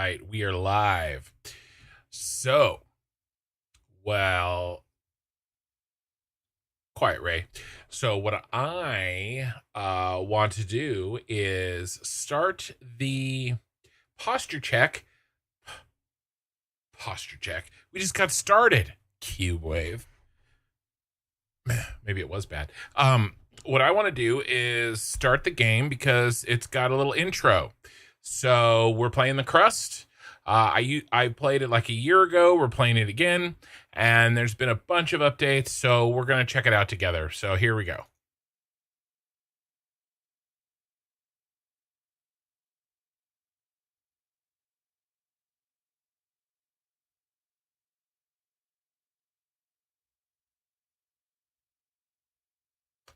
right, we are live. So, well, quiet, Ray. So, what I want to do is start the posture check. Posture check. We just got started. Cube wave. Maybe it was bad. What I want to do is start the game because it's got a little intro. So we're playing the Crust. I played it like a year ago. We're playing it again, and there's been a bunch of updates. So we're gonna check it out together. So here we go.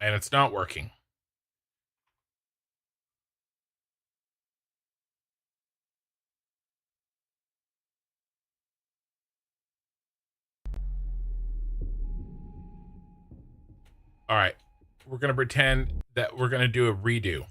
And it's not working. All right, we're gonna pretend that we're gonna do a redo.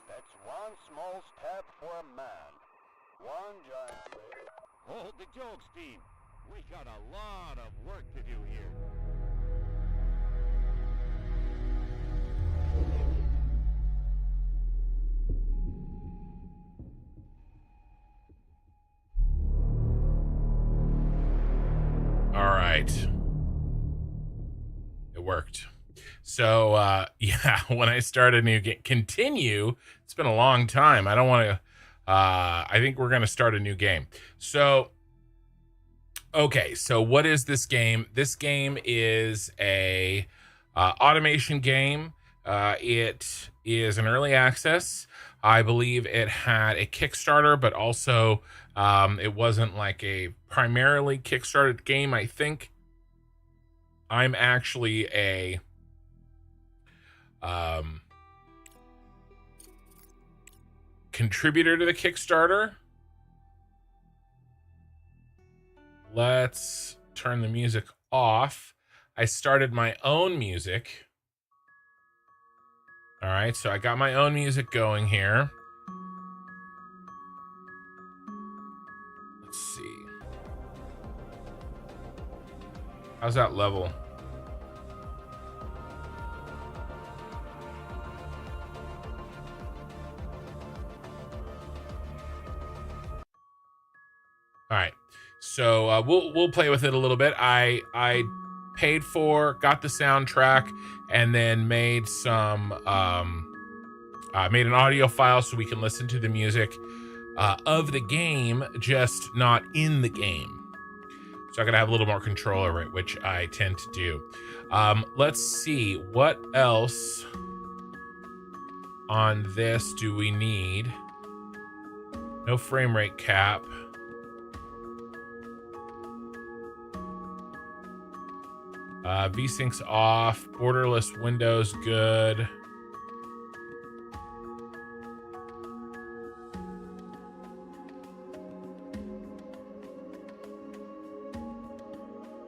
That's one small step for a man, one giant leap. Hold the jokes, team. We got a lot of work to do here. All right, it worked. So yeah, when I start a new game, continue. It's been a long time. I don't want to. I think we're gonna start a new game. So okay, so what is this game? This game is a automation game. It is an early access. I believe it had a Kickstarter, but also it wasn't like a primarily Kickstarted game. I think I'm actually a um, contributor to the Kickstarter. Let's turn the music off. I started my own music. All right, so I got my own music going here. Let's see. How's that level? All right, so we'll play with it a little bit. I paid for, got the soundtrack, and then made some made an audio file so we can listen to the music of the game, just not in the game. So I gotta have a little more control over it, which I tend to do. Let's see, what else on this do we need? No frame rate cap. VSync's off. Borderless windows good.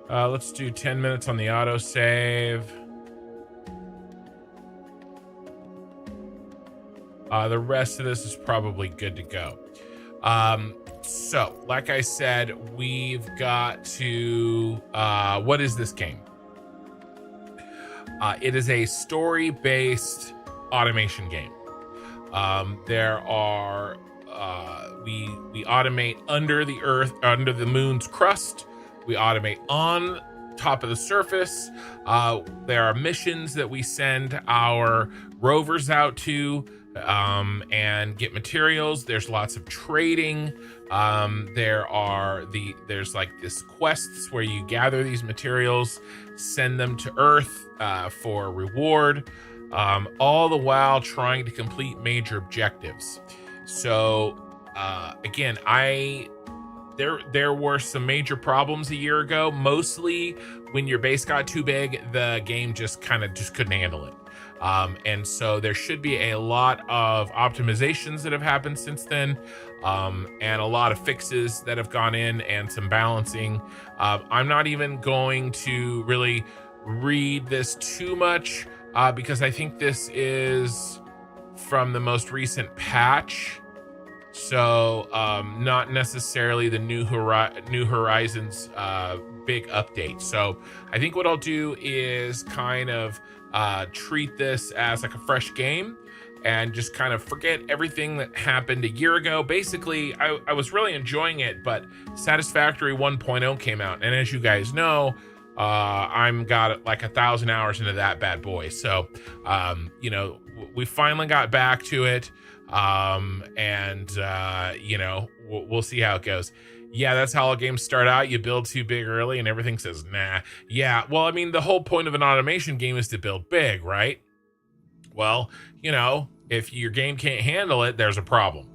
Let's do 10 minutes on the autosave. The rest of this is probably good to go. So, like I said, we've got to... what is this game? It is a story-based automation game. There are... we automate under the earth, under the moon's crust. We automate on top of the surface. There are missions that we send our rovers out to and get materials. There's lots of trading. There's like this quests where you gather these materials, send them to Earth for reward, all the while trying to complete major objectives. So again, there were some major problems a year ago. Mostly when your base got too big, the game just couldn't handle it. And so there should be a lot of optimizations that have happened since then. and a lot of fixes that have gone in and some balancing. I'm not even going to really read this too much because I think this is from the most recent patch. So not necessarily the New Horizons big update. So I think what I'll do is kind of treat this as like a fresh game and just kind of forget everything that happened a year ago. Basically, I was really enjoying it, but Satisfactory 1.0 came out, and as you guys know, I'm got like 1,000 hours into that bad boy. So you know, we finally got back to it, and you know, we'll see how it goes. Yeah, that's how all games start out. You build too big early and everything says nah. Yeah, well, I mean, the whole point of an automation game is to build big, right? Well, you know, if your game can't handle it, there's a problem.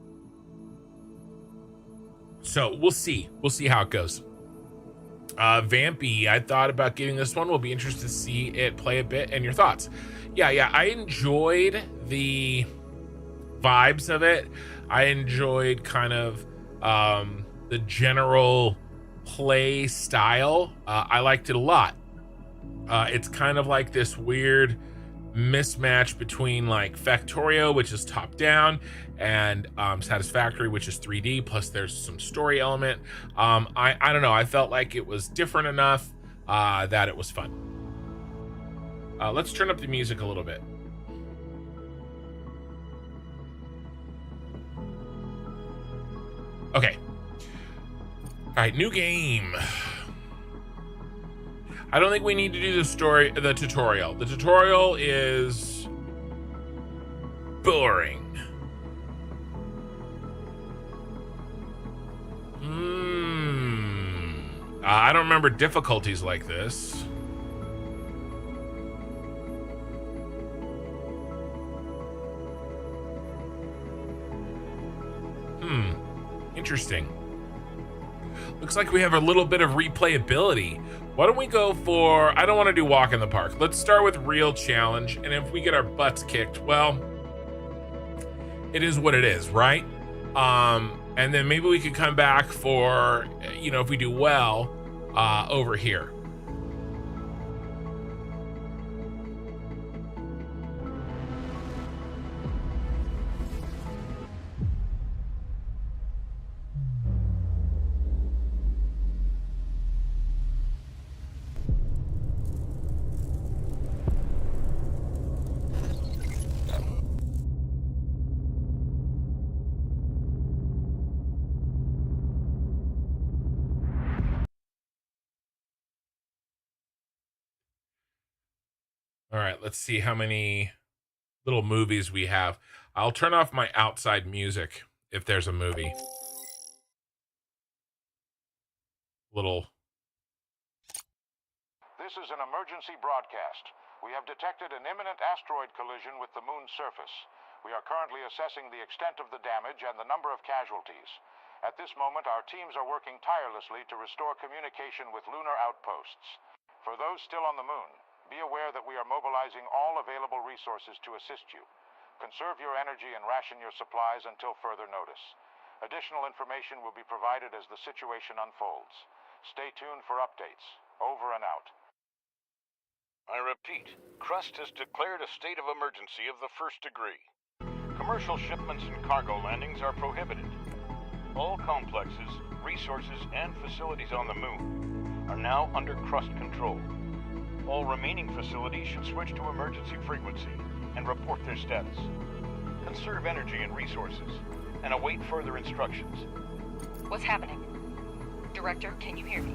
So we'll see how it goes. Vampy, I thought about getting this one. We'll be interested to see it play a bit and your thoughts. Yeah, I enjoyed the vibes of it. I enjoyed kind of the general play style. I liked it a lot. It's kind of like this weird mismatch between like Factorio, which is top down, and Satisfactory, which is 3D, plus there's some story element. I don't know, I felt like it was different enough that it was fun. Let's turn up the music a little bit. Okay. All right, new game. I don't think we need to do the tutorial. The tutorial is boring. I don't remember difficulties like this. Interesting. Looks like we have a little bit of replayability. Why don't we go for, I don't want to do walk in the park. Let's start with real challenge. And if we get our butts kicked, well, it is what it is, right? And then maybe we could come back for, you know, if we do well, over here. All right, let's see how many little movies we have. I'll turn off my outside music if there's a movie. This is an emergency broadcast. We have detected an imminent asteroid collision with the moon's surface. We are currently assessing the extent of the damage and the number of casualties. At this moment, our teams are working tirelessly to restore communication with lunar outposts. For those still on the moon, be aware that we are mobilizing all available resources to assist you. Conserve your energy and ration your supplies until further notice. Additional information will be provided as the situation unfolds. Stay tuned for updates. Over and out. I repeat, Crust has declared a state of emergency of the first degree. Commercial shipments and cargo landings are prohibited. All complexes, resources, and facilities on the moon are now under Crust control. All remaining facilities should switch to emergency frequency and report their status. Conserve energy and resources, and await further instructions. What's happening? Director, can you hear me?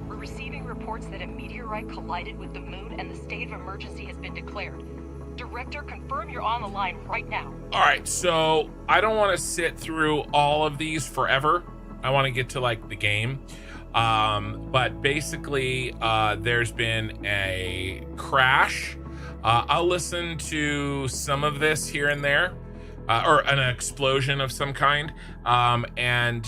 We're receiving reports that a meteorite collided with the moon and the state of emergency has been declared. Director, confirm you're on the line right now. All right, so I don't want to sit through all of these forever. I want to get to like the game. But basically, there's been a crash. I'll listen to some of this here and there, or an explosion of some kind. And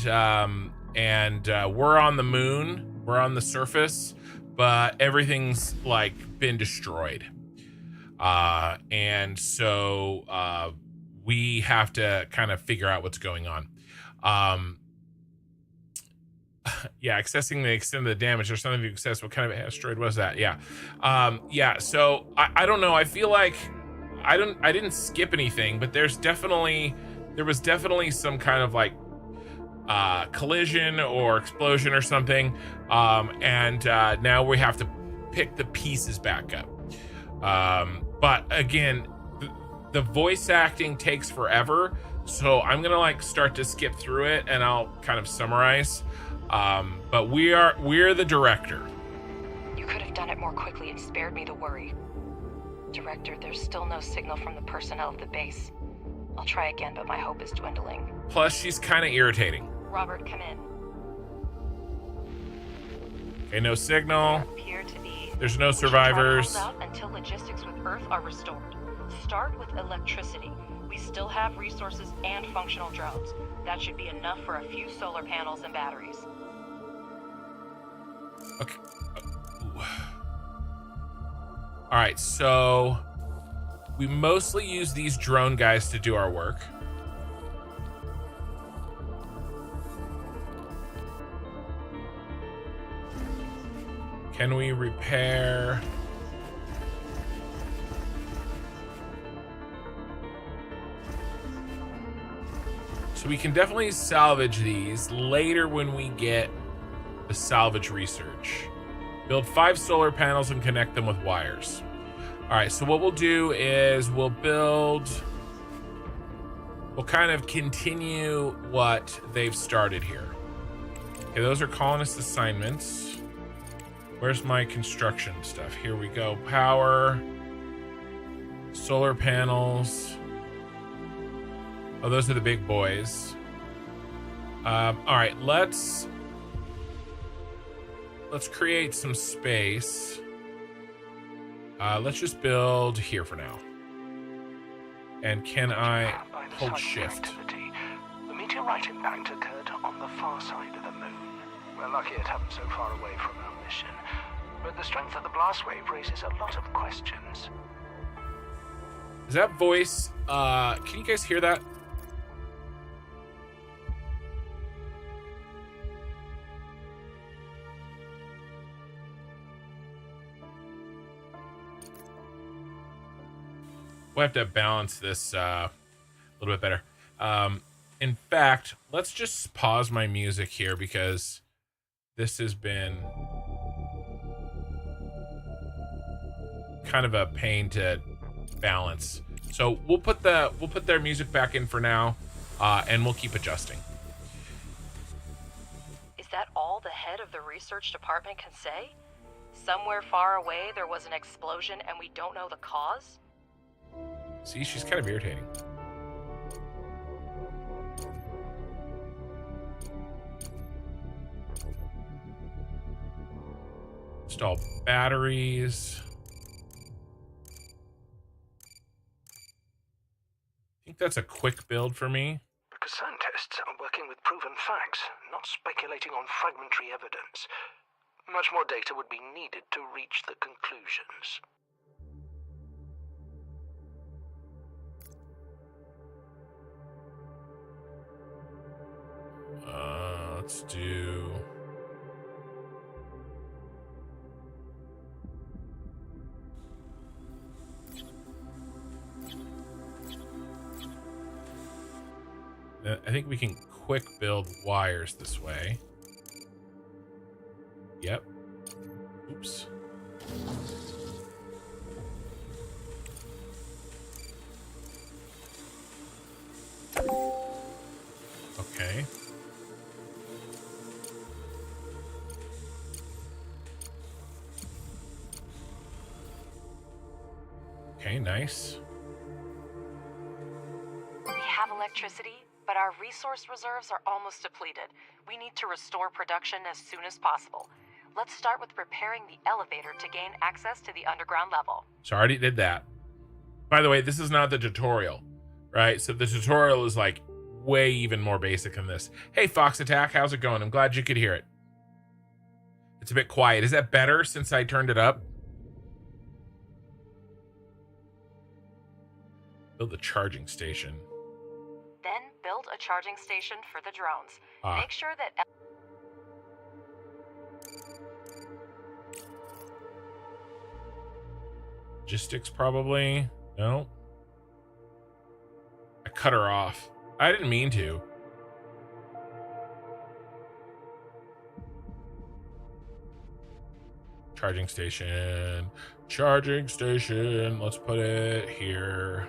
we're on the moon, we're on the surface, but everything's like been destroyed. And so we have to kind of figure out what's going on. Um, yeah, accessing the extent of the damage or something to access. What kind of asteroid was that? Yeah. Yeah, so I don't know. I feel like I didn't skip anything, but there was definitely some kind of like collision or explosion or something. And now we have to pick the pieces back up. But again, the voice acting takes forever, so I'm gonna like start to skip through it and I'll kind of summarize. But we're the director. You could have done it more quickly and spared me the worry. Director, there's still no signal from the personnel of the base. I'll try again, but my hope is dwindling. Plus, she's kind of irritating. Robert, come in. Okay, no signal. There appear to be... There's no We should try to survivors. hold out until logistics with Earth are restored. Start with electricity. We still have resources and functional drones. That should be enough for a few solar panels and batteries. Okay. All right, so we mostly use these drone guys to do our work. Can we repair? So we can definitely salvage these later when we get the salvage research. Build 5 solar panels and connect them with wires. All right, so what we'll do is we'll kind of continue what they've started here. Okay, those are colonist assignments. Where's my construction stuff? Here we go. Power, solar panels. Oh, those are the big boys. All right, let's create some space. Let's just build here for now. And can I hold shift? The meteorite impact occurred on the far side of the moon. We're lucky it happened so far away from our mission. But the strength of the blast wave raises a lot of questions. Is that voice? Can you guys hear that? We'll have to balance this a little bit better. In fact, let's just pause my music here because this has been kind of a pain to balance. So we'll put their music back in for now, and we'll keep adjusting. Is that all the head of the research department can say? Somewhere far away there was an explosion and we don't know the cause? See, she's kind of irritating. Install batteries. I think that's a quick build for me. Because scientists are working with proven facts, not speculating on fragmentary evidence. Much more data would be needed to reach the conclusions. Let's do... I think we can quick build wires this way. Yep. Oops. Okay. Okay, nice. We have electricity, but our resource reserves are almost depleted. We need to restore production as soon as possible. Let's start with repairing the elevator to gain access to the underground level. So I already did that. By the way, this is not the tutorial, right? So the tutorial is like way even more basic than this. Hey, Fox Attack, how's it going? I'm glad you could hear it. It's a bit quiet. Is that better since I turned it up? Build the charging station. Then build build a charging station for the drones. Ah. Make sure that... Logistics, probably. No. I cut her off. I didn't mean to. Charging station. Charging station. Let's put it here.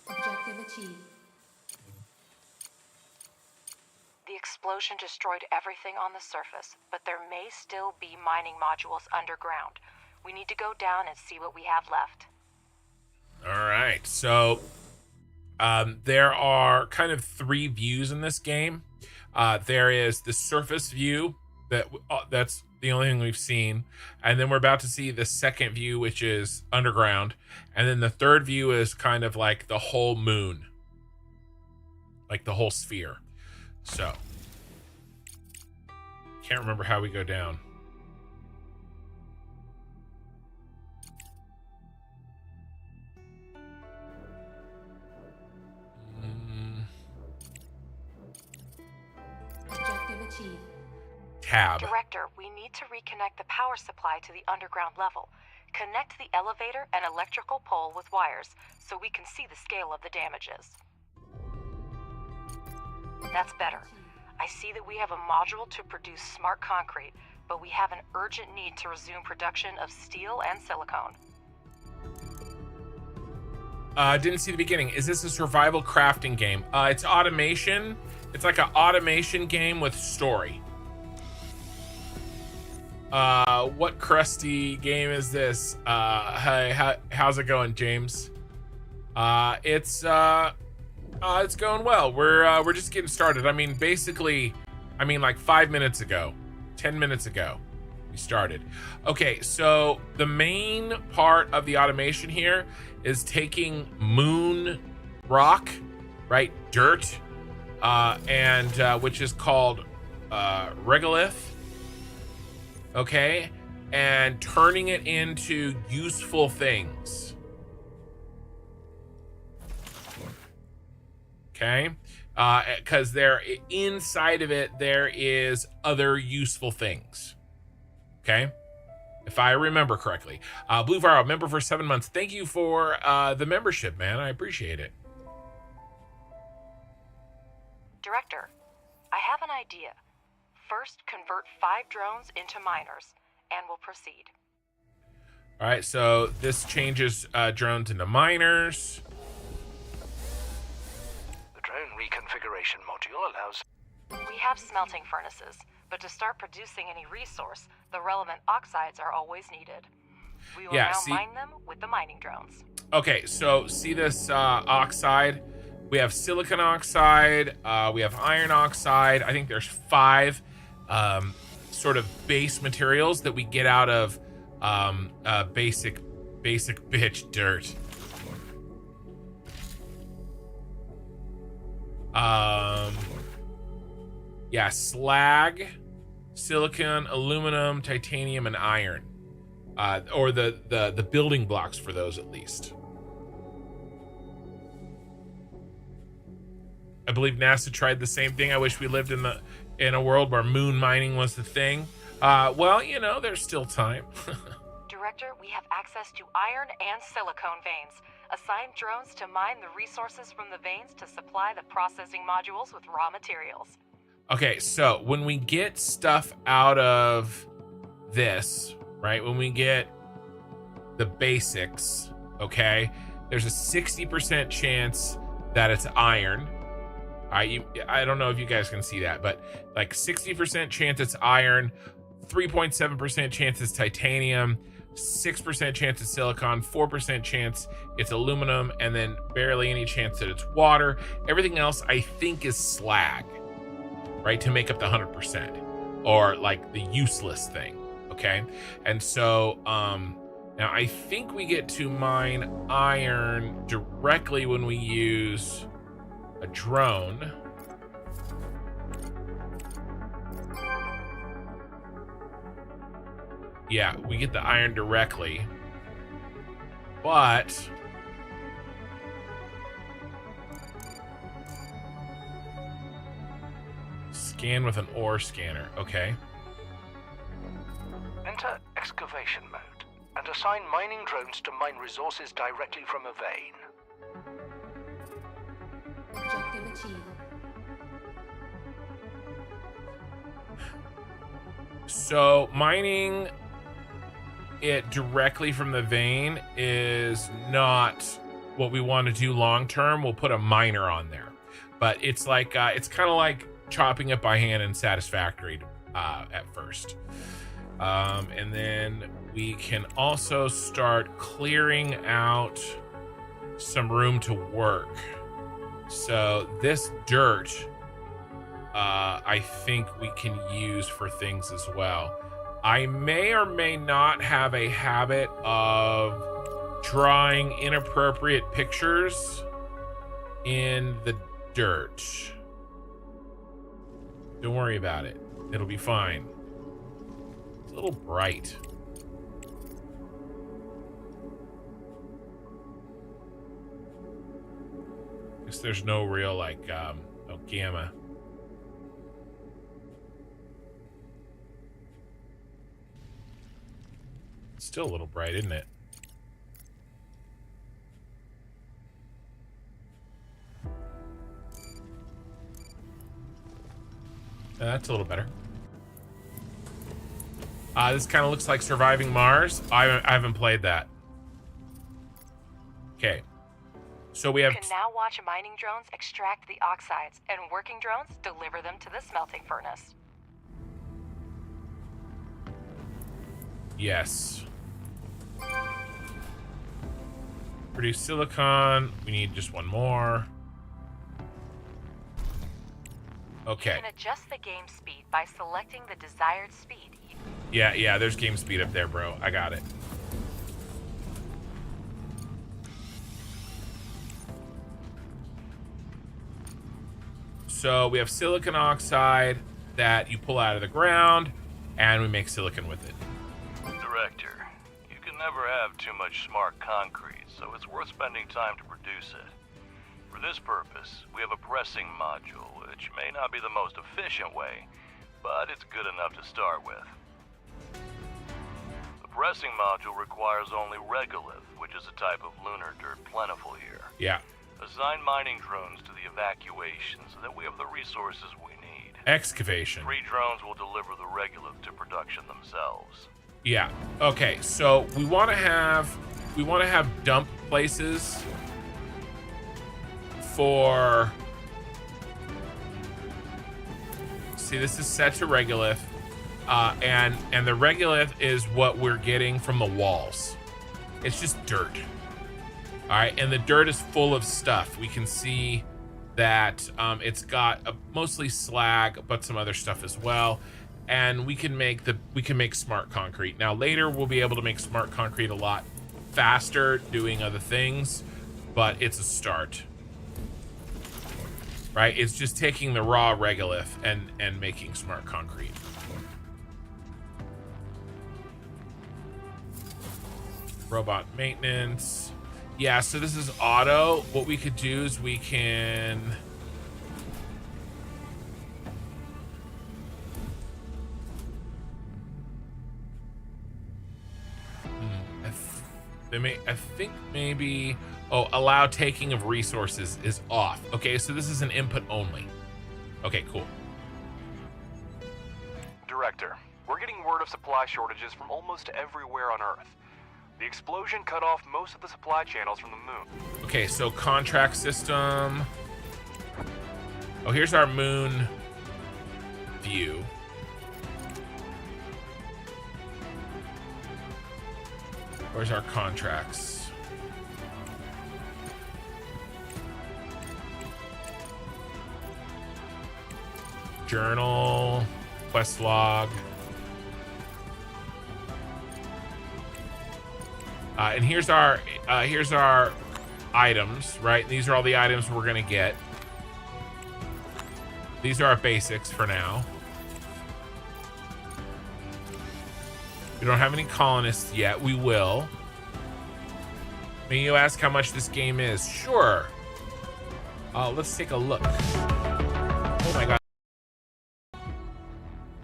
Objective achieved. The explosion destroyed everything on the surface, but there may still be mining modules underground. We need to go down and see what we have left. All right. So there are kind of 3 views in this game. There is the surface view that's the only thing we've seen, and then we're about to see the second view, which is underground, and then the third view is kind of like the whole moon, like the whole sphere. So can't remember how we go down. Objective achieved. Tab. Director, we need to reconnect the power supply to the underground level. Connect the elevator and electrical pole with wires so we can see the scale of the damages. That's better. I see that we have a module to produce smart concrete, but we have an urgent need to resume production of steel and silicone. Didn't see the beginning. Is this a survival crafting game? It's automation. It's like an automation game with story. What crusty game is this? Hey, how's it going, James? It's going well. We're just getting started. I mean, basically, like 5 minutes ago, 10 minutes ago, we started. Okay, so the main part of the automation here is taking moon rock, right? Dirt, and which is called regolith. Okay, and turning it into useful things. Okay, because there inside of it there is other useful things. Okay, if I remember correctly. Blue Viral, member for 7 months. Thank you for the membership, man. I appreciate it. Director, I have an idea. First, convert 5 drones into miners, and we'll proceed. All right, so this changes drones into miners. The drone reconfiguration module allows... We have smelting furnaces, but to start producing any resource, the relevant oxides are always needed. We will now mine them with the mining drones. Okay, so see this oxide? We have silicon oxide, we have iron oxide. I think there's 5 sort of base materials that we get out of basic bitch dirt. Yeah, slag, silicon, aluminum, titanium, and iron, or the building blocks for those at least. I believe NASA tried the same thing. I wish we lived in a world where moon mining was the thing. Well, you know, there's still time. Director, we have access to iron and silicone veins. Assign drones to mine the resources from the veins to supply the processing modules with raw materials. Okay, so when we get stuff out of this, right, when we get the basics, okay, there's a 60% chance that it's iron. I don't know if you guys can see that, but like 60% chance it's iron, 3.7% chance it's titanium, 6% chance it's silicon, 4% chance it's aluminum, and then barely any chance that it's water. Everything else I think is slag, right, to make up the 100%, or like the useless thing. Okay, and so now I think we get to mine iron directly when we use a drone. Yeah, we get the iron directly. But scan with an ore scanner. Okay. Enter excavation mode and assign mining drones to mine resources directly from a vein. Objective achieved. So mining it directly from the vein is not what we want to do long term. We'll put a miner on there, but it's like it's kind of like chopping it by hand and Satisfactory at first. And then we can also start clearing out some room to work. So this dirt, I think we can use for things as well. I may or may not have a habit of drawing inappropriate pictures in the dirt. Don't worry about it. It'll be fine. It's a little bright. Guess there's no real like no gamma. It's still a little bright, isn't it? That's a little better. This kind of looks like Surviving Mars. I haven't played that. Okay. So we have... You can now watch mining drones extract the oxides, and working drones deliver them to the smelting furnace. Yes. Produce silicon. We need just one more. Okay. You can adjust the game speed by selecting the desired speed. Yeah, there's game speed up there, bro. I got it. So we have silicon oxide that you pull out of the ground, and we make silicon with it. Director, you can never have too much smart concrete, so it's worth spending time to produce it. For this purpose, we have a pressing module, which may not be the most efficient way, but it's good enough to start with. The pressing module requires only regolith, which is a type of lunar dirt plentiful here. Yeah. Assign mining drones to the evacuation so that we have the resources we need. Excavation. 3 drones will deliver the regolith to production themselves. Yeah. Okay. So we want to have dump places for. See, this is set to regolith, and the regolith is what we're getting from the walls. It's just dirt. All right, and the dirt is full of stuff. We can see that it's got mostly slag, but some other stuff as well. And we can make smart concrete. Now later we'll be able to make smart concrete a lot faster doing other things, but it's a start. Right? It's just taking the raw regolith and making smart concrete. Robot maintenance. Yeah, so this is auto. What we could do is we can I think maybe allow taking of resources is off. Okay, so this is an input only. Okay, cool. Director, we're getting word of supply shortages from almost everywhere on Earth. The explosion cut off most of the supply channels from the moon. Okay, so contract system. Oh, here's our moon view. Where's our contracts? Journal, quest log. And here's our items, right? These are all the items we're gonna get. These are our basics for now. We don't have any colonists yet. We will. May you ask how much this game is? Sure. Let's take a look. Oh my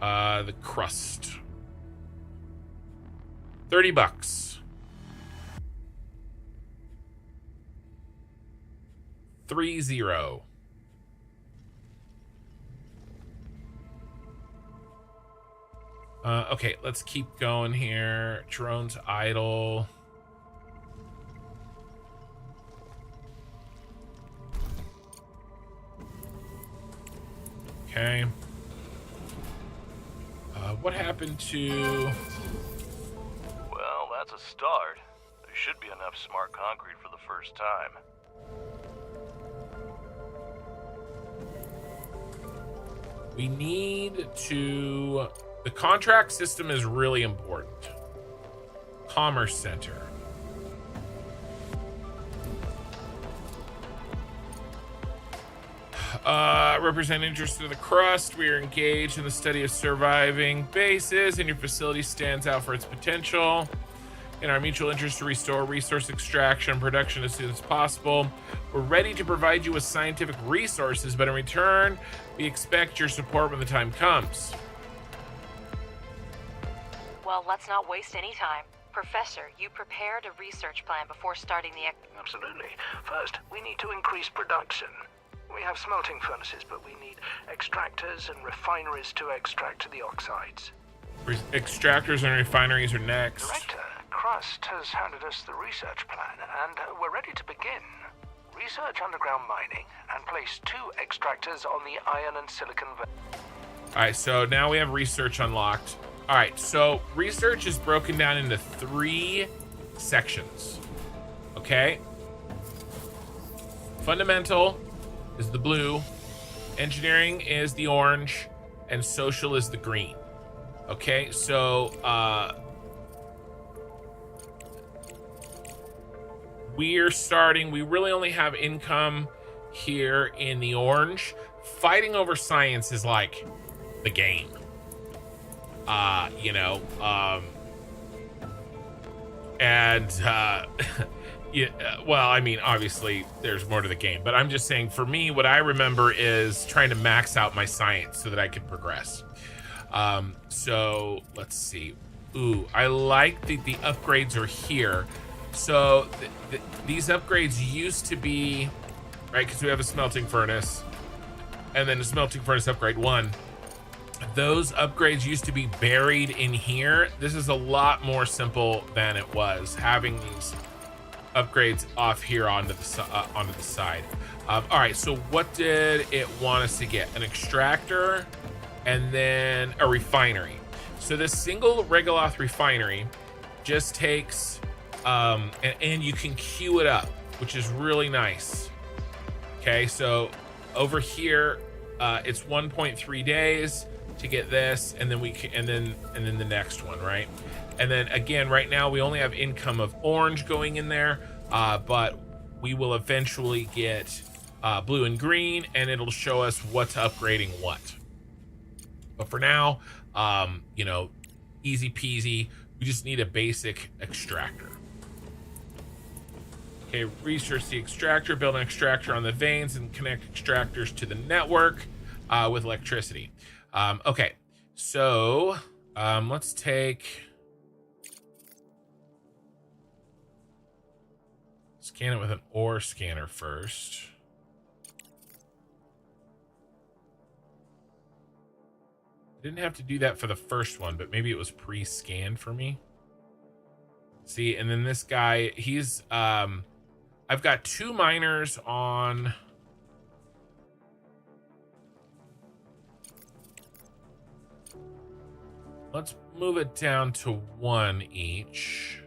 god. The Crust. $30. 30. Okay, let's keep going here. Drones idle. Okay. What happened to... Well, that's a start. There should be enough smart concrete for the first time. We need to... The contract system is really important. Commerce Center. Represent interest in the Crust. We are engaged in the study of surviving bases, and your facility stands out for its potential. In our mutual interest to restore resource extraction and production as soon as possible. We're ready to provide you with scientific resources, but in return, we expect your support when the time comes. Well, let's not waste any time. Professor, you prepared a research plan before starting the... Absolutely. First, we need to increase production. We have smelting furnaces, but we need extractors and refineries to extract the oxides. Extractors and refineries are next. Director, Crust has handed us the research plan, and we're ready to begin. Research underground mining and place 2 extractors on the iron and silicon Alright, so now we have research unlocked. Alright, so research is broken down into 3 sections. Okay? Fundamental is the blue, engineering is the orange, and social is the green. Okay, so we're starting, we really only have income here in the orange. Fighting over science is like the game. Yeah, well, I mean, obviously there's more to the game, but I'm just saying, for me, what I remember is trying to max out my science so that I can progress. So let's see. Ooh, I like the upgrades are here. So these upgrades used to be, right, because we have a smelting furnace and then a smelting furnace upgrade 1. Those upgrades used to be buried in here. This is a lot more simple than it was, having these upgrades off here onto the side. All right, so what did it want us to get? An extractor and then a refinery. So this single Regoloth refinery just takes and you can queue it up, which is really nice. Okay, so over here it's 1.3 days to get this, and then and then the next one, right? And then again, right now we only have income of orange going in there, but we will eventually get blue and green, and it'll show us what's upgrading what. But for now, easy peasy. We just need a basic extractor. Okay, research the extractor, build an extractor on the veins, and connect extractors to the network with electricity. Okay, so let's take... Scan it with an ore scanner first. I didn't have to do that for the first one, but maybe it was pre-scanned for me. See, and then this guy, he's... I've got 2 miners on... Let's move it down to 1 each.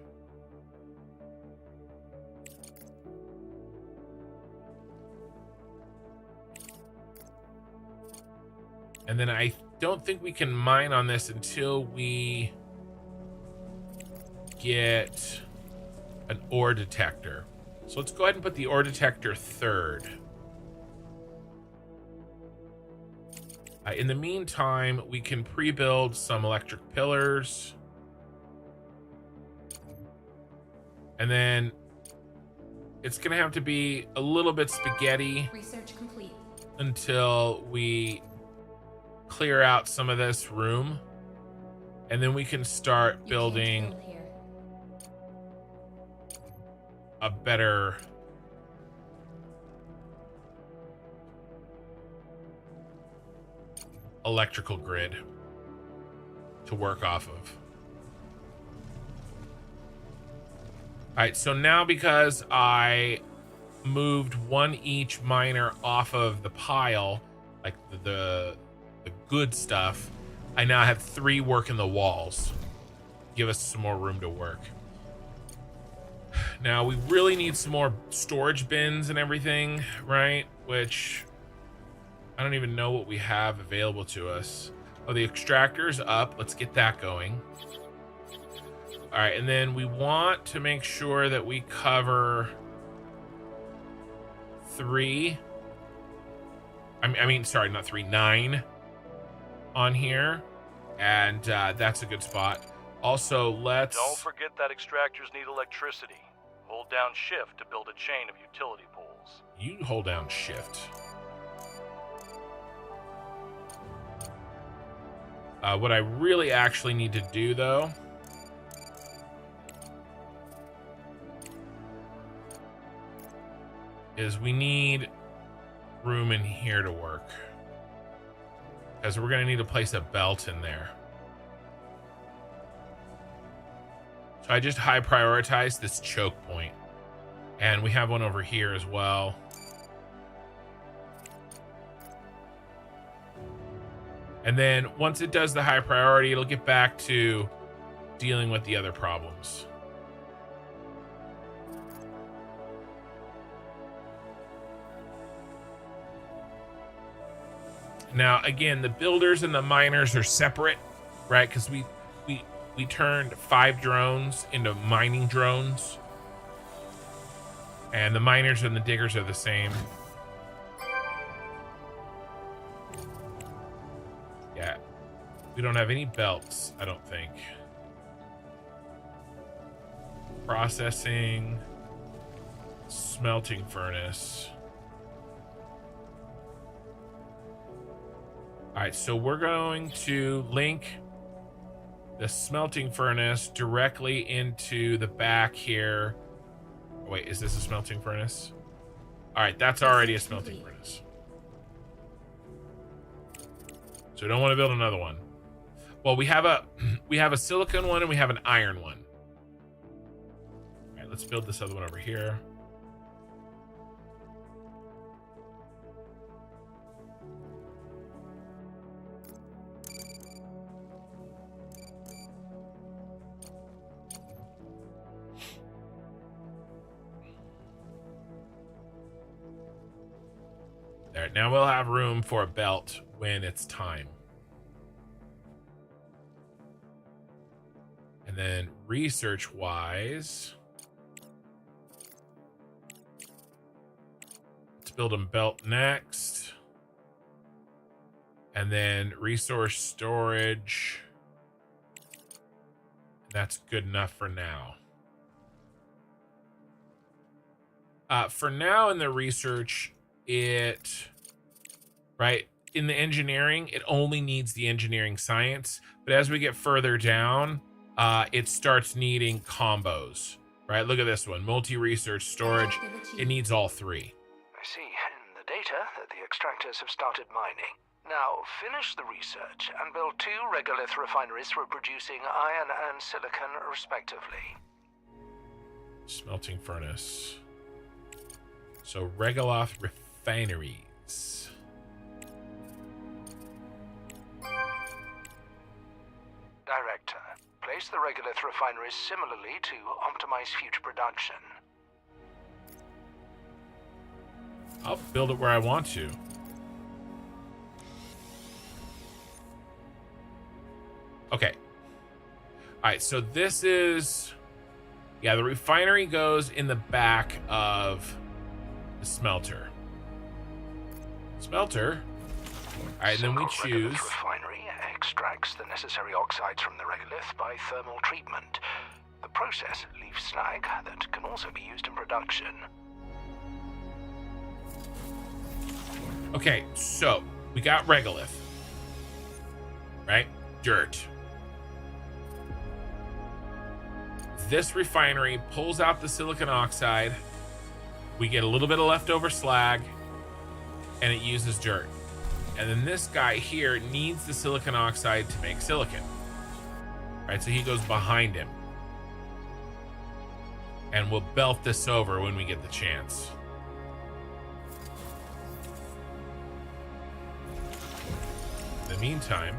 And then I don't think we can mine on this until we get an ore detector. So let's go ahead and put the ore detector 3rd. In the meantime, we can pre-build some electric pillars. And then it's going to have to be a little bit spaghetti. Research complete. Until we clear out some of this room. And then we can start building a better electrical grid to work off of. All right, so now because I moved one each miner off of the pile, like the good stuff, I now have 3 working the walls. Give us some more room to work. Now we really need some more storage bins and everything, right? Which I don't even know what we have available to us. Oh, the extractor's up. Let's get that going. All right, and then we want to make sure that we cover 3. I mean, sorry, not 3, 9 on here. And that's a good spot. Also, let's... Don't forget that extractors need electricity. Hold down shift to build a chain of utility poles. You hold down shift. What I really actually need to do, though, is we need room in here to work. Because we're going to need to place a belt in there. So I just high prioritize this choke point. And we have one over here as well. And then once it does the high priority, it'll get back to dealing with the other problems. Now, again, the builders and the miners are separate, right? Because we turned 5 drones into mining drones. And the miners and the diggers are the same. Yeah. We don't have any belts, I don't think. Processing. Smelting furnace. All right, so we're going to link the smelting furnace directly into the back here. Wait, is this a smelting furnace? All right, that's already a smelting furnace. So we don't want to build another one. Well, we have a silicon one and we have an iron one. All right, let's build this other one over here. There, now we'll have room for a belt when it's time. And then research-wise, let's build a belt next. And then resource storage. That's good enough for now. For now in the research, right, in the engineering, it only needs the engineering science. But as we get further down, it starts needing combos, right? Look at this one, multi-research storage. It needs all 3. I see in the data that the extractors have started mining. Now, finish the research and build 2 regolith refineries for producing iron and silicon, respectively. Smelting furnace. So, regolith refineries. Director, place the regolith refineries similarly to optimize future production. I'll build it where I want to. Okay. All right, so this is... Yeah, the refinery goes in the back of the smelter. Smelter? All right, then we Simcoe choose. Regolith Refinery extracts the necessary oxides from the regolith by thermal treatment. The process leaves slag that can also be used in production. Okay, so we got regolith, right? Dirt. This refinery pulls out the silicon oxide. We get a little bit of leftover slag, and it uses dirt. And then this guy here needs the silicon oxide to make silicon. Right, so he goes behind him. And we'll belt this over when we get the chance. In the meantime,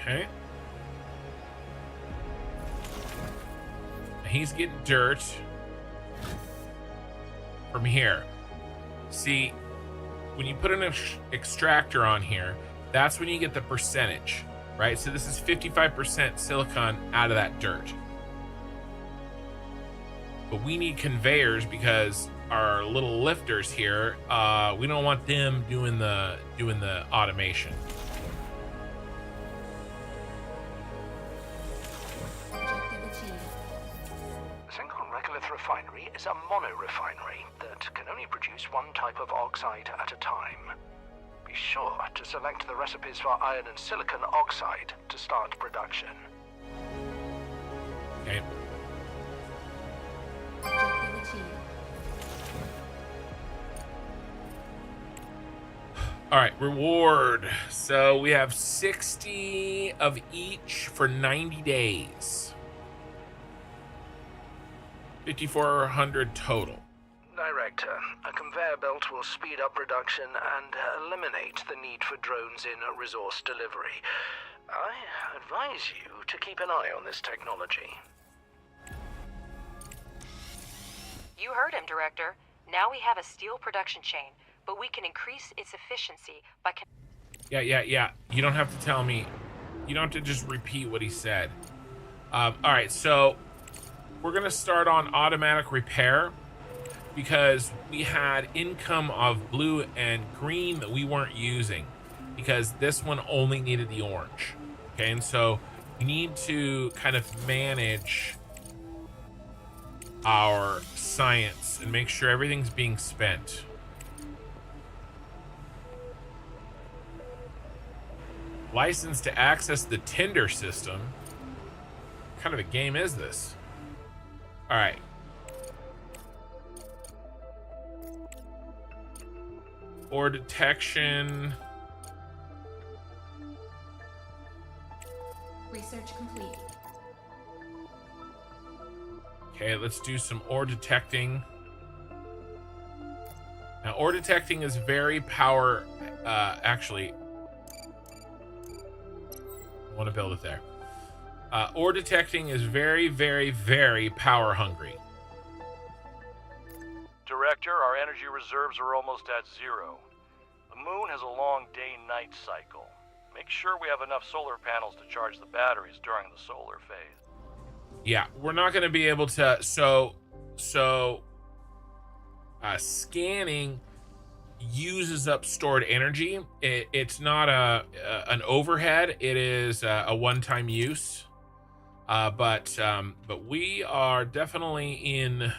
okay. He's getting dirt from here. See, when you put an extractor on here, that's when you get the percentage, right? So this is 55% silicon out of that dirt. But we need conveyors because our little lifters here, we don't want them doing the automation. Simcoe Regolith Refinery is a mono-refinery that can only produce one type of oxide at a time. Be sure to select the recipes for iron and silicon oxide to start production. Okay. All right, reward. So we have 60 of each for 90 days. 5,400 total. Director, a conveyor belt will speed up production and eliminate the need for drones in resource delivery. I advise you to keep an eye on this technology. You heard him, Director. Now we have a steel production chain, but we can increase its efficiency by... Yeah. You don't have to tell me. You don't have to just repeat what he said. All right, so we're going to start on automatic repair because we had income of blue and green that we weren't using because this one only needed the orange. Okay, and so we need to kind of manage our science and make sure everything's being spent. License to access the Tinder system. What kind of a game is this? All right. Ore detection. Research complete. Okay, let's do some ore detecting. Now, ore detecting is very power... actually, I want to build it there. Ore detecting is very, very, very power hungry. Director, our energy reserves are almost at zero. The moon has a long day-night cycle. Make sure we have enough solar panels to charge the batteries during the solar phase. Yeah, we're not going to be able to... So scanning uses up stored energy. It's not an overhead. It is a one-time use. But we are definitely in...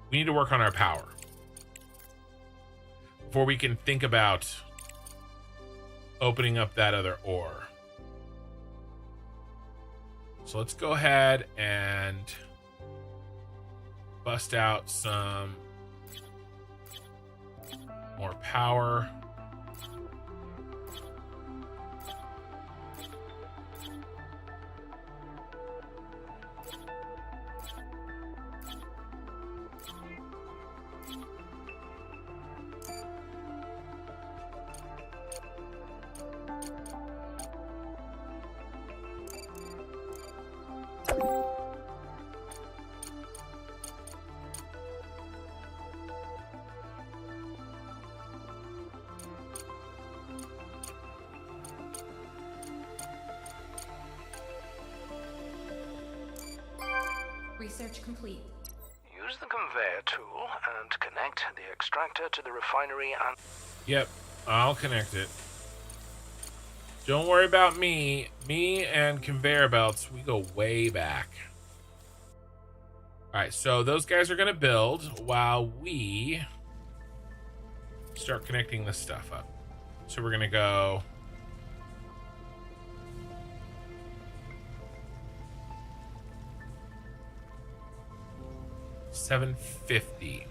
We need to work on our power before we can think about opening up that other ore. So let's go ahead and bust out some more power. Research complete. Use the conveyor tool and connect the extractor to the refinery and... Yep, I'll connect it. Don't worry about me. Me and conveyor belts, we go way back. All right, so those guys are going to build while we start connecting this stuff up. So we're going to go... $750.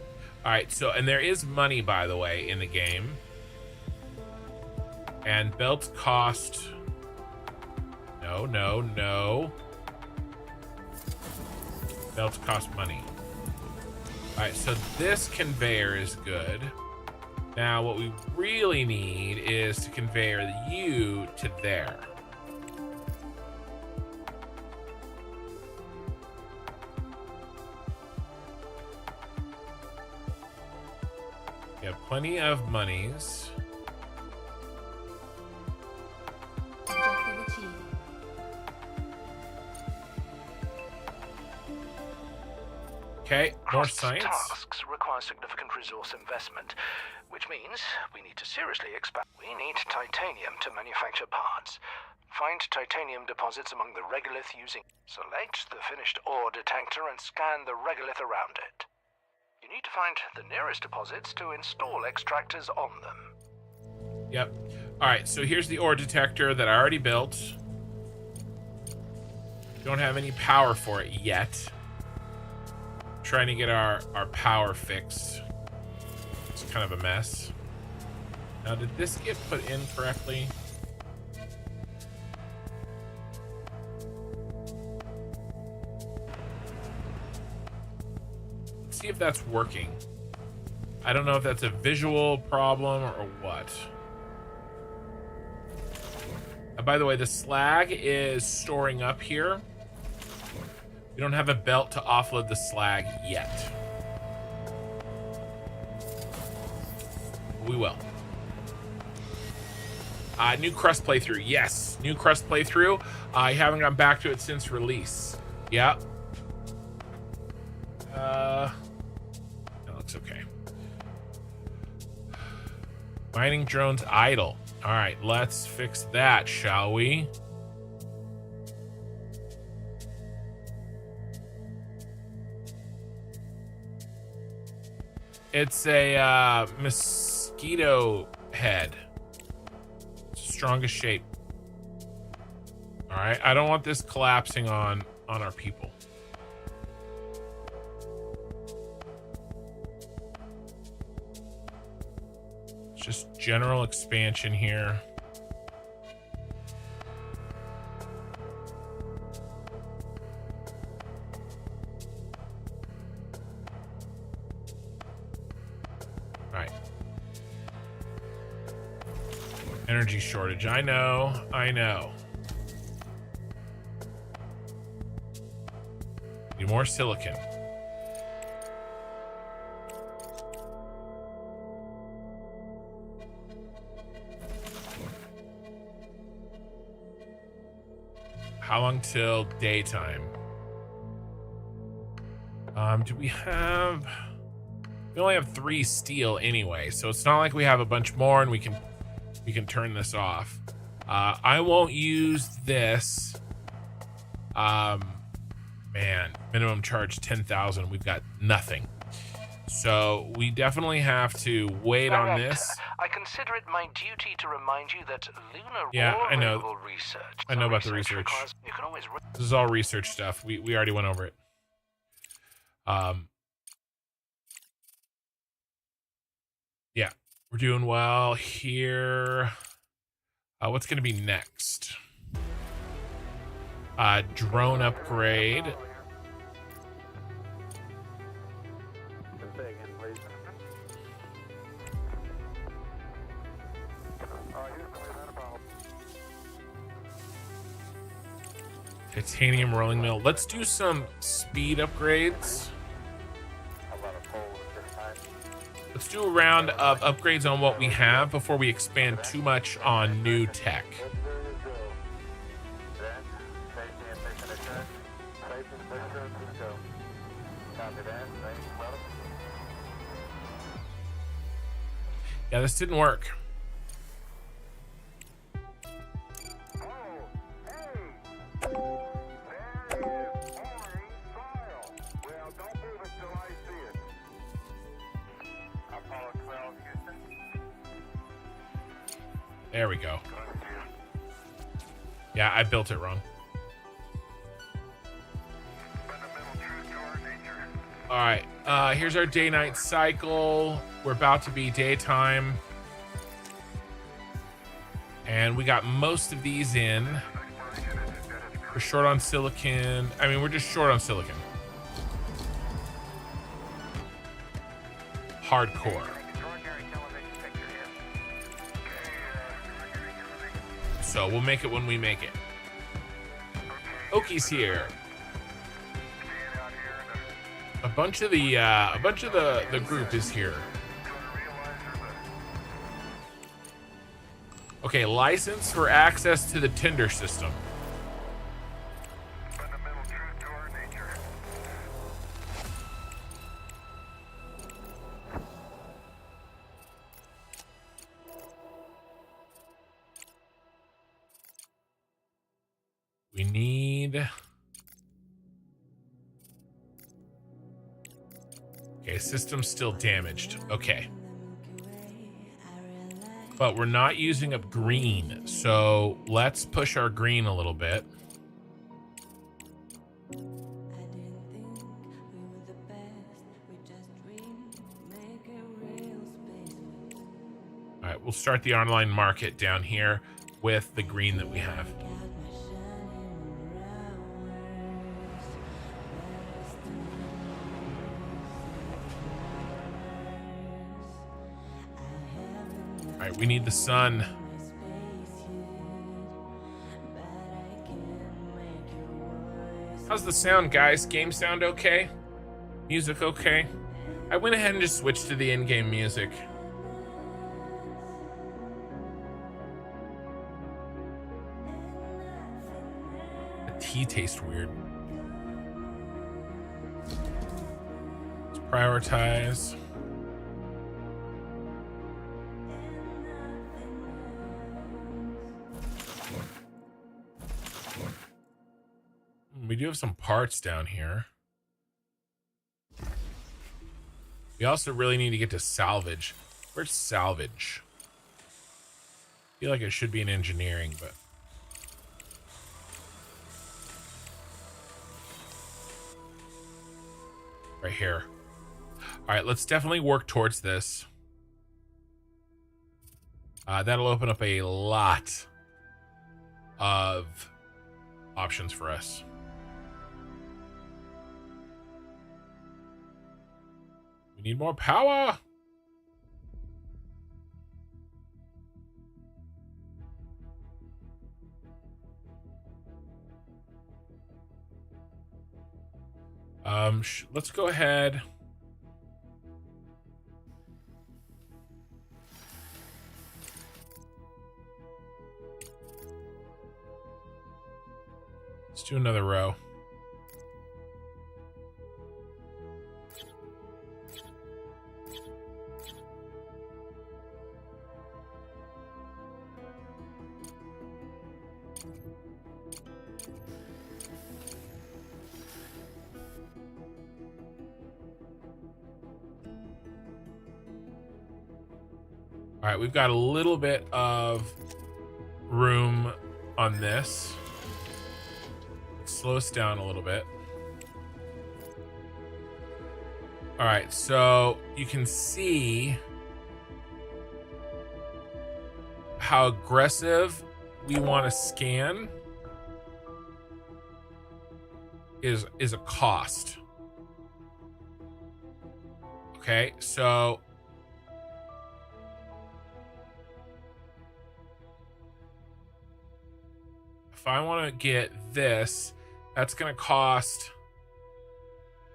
All right, so, and there is money, by the way, in the game. And belts cost... No. Belts cost money. All right, so this conveyor is good. Now, what we really need is to conveyor you to there. We have plenty of monies. Objective achieved. Okay, more Crust's science. tasks require significant resource investment, which means we need to seriously expand. We need titanium to manufacture parts. Find titanium deposits among the regolith using... Select the finished ore detector and scan the regolith around it. You need to find the nearest deposits to install extractors on them. Yep. All right, so here's the ore detector that I already built. Don't have any power for it yet. Trying to get our power fixed. It's kind of a mess. Now, did this get put in correctly? Let's see if that's working. I don't know if that's a visual problem or what. By the way, the slag is storing up here. We don't have a belt to offload the slag yet. We will. New Crust playthrough. Yes, new Crust playthrough. I haven't gone back to it since release. Yep. That looks okay. Mining drones idle. All right, let's fix that, shall we? It's a mosquito head. Strongest shape. All right, I don't want this collapsing on our people. It's just general expansion here. Energy shortage. I know. Need more silicon. How long till daytime? Do we have... We only have 3 steel anyway, so it's not like we have a bunch more and we can turn this off. I won't use this. Man, minimum charge 10,000. We've got nothing. So we definitely have to wait on this. I consider it my duty to remind you that lunar I know. research. I know about the research. You can always This is all research stuff. We already went over it. Yeah, we're doing well here. What's going to be next? Drone upgrade. Titanium rolling mill. Let's do some speed upgrades. Let's do a round of upgrades on what we have before we expand too much on new tech. Yeah, this didn't work. There we go. Yeah, I built it wrong. All right, here's our day-night cycle. We're about to be daytime. And we got most of these in. We're short on silicon. I mean, we're just short on silicon. Hardcore. So we'll make it when we make it. Oki's here. A bunch of the group is here. Okay, license for access to the Tinder system. We need... Okay, system's still damaged. Okay. But we're not using up green, so let's push our green a little bit. All right, we'll start the online market down here with the green that we have. All right, we need the sun. How's the sound, guys? Game sound okay? Music okay? I went ahead and just switched to the in-game music. The tea tastes weird. Let's prioritize. We do have some parts down here. We also really need to get to salvage. Where's salvage? I feel like it should be in engineering, but... Right here. All right, let's definitely work towards this. That'll open up a lot of options for us. We need more power. Let's go ahead. Let's do another row. All right, we've got a little bit of room on this. Slow us down a little bit. All right, so you can see how aggressive we want to scan is a cost. Okay, so if I want to get this, that's going to cost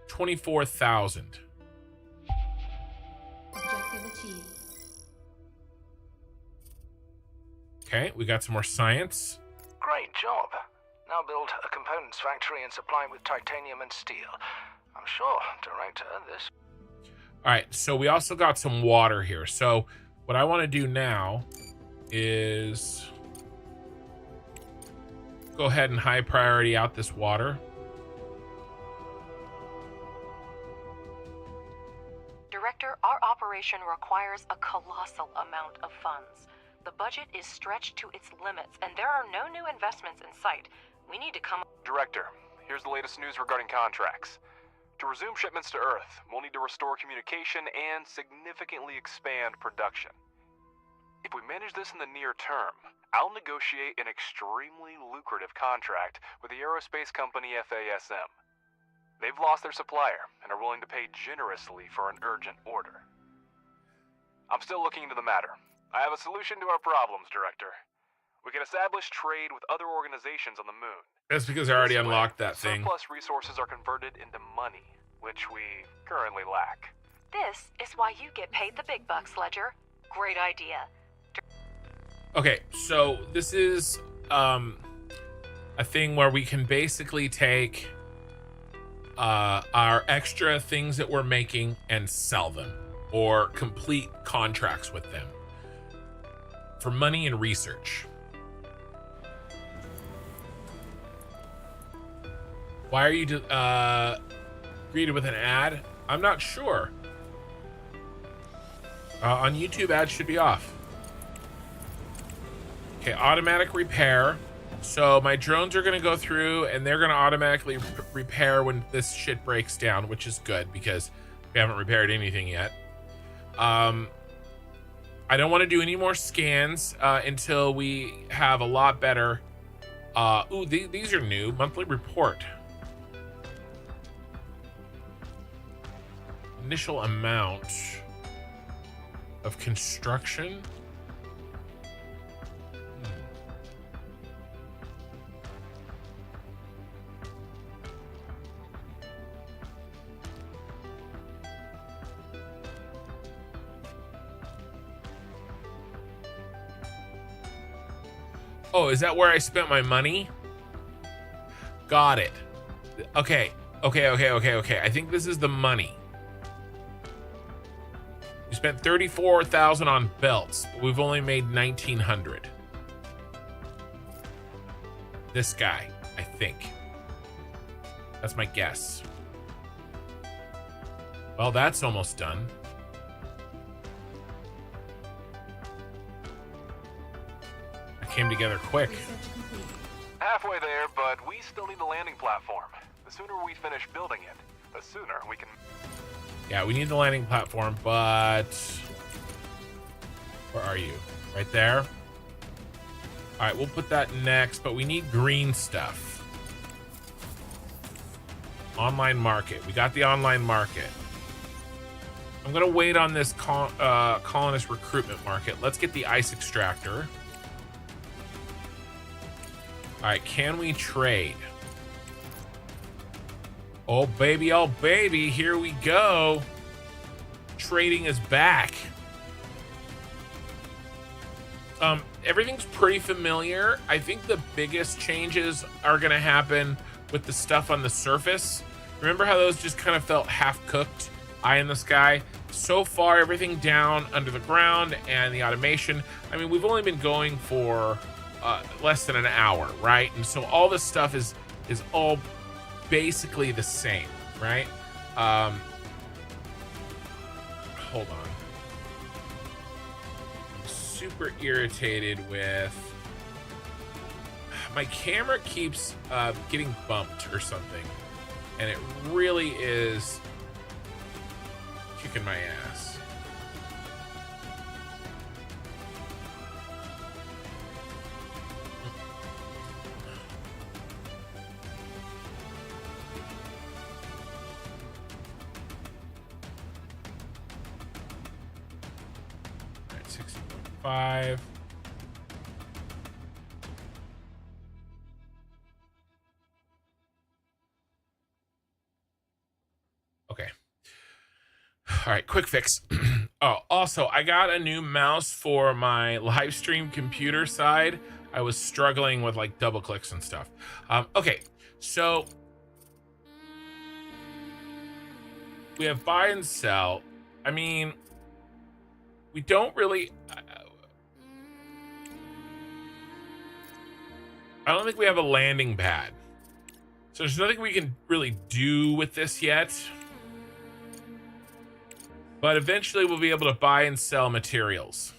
24,000. Objective achieved. Okay, we got some more science. Great job. Now build a components factory and supply it with titanium and steel. I'm sure, Director, this... All right, so we also got some water here. So what I want to do now is go ahead and high priority out this water. Director, our operation requires a colossal amount of funds. The budget is stretched to its limits, and there are no new investments in sight. We need to come... Director, here's the latest news regarding contracts. To resume shipments to Earth, we'll need to restore communication and significantly expand production. If we manage this in the near term, I'll negotiate an extremely lucrative contract with the aerospace company FASM. They've lost their supplier and are willing to pay generously for an urgent order. I'm still looking into the matter. I have a solution to our problems, Director. We can establish trade with other organizations on the moon. That's because I already unlocked that thing. Surplus resources are converted into money, which we currently lack. This is why you get paid the big bucks, Ledger. Great idea. Okay, so this is a thing where we can basically take our extra things that we're making and sell them, or complete contracts with them for money and research. Why are you greeted with an ad? I'm not sure. On YouTube, ads should be off. Okay, automatic repair. So my drones are going to go through and they're going to automatically repair when this shit breaks down, which is good because we haven't repaired anything yet. I don't want to do any more scans until we have a lot better. Ooh, these are new. Monthly report. Initial amount of construction. Oh, is that where I spent my money? Got it. Okay. I think this is the money. We spent 34,000 on belts, but we've only made 1,900. This guy, I think. That's my guess. Well, that's almost done. Came together quick. Halfway there, but we still need the landing platform. The sooner we finish building it, the sooner we can... Yeah, we need the landing platform, but... Where are you? Right there? All right, we'll put that next, but we need green stuff. Online market. We got the online market. I'm going to wait on this colonist recruitment market. Let's get the ice extractor. All right, can we trade? Oh, baby, here we go. Trading is back. Everything's pretty familiar. I think the biggest changes are gonna happen with the stuff on the surface. Remember how those just kind of felt half-cooked? Eye in the sky. So far, everything down under the ground and the automation. I mean, we've only been going for less than an hour, right? And so all this stuff is all basically the same, right? Hold on. I'm super irritated with my camera keeps getting bumped or something, and it really is kicking my ass. All right, 60.5. Okay. All right, quick fix. Oh, also, I got a new mouse for my live stream computer side. I was struggling with like double clicks and stuff. Okay, so we have buy and sell. I mean, we don't really. I don't think we have a landing pad. So there's nothing we can really do with this yet. But eventually we'll be able to buy and sell materials.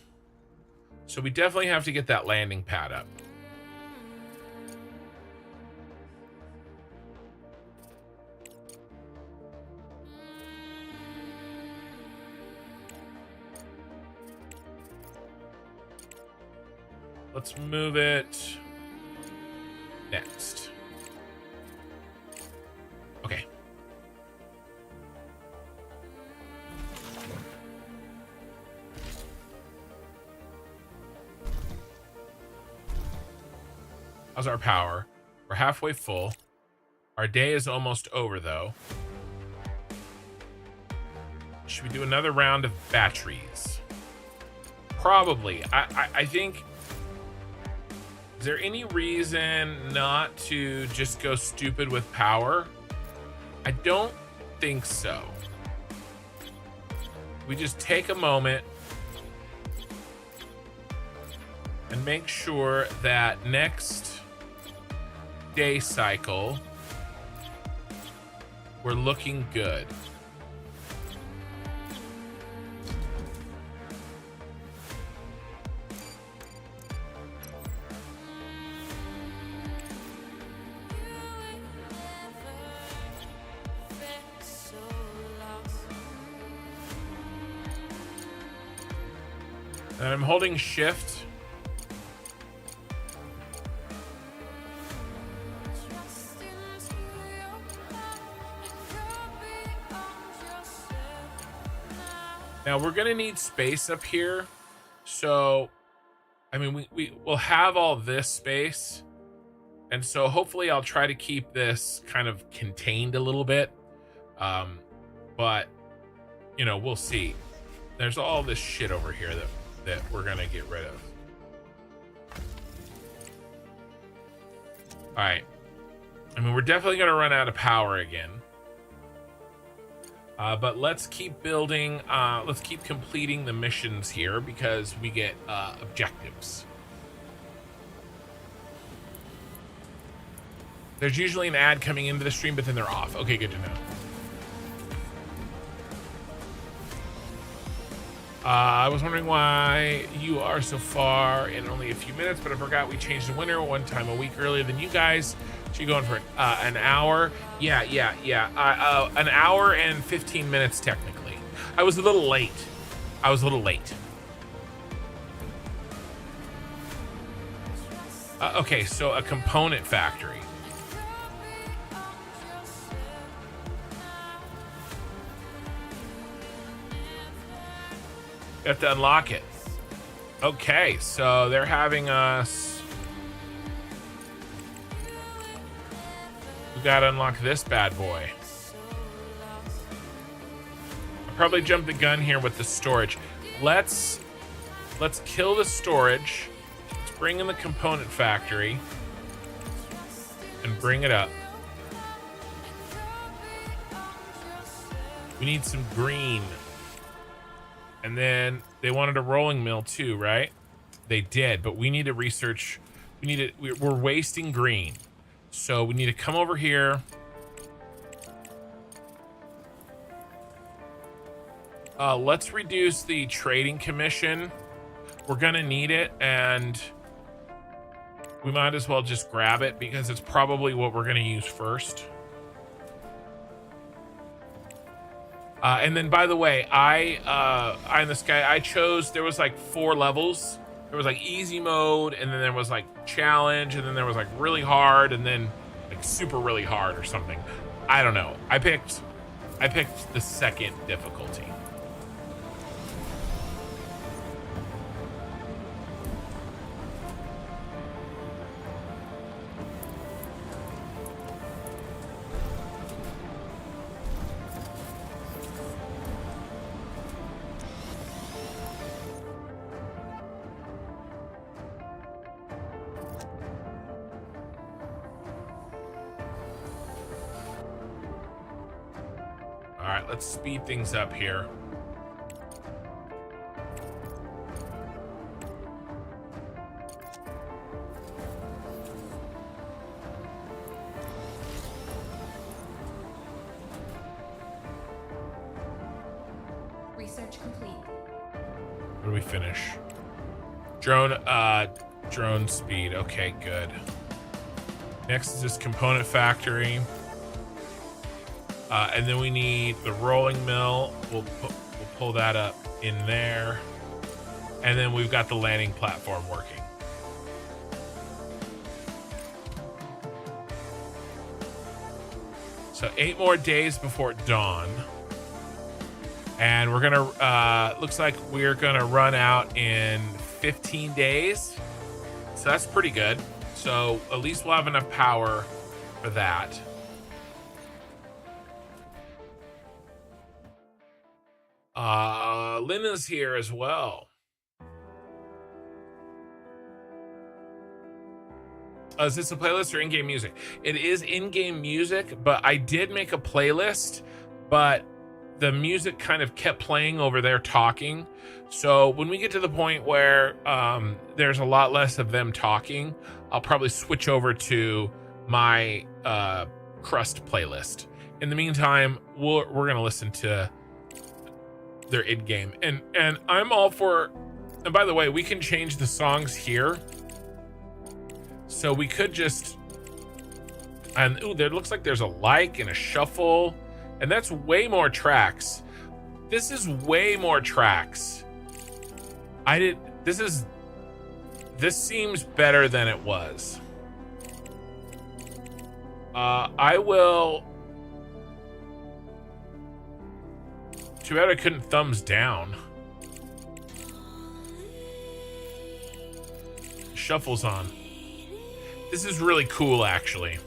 So we definitely have to get that landing pad up. Let's move it next. Okay. How's our power? We're halfway full. Our day is almost over, though. Should we do another round of batteries? Probably. I think... Is there any reason not to just go stupid with power? I don't think so. We just take a moment and make sure that next day cycle we're looking good. And I'm holding shift. Now we're gonna need space up here. So, I mean, we'll have all this space. And so hopefully I'll try to keep this kind of contained a little bit. But, you know, we'll see. There's all this shit over here that we're gonna get rid of. All right. I mean, we're definitely gonna run out of power again. But let's keep building. Let's keep completing the missions here because we get objectives. There's usually an ad coming into the stream, but then they're off. Okay, good to know. I was wondering why you are so far in only a few minutes, but I forgot we changed the winner one time a week earlier than you guys. So you're going for an hour. Yeah. An hour and 15 minutes technically. I was a little late. Okay, so a component factory. You have to unlock it. Okay, so they're having us... We gotta unlock this bad boy. I probably jumped the gun here with the storage. Let's kill the storage. Let's bring in the component factory and bring it up. We need some green. And then they wanted a rolling mill too, right? They did, but we need to research. We're wasting green. So we need to come over here. Let's reduce the trading commission. We're gonna need it, and we might as well just grab it because it's probably what we're gonna use first. And then, by the way, I in the sky, I chose, there was like 4 levels. There was like easy mode, and then there was like challenge, and then there was like really hard, and then like super really hard or something. I don't know. I picked the second difficulty. All right, let's speed things up here. Search complete. What do we finish? Drone speed. Okay, good. Next is this component factory. And then we need the rolling mill. We'll pull that up in there. And then we've got the landing platform working. So 8 more days before dawn. And we're gonna, looks like we're gonna run out in 15 days. So that's pretty good. So at least we'll have enough power for that. Lena's here as well. Is this a playlist or in-game music? It is in-game music, but I did make a playlist, but the music kind of kept playing over there talking. So when we get to the point where there's a lot less of them talking, I'll probably switch over to my Crust playlist. In the meantime, we're gonna listen to their in-game, and I'm all for. And by the way, we can change the songs here. So we could just, and ooh, there looks like there's a like and a shuffle, and that's way more tracks. This is way more tracks. This seems better than it was. I will. Too bad I couldn't thumbs down. Shuffle's on. This is really cool, actually.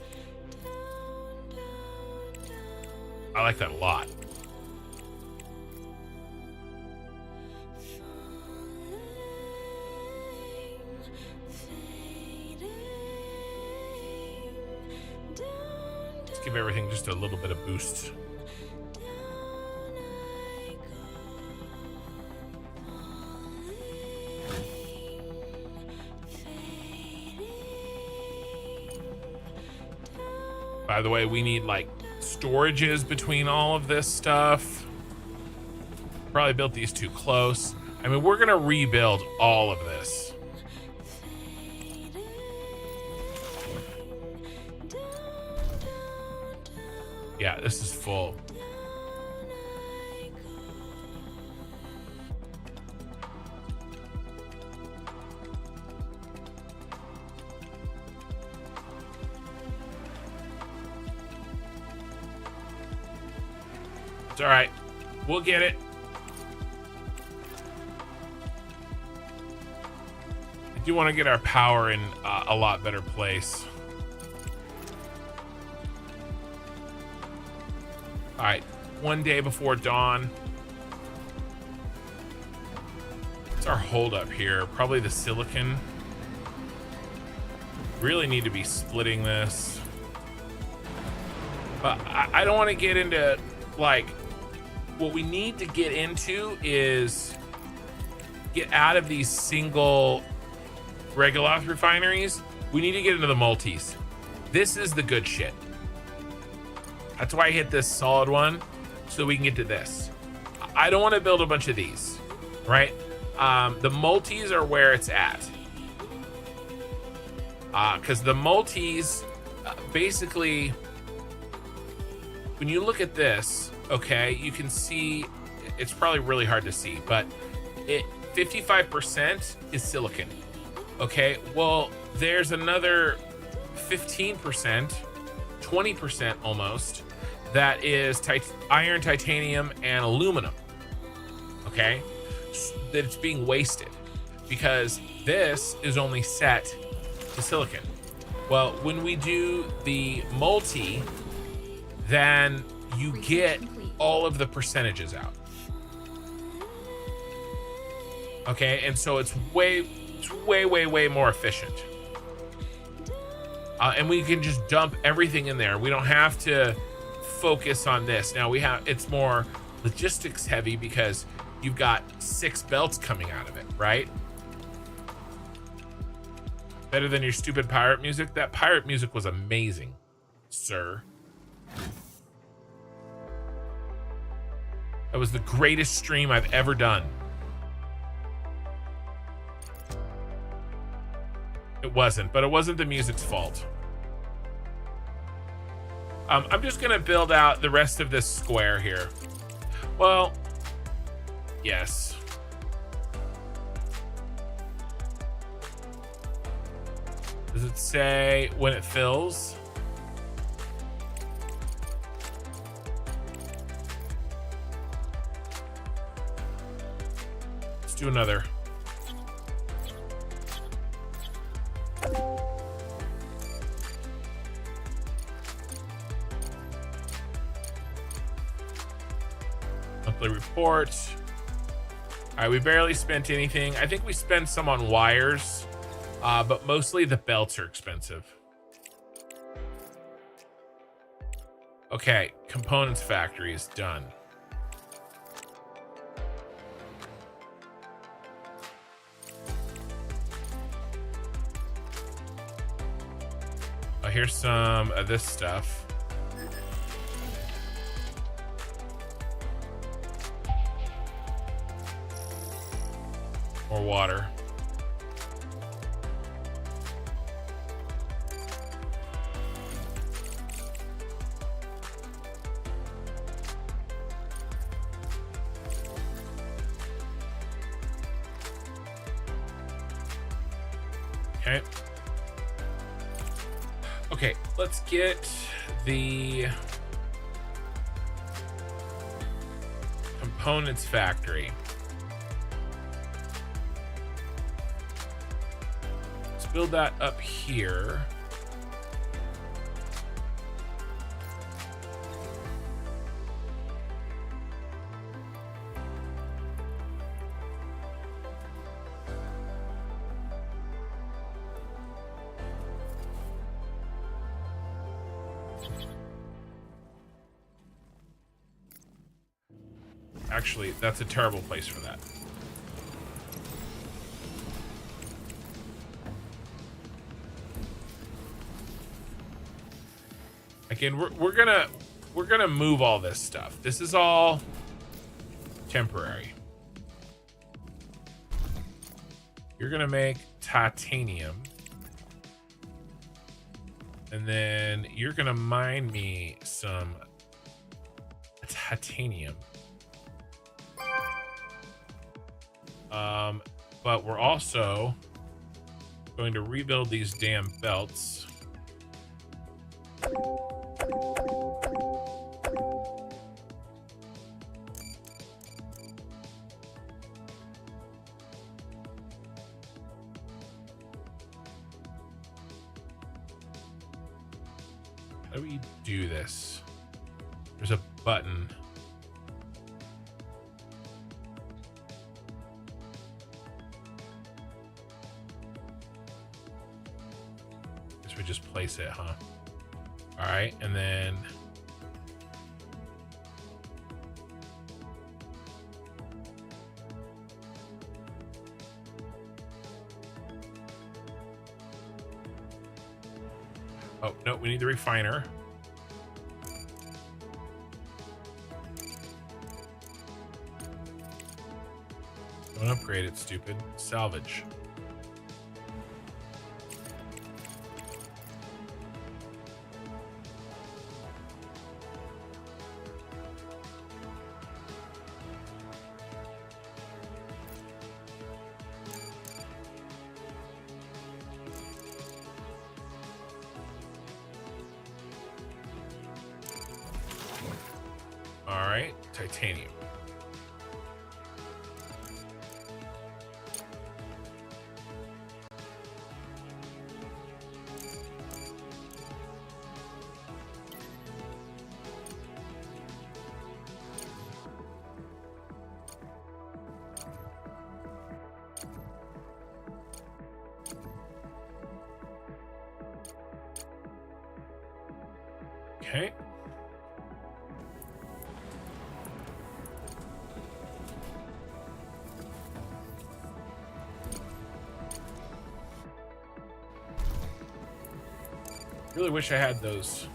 I like that a lot. Let's give everything just a little bit of boost. By the way, we need like storages between all of this stuff. Probably built these too close. I mean, we're gonna rebuild all of this. Yeah, this is full. It's all right. We'll get it. I do want to get our power in a lot better place. All right. 1 day before dawn. What's our holdup here? Probably the silicon. Really need to be splitting this. But I don't want to get into, like, what we need to get into is get out of these single regular refineries. We need to get into the multis. This is the good shit. That's why I hit this solid one, so we can get to this. I don't want to build a bunch of these, right? The multis are where it's at. Because the multis, basically, when you look at this, okay, you can see, it's probably really hard to see, but 55% is silicon. Okay, well, there's another 15%, 20% almost, that is iron, titanium, and aluminum. Okay, that it's being wasted because this is only set to silicon. Well, when we do the multi, then you get all of the percentages out. Okay, and so it's way more efficient. And we can just dump everything in there. We don't have to focus on this. Now it's more logistics heavy because you've got 6 belts coming out of it, right? Better than your stupid pirate music. That pirate music was amazing, sir. That was the greatest stream I've ever done. It wasn't, but it wasn't the music's fault. I'm just gonna build out the rest of this square here. Well, yes. Does it say when it fills? Let's do another. Monthly report. All right, we barely spent anything. I think we spent some on wires, but mostly the belts are expensive. Okay, components factory is done. Oh, here's some of this stuff. More water. Okay. Okay, let's get the components factory. Let's build that up here. Actually, that's a terrible place for that. Again, we're gonna move all this stuff. This is all temporary. You're gonna make titanium, and then you're gonna mine me some titanium. But we're also going to rebuild these damn belts. How do we do this? There's a button. Guess we just place it, huh? All right, and then oh no, we need the refiner. Don't upgrade it, stupid. Salvage. All right, titanium. Okay. Really wish I had those.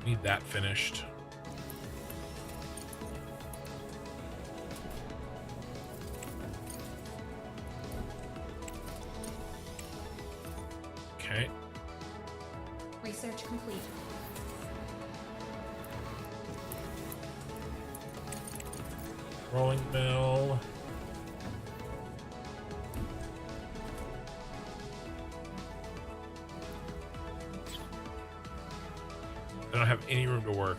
Need that finished. Okay. Research complete. Rolling mill. I don't have any room to work.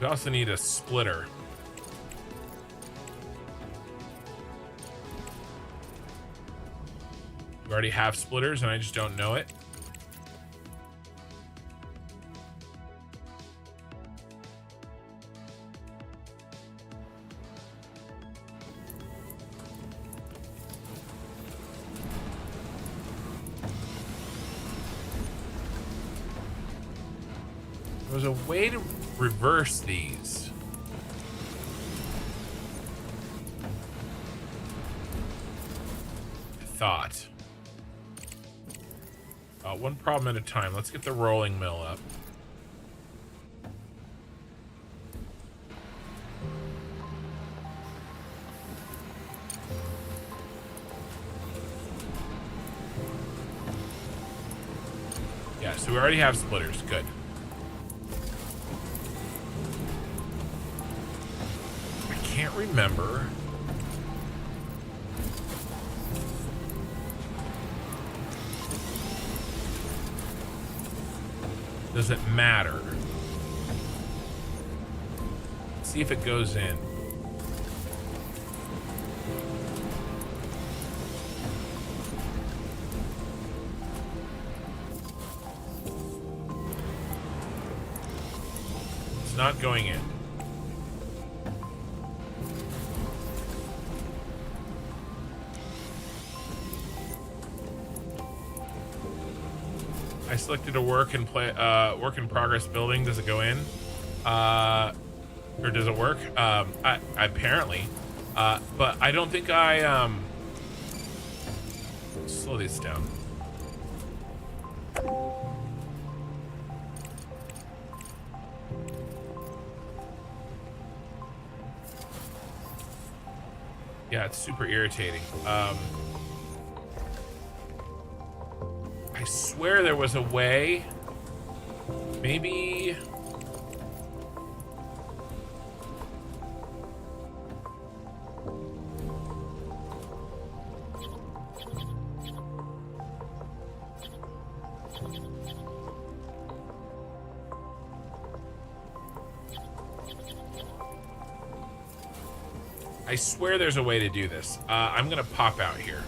We also need a splitter. We already have splitters and I just don't know it. There was a way to reverse these. I thought. One problem at a time. Let's get the rolling mill up. Yeah, so we already have splitters. Good. I can't remember. Does it matter? Let's see if it goes in. It's not going in. I selected a work in progress building. Does it go in? Or does it work? Apparently. But I don't think I slow this down. Yeah, it's super irritating. I swear there was a way. Maybe. I swear there's a way to do this. I'm gonna pop out here.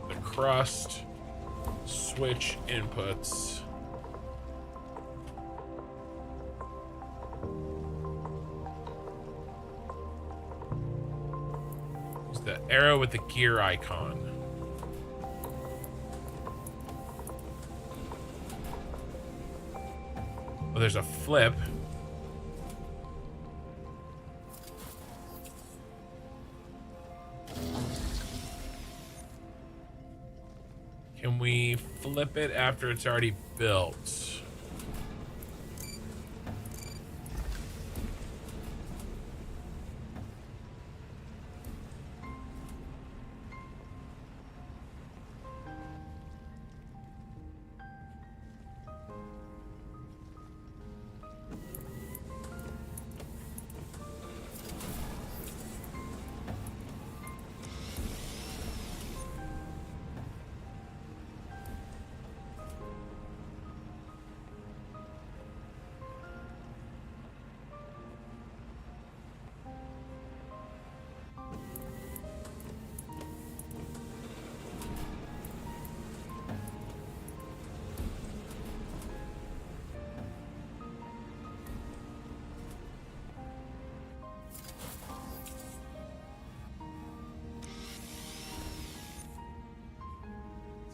The crust, switch inputs. Use the arrow with the gear icon. Oh, there's a flip. Can we flip it after it's already built?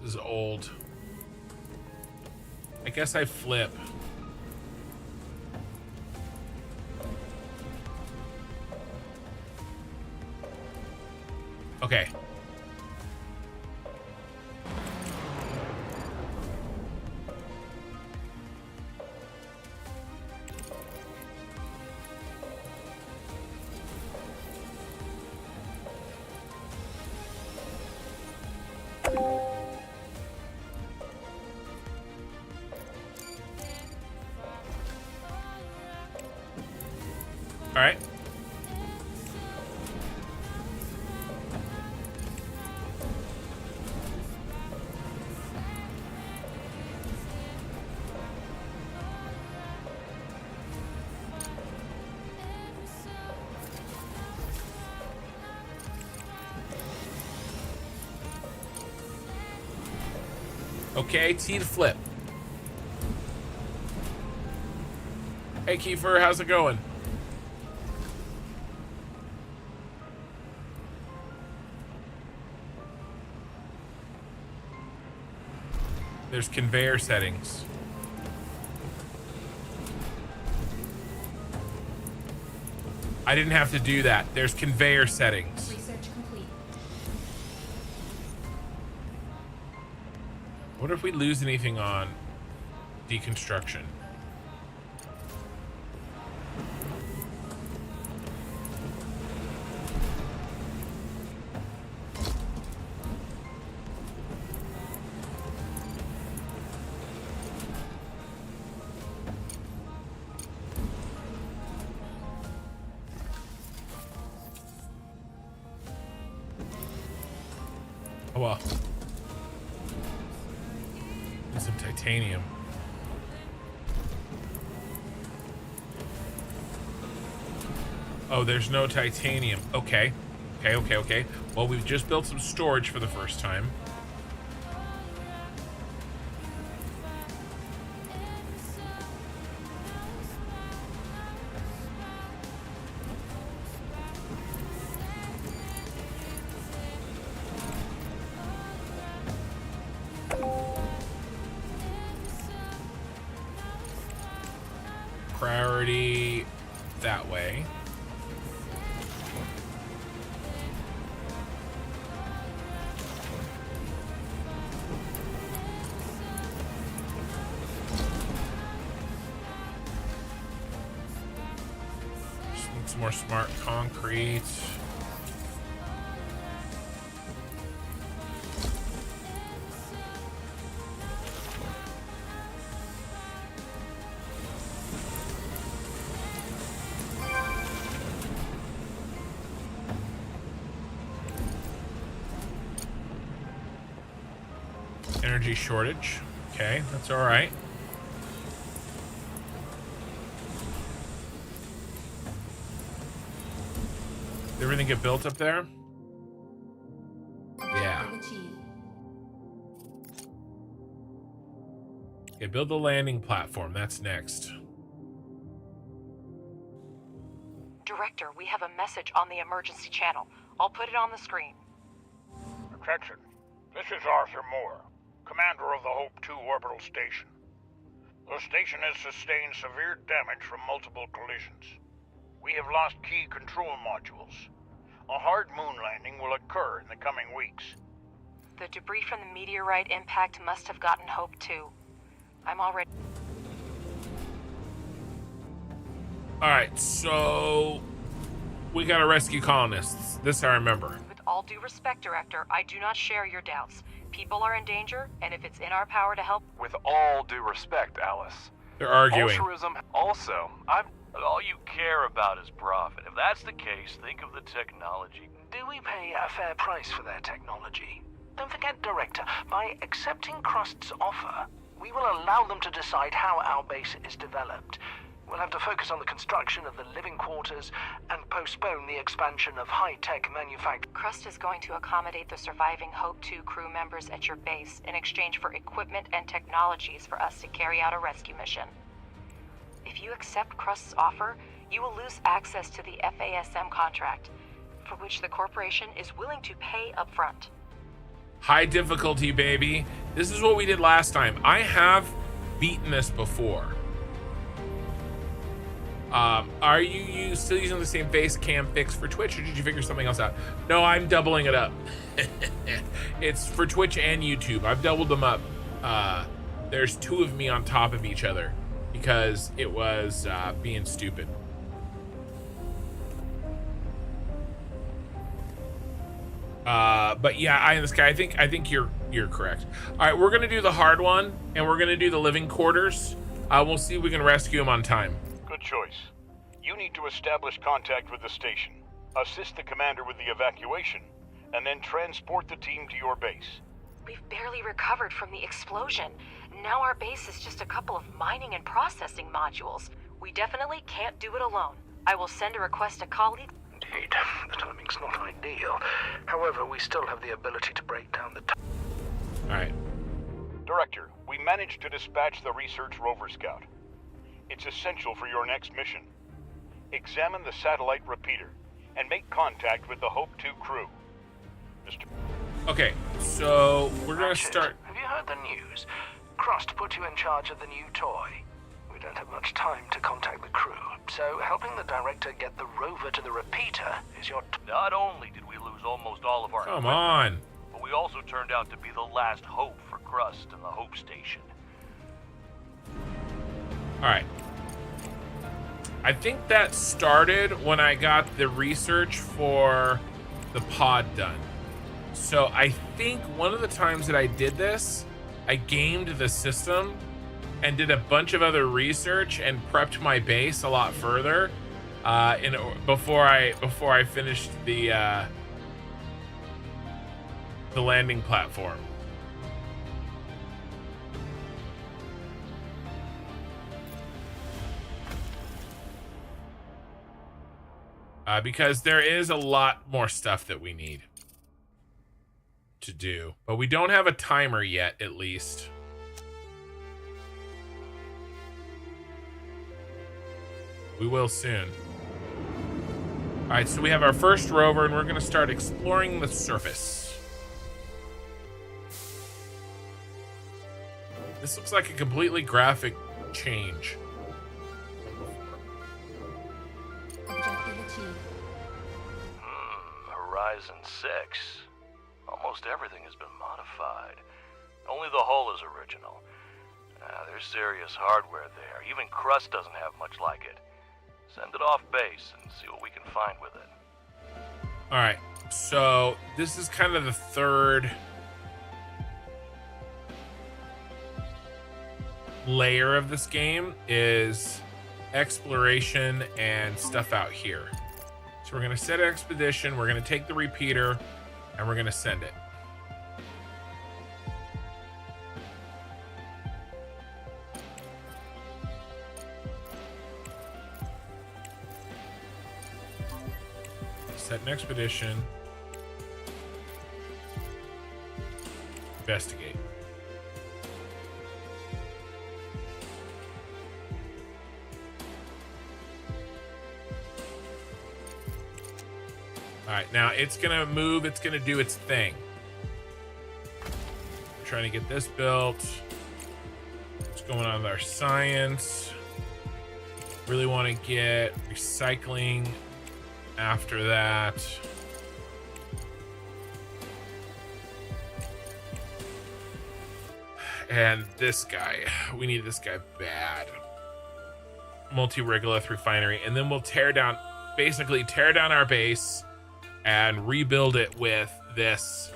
This is old. I guess I flip. Okay. All right. Okay, T to flip. Hey, Kiefer, how's it going? There's conveyor settings. I didn't have to do that. There's conveyor settings. Research complete. What if we lose anything on deconstruction? Oh well. And some titanium. Oh, there's no titanium. Okay. Okay. Well, we've just built some storage for the first time. Priority that way. Just need some more smart concrete. Energy shortage. Okay, that's all right. Did everything get built up there? Yeah. Objective achieved. Okay, build the landing platform. That's next. Director, we have a message on the emergency channel. I'll put it on the screen. Attention. This is Arthur Moore, commander of the Hope 2 orbital station. The station has sustained severe damage from multiple collisions. We have lost key control modules. A hard moon landing will occur in the coming weeks. The debris from the meteorite impact must have gotten Hope 2. I'm already... All right, so we gotta rescue colonists. This I remember. With all due respect, Director, I do not share your doubts. People are in danger, and if it's in our power to help... With all due respect, Alice. They're arguing. Altruism, also, But all you care about is profit. If that's the case, think of the technology. Do we pay a fair price for their technology? Don't forget, Director, by accepting Crust's offer, we will allow them to decide how our base is developed. We'll have to focus on the construction of the living quarters and postpone the expansion of high-tech manufacturing. Crust is going to accommodate the surviving Hope 2 crew members at your base in exchange for equipment and technologies for us to carry out a rescue mission. If you accept Crust's offer, you will lose access to the FASM contract, for which the corporation is willing to pay upfront. High difficulty, baby. This is what we did last time. I have beaten this before. Are you still using the same face cam fix for Twitch, or did you figure something else out? No, I'm doubling it up. It's for Twitch and YouTube. I've doubled them up. There's two of me on top of each other because it was being stupid. But yeah, I think you're correct. All right, we're gonna do the hard one, and we're gonna do the living quarters. We'll see if we can rescue him on time. Good choice. You need to establish contact with the station, assist the commander with the evacuation, and then transport the team to your base. We've barely recovered from the explosion. Now our base is just a couple of mining and processing modules. We definitely can't do it alone. I will send a request to colleagues. Indeed, the timing's not ideal. However, we still have the ability to break down the All right. Director, we managed to dispatch the research rover scout. It's essential for your next mission. Examine the satellite repeater and make contact with the Hope 2 crew. Mr. Okay, so we're gonna start. Have you heard the news? Crust put you in charge of the new toy. We don't have much time to contact the crew, so helping the director get the rover to the repeater is your Not only did we lose almost all of our Come equipment, on. but we also turned out to be the last hope for Crust and the Hope Station. All right. I think that started when I got the research for the pod done. So I think one of the times that I did this, I gamed the system and did a bunch of other research and prepped my base a lot further before I finished the landing platform. Because there is a lot more stuff that we need to do, but we don't have a timer yet, at least. We will soon. All right, so we have our first rover, and we're going to start exploring the surface. This looks like a completely graphic change. Objective achieved. Horizon 6. Almost everything has been modified. Only the hull is original. There's serious hardware there. Even Crust doesn't have much like it. Send it off base and see what we can find with it. All right, so this is kind of the third layer of this game, is exploration and stuff out here. So we're going to set an expedition, we're going to take the repeater, and we're going to send it. Set an expedition. Investigate. All right, now it's gonna move, it's gonna do its thing. We're trying to get this built. What's going on with our science? Really want to get recycling after that. And this guy, we need this guy bad. Multi-regolith refinery, and then we'll basically tear down our base and rebuild it with this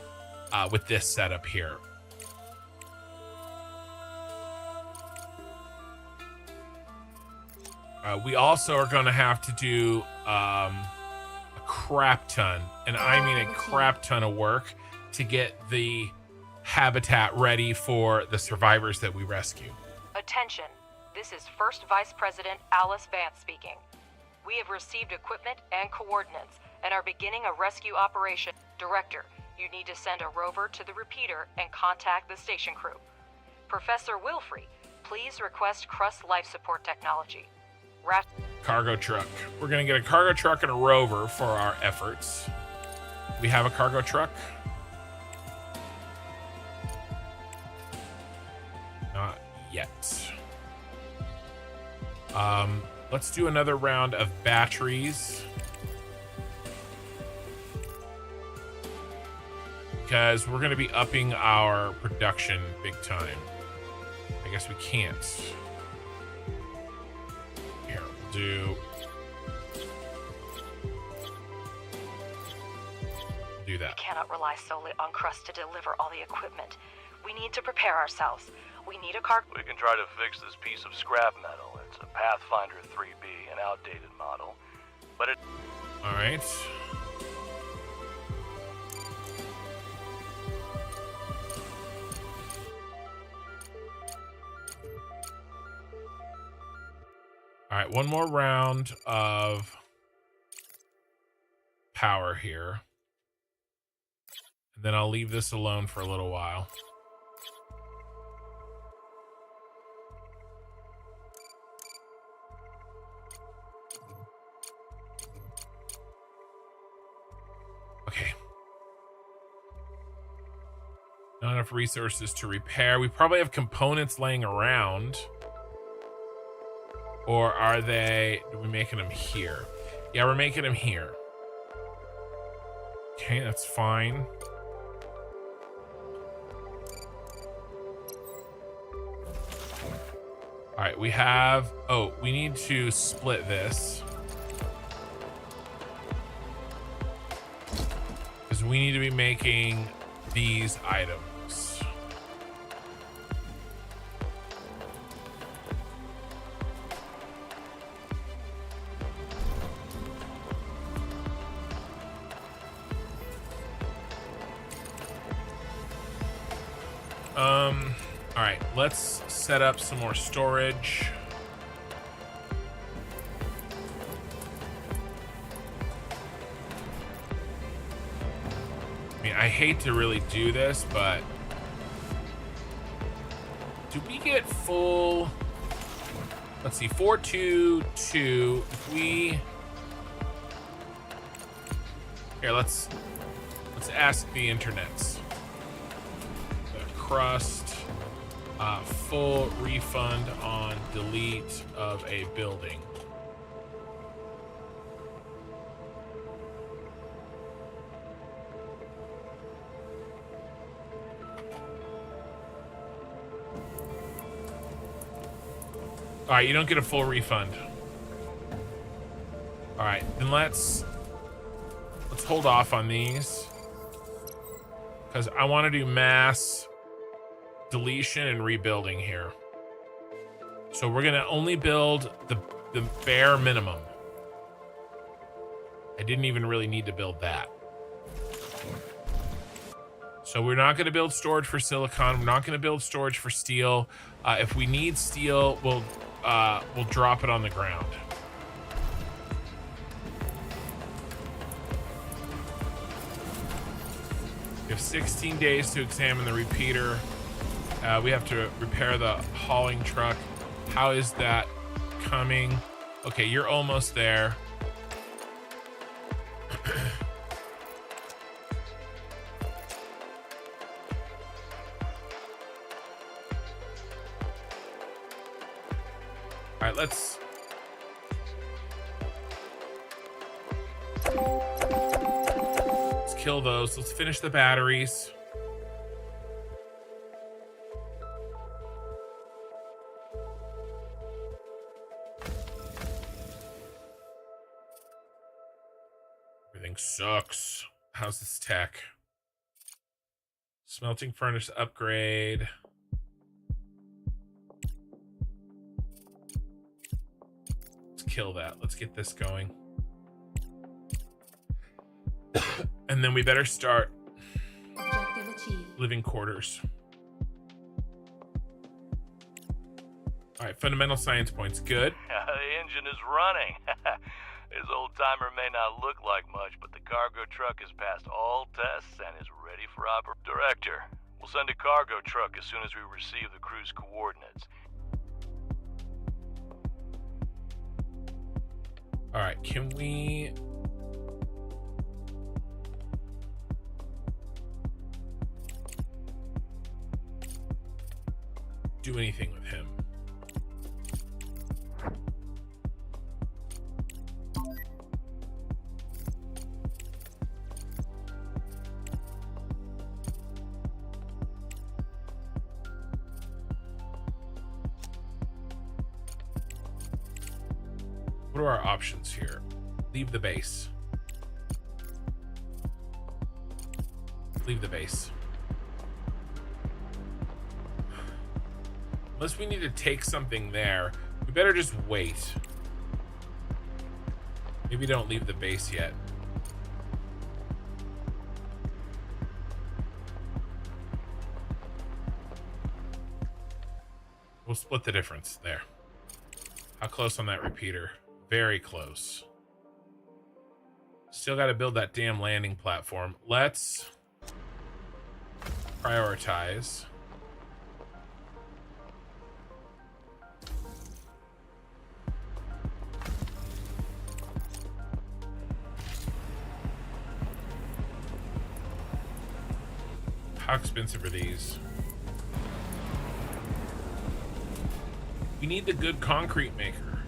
setup here. We also are going to have to do a crap ton, and I mean a crap ton of work to get the habitat ready for the survivors that we rescue. Attention. This is First Vice President Alice Vance speaking. We have received equipment and coordinates and are beginning a rescue operation. Director, you need to send a rover to the repeater and contact the station crew. Professor Wilfrey, please request Crust life support technology. Cargo truck. We're going to get a cargo truck and a rover for our efforts. We have a cargo truck. yet. Let's do another round of batteries. Because we're going to be upping our production big time. I guess we can't. Here, we'll do that. We cannot rely solely on Crust to deliver all the equipment. We need to prepare ourselves. We need a car. We can try to fix this piece of scrap metal. It's a Pathfinder 3B, an outdated model. But it... All right. All right, one more round of power here. And then I'll leave this alone for a little while. Okay. Not enough resources to repair. We probably have components laying around. Or are we making them here? Yeah, we're making them here. Okay, that's fine. All right, we have, we need to split this. Because we need to be making these items. All right, let's set up some more storage. I mean, I hate to really do this, but do we get full? Let's see, 422. If we here, let's ask the internets. The Crust. Full refund on delete of a building. All right, you don't get a full refund. All right, then let's hold off on these because I want to do mass deletion and rebuilding here. So we're gonna only build the bare minimum. I didn't even really need to build that. So we're not gonna build storage for silicon. We're not gonna build storage for steel. If we need steel, we'll drop it on the ground. We have 16 days to examine the repeater. We have to repair the hauling truck. How is that coming? Okay, you're almost there. All right, let's kill those. Let's finish the batteries. Everything sucks. How's this tech? Smelting furnace upgrade. Let's kill that. Let's get this going. And then we better start Objective achieved. living quarters. All right, fundamental science points. Good. The engine is running. This old-timer may not look like much, but the cargo truck has passed all tests and is ready for operation. Director, we'll send a cargo truck as soon as we receive the crew's coordinates. All right, can we... do anything with him. What are our options here? Leave the base. Leave the base. Unless we need to take something there, we better just wait. Maybe don't leave the base yet. We'll split the difference there. How close on that repeater? Very close. Still got to build that damn landing platform. Let's prioritize. How expensive are these? We need the good concrete maker.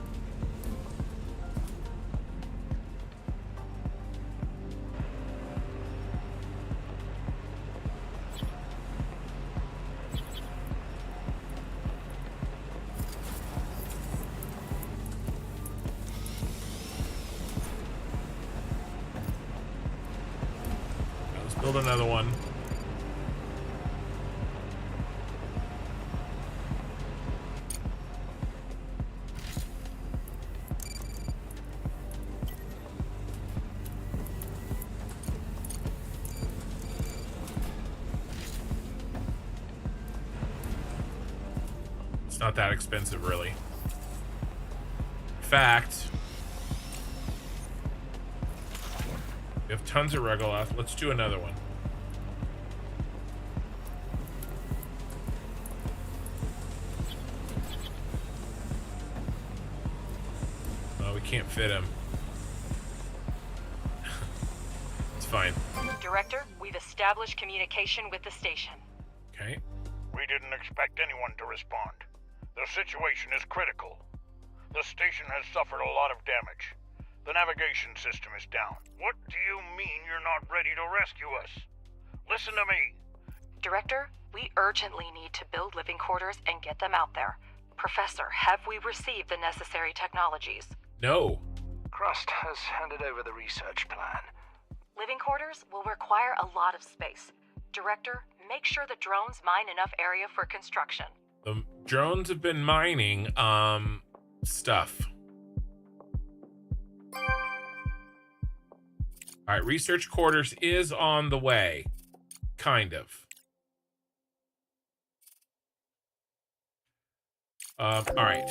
Let's build another one. Not that expensive, really. In fact, we have tons of regolith. Let's do another one. Oh, we can't fit him. It's fine. Director, we've established communication with the station. Okay. We didn't expect anyone to respond. The situation is critical. The station has suffered a lot of damage. The navigation system is down. What do you mean you're not ready to rescue us? Listen to me. Director, we urgently need to build living quarters and get them out there. Professor, have we received the necessary technologies? No. Crust has handed over the research plan. Living quarters will require a lot of space. Director, make sure the drones mine enough area for construction. The drones have been mining stuff. All right, research quarters is on the way. Kind of. All right.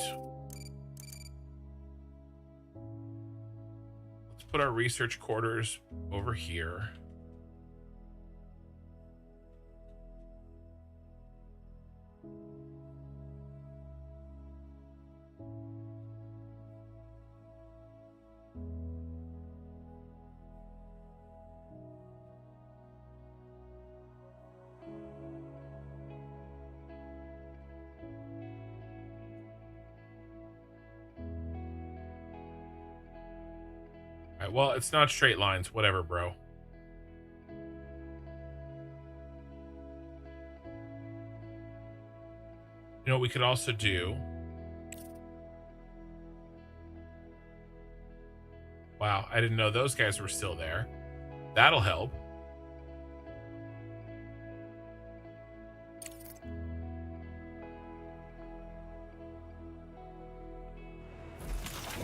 Let's put our research quarters over here. All right, well, it's not straight lines. Whatever, bro. You know what we could also do? Wow, I didn't know those guys were still there. That'll help.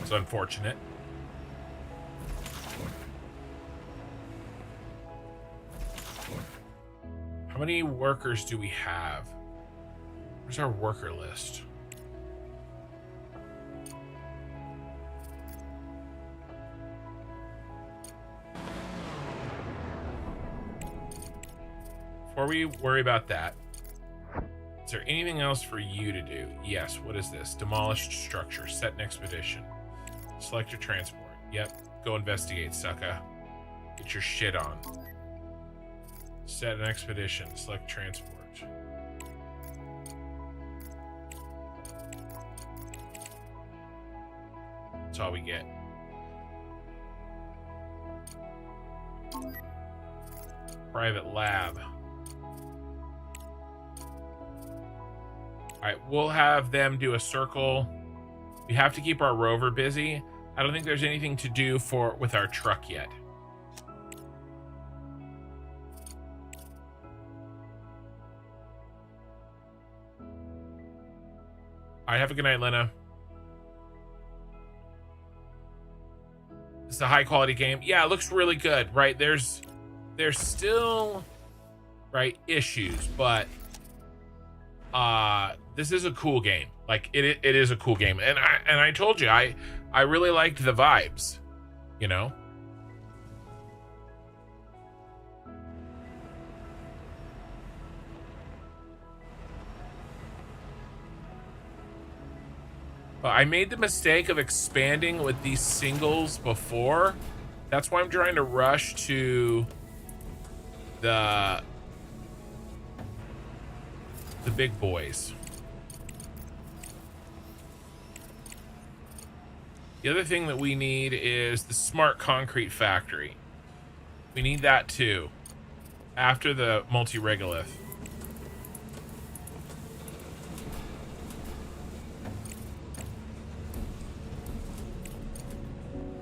It's unfortunate. How many workers do we have? Where's our worker list? Before we worry about that, is there anything else for you to do? Yes, what is this? Demolished structure, set an expedition. Select your transport. Yep, go investigate, sucker. Get your shit on. Set an expedition, select transport. That's all we get. Private lab. All right, we'll have them do a circle. We have to keep our rover busy. I don't think there's anything to do with our truck yet. All right, have a good night, Lena. It's a high quality game. Yeah, it looks really good, right? There's still, right, issues, but this is a cool game. Like it is a cool game. And I told you I really liked the vibes, you know? But I made the mistake of expanding with these singles before. That's why I'm trying to rush to the big boys. The other thing that we need is the smart concrete factory. We need that too, after the multi-regolith.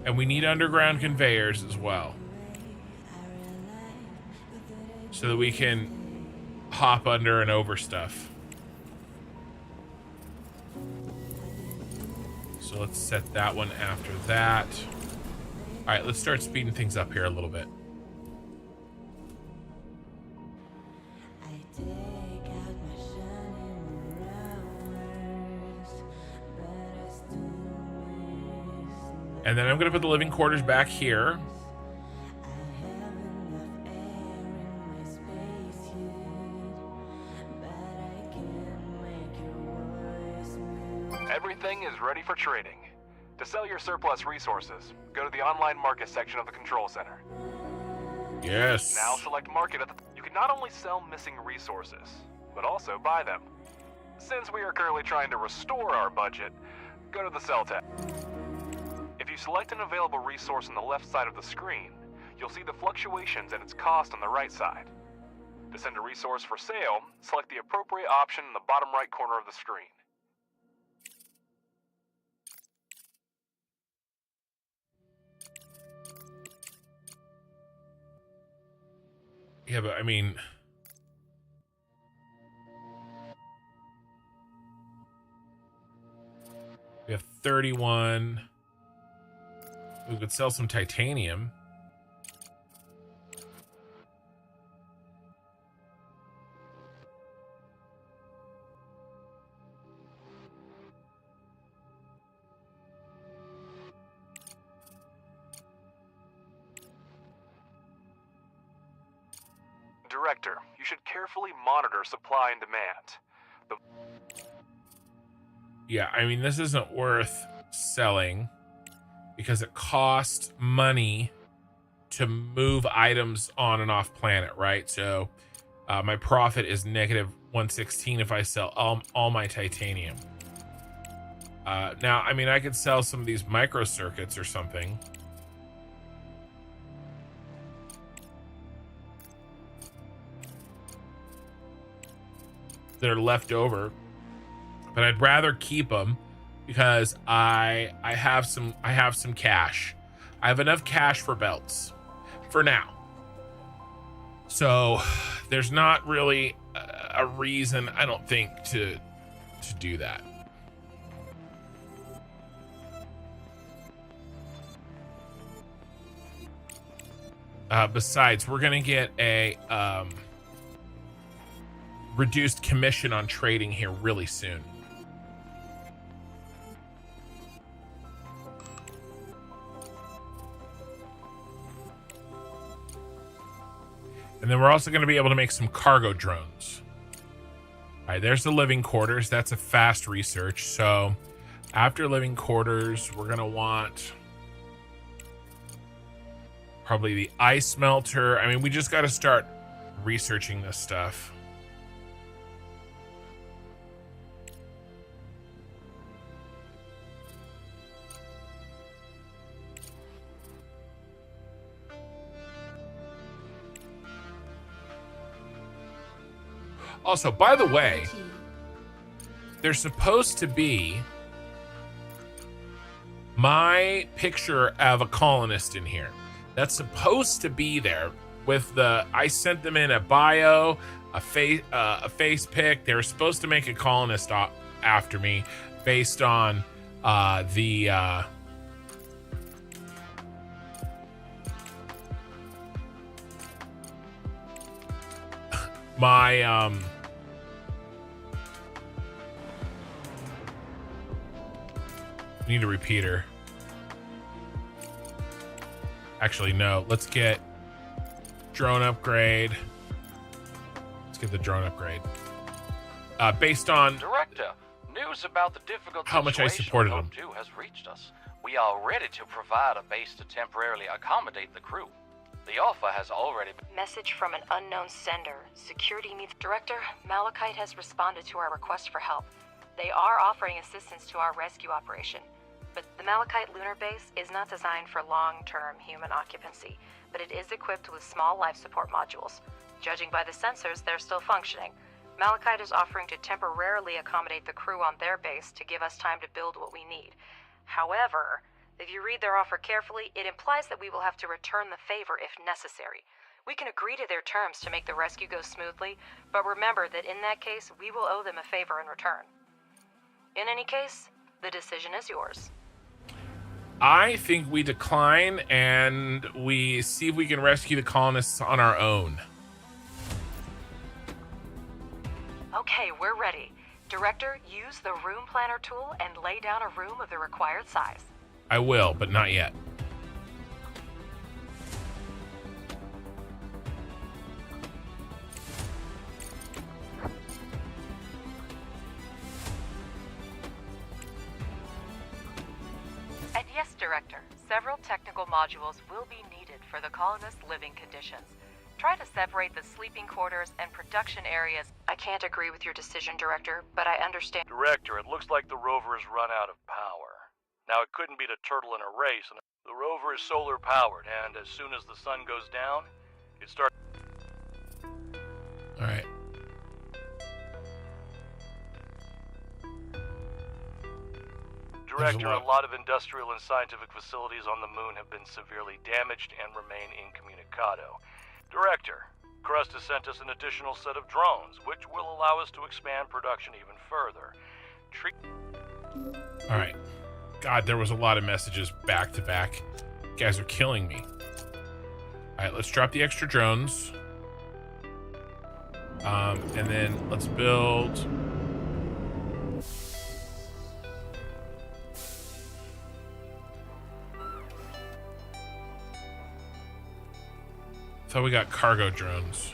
And we need underground conveyors as well, so that we can hop under and over stuff. So let's set that one after that. All right, let's start speeding things up here a little bit. And then I'm going to put the living quarters back here. Everything is ready for trading. To sell your surplus resources, go to the online market section of the control center. Yes. Now select market you can not only sell missing resources, but also buy them. Since we are currently trying to restore our budget, go to the sell tab. If you select an available resource on the left side of the screen, you'll see the fluctuations and its cost on the right side. To send a resource for sale, select the appropriate option in the bottom right corner of the screen. Yeah, but I mean, we have 31. We could sell some titanium. Director, you should carefully monitor supply and demand. Yeah, I mean, this isn't worth selling because it costs money to move items on and off planet, right? So my profit is negative 116 if I sell all my titanium. Now, I mean, I could sell some of these microcircuits or something. That are left over, but I'd rather keep them because I have some cash. I have enough cash for belts for now. So there's not really a reason, I don't think, to do that. Besides, we're gonna get a reduced commission on trading here really soon. And then we're also going to be able to make some cargo drones. All right, there's the living quarters. That's a fast research. So after living quarters, we're going to want probably the ice melter. I mean, we just got to start researching this stuff. Also, by the Objective way, achieved. there's supposed to be my picture of a colonist in here. That's supposed to be there with the, I sent them in a bio, a face pic. They were supposed to make a colonist after me based on my need a repeater. Actually, no. Let's get drone upgrade. Let's get the drone upgrade. Based on Director, news about the difficult how much I situation supported we them. helped you has reached us. We are ready to provide a base to temporarily accommodate the crew. The offer has already been... Message from an unknown sender. Security needs... Director, Malachite has responded to our request for help. They are offering assistance to our rescue operation. But the Malachite lunar base is not designed for long-term human occupancy, but it is equipped with small life support modules. Judging by the sensors, they're still functioning. Malachite is offering to temporarily accommodate the crew on their base to give us time to build what we need. However, if you read their offer carefully, it implies that we will have to return the favor if necessary. We can agree to their terms to make the rescue go smoothly, but remember that in that case, we will owe them a favor in return. In any case, the decision is yours. I think we decline and we see if we can rescue the colonists on our own. Okay, we're ready. Director, use the room planner tool and lay down a room of the required size. I will, but not yet. And yes, Director, several technical modules will be needed for the colonists' living conditions. Try to separate the sleeping quarters and production areas. I can't agree with your decision, Director, but I understand. Director, it looks like the rover has run out of power. Now, it couldn't beat a turtle in a race, and the rover is solar powered, and as soon as the sun goes down, it starts... All right. Director, a lot of industrial and scientific facilities on the moon have been severely damaged and remain incommunicado. Director, Crust has sent us an additional set of drones, which will allow us to expand production even further. All right. God, there was a lot of messages back to back. You guys are killing me. All right, let's drop the extra drones. And then let's build... So we got cargo drones.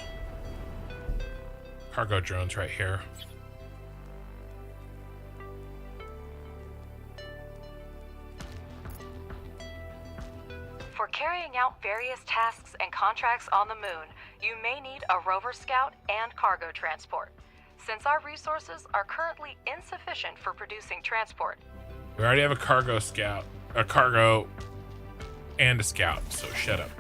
Cargo drones right here. For carrying out various tasks and contracts on the moon, you may need a rover scout and cargo transport. Since our resources are currently insufficient for producing transport, We already have a cargo scout, a cargo and a scout, so shut up.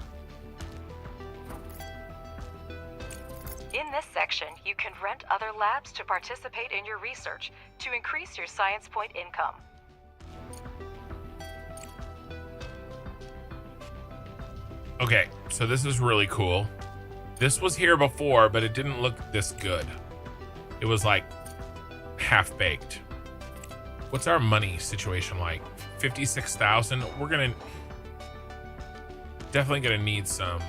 in this section, you can rent other labs to participate in your research to increase your science point income. Okay, so this is really cool. This was here before, but it didn't look this good. It was like half-baked. What's our money situation like? 56,000. We're gonna definitely gonna need some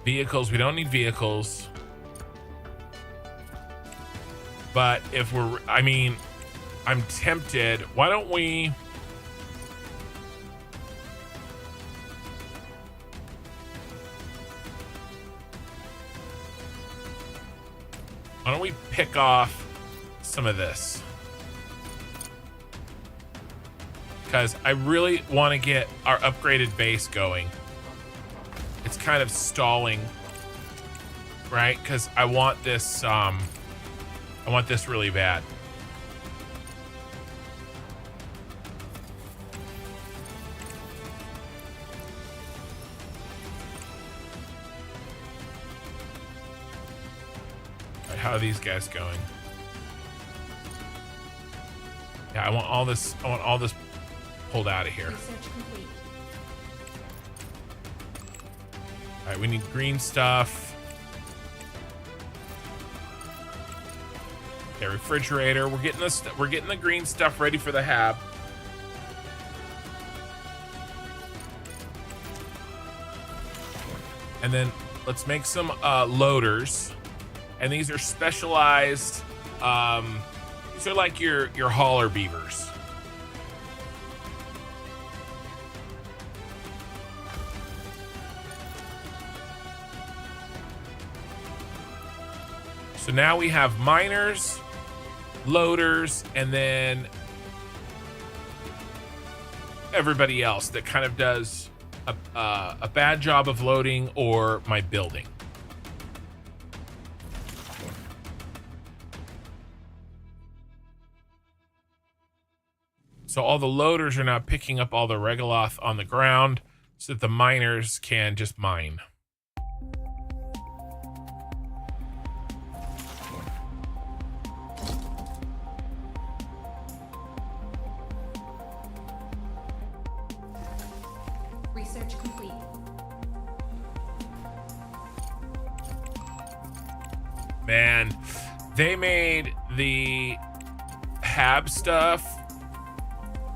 vehicles. We don't need vehicles, but if we're, I mean, I'm tempted. Why don't we? Why don't we pick off some of this? Because I really want to get our upgraded base going. It's kind of stalling, right? Because I want this really bad. how are these guys going? Yeah, I want all this pulled out of here. Research complete. All right, we need green stuff. Okay, refrigerator. We're getting this. We're getting the green stuff ready for the hab. And then let's make some loaders. And these are specialized. These are like your hauler beavers. So now we have miners, loaders, and then everybody else that kind of does a bad job of loading or my building. So all the loaders are now picking up all the regoloth on the ground so that the miners can just mine. Research complete. Man, they made the hab stuff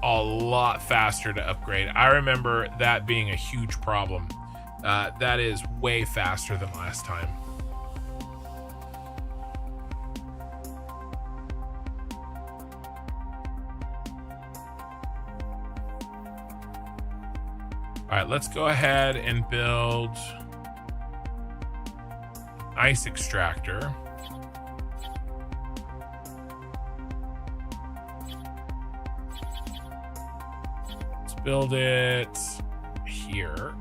a lot faster to upgrade. I remember that being a huge problem. That is way faster than last time. All right, let's go ahead and build ice extractor. Let's build it here.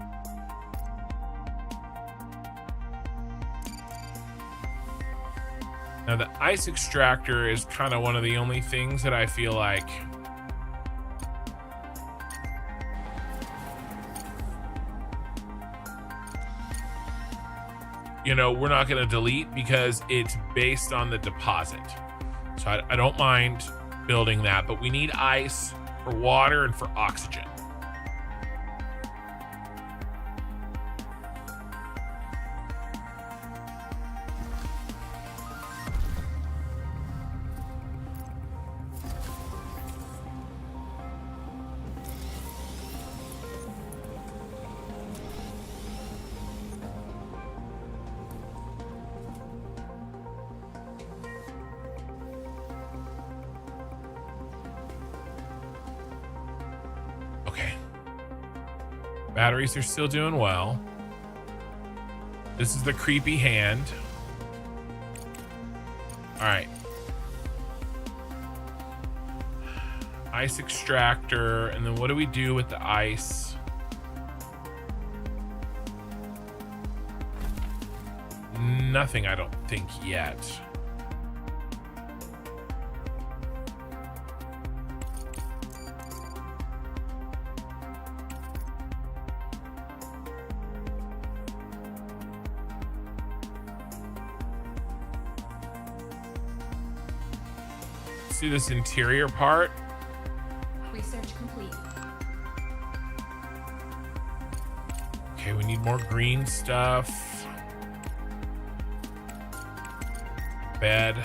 Now the ice extractor is kind of one of the only things that I feel like we're not going to delete because it's based on the deposit. So I don't mind building that, but we need ice for water and for oxygen. Okay. Batteries are still doing well. This is the creepy hand. All right. Ice extractor. And then what do we do with the ice? Nothing, I don't think yet. See this interior part? Research complete. Okay, we need more green stuff. Bed.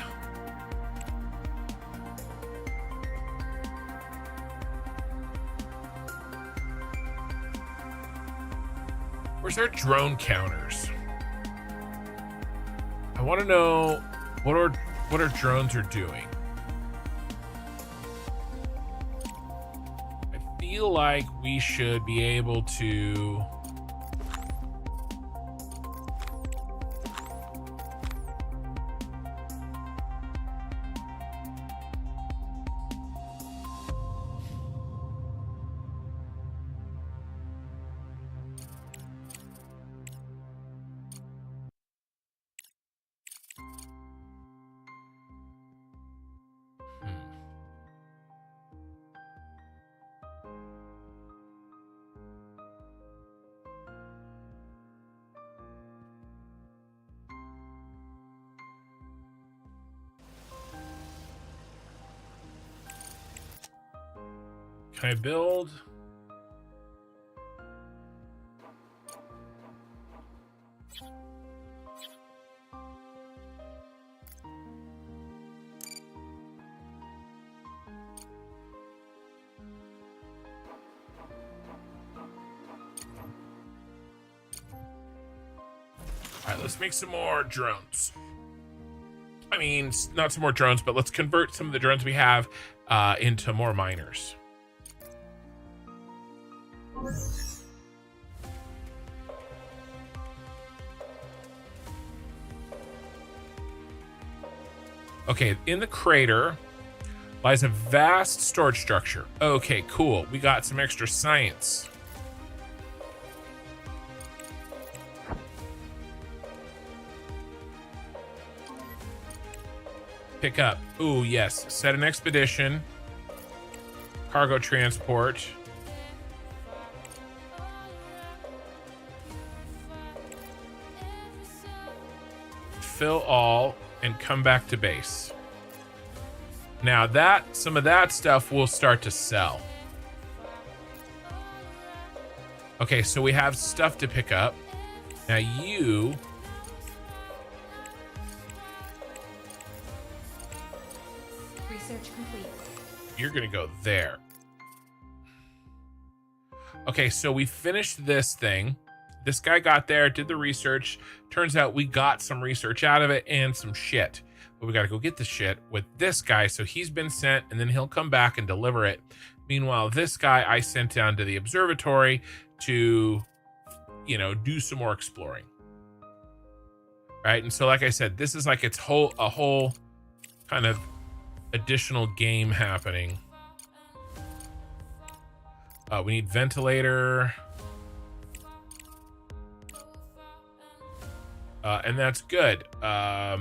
Where's our drone counters? I want to know what our drones are doing. I feel like we should be able to Can I build? All right, let's make some more drones. I mean, not some more drones, but let's convert some of the drones we have into more miners. Okay, in the crater lies a vast storage structure. Okay, cool. We got some extra science. Pick up. Ooh, yes. Set an expedition. Cargo transport. Fill all and come back to base. Now that some of that stuff will start to sell. Okay, so we have stuff to pick up. Now you Research complete. you're gonna go there. Okay, so we finished this thing. This guy got there, did the research. Turns out we got some research out of it and some shit. But we gotta go get the shit with this guy. So he's been sent and then he'll come back and deliver it. Meanwhile, this guy I sent down to the observatory to, do some more exploring. Right? And so like I said, this is like a whole kind of additional game happening. We need ventilator. And that's good. I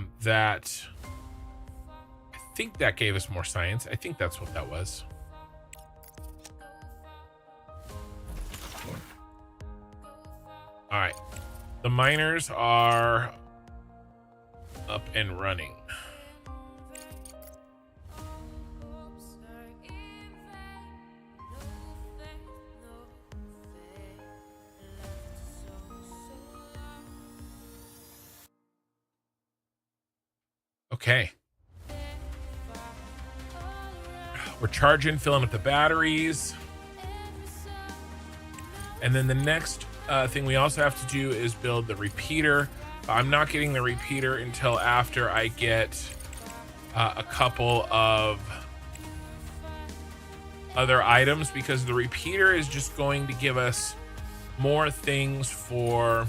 think that gave us more science. I think that's what that was. All right. The miners are up and running. Okay. We're charging, filling up the batteries. And then the next thing we also have to do is build the repeater. I'm not getting the repeater until after I get a couple of other items, because the repeater is just going to give us more things for,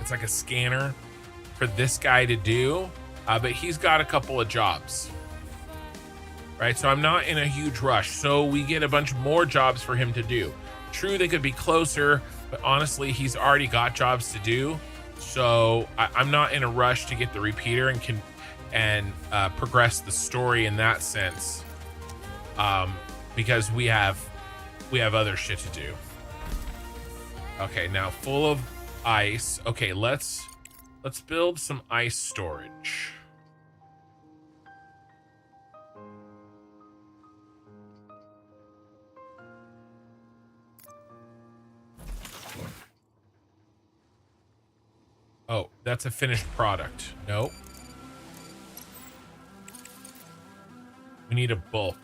it's like a scanner for this guy to do. But he's got a couple of jobs, right? So I'm not in a huge rush. So we get a bunch more jobs for him to do. True, they could be closer, but honestly, he's already got jobs to do. So I'm not in a rush to get the repeater and progress the story in that sense, because we have other shit to do. Okay, now full of ice. Okay, let's build some ice storage. Oh, that's a finished product. Nope. We need a bulk.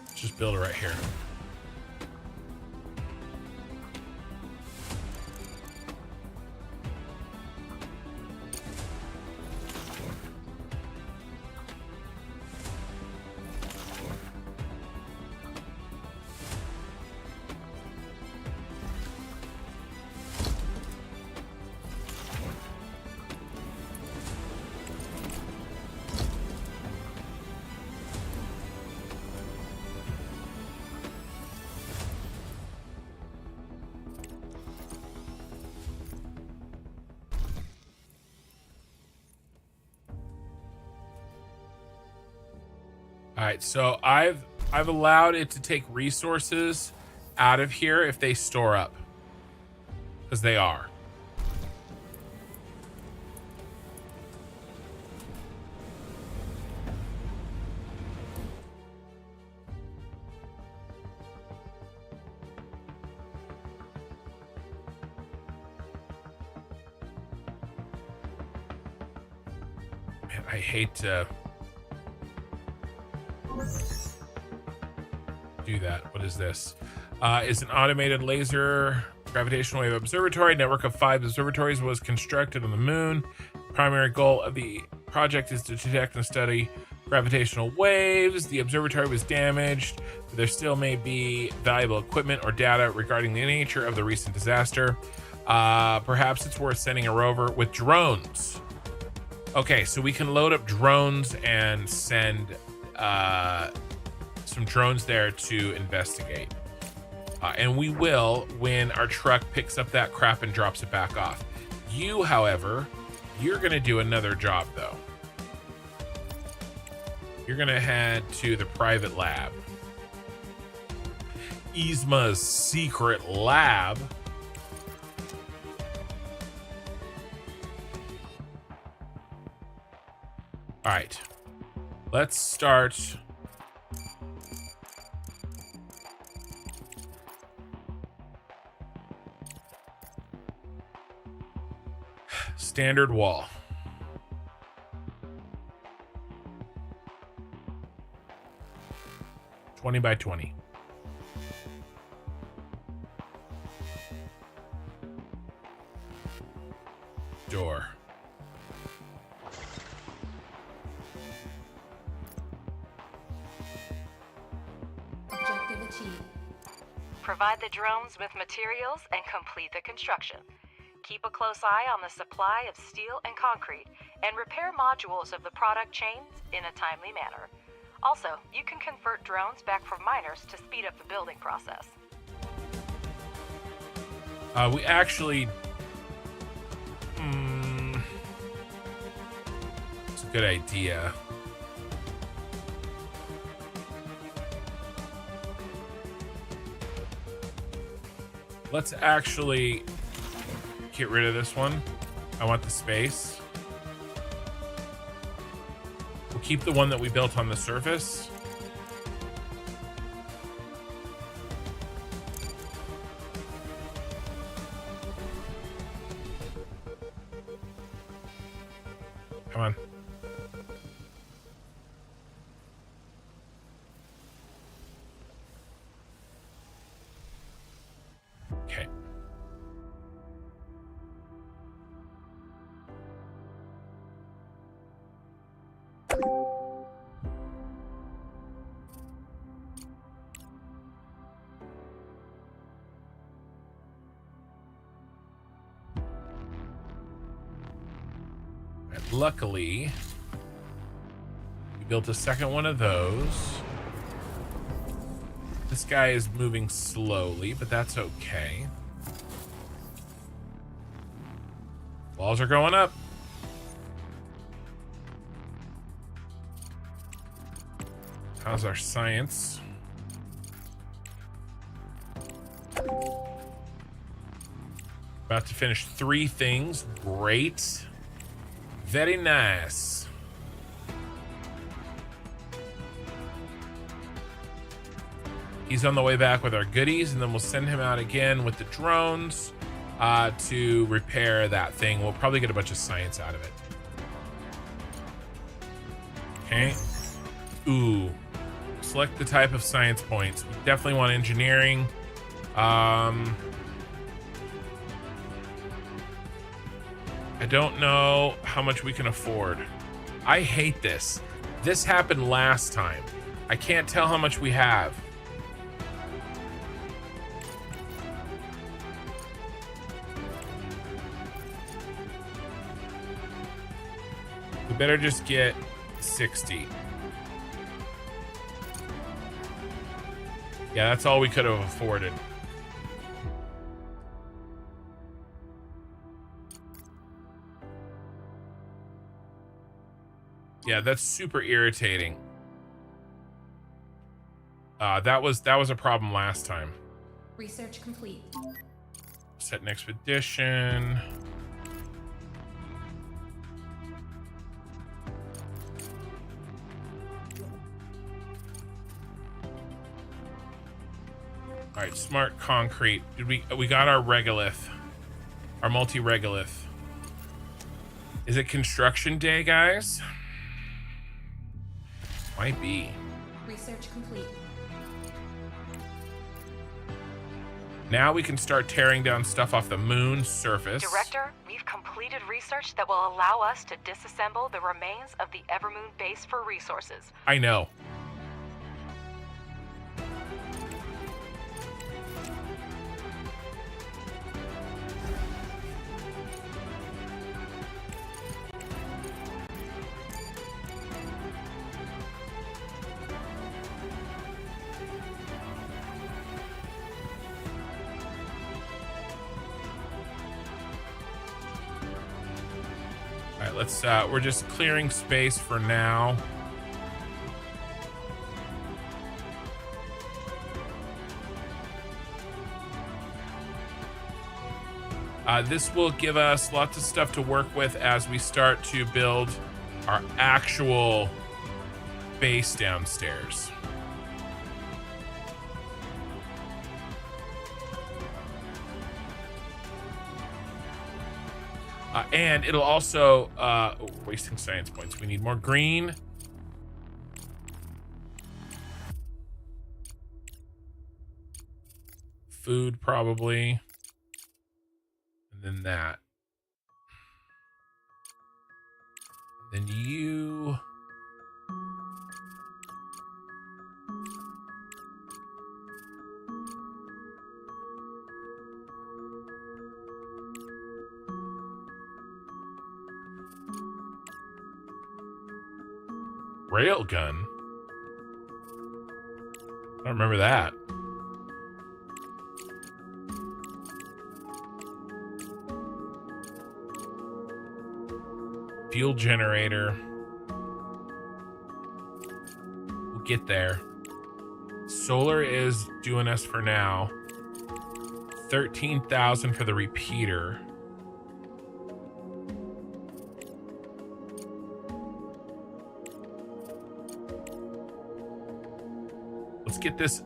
Let's just build it right here. All right, so I've allowed it to take resources out of here if they store up, because they are. I hate to do that. What is this? Is an automated laser gravitational wave observatory. Network of 5 observatories was constructed on the moon. Primary goal of the project is to detect and study gravitational waves. The observatory was damaged, but there still may be valuable equipment or data regarding the nature of the recent disaster. Perhaps it's worth sending a rover with drones. Okay, so we can load up drones and send some drones there to investigate. And we will when our truck picks up that crap and drops it back off. You, however, you're going to do another job, though. You're going to head to the private lab. Yzma's secret lab. All right. Let's start. Standard wall. $20 by $20. Door. Objective achieved. Provide the drones with materials and complete the construction. Keep a close eye on the supply of steel and concrete, and repair modules of the product chains in a timely manner. Also, you can convert drones back from miners to speed up the building process. We actually... it's a good idea. Let's actually get rid of this one. I want the space. We'll keep the one that we built on the surface. Come on. Okay. Luckily, we built a second one of those. This guy is moving slowly, but that's okay. Walls are going up. How's our science? About to finish 3 things. Great. Very nice. He's on the way back with our goodies, and then we'll send him out again with the drones to repair that thing. We'll probably get a bunch of science out of it. Okay. Ooh. Select the type of science points. We definitely want engineering. I don't know how much we can afford. I hate this. This happened last time. I can't tell how much we have. We better just get 60. Yeah, that's all we could have afforded. Yeah, that's super irritating. That was a problem last time. Research complete. Set an expedition. All right, smart concrete. Did we got our regolith, our multi-regolith. Is it construction day, guys? Might be. Research complete. Now we can start tearing down stuff off the moon's surface. Director, we've completed research that will allow us to disassemble the remains of the Evermoon base for resources. I know. All right, let's, we're just clearing space for now. This will give us lots of stuff to work with as we start to build our actual base downstairs. And it'll also, wasting science points. We need more green. Food, probably. And then that. And then you. Railgun? I don't remember that. Fuel generator. We'll get there. Solar is doing us for now. 13,000 for the repeater. Let's get this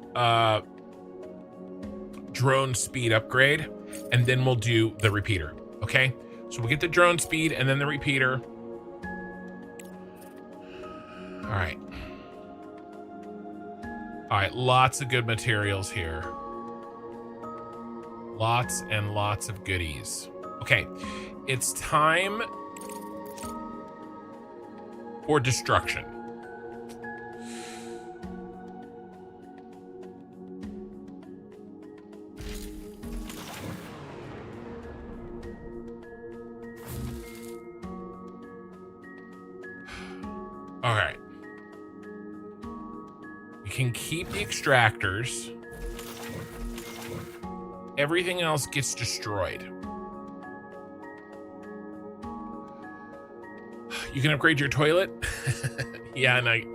drone speed upgrade, and then we'll do the repeater. Okay, so we'll get the drone speed and then the repeater. All right, lots of good materials here. Lots and lots of goodies. Okay, it's time for destruction. All right. We can keep the extractors. Everything else gets destroyed. You can upgrade your toilet. Yeah, and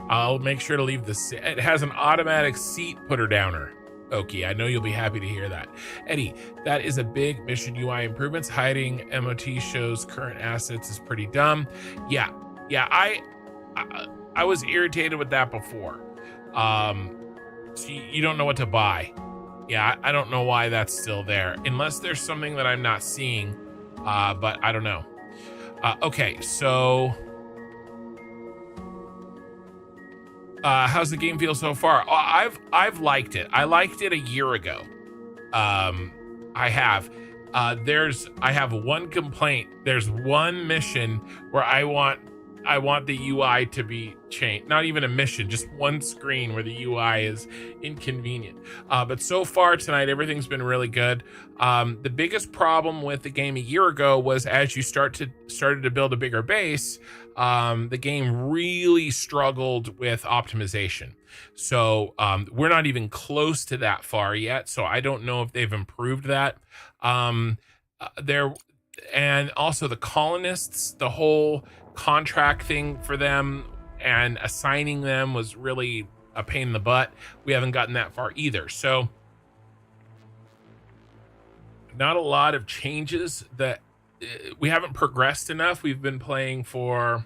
I'll make sure to leave this. It has an automatic seat putter downer. Okay, I know you'll be happy to hear that. Eddie, that is a big mission UI improvements. Hiding MOT shows current assets is pretty dumb. Yeah, I was irritated with that before. So you don't know what to buy. Yeah, I don't know why that's still there, unless there's something that I'm not seeing, but I don't know. Okay, so how's the game feel so far? I've liked it. I liked it a year ago. I have. I have one complaint. There's one mission where I want the UI to be changed. Not even a mission, just one screen where the UI is inconvenient. But so far tonight, everything's been really good. The biggest problem with the game a year ago was as you started to build a bigger base, the game really struggled with optimization. So we're not even close to that far yet. So I don't know if they've improved that. And also the colonists, the whole contract thing for them and assigning them was really a pain in the butt. We haven't gotten that far either. So not a lot of changes. That we haven't progressed enough. We've been playing for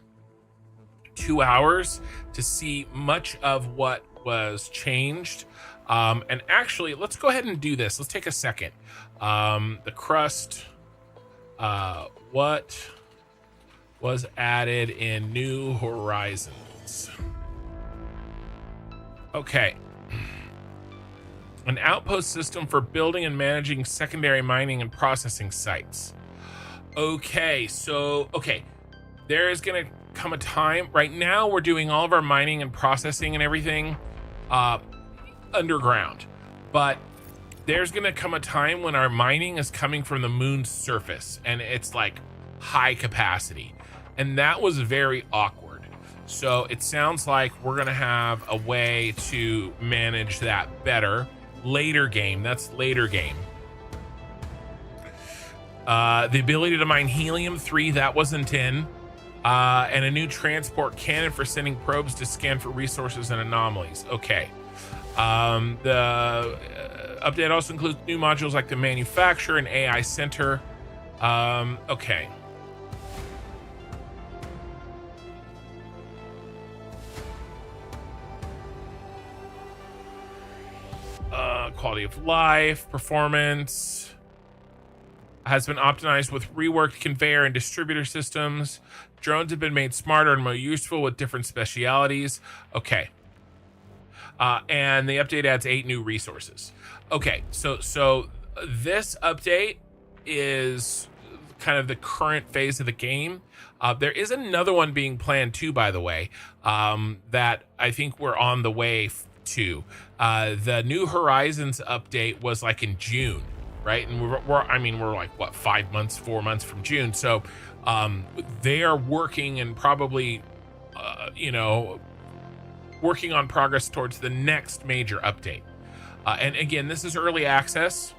2 hours to see much of what was changed. And actually, let's go ahead and do this. Let's take a second. The Crust, what was added in New Horizons? Okay. An outpost system for building and managing secondary mining and processing sites. Okay, so, there is going to come a time. Right now, we're doing all of our mining and processing and everything underground. But there's going to come a time when our mining is coming from the moon's surface, and it's like high capacity. And that was very awkward. So it sounds like we're going to have a way to manage that better. Later game. That's later game. The ability to mine helium-3, that wasn't in. And a new transport cannon for sending probes to scan for resources and anomalies. Okay. The update also includes new modules like the manufacturer and AI center. Okay. Quality of life, performance has been optimized with reworked conveyor and distributor systems. Drones have been made smarter and more useful with different specialities. Okay. And the update adds 8 new resources. Okay, so this update is kind of the current phase of the game. There is another one being planned too, by the way, that I think we're on the way to. The New Horizons update was like in June, right? And we're like what, 4 months from June. So they are working and probably working on progress towards the next major update. And again, this is early access,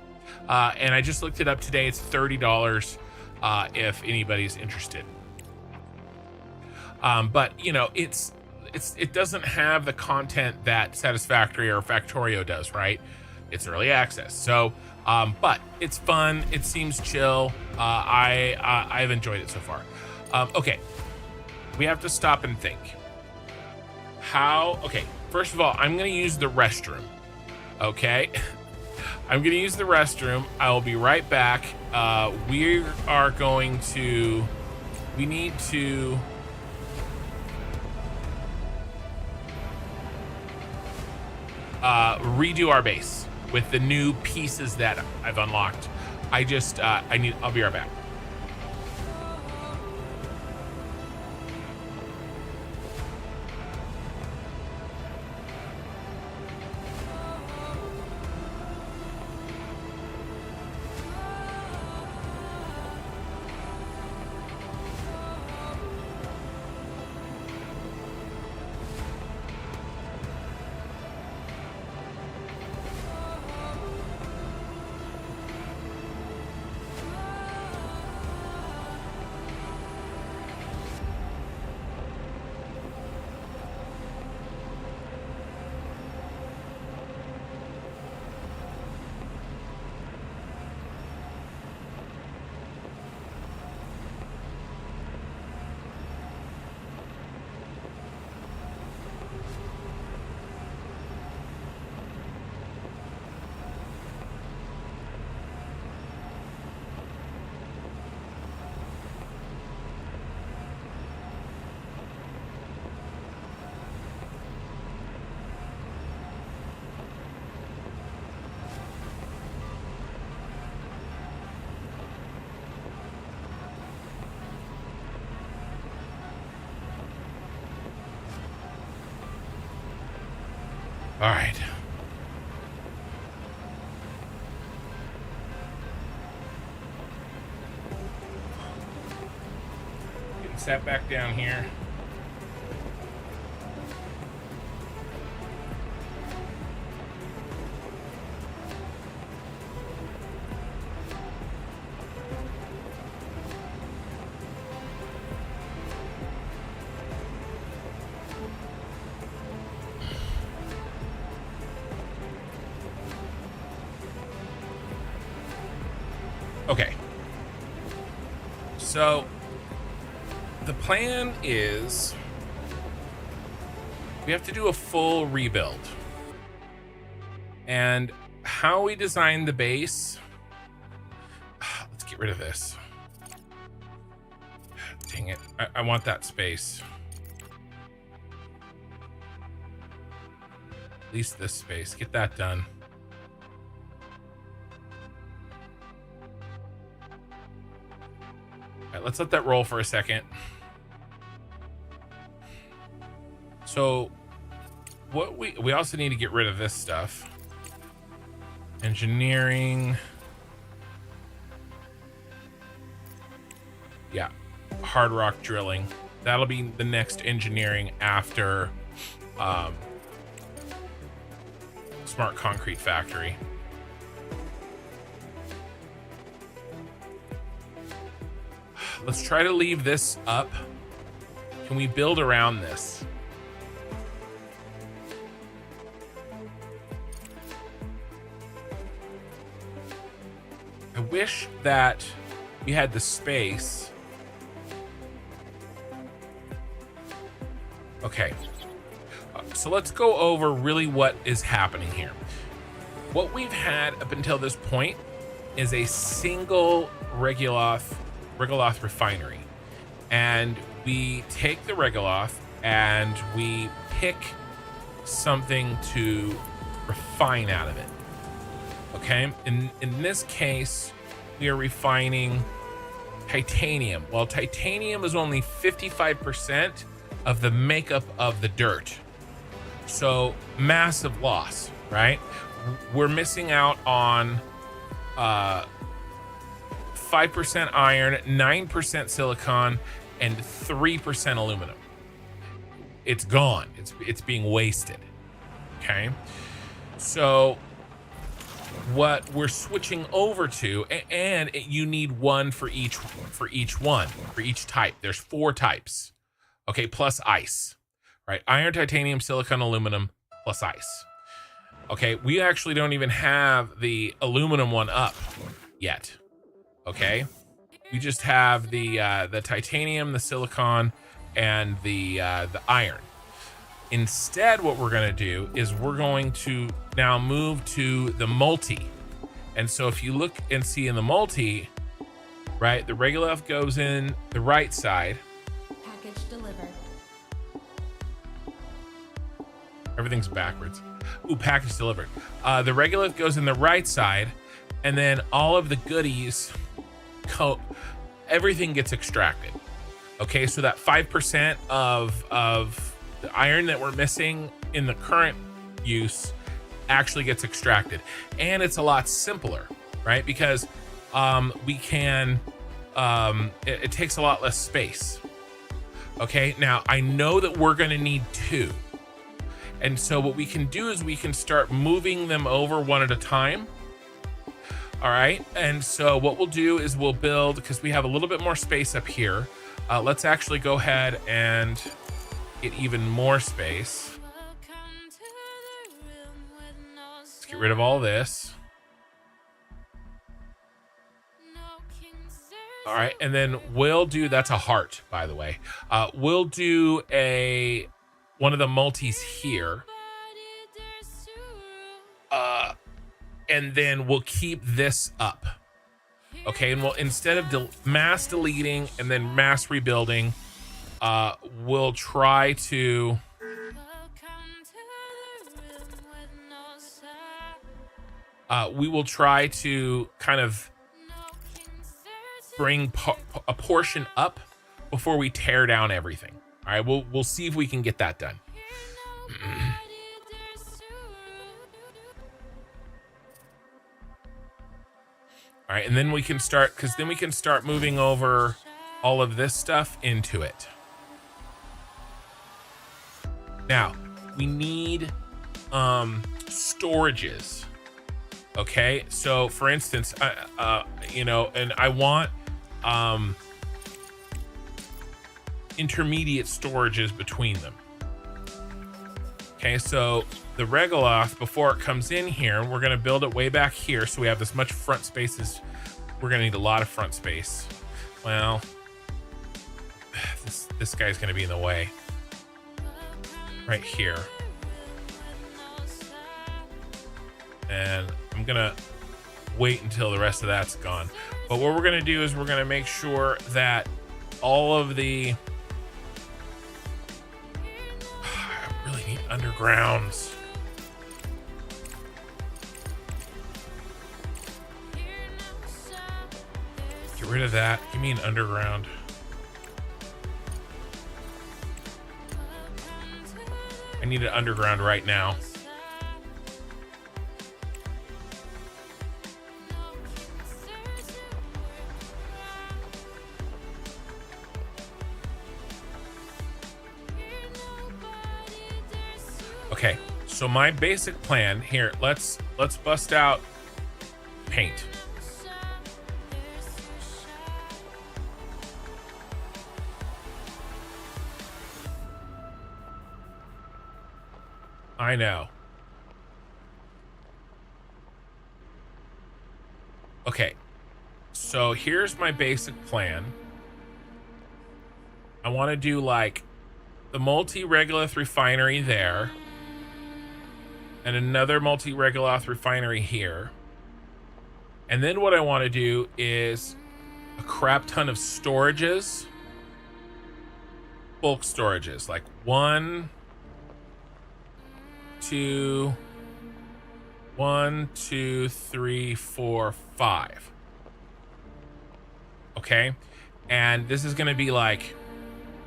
and I just looked it up today. It's $30 if anybody's interested. But it doesn't have the content that Satisfactory or Factorio does, right? It's early access. So, but it's fun. It seems chill. I've enjoyed it so far. Okay, we have to stop and think. Okay, first of all, I'm going to use the restroom. Okay, I'm going to use the restroom. I will be right back. We need to redo our base with the new pieces that I've unlocked. I'll be right back. All right. Getting sat back down here. Okay. So the plan is we have to do a full rebuild. And how we design the base, let's get rid of this. Dang it. I want that space. At least this space. Get that done. All right, let's let that roll for a second. So what we also need to get rid of this stuff. Engineering. Yeah, hard rock drilling. That'll be the next engineering after smart concrete factory. Let's try to leave this up. Can we build around this? I wish that we had the space. Okay, so let's go over really what is happening here. What we've had up until this point is a single Regoloth refinery. And we take the Regoloth and we pick something to refine out of it. Okay, in this case, we are refining titanium. Well, titanium is only 55% of the makeup of the dirt. So massive loss, right? We're missing out on 5% iron, 9% silicon, and 3% aluminum. It's gone. It's being wasted. Okay. So what we're switching over to, and you need one for each type. There's 4 types. Okay, plus ice, right? Iron, titanium, silicon, aluminum, plus ice. Okay, we actually don't even have the aluminum one up yet. Okay, we just have the titanium, the silicon, and the iron. Instead, what we're going to do is we're going to now move to the multi. And so if you look and see in the multi, right, the Regoloth goes in the right side. Package delivered. Everything's backwards. Ooh, package delivered. The Regoloth goes in the right side, and then all of the goodies, everything gets extracted. Okay, so that 5% of the iron that we're missing in the current use actually gets extracted. And it's a lot simpler, right? Because we can, it takes a lot less space. Okay, now I know that we're gonna need 2. And so what we can do is we can start moving them over one at a time. All right, and so what we'll do is we'll build, because we have a little bit more space up here. Let's actually go ahead and get even more space. Let's get rid of all this. All right, and then we'll do, that's a heart, by the way. We'll do one of the multis here. And then we'll keep this up. Okay, and we'll, instead of mass deleting and then mass rebuilding, we'll try to we will try to kind of bring a portion up before we tear down everything. All right, we'll see if we can get that done. All right, and then we can start, because then we can start moving over all of this stuff into it. Now, we need storages. Okay, so for instance, and I want intermediate storages between them. Okay, so the Regoloth, before it comes in here, we're going to build it way back here, so we have this much front space. We're going to need a lot of front space. Well, this guy's going to be in the way. Right here. And I'm going to wait until the rest of that's gone. But what we're going to do is we're going to make sure that all of the... I really need undergrounds. Get rid of that. Give me an underground. I need an underground right now. Okay, so my basic plan here, let's bust out paint. I know. Okay, so here's my basic plan. I want to do like the multi-regolith refinery there, and another multi-regolith refinery here. And then what I want to do is a crap ton of storages, bulk storages, like 1, 2, 3, 4, 5. Okay, and this is going to be like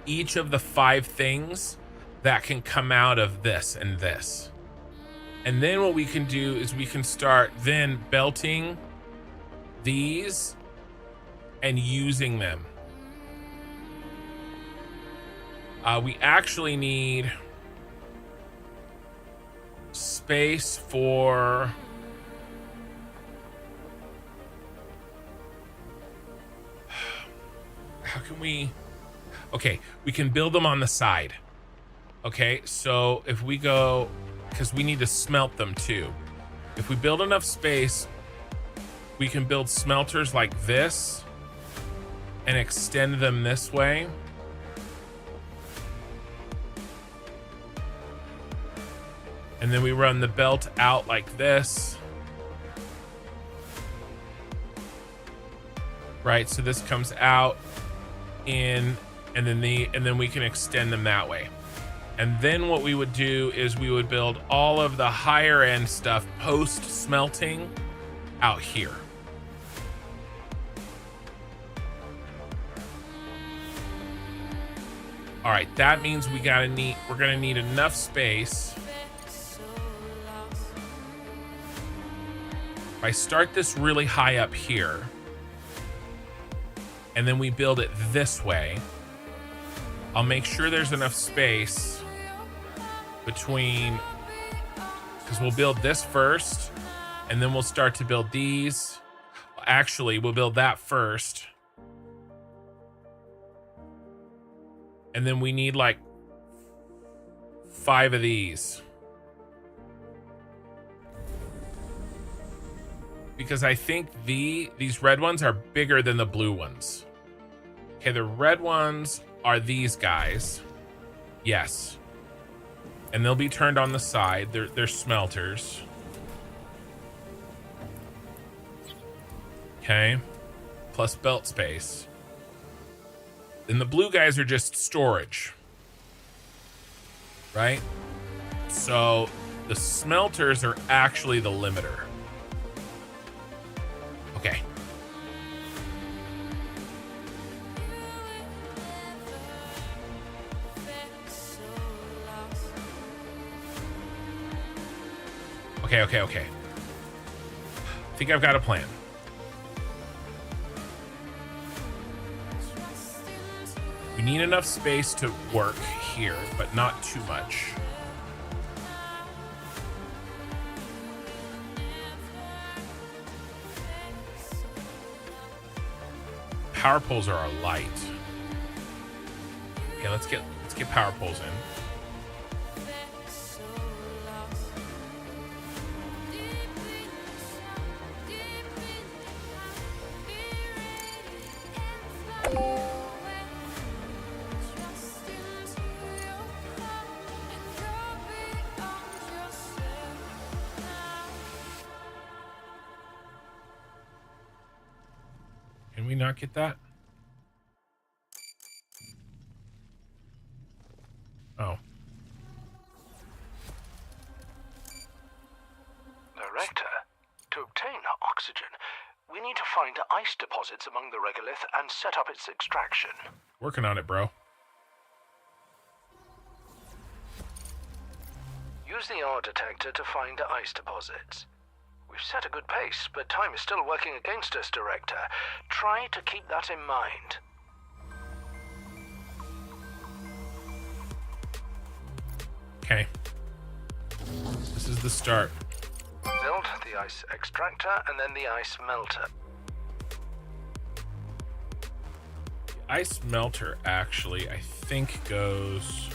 each of the 5 things that can come out of this and this. And then what we can do is we can start then belting these and using them. We actually need space for how can we, okay, we can build them on the side. Okay, so if we go, because we need to smelt them too. If we build enough space, we can build smelters like this and extend them this way. And then we run the belt out like this. Right, so this comes out in, and then we can extend them that way. And then what we would do is we would build all of the higher end stuff post smelting out here. All right, that means we're gonna need enough space. If I start this really high up here, and then we build it this way, I'll make sure there's enough space between, because we'll build this first, and then we'll start to build these. Actually, we'll build that first. And then we need like 5 of these. Because I think these red ones are bigger than the blue ones. Okay, the red ones are these guys. Yes. And they'll be turned on the side. They're smelters. Okay. Plus belt space. And the blue guys are just storage. Right? So the smelters are actually the limiter. Okay. Okay. I think I've got a plan. We need enough space to work here, but not too much. Power poles are our light. Okay, let's get power poles in. Can we not get that? Oh. Director, to obtain oxygen, we need to find ice deposits among the regolith and set up its extraction. Working on it, bro. Use the ore detector to find ice deposits. We've set a good pace, but time is still working against us, Director. Try to keep that in mind. Okay. This is the start. Build the ice extractor and then the ice melter. The ice melter, actually, I think goes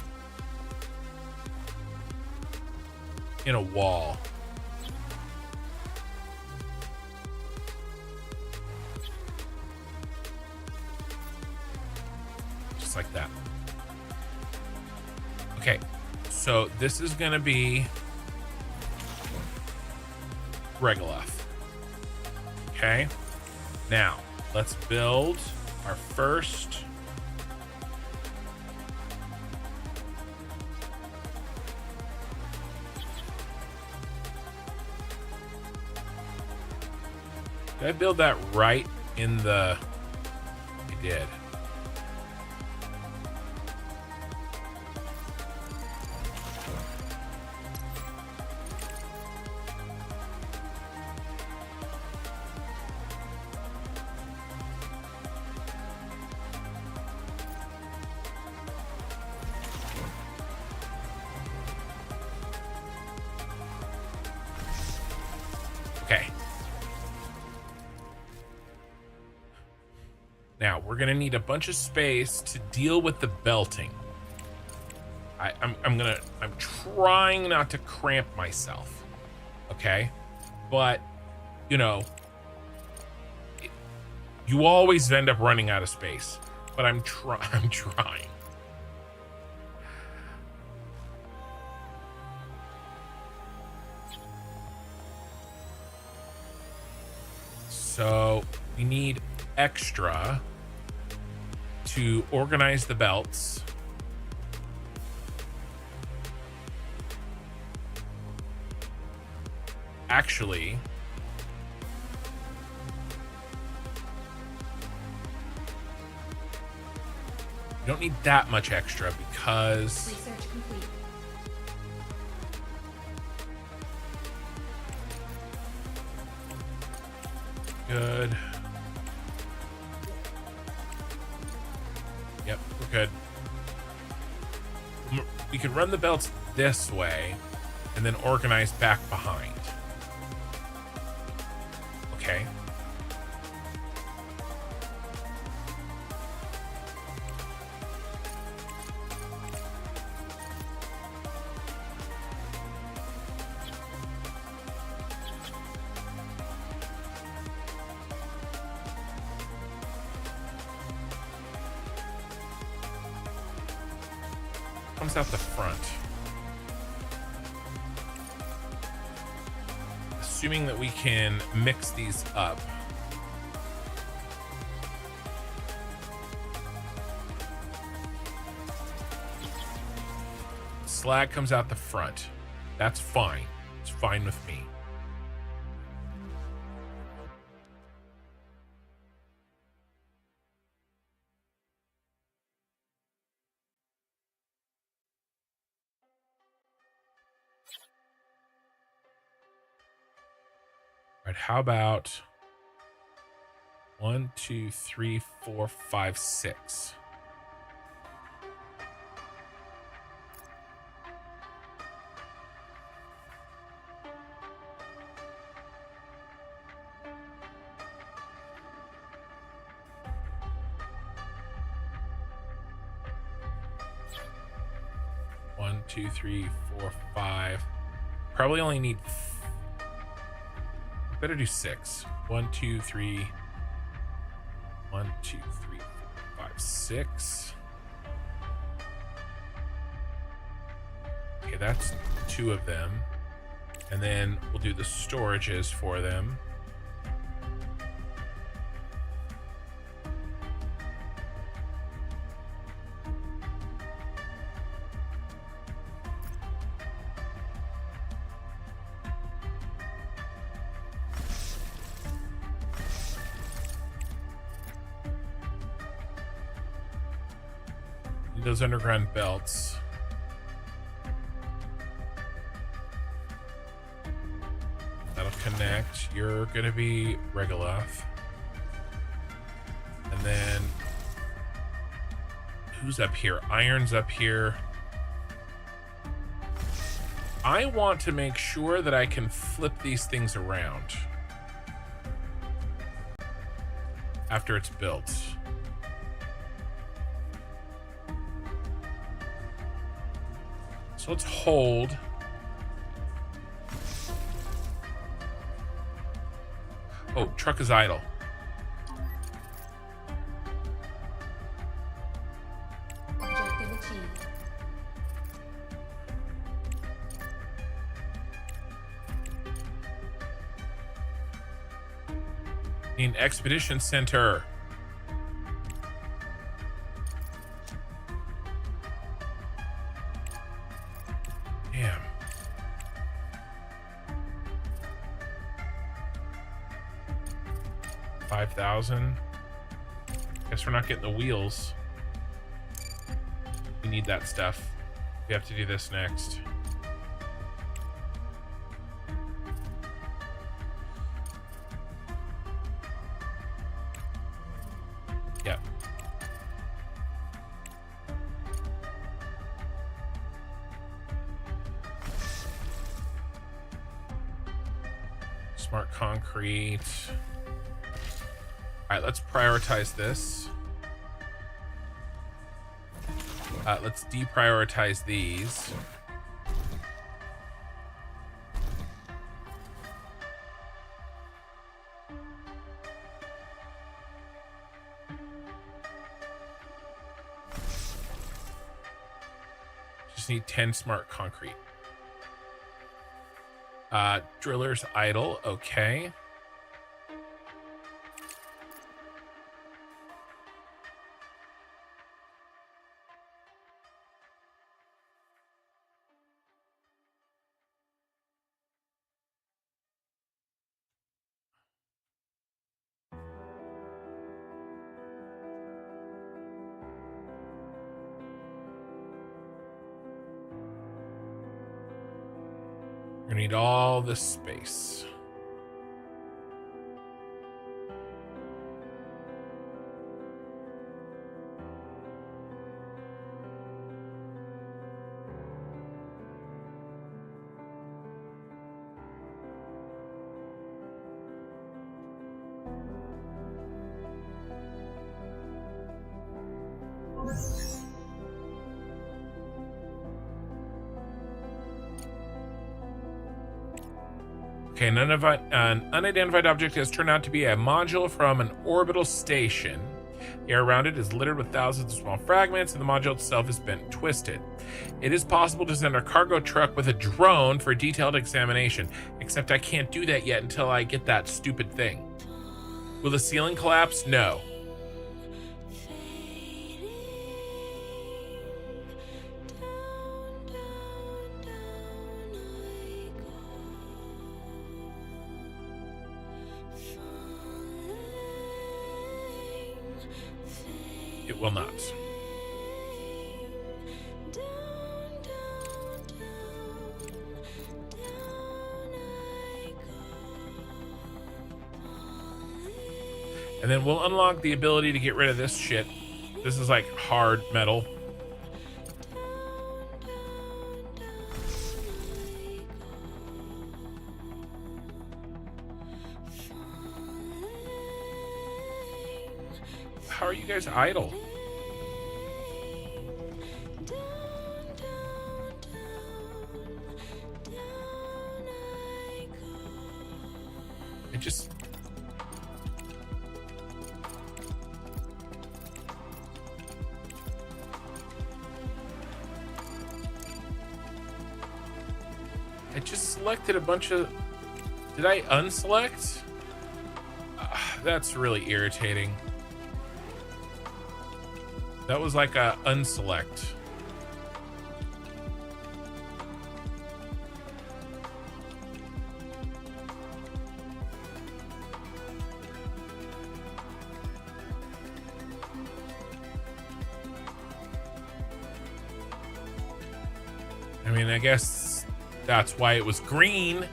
in a wall. Just like that. Okay, so this is gonna be regolith. Okay, now let's build our first Did I build that right in the... I did. Okay. Now, we're going to need a bunch of space to deal with the belting. I'm trying not to cramp myself. Okay? But, you know, you always end up running out of space. But I'm trying. So, we need extra to organize the belts. Actually, you don't need that much extra because Research complete. good. Yep, we're good. We could run the belts this way and then organize back behind. Okay. Comes out the front. Assuming that we can mix these up. Slag comes out the front. That's fine. It's fine with me. All right, how about 1, 2, 3, 4, 5, 6? One, two, three, 4, 5. Probably only need. Better do 6. 1, 2, 3. 1, 2, 3, 4, 5, 6. Okay, that's 2 of them. And then we'll do the storages for them. those underground belts. That'll connect. You're gonna be Regoloth. And then who's up here? Iron's up here. I want to make sure that I can flip these things around after it's built. So let's hold. Oh, truck is idle. Objective achieved. Need an expedition center. Damn. $5,000. Guess we're not getting the wheels. We need that stuff. We have to do this next. Yeah. Smart concrete. All right, let's prioritize this. Let's deprioritize these. Just need 10 smart concrete. Driller's idle, okay. We're gonna need all this space. Okay, an unidentified object has turned out to be a module from an orbital station. The air around it is littered with thousands of small fragments, and the module itself is bent and twisted. It is possible to send our cargo truck with a drone for detailed examination, except I can't do that yet until I get that stupid thing. Will the ceiling collapse? No. It will not. And then we'll unlock the ability to get rid of this shit. This is like hard metal. How are you guys idle? It just... I just selected a bunch of... Did I unselect? That's really irritating. That was like a unselect. mean, I guess that's why it was green.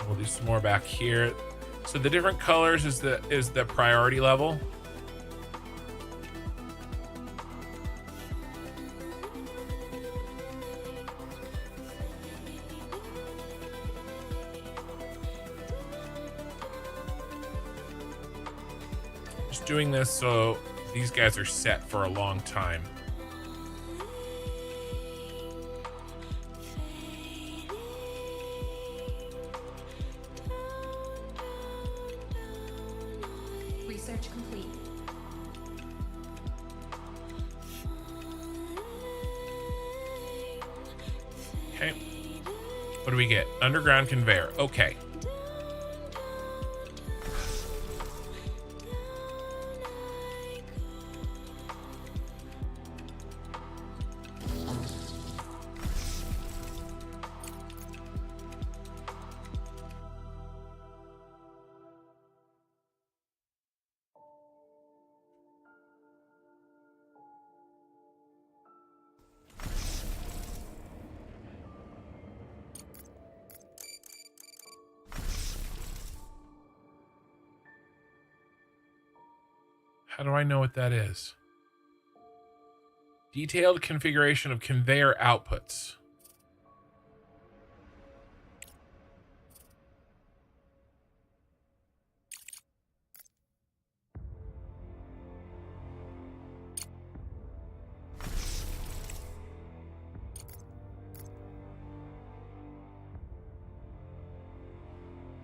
We'll do some more back here. So the different colors is the priority level. Just doing this so these guys are set for a long time. Research complete. Okay. What do we get? Underground conveyor. Okay. How do I know what that is? Detailed configuration of conveyor outputs.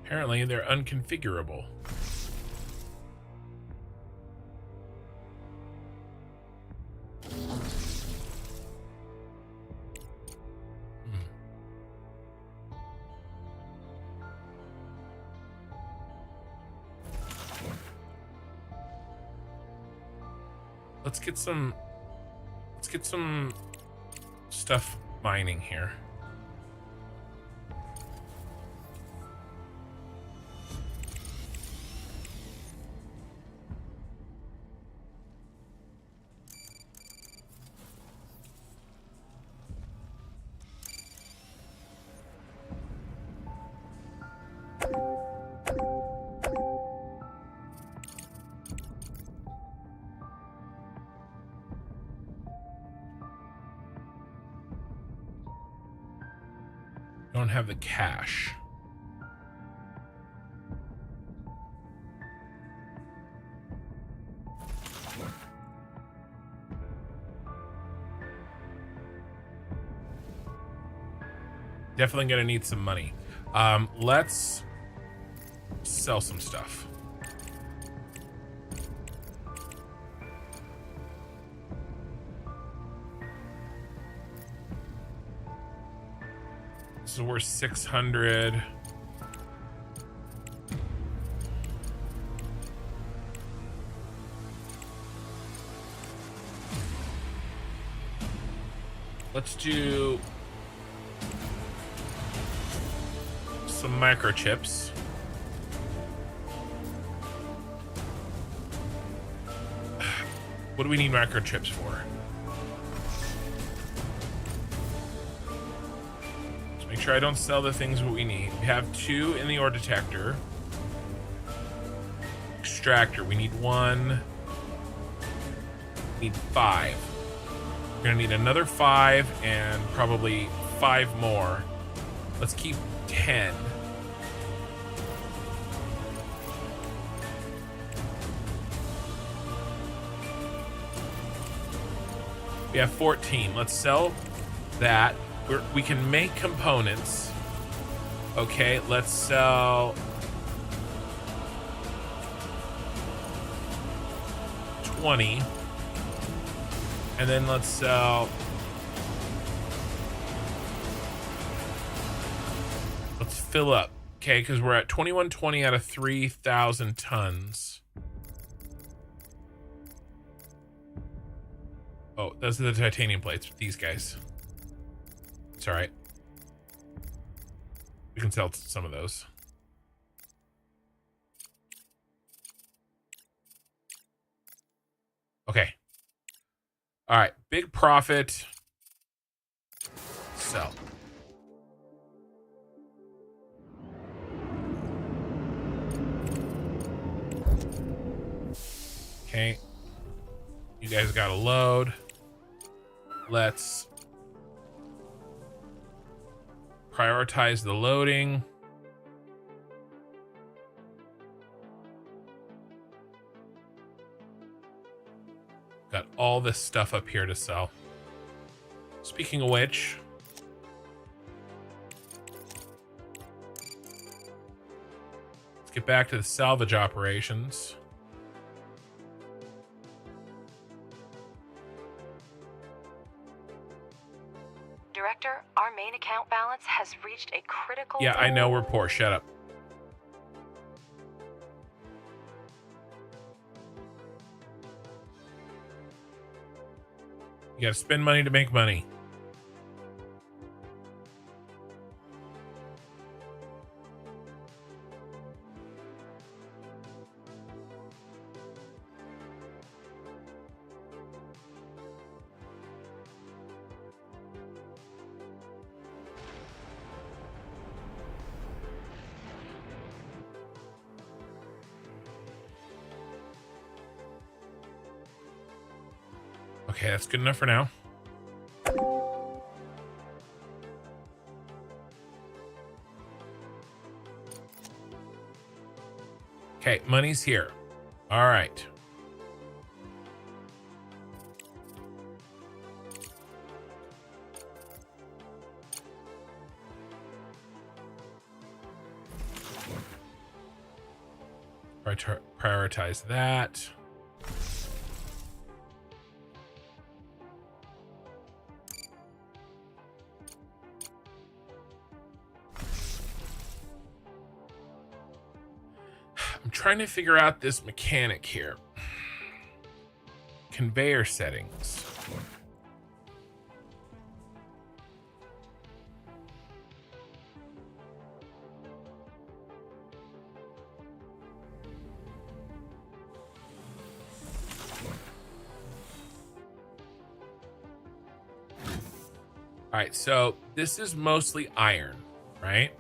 Apparently, they're unconfigurable. Let's get some stuff mining here. Don't have the cash. Definitely gonna need some money. Let's sell some stuff. So we're 600. Let's do some microchips. What do we need microchips for? Make sure I don't sell the things what we need. We have 2 in the ore detector. Extractor, we need 1. We need 5. We're gonna need another 5 and probably 5 more. Let's keep 10. We have 14. Let's sell that. We can make components. Okay, let's sell 20. And then let's sell... Let's fill up. Okay, because we're at 2120 out of 3,000 tons. Oh, those are the titanium plates. These guys. It's all right. We can sell some of those. Okay. All right. Big profit. Sell. Okay. You guys got to load. Let's prioritize the loading. Got all this stuff up here to sell. Speaking of which, let's get back to the salvage operations. Director, our main account balance has reached a critical... Yeah, I know we're poor. Shut up. You gotta spend money to make money. Okay, that's good enough for now. Okay, money's here. All right. Prioritize that. I'm trying to figure out this mechanic here. Conveyor settings. All right, so this is mostly iron, right?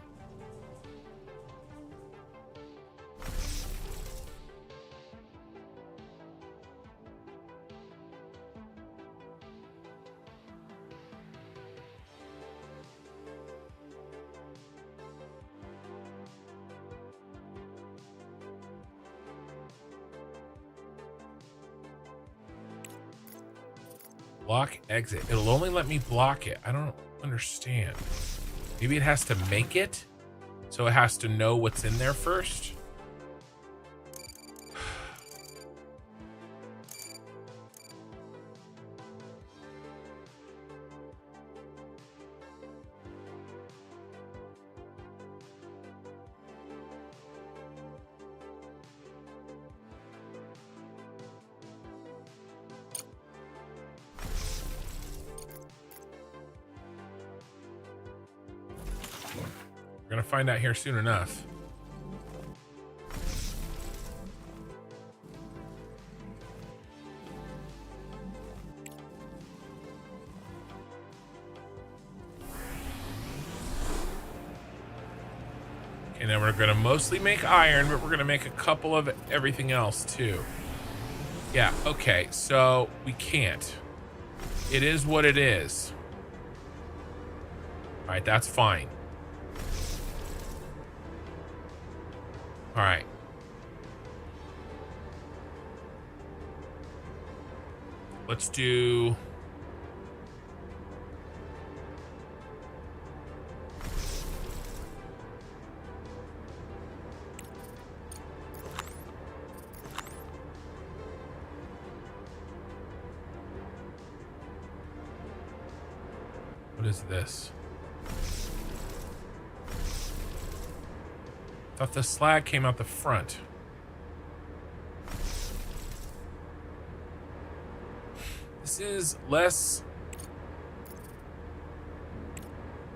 Block exit. It'll only let me block it. I don't understand. Maybe it has to make it, so it has to know what's in there first. We're gonna find out here soon enough. Okay, now we're gonna mostly make iron, but we're gonna make a couple of everything else too. Yeah, okay, so we can't. It is what it is. All right, that's fine. All right. Let's do... What is this? Thought the slag came out the front. This is less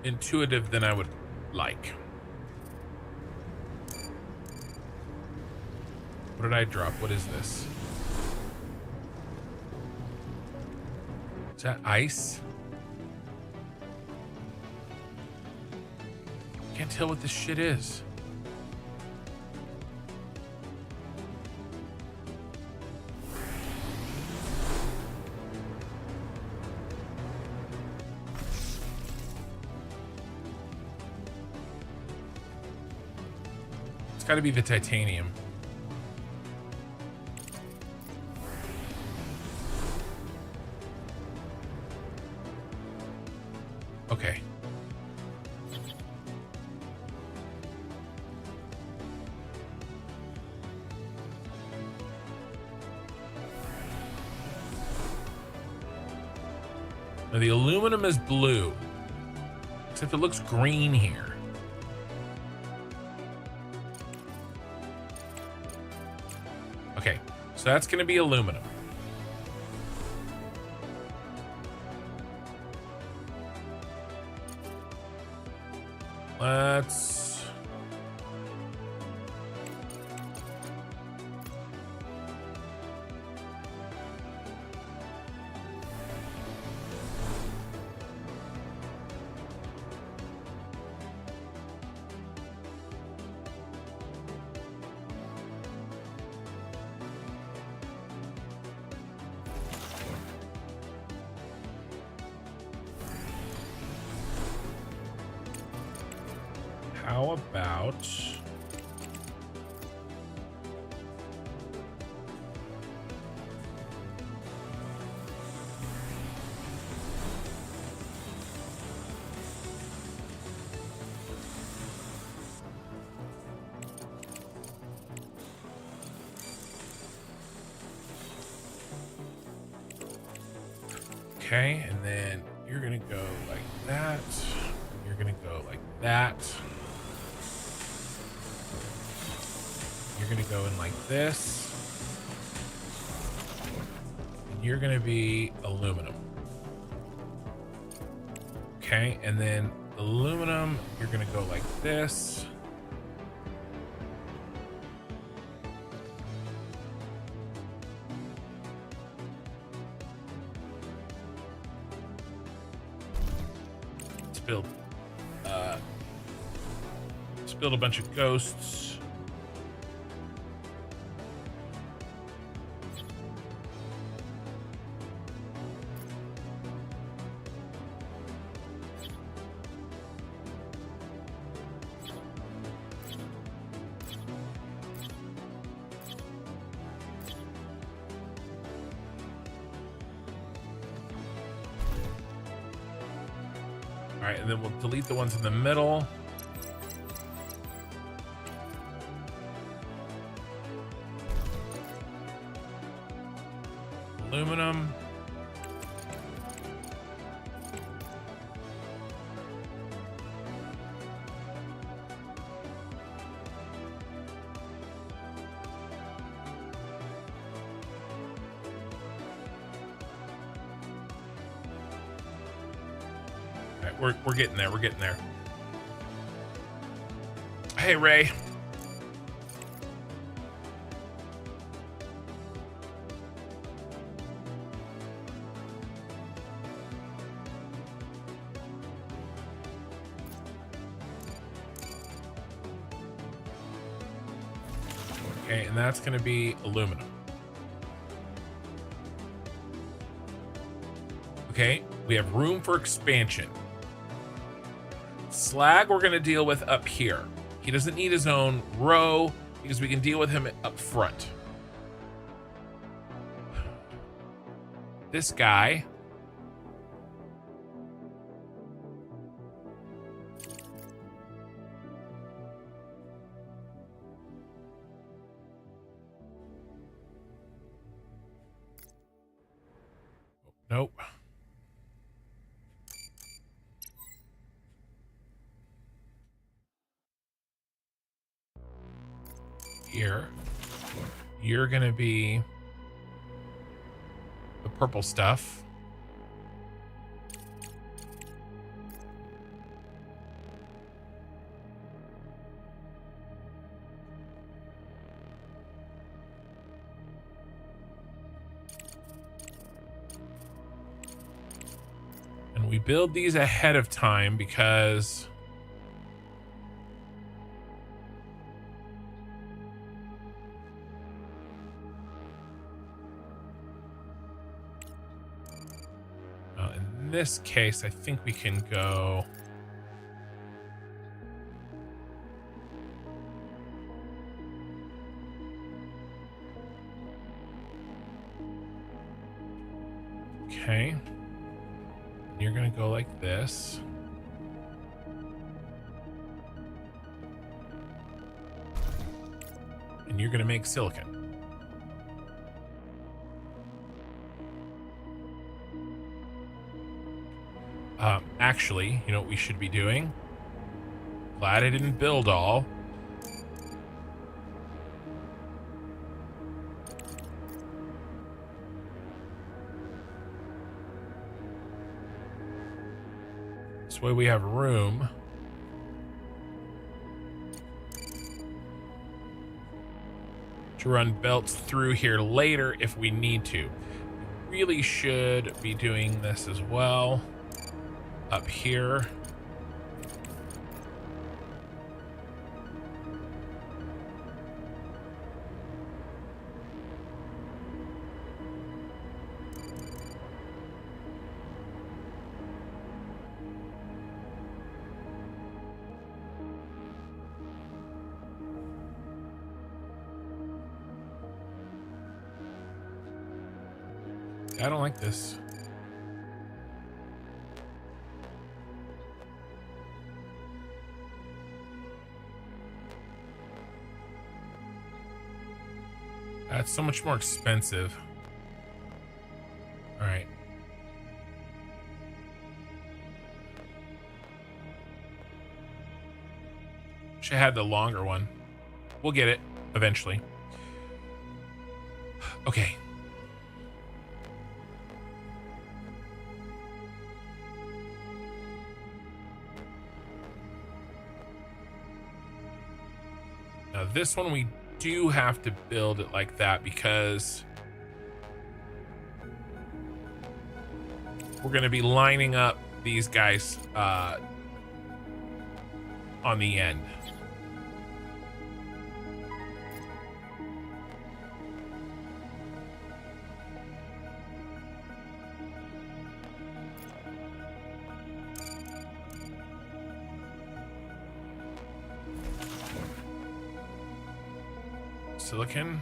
intuitive than I would like. What did I drop? What is this? Is that ice? Can't tell what this shit is. It's got to be the titanium. Okay. Now the aluminum is blue, except it looks green here. Okay, so that's going to be aluminum. Let's... How about... Okay, and then you're gonna go like that. You're gonna go like that. You're gonna go in like this. And you're gonna be aluminum. Okay, and then aluminum, you're gonna go like this. Spilled a bunch of ghosts. All right, and then we'll delete the ones in the middle. Aluminum. All right, we're getting there. We're getting there. Hey, Ray. Okay, and that's going to be aluminum. Okay, we have room for expansion. Slag we're going to deal with up here. He doesn't need his own row because we can deal with him up front. This guy. Nope. Here. You're going to be a purple stuff. And we build these ahead of time because in this case, I think we can go okay. You're gonna go like this. And you're gonna make silicon. Actually, you know what we should be doing? Glad I didn't build all. This way we have room to run belts through here later if we need to. We really should be doing this as well up here. I don't like this. That's so much more expensive. All right. Should have had the longer one. We'll get it eventually. Okay. Now this one we do have to build it like that because we're going to be lining up these guys on the end. Silicon.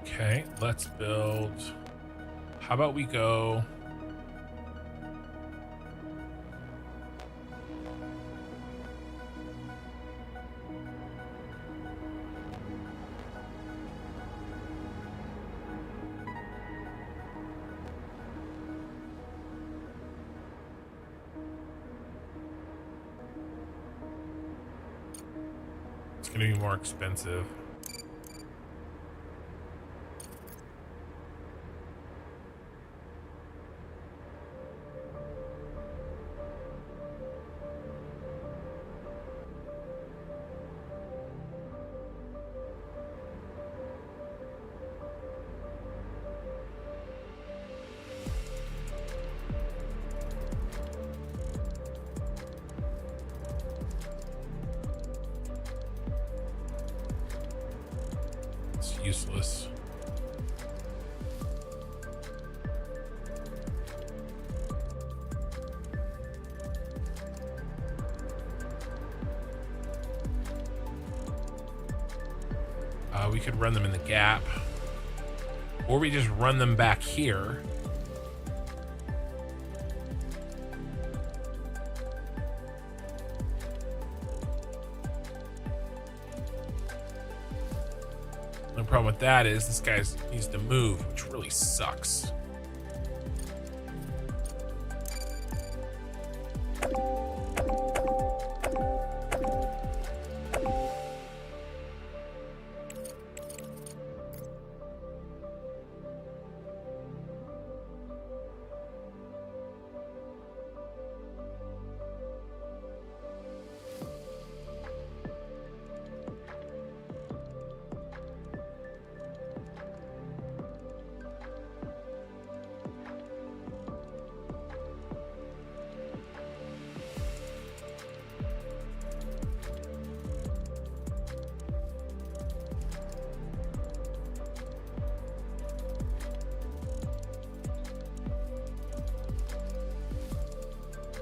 Okay, let's build. How about we go? It's going to be more expensive. Useless. We could run them in the gap. Or we just run them back here. The problem with that is this guy needs to move, which really sucks.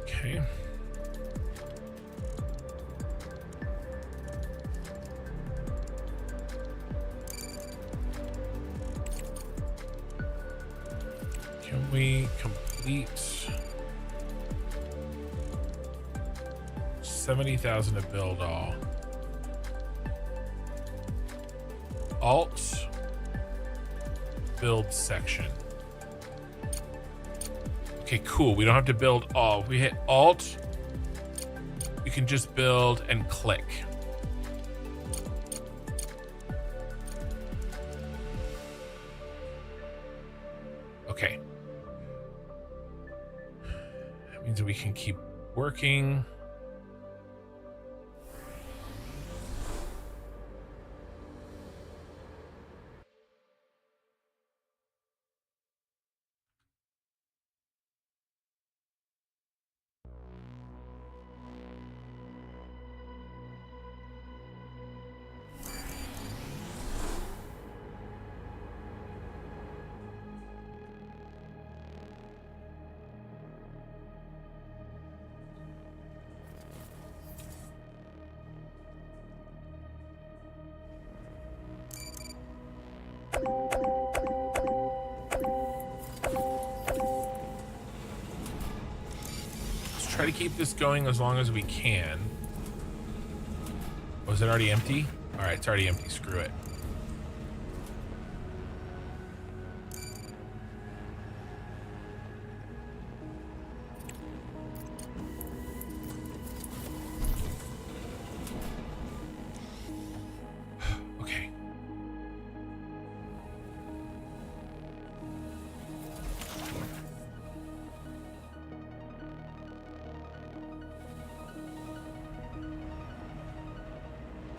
Okay. Can we complete 70,000 to build all? Alt build section. Okay, cool. We don't have to build all. If we hit Alt, we can just build and click. Okay. That means we can keep working. Try to keep this going as long as we can. Was it already empty? All right, it's already empty. Screw it. Okay.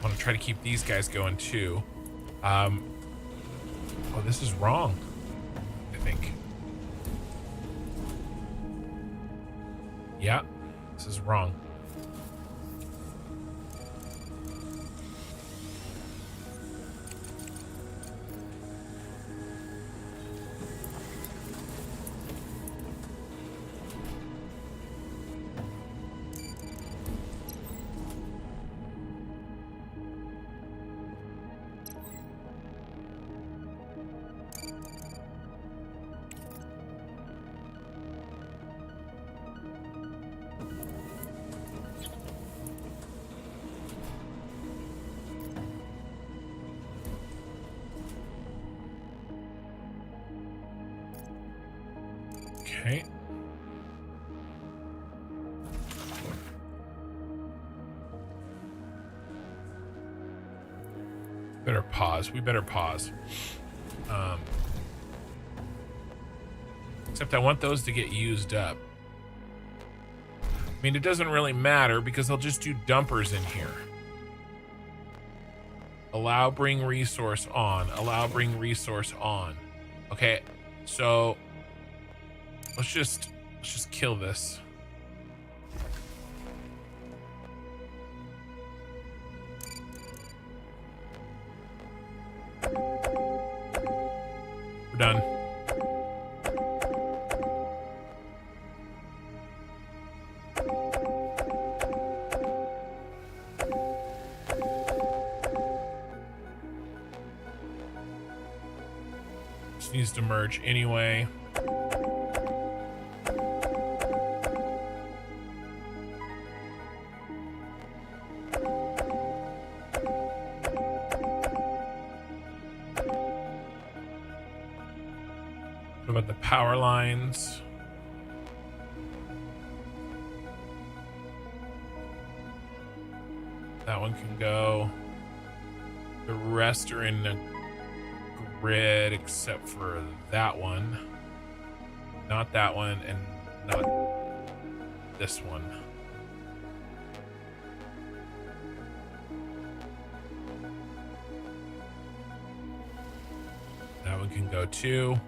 Want to try to keep these guys going too. Oh, this is wrong, I think. Yeah, this is wrong. Okay. Better pause. We better pause. Except I want those to get used up. I mean, it doesn't really matter because I'll just do dumpers in here. Allow bring resource on. Allow bring resource on. Okay, so let's just kill this. We're done. Just needs to merge anyway. What about the power lines? That one can go. The rest are in the grid except for that one. Not that one, and not this one. That one can go too.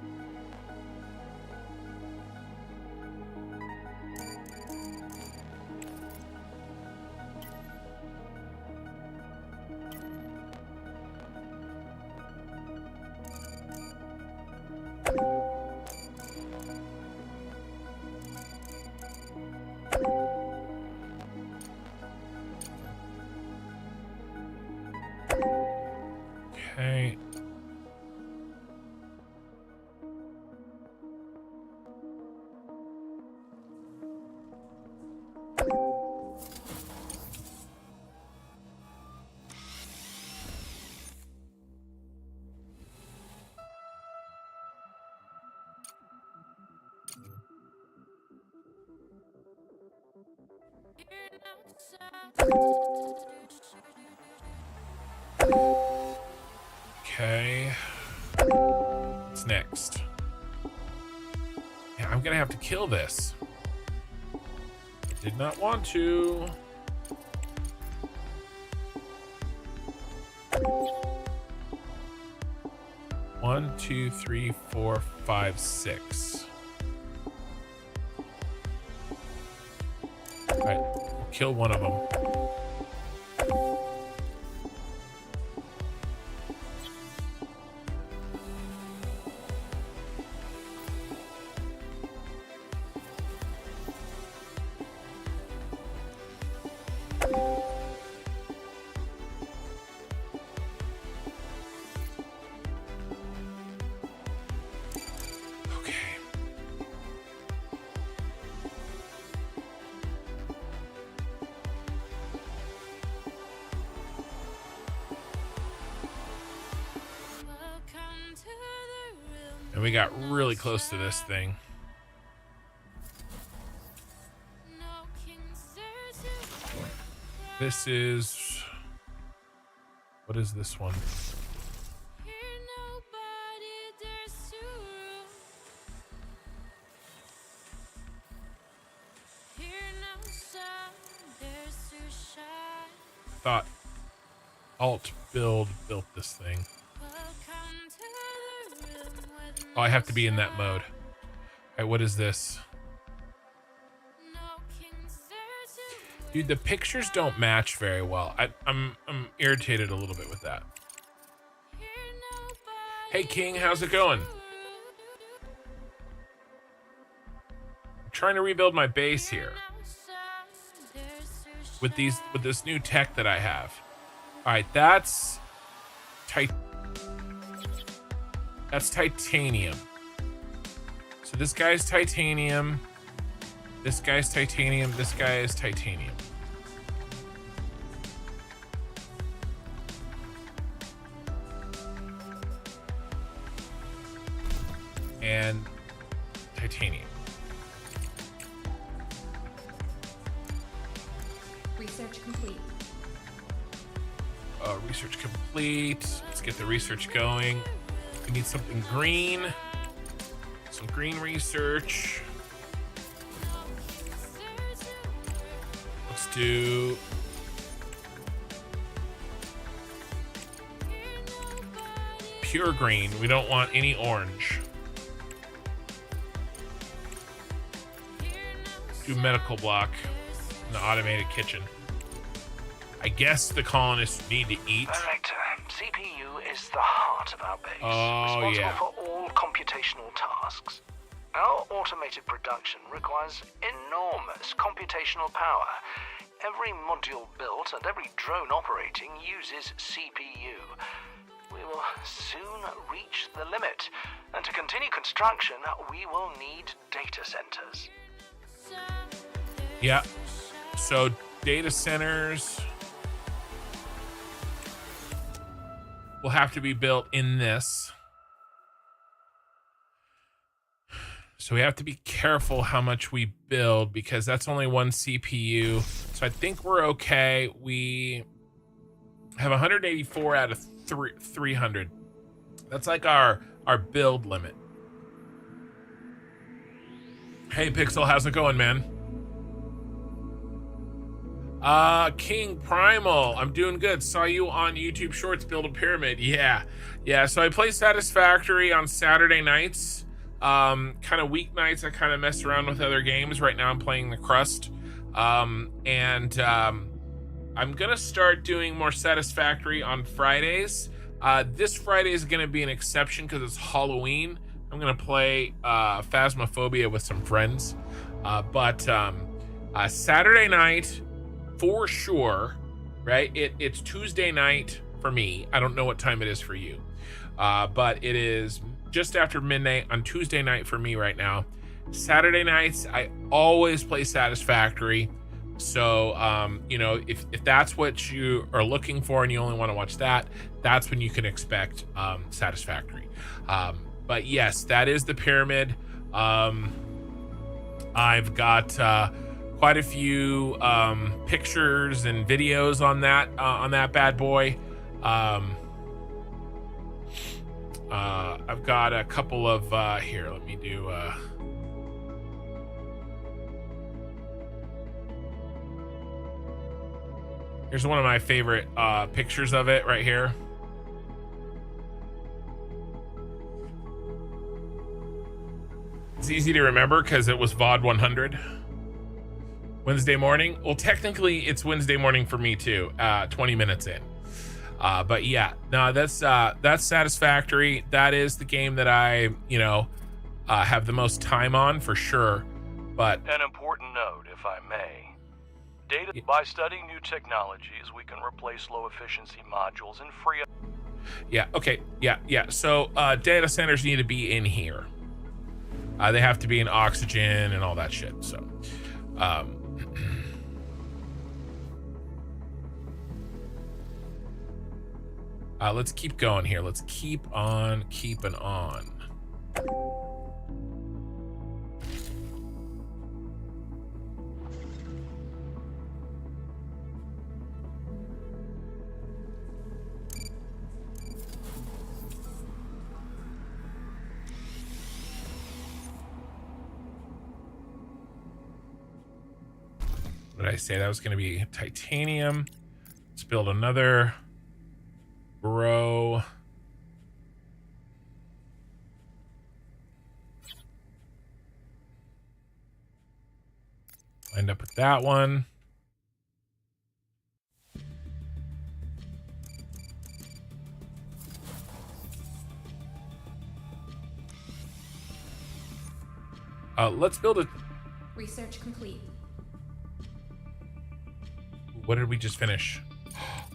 Okay. Okay. What's next? Yeah, I'm gonna have to kill this. I did not want to. One, two, three, four, five, six. All right, we'll kill one of them. And we got really close to this thing. This is... What is this one? Thought Alt built this thing. Oh, I have to be in that mode. Alright, what is this? Dude, the pictures don't match very well. I'm irritated a little bit with that. Hey King, how's it going? I'm trying to rebuild my base here. With this new tech that I have. Alright, that's titanium. So this guy's titanium. This guy's titanium. This guy is titanium. And titanium. Research complete. Research complete. Let's get the research going. We need something green. Some green research. Let's do... pure green. We don't want any orange. Do medical block in the automated kitchen. I guess the colonists need to eat. Director, CPU is the heart of our base. Oh, responsible yeah. for all computational tasks. Our automated production requires enormous computational power. Every module built and every drone operating uses CPU. We will soon reach the limit. And to continue construction, we will need data centers. Yeah. So data centers will have to be built in this. So we have to be careful how much we build because that's only one CPU. So I think we're okay. We have 184 out of 300. That's like our build limit. Hey Pixel, how's it going, man? King Primal, I'm doing good. Saw you on YouTube Shorts build a pyramid. Yeah. So I play Satisfactory on Saturday nights. Kind of weeknights, I kind of mess around with other games. Right now I'm playing the Crust. I'm gonna start doing more Satisfactory on Fridays. This Friday is gonna be an exception because it's Halloween. I'm gonna play Phasmophobia with some friends. But Saturday night, for sure, right? It's Tuesday night for me. I don't know what time it is for you. But it is just after midnight on Tuesday night for me right now. Saturday nights, I always play Satisfactory. So, if that's what you are looking for and you only want to watch that, that's when you can expect Satisfactory. But yes, that is the pyramid. I've got quite a few pictures and videos on that bad boy. I've got a couple of here. Let me do. Here's one of my favorite pictures of it right here. It's easy to remember because it was VOD 100. Wednesday morning. Well, technically it's Wednesday morning for me too. 20 minutes in. But yeah, no, that's Satisfactory. That is the game that I, have the most time on for sure. But an important note, if I may. By studying new technologies, we can replace low efficiency modules and free up. Yeah, okay. Yeah. So data centers need to be in here. They have to be in oxygen and all that shit. So let's keep going here. Let's keep on keeping on. What did I say? That was going to be titanium. Let's build another row. End up with that one. Let's build a... Research complete. What did we just finish?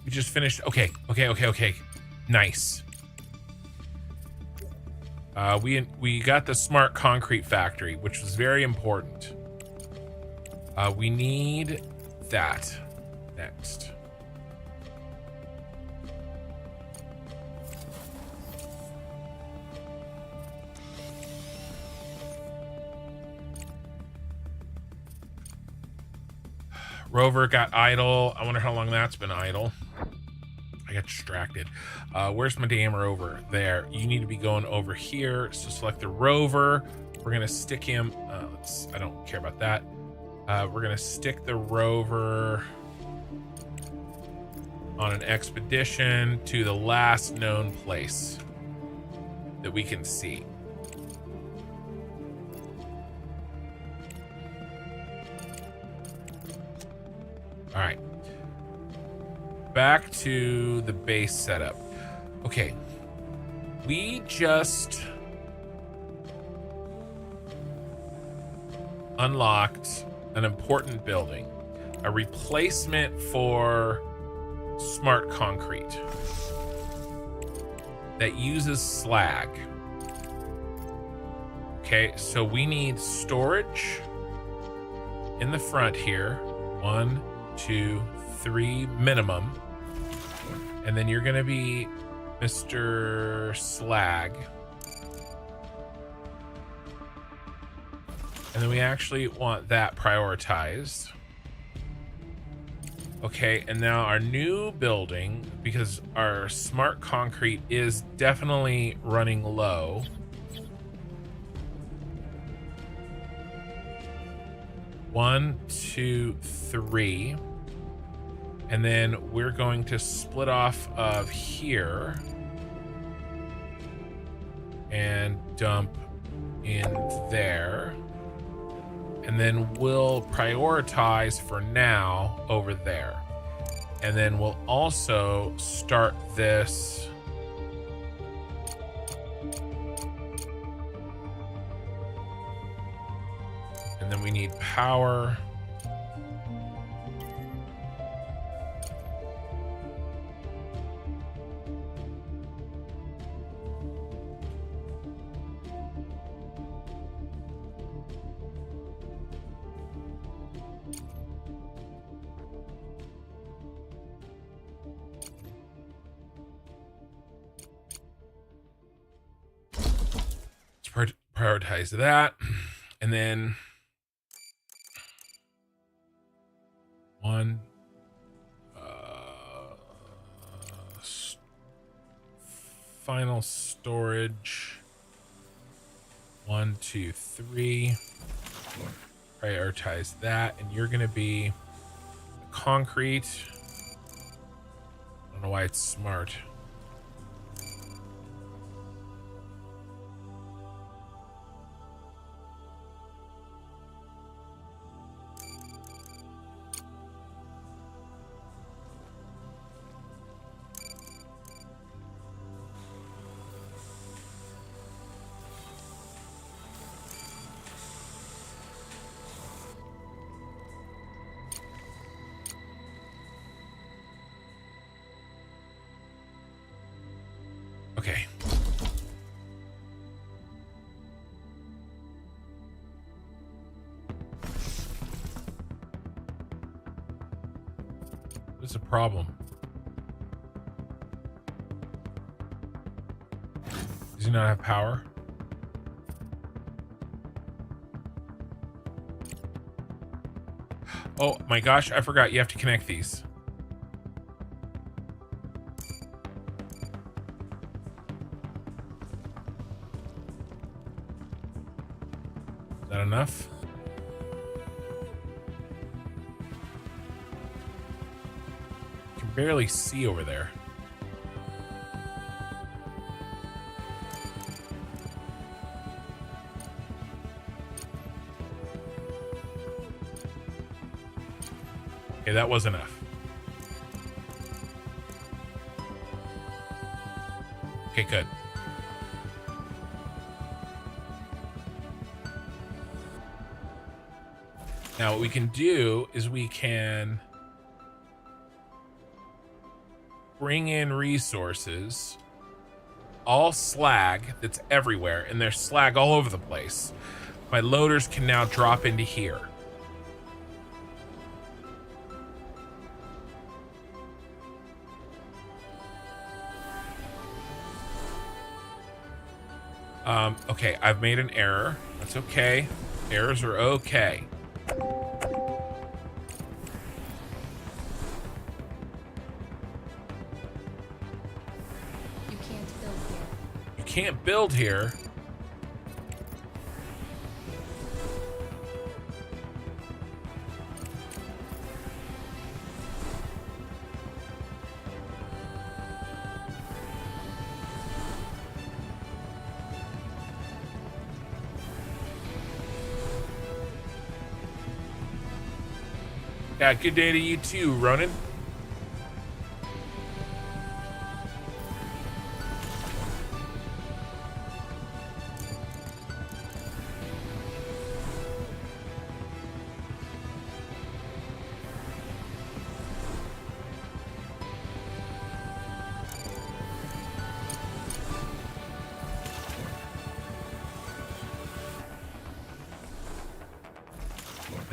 We just finished. Okay. Nice. We got the smart concrete factory, which was very important. We need that next. Rover got idle. I wonder how long that's been idle. I got distracted. Where's my damn rover? There. You need to be going over here. So select the rover. We're gonna stick him. I don't care about that. We're gonna stick the rover on an expedition to the last known place that we can see. All right, back to the base setup. Okay, we just unlocked an important building, a replacement for smart concrete. that uses slag. Okay, so we need storage in the front here. 1, 2, 3 minimum. And then you're going to be Mr. Slag. And then we actually want that prioritized. Okay, and now our new building, because our smart concrete is definitely running low. One, 2, 3. And then we're going to split off of here and dump in there. And then we'll prioritize for now over there. And then we'll also start this. And then we need power. Prioritize that, and then final storage. 1, 2, 3. Prioritize that, and you're going to be concrete. I don't know why it's smart. Okay. What's the problem? Does he not have power? Oh my gosh, I forgot you have to connect these. Is that enough? I can barely see over there. Okay, that was enough. Okay, good. Now what we can do is we can bring in resources, all slag that's everywhere, and there's slag all over the place. My loaders can now drop into here. Okay, I've made an error. That's okay. Errors are okay. You can't build here. You can't build here. Yeah, good day to you too, Ronan.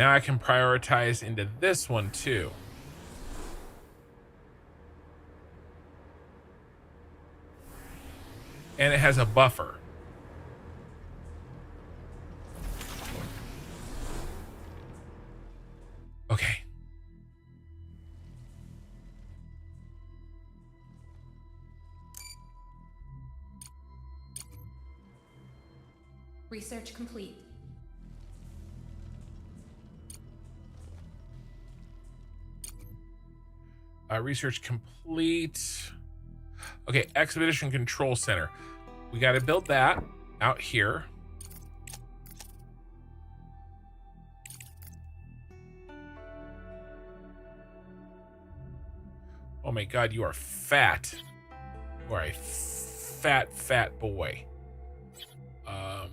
Now I can prioritize into this one too. And it has a buffer. Okay. Research complete. Research complete. Okay, Expedition Control Center. We got to build that out here. Oh my God, you are fat. You are a fat boy. Not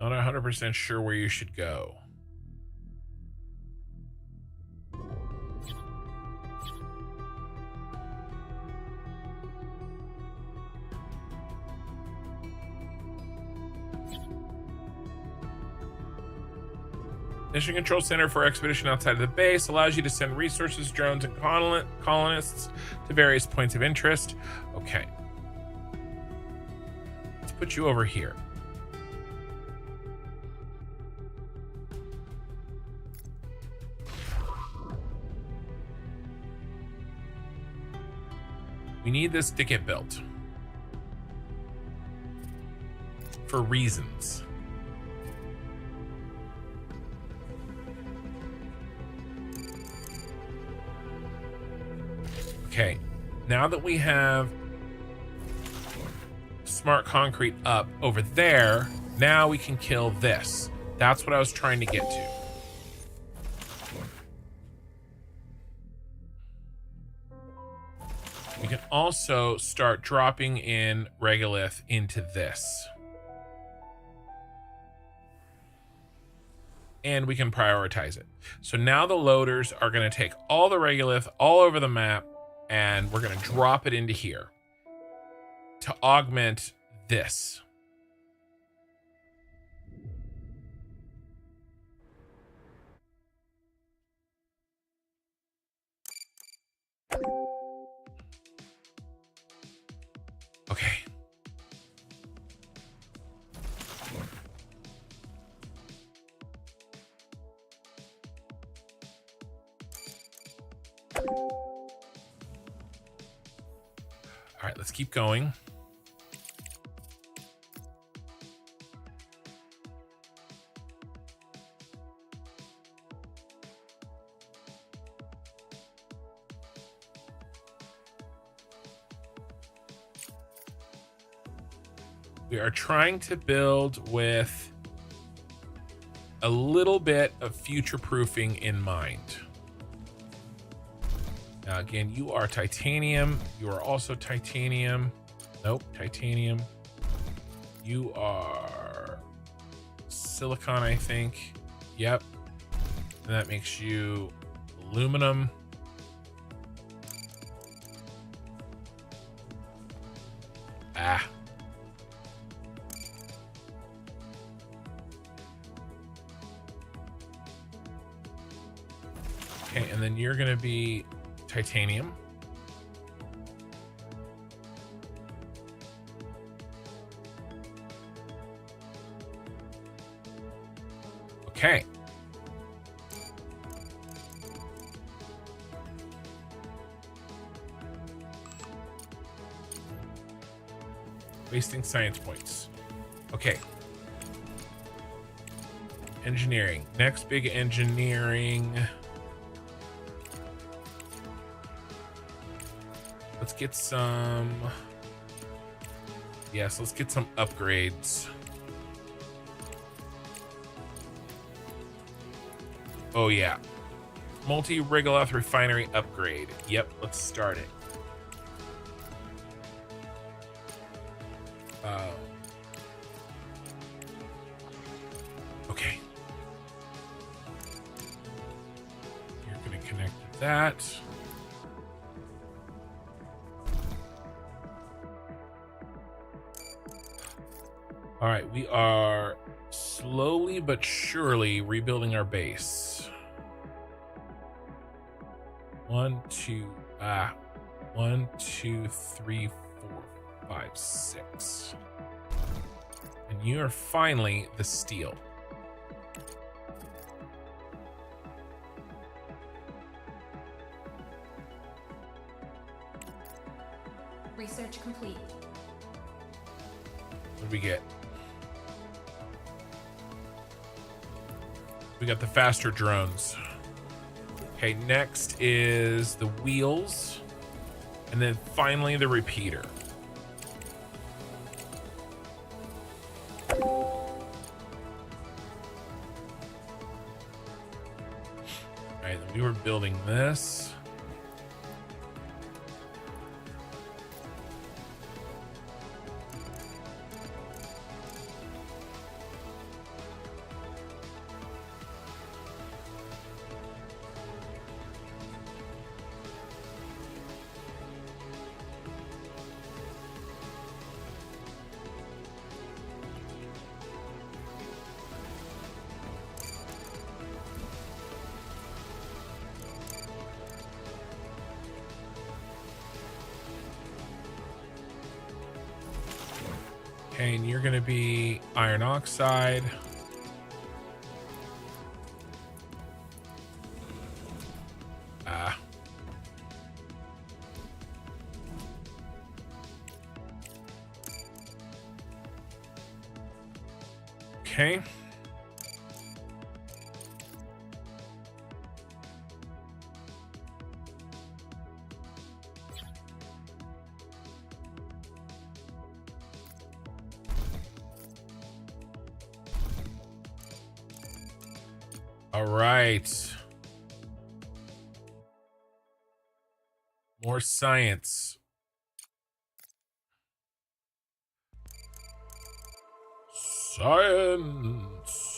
100% sure where you should go. Mission Control Center for Expedition outside of the base allows you to send resources, drones, and colonists to various points of interest. Okay. Let's put you over here. We need this to get built. For reasons. Okay, now that we have smart concrete up over there, now we can kill this. That's what I was trying to get to. We can also start dropping in regolith into this. And we can prioritize it. So now the loaders are going to take all the regolith all over the map, and we're going to drop it into here to augment this. Okay. All right, let's keep going. We are trying to build with a little bit of future proofing in mind. Now, again, you are titanium. You are also titanium. Nope, titanium. You are silicon, I think. Yep. And that makes you aluminum. Ah. Okay, and then you're going to be titanium. Okay. Wasting science points. Okay. Engineering. Next big engineering. Let's get some... Yes, let's get some upgrades. Oh, yeah. Multi-Rigoloth refinery upgrade. Yep, let's start it. Okay. You're going to connect to that. All right, we are slowly but surely rebuilding our base. 1, 2, 3, 4, 5, 6. And you are finally the steel. Research complete. What do we get? We got the faster drones. Okay, next is the wheels. And then finally the repeater. Alright, we were building this. Okay, and you're going to be iron oxide. Okay. All right. More science. Science.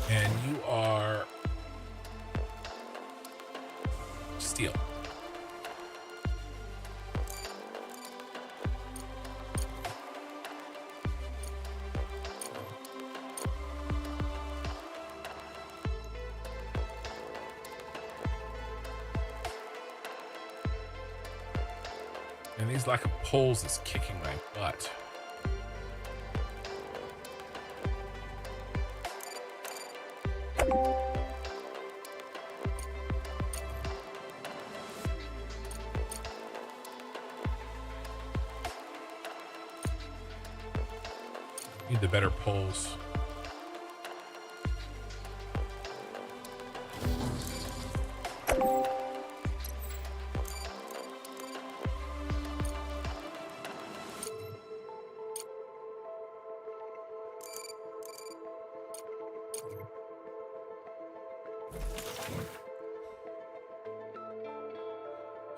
And you are steel. And these lack of poles is kicking my butt. Need the better poles.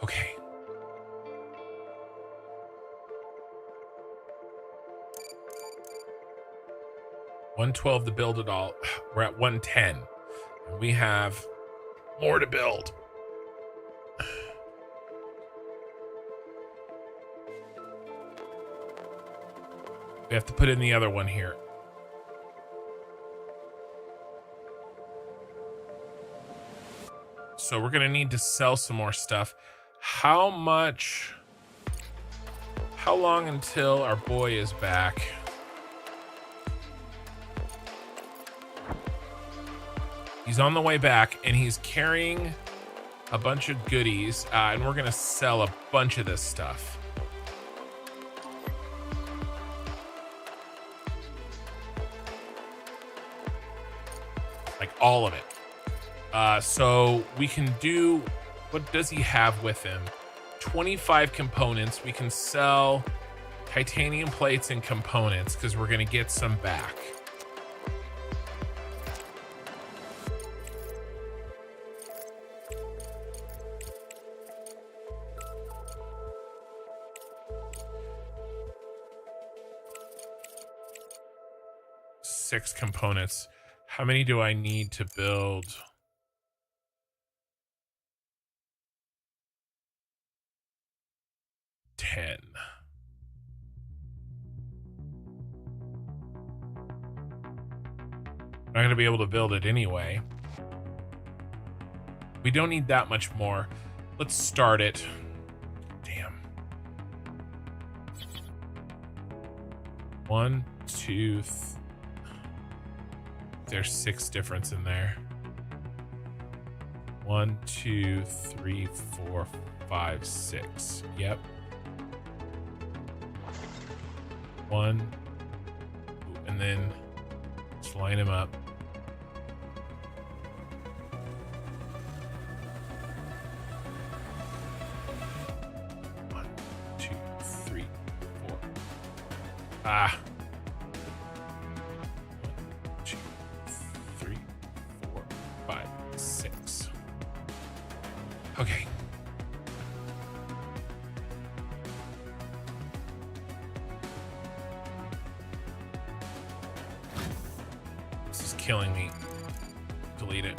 Okay. $112 to build it all. We're at 110. And we have more to build. We have to put in the other one here. So we're gonna need to sell some more stuff. How much? How long until our boy is back? He's on the way back and he's carrying a bunch of goodies, and we're gonna sell a bunch of this stuff. Like all of it. So we can do What does he have with him? 25 components. We can sell titanium plates and components because we're going to get some back. Six components. How many do I need to build? 10. I'm not going to be able to build it anyway. We don't need that much more. Let's start it. Damn. 1, 2, there's 6 difference in there. 1, 2, 3, 4, 5, 6. Yep. 1. And then let's line them up. One, 2, 3, 4. Ah. 1, 2, 3, 4, 5, 6. Okay. This is killing me. Delete it.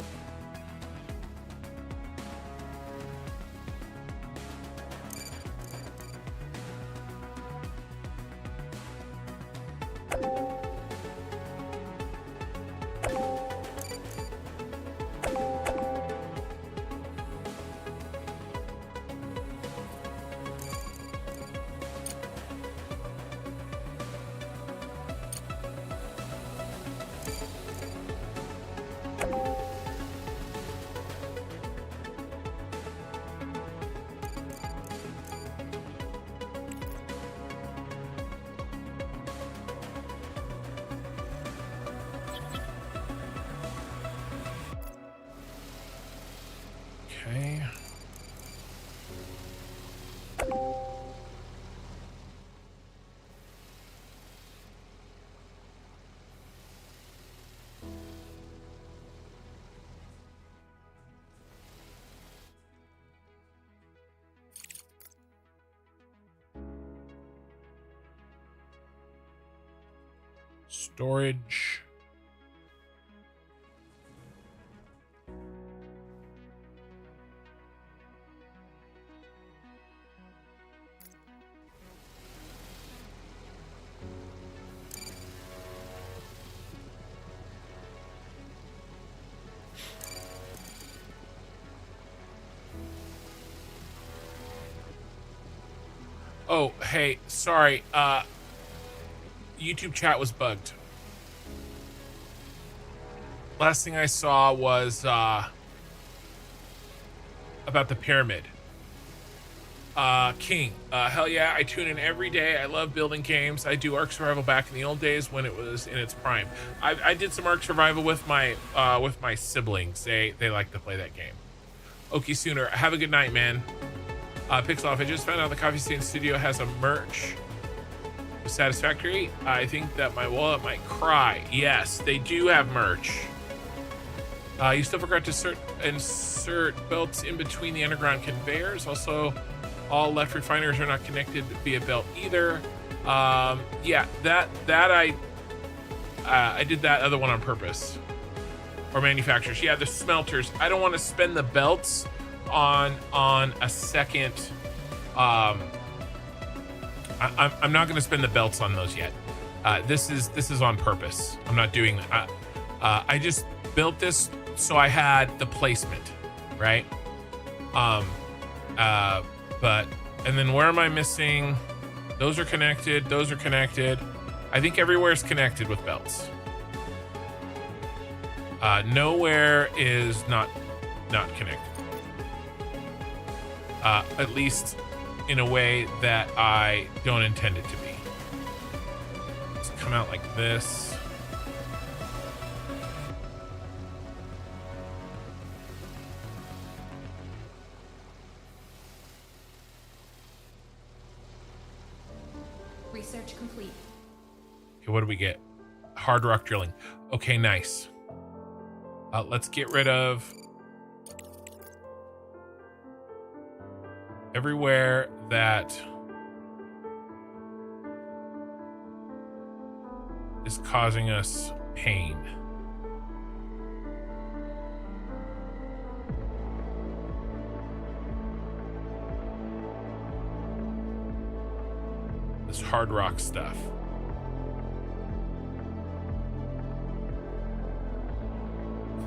Okay. Storage. Oh, hey, sorry. YouTube chat was bugged. Last thing I saw was about the pyramid. King. Hell yeah, I tune in every day. I love building games. I do Ark Survival back in the old days when it was in its prime. I did some Ark Survival with my siblings. They like to play that game. Okie Sooner. Have a good night, man. Pixel Off, I just found out the Coffee Stain Studio has a merch. Satisfactory. I think that my wallet might cry. Yes, they do have merch. You still forgot to insert belts in between the underground conveyors. Also, all left refiners are not connected via belt either. Yeah, that I did that other one on purpose. Or manufacturers. Yeah, the smelters. I don't want to spend the belts on a second. I'm not going to spend the belts on those yet. This is on purpose. I'm not doing that. I just built this so I had the placement, right? But and then where am I missing? Those are connected. Those are connected. I think everywhere is connected with belts. Nowhere is not connected. At least in a way that I don't intend it to be. Let's come out like this. Research complete. Okay, what do we get? Hard rock drilling. Okay, nice. Let's get rid of everywhere that is causing us pain. This hard rock stuff.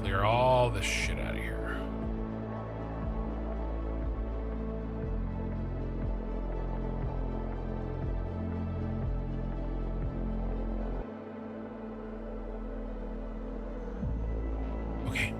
Clear all this shit out of here. Okay.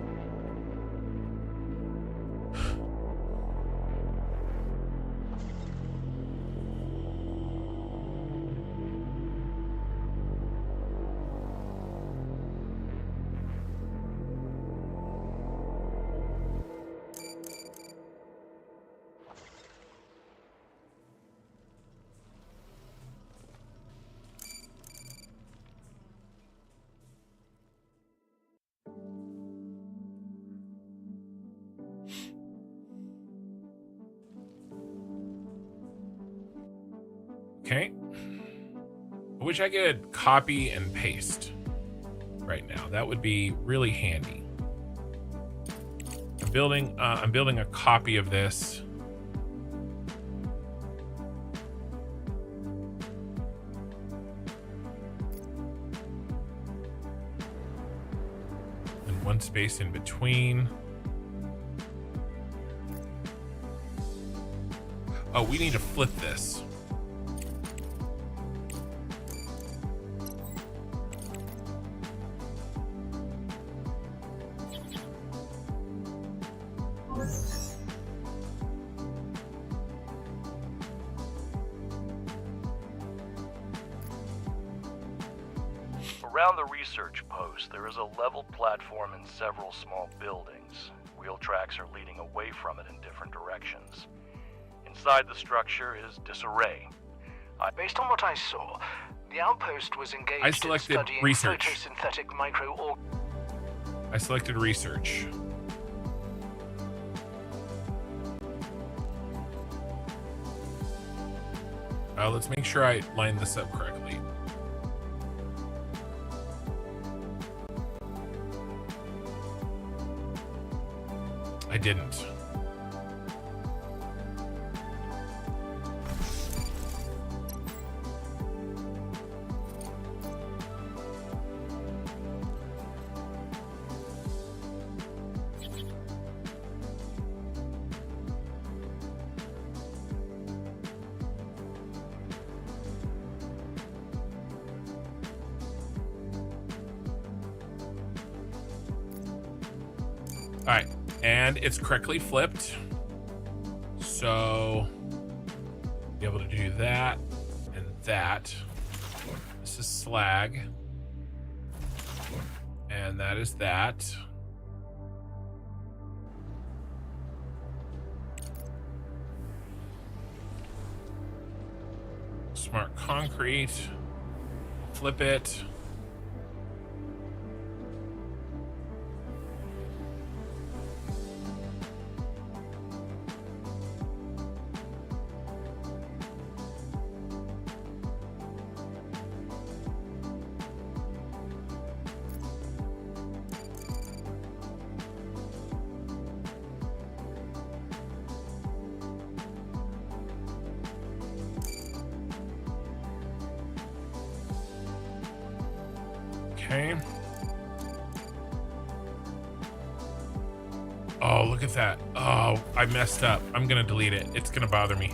Okay. I wish I could copy and paste right now. That would be really handy. I'm building a copy of this. And one space in between. Oh, we need to flip this. Around the research post, there is a level platform and several small buildings. Wheel tracks are leading away from it in different directions. Inside the structure is disarray. Based on what I saw, the outpost was engaged I selected in studying research. photosynthetic micro. I selected research. Let's make sure I line this up correctly. I didn't. All right, and it's correctly flipped. So be able to do that and that. This is slag. And that is that. Smart concrete. Flip it. Okay. Oh, look at that. Oh, I messed up. I'm gonna delete it. It's gonna bother me.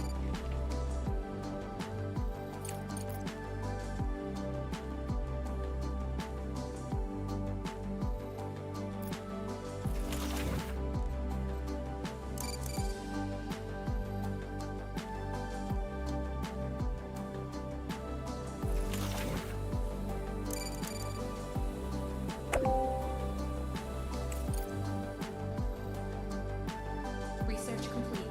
Research complete.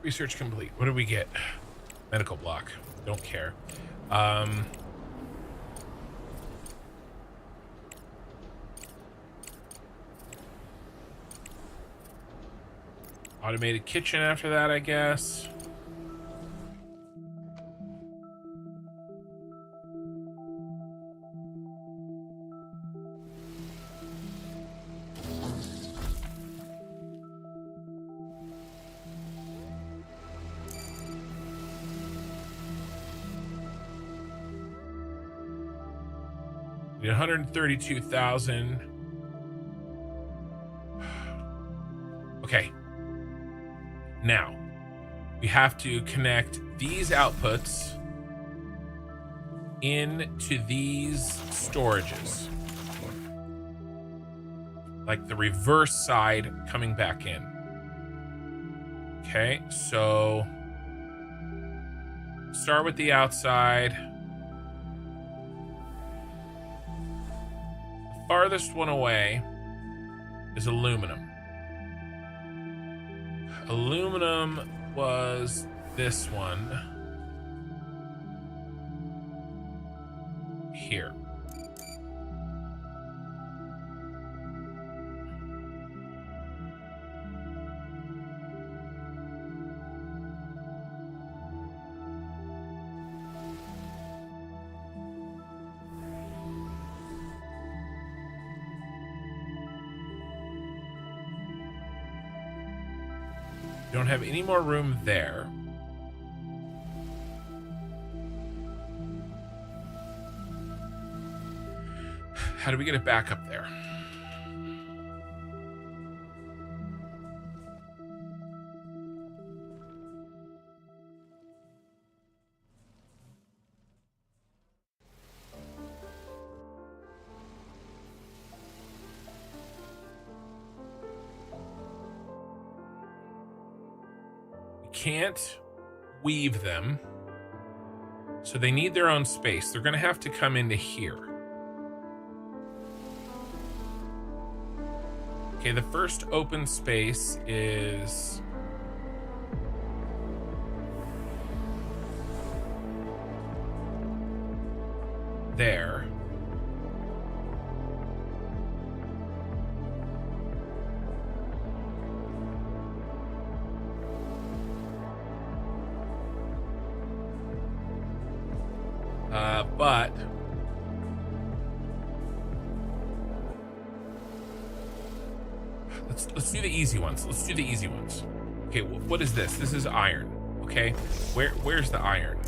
Research complete. What do we get? Medical block. Don't care. Automated kitchen after that, I guess. Need 132,000. Okay. Now, we have to connect these outputs into these storages. Like the reverse side coming back in. Okay, so start with the outside. The farthest one away is aluminum. Aluminum was this one here. Don't have any more room there. How do we get it back up there? Can't weave them, so they need their own space. They're going to have to come into here. Okay, the first open space is there. But let's do the easy ones. Let's do the easy ones. Okay, what is this? This is iron. Okay, where's the iron?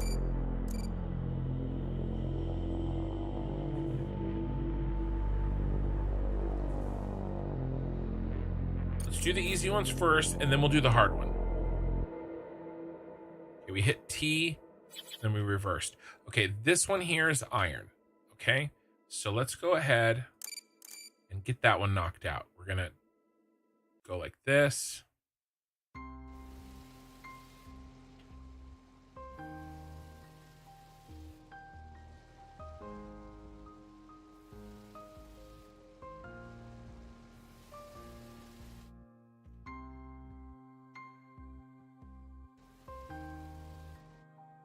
Let's do the easy ones first, and then we'll do the hard one. Okay, we hit T, then we reversed. Okay, this one here is iron. Okay, so let's go ahead and get that one knocked out. We're gonna go like this.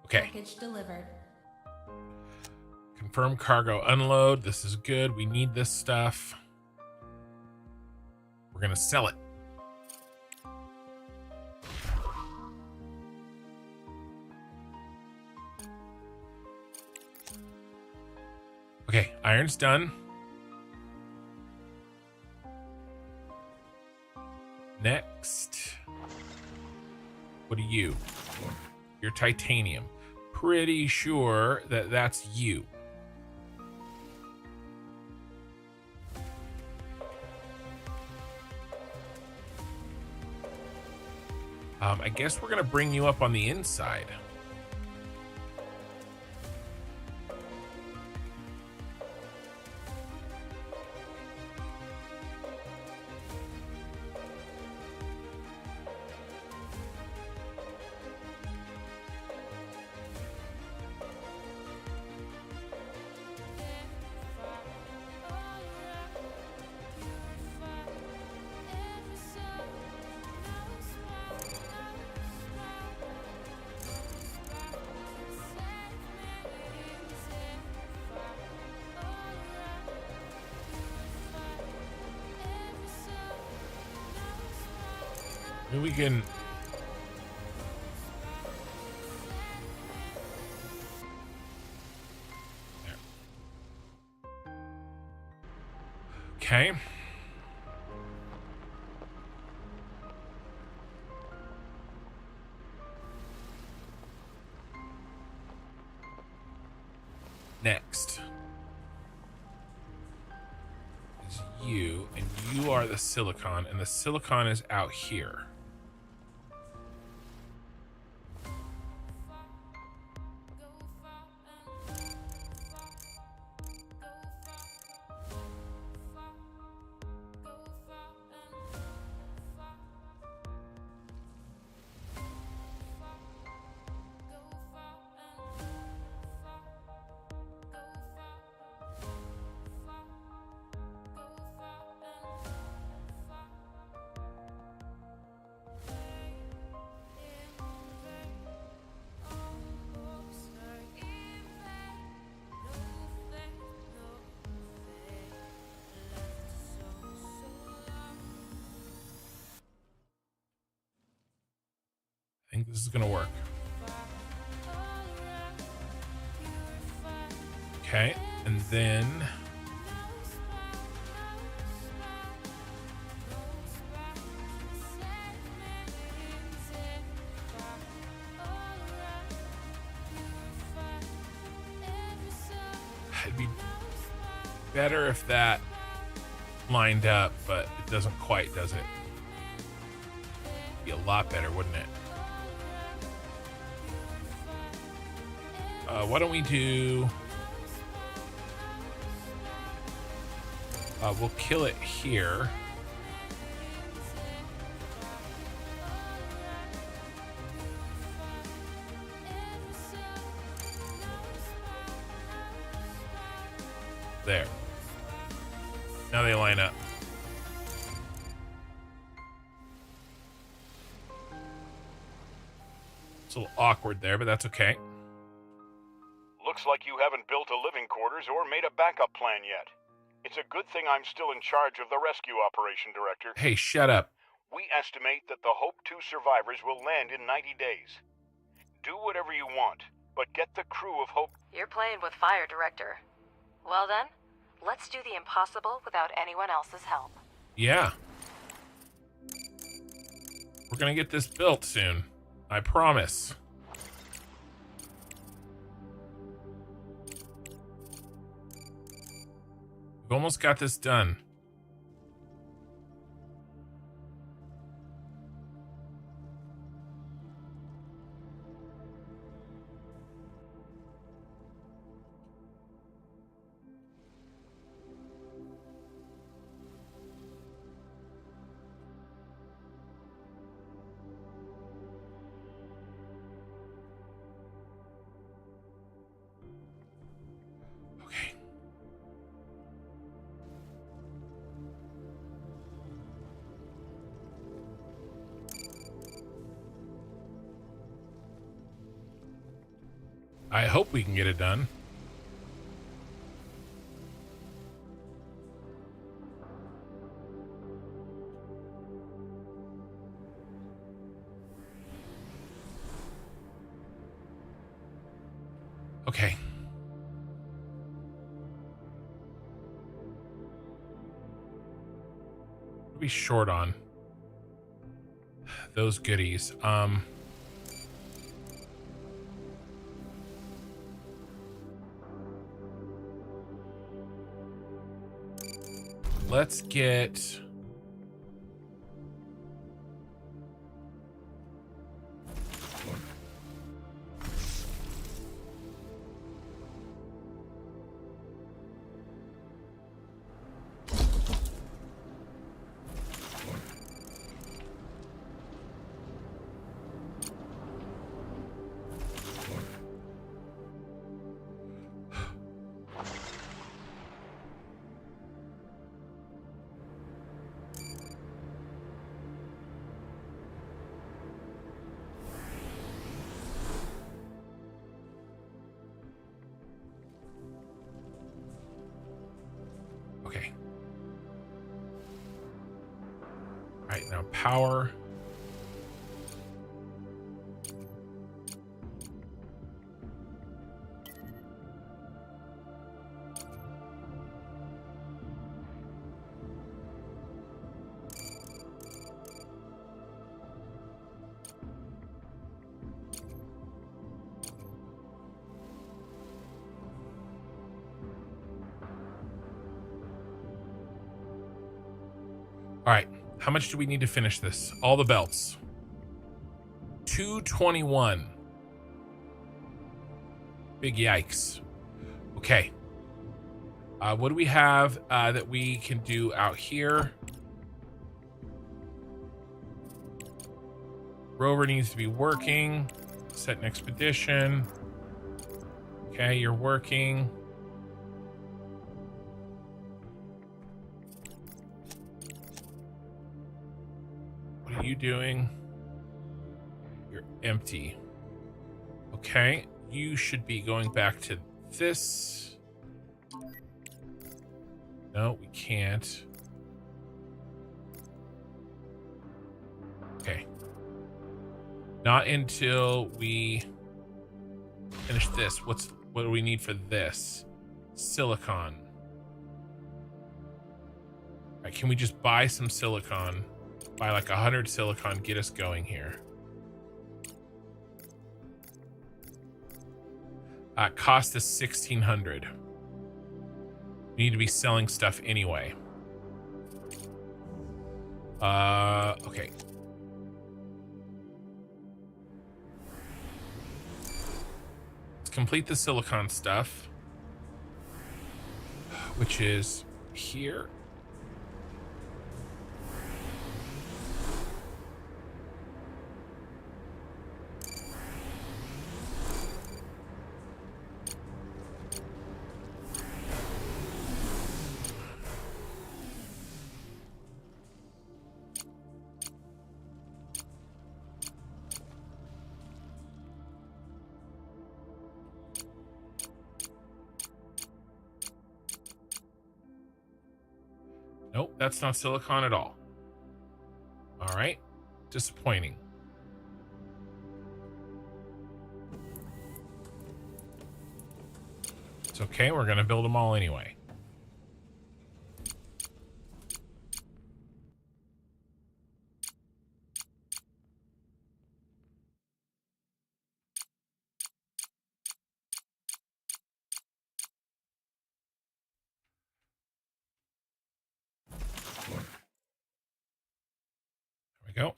Okay. Package delivered. Confirm cargo unload. This is good. We need this stuff. We're gonna sell it. Okay, iron's done. Next. What are you? You're titanium. Pretty sure that that's you. I guess we're gonna bring you up on the inside. Maybe we can. There. Okay. Next is you, and you are the silicon, and the silicon is out here. I think this is gonna work. Okay, and then it'd be better if that lined up, but it doesn't quite, does it? Be a lot better, wouldn't it? Why don't we do... we'll kill it here. There. Now they line up. It's a little awkward there, but that's okay. Looks like you haven't built a living quarters or made a backup plan yet. It's a good thing I'm still in charge of the rescue operation, Director. Hey, shut up. We estimate that the Hope 2 survivors will land in 90 days. Do whatever you want, but get the crew of Hope... You're playing with fire, Director. Well then, let's do the impossible without anyone else's help. Yeah. We're gonna get this built soon. I promise. We've almost got this done. Okay. I hope we can get it done. Okay. What are we short on? Those goodies. Let's get... Okay. All right, now power. All right. How much do we need to finish this? All the belts. 221. Big yikes. Okay. What do we have that we can do out here? Rover needs to be working. Set an expedition. Okay, you're working. What are you doing? You're empty. Okay, you should be going back to this. No, we can't. Okay. Not until we finish this. What do we need for this? Silicon. All right, can we just buy some silicon? Buy like 100 silicon, get us going here. Cost us 1,600. We need to be selling stuff anyway. Okay. Let's complete the silicon stuff, which is here. Nope, that's not silicon at all. All right, disappointing. It's okay, we're gonna build them all anyway. There we go.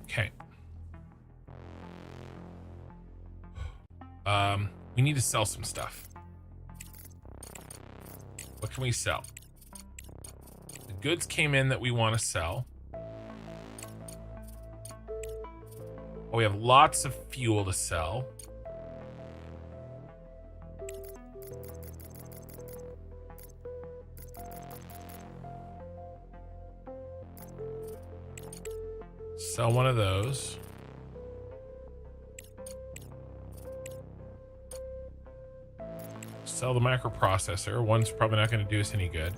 Okay. We need to sell some stuff. What can we sell? The goods came in that we want to sell. Oh, we have lots of fuel to sell. Sell one of those. Sell the microprocessor. One's probably not going to do us any good.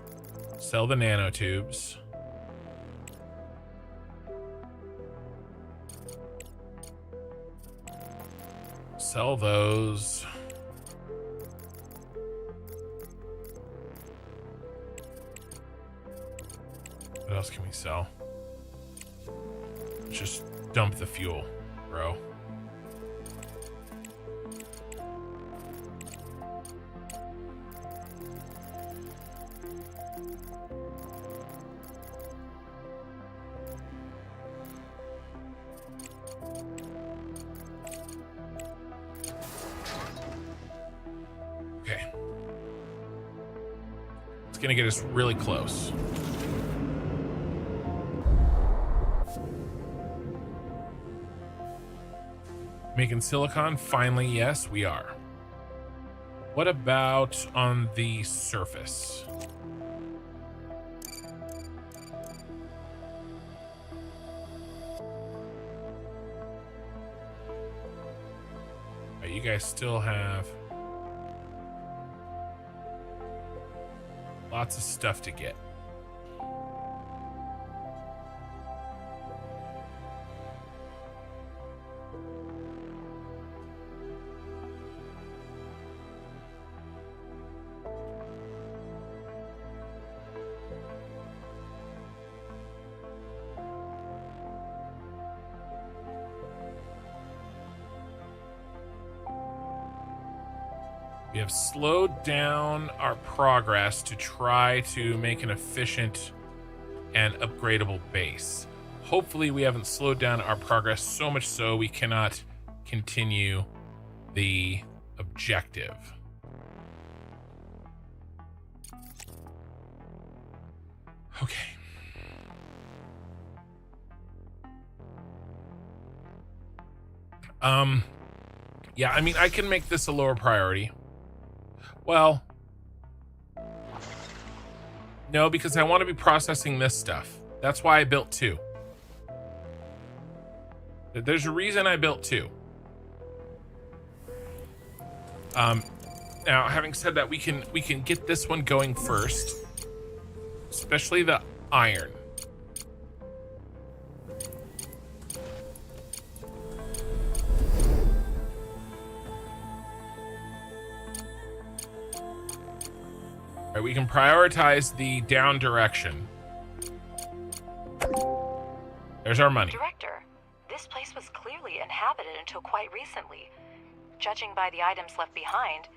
Sell the nanotubes. Sell those. What else can we sell? Just dump the fuel, bro. Okay. It's gonna get us really close. Making silicon? Finally, yes, we are. What about on the surface? You guys still have lots of stuff to get. We have slowed down our progress to try to make an efficient and upgradable base. Hopefully we haven't slowed down our progress so much so we cannot continue the objective. Okay. Yeah, I mean, I can make this a lower priority. Well, no, because I want to be processing this stuff. That's why I built 2. There's a reason I built 2. Now, having said that, we can get this one going first, especially the iron. All right, we can prioritize the down direction. There's our money. Director, this place was clearly inhabited until quite recently. Judging by the items left behind,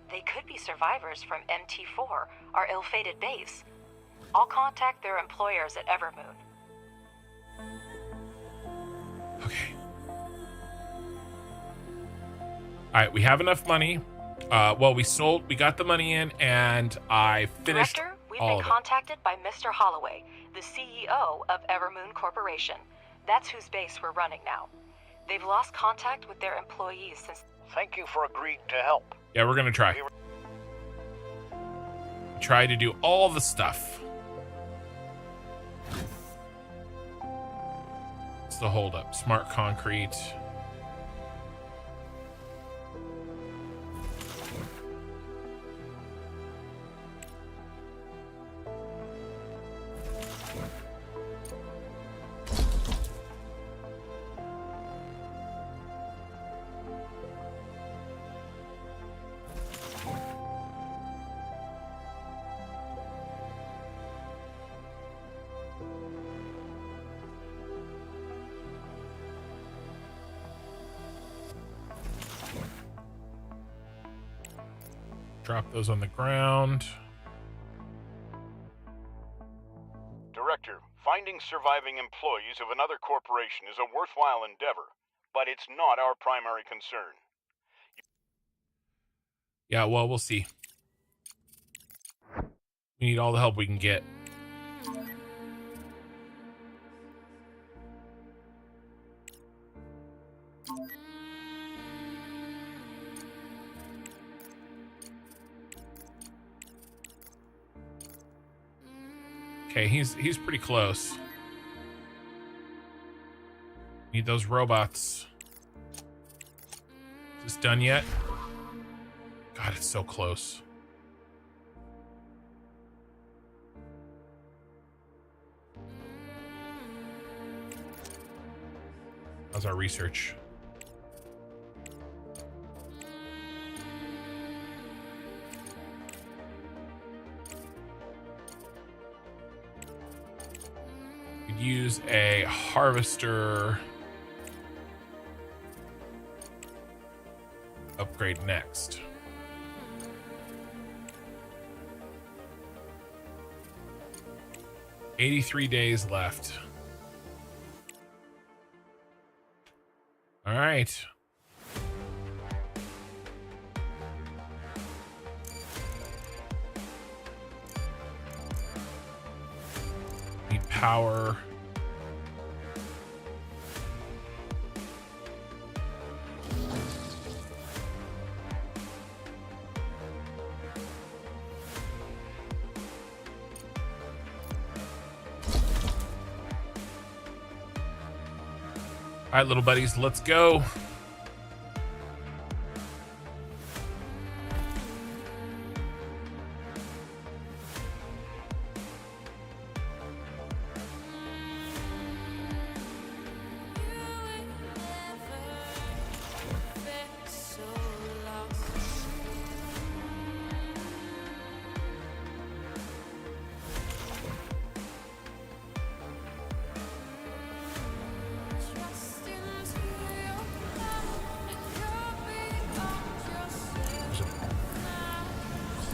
they could be survivors from MT4, our ill-fated base. I'll contact their employers at Evermoon. Okay. All right, we have enough money. Well, we got the money in, and I finished Director, we've all been of it. contacted by Mr. Holloway, the CEO of Evermoon Corporation. That's whose base we're running now. They've lost contact with their employees since... Thank you for agreeing to help. Yeah, we're gonna try. Try to do all the stuff. What's the holdup? Smart concrete. Drop those on the ground. Director, finding surviving employees of another corporation is a worthwhile endeavor, but it's not our primary concern. Yeah, well, we'll see. We need all the help we can get. Okay, he's pretty close. Need those robots. Is this done yet? God, it's so close. How's our research? Could use a harvester upgrade next. $83 days left. All right. Need power. All right, little buddies, let's go.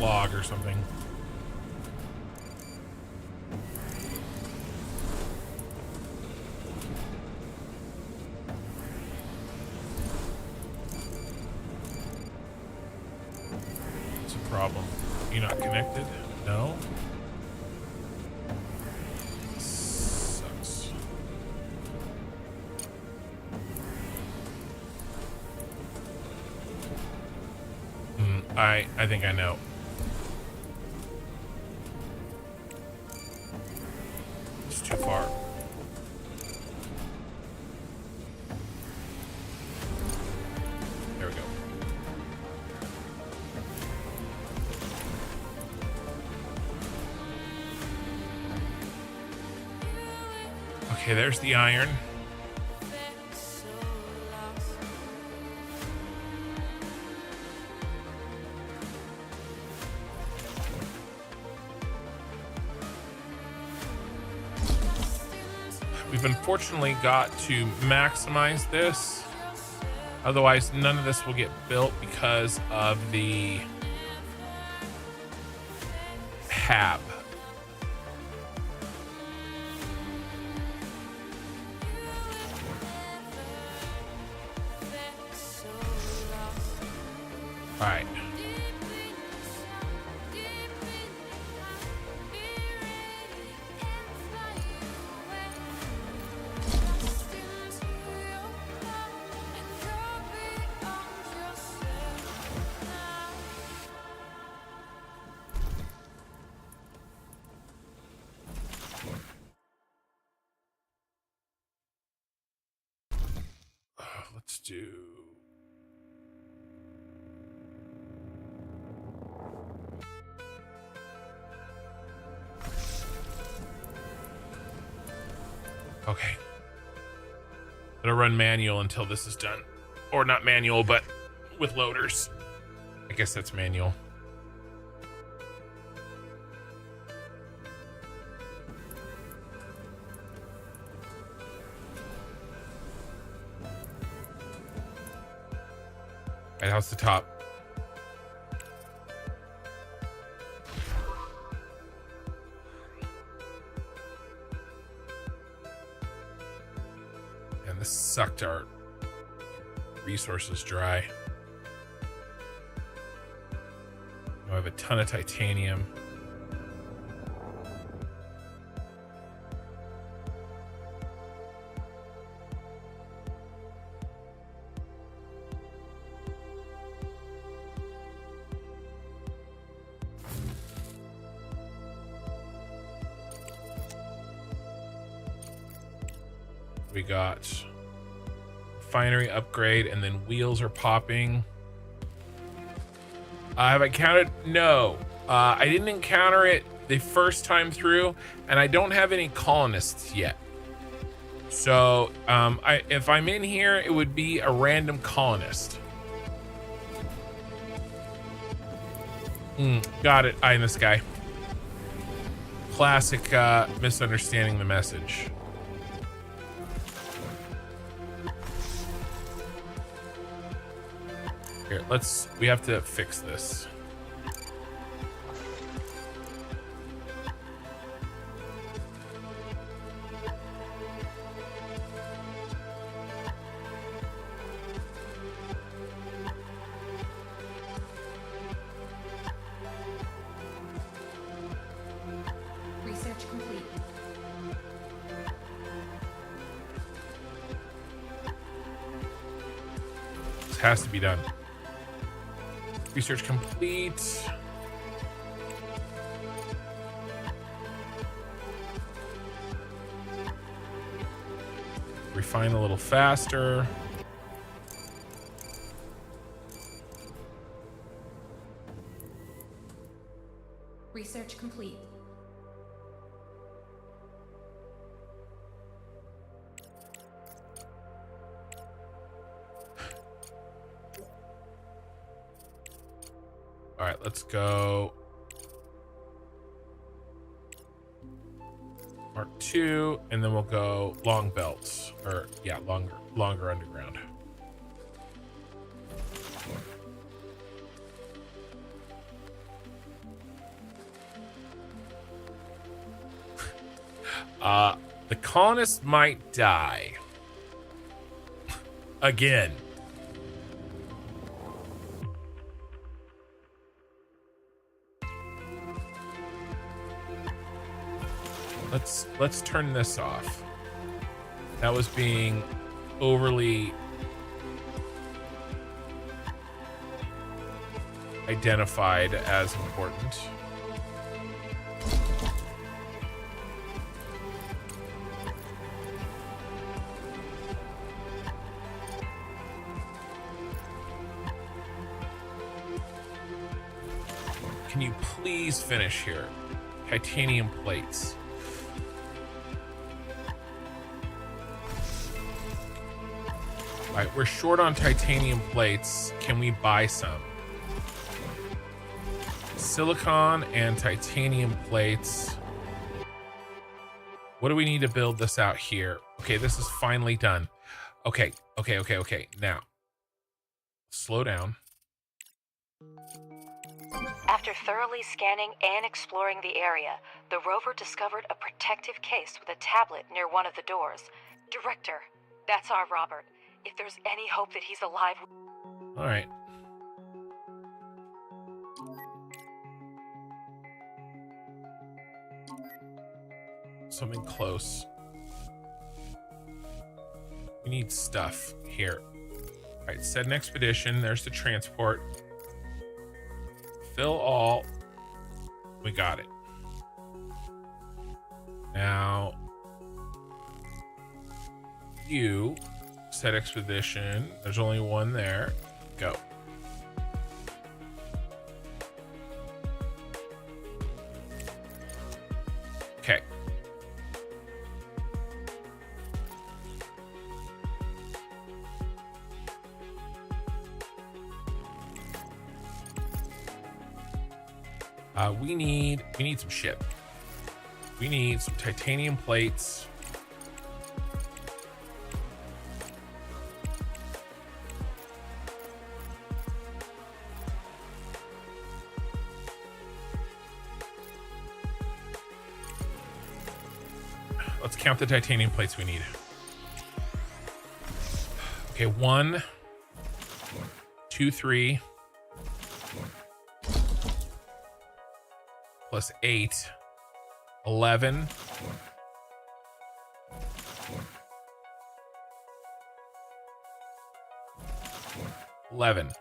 log or something. What's the problem? You not connected? No? Sucks. I think I know. It's too far. There we go. Okay, there's the iron. We've unfortunately got to maximize this. Otherwise, none of this will get built because of the hab. All right. Let's do. Okay. Gonna run manual until this is done. Or not manual, but with loaders. I guess that's manual. Right, how's the top? And this sucked our resources dry. I have a ton of titanium. We got refinery upgrade, and then wheels are popping. Have I counted? No. I didn't encounter it the first time through, and I don't have any colonists yet. So if I'm in here, it would be a random colonist. Got it. Eye in the sky. Classic misunderstanding the message. Here, we have to fix this. Research complete. This has to be done. Research complete. Refine a little faster. Research complete. All right, let's go. Mark II, and then we'll go long belts, or yeah, longer underground. The colonists might die. Again. Let's turn this off. That was being overly identified as important. Can you please finish here? Titanium plates. All right, we're short on titanium plates. Can we buy some? Silicon and titanium plates. What do we need to build this out here? Okay, this is finally done. Okay. Now, slow down. After thoroughly scanning and exploring the area, the rover discovered a protective case with a tablet near one of the doors. Director, that's our Robert. If there's any hope that he's alive... All right. Something close. We need stuff here. All right, set an expedition. There's the transport. Fill all. We got it. Now, you set expedition. There's only one there. Go. Okay. We need some shit. We need some titanium plates. Let's count the titanium plates we need. Okay, 1, 2, 3. Plus 8, 11. 11.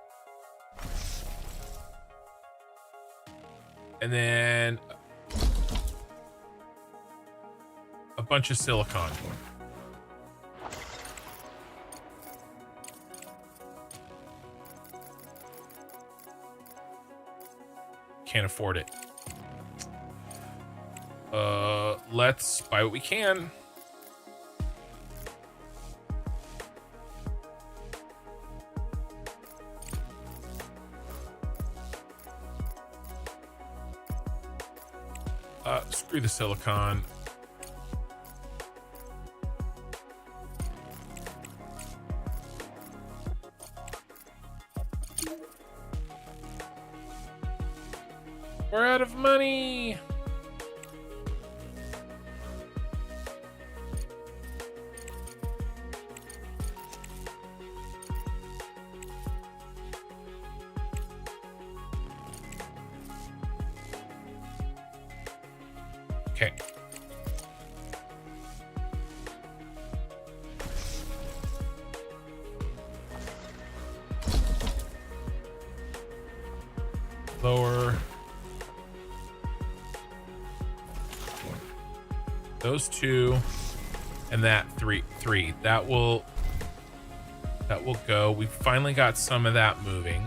And then a bunch of silicon. Can't afford it. Let's buy what we can. Screw the silicon. We're out of money. Okay. Lower. Those two and that three. That will go. We finally got some of that moving.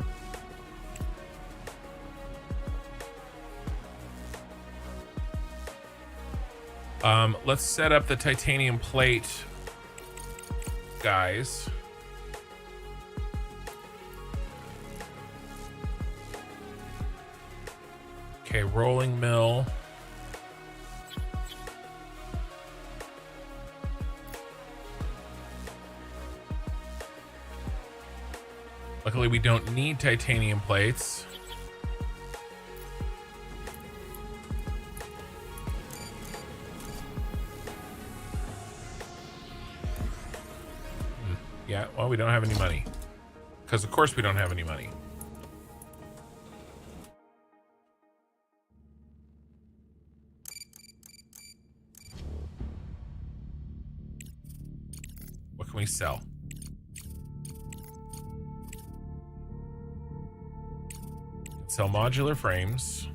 Let's set up the titanium plate, guys. Okay, rolling mill. Luckily, we don't need titanium plates. Yeah, well, we don't have any money. Because, of course, we don't have any money. What can we sell? Sell modular frames.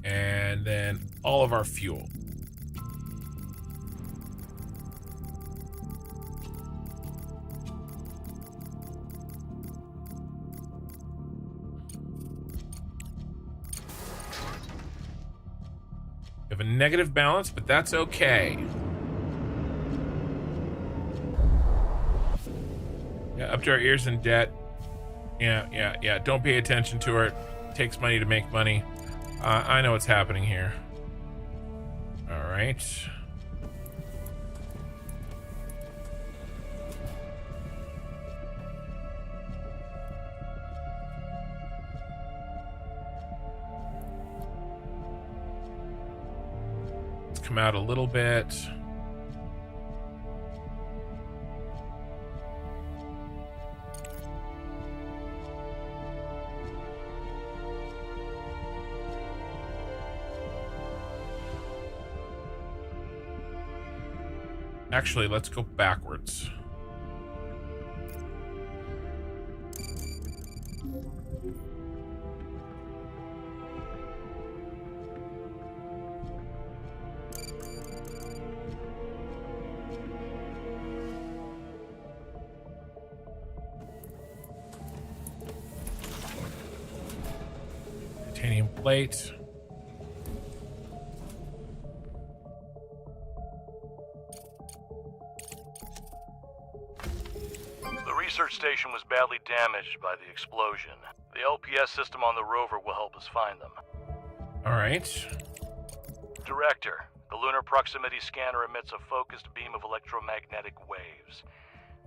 And then all of our fuel. We have a negative balance, but that's okay. Yeah, up to our ears in debt. Yeah. Don't pay attention to it. Takes money to make money. I know what's happening here. All right. Let's come out a little bit. Actually, let's go backwards. Titanium plate. The research station was badly damaged by the explosion. The LPS system on the rover will help us find them. All right. Director, the lunar proximity scanner emits a focused beam of electromagnetic waves.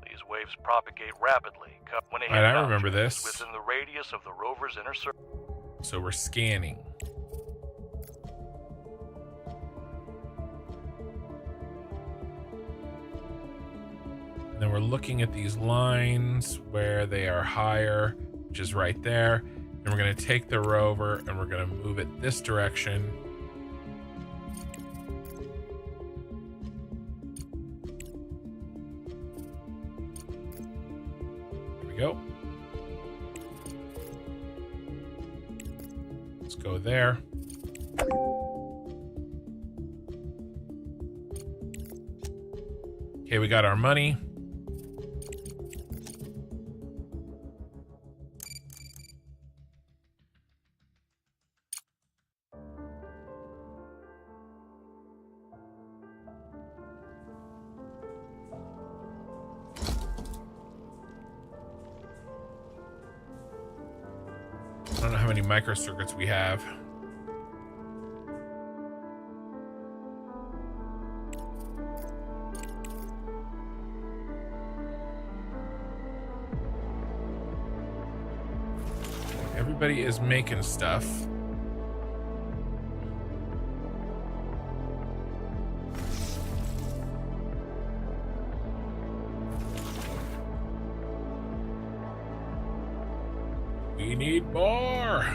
These waves propagate rapidly. When Right, I remember this. Within the radius of the rover's inner circle. So we're scanning. And then we're looking at these lines where they are higher, which is right there. And we're going to take the rover and we're going to move it this direction. There we go. Let's go there. Okay, we got our money. I don't know how many microcircuits we have. Everybody is making stuff. We need more.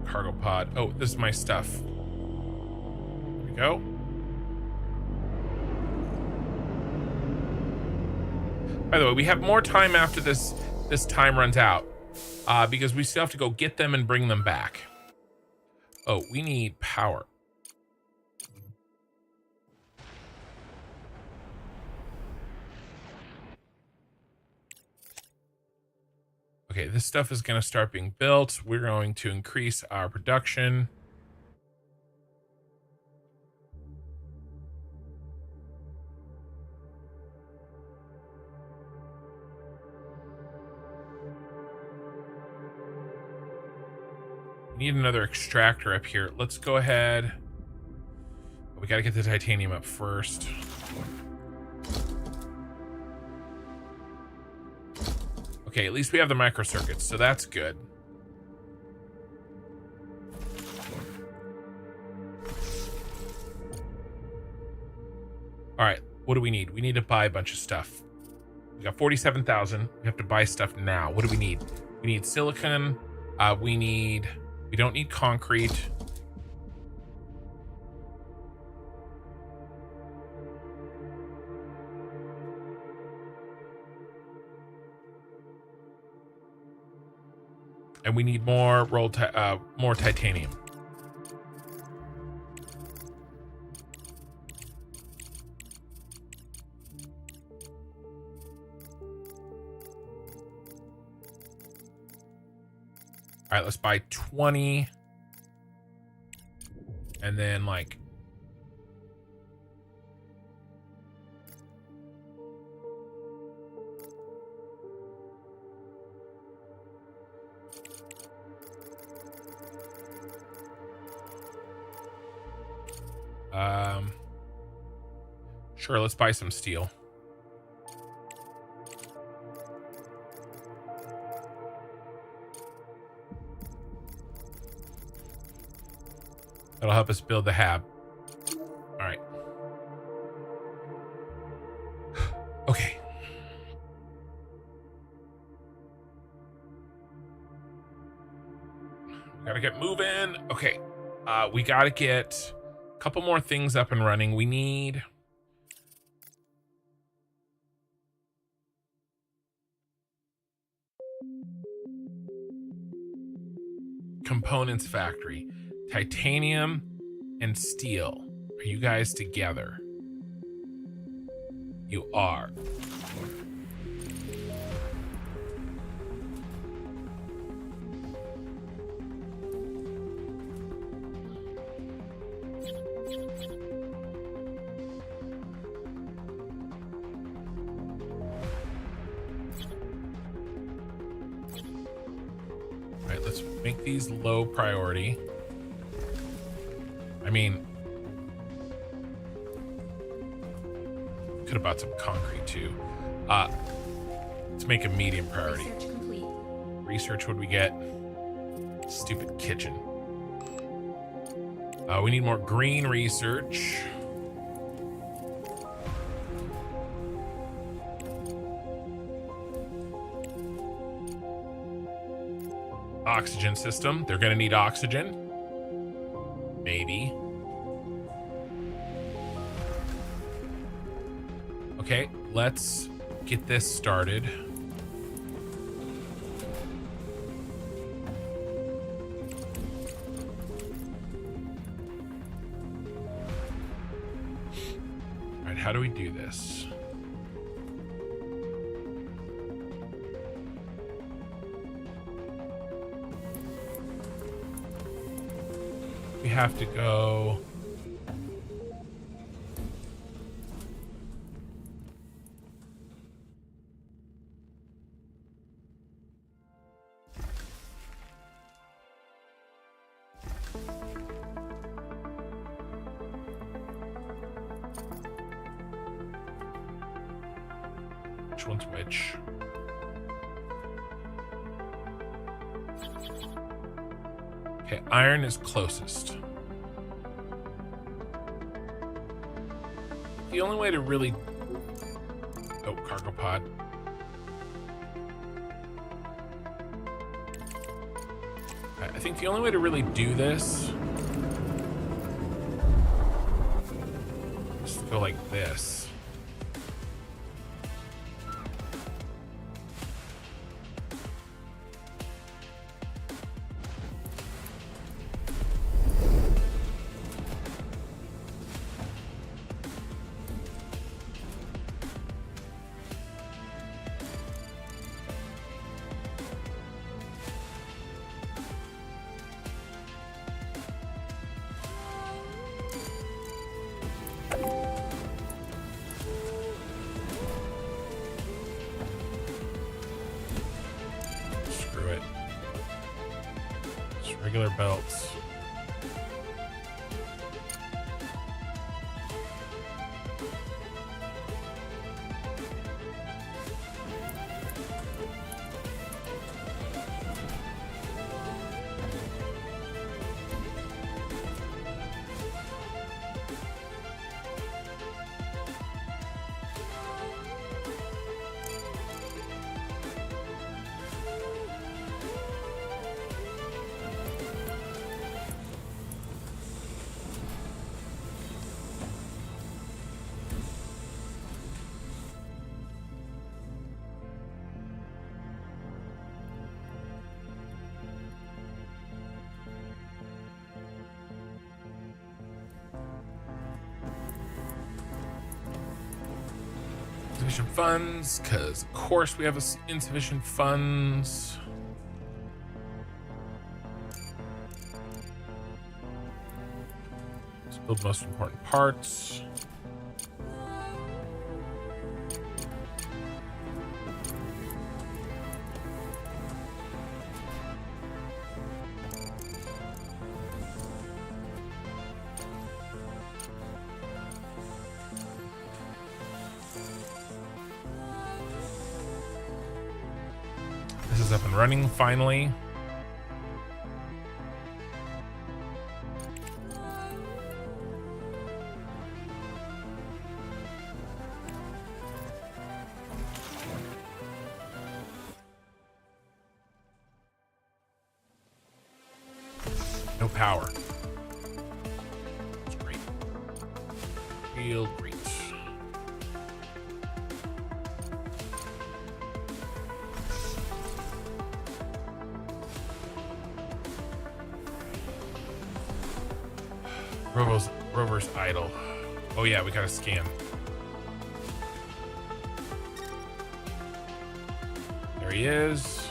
Cargo pod. Oh, this is my stuff. There we go. By the way, we have more time after this time runs out. Because we still have to go get them and bring them back. Oh, we need power. Okay, this stuff is going to start being built. We're going to increase our production. We need another extractor up here. Let's go ahead. We gotta get the titanium up first. Okay, at least we have the microcircuits, so that's good. All right, what do we need? We need to buy a bunch of stuff. We got 47,000. We have to buy stuff now. What do we need? We need silicon. We don't need concrete. And we need more more titanium. All right, let's buy 20. And then like sure, let's buy some steel. That'll help us build the hab. All right. Okay. Gotta get moving. Okay. We gotta get a couple more things up and running. We need components factory. Titanium and steel. Are you guys together? You are. All right, let's make these low priority. I mean, could have bought some concrete too. Let's make a medium priority. Research complete. Research, what we get? Stupid kitchen. We need more green research. Oxygen system. They're gonna need oxygen. Maybe. Okay, let's get this started. All right, how do we do this? We have to go. Which one's which? Okay, iron is closest. The only way to really... Oh, cargo pod. I think the only way to really do this is to go like this. Regular belts. insufficient funds, because of course we have insufficient funds. Let's build most important parts. This is up and running finally. No power. That's great. Real great. Rover's idle. Oh yeah, we gotta scan. There he is.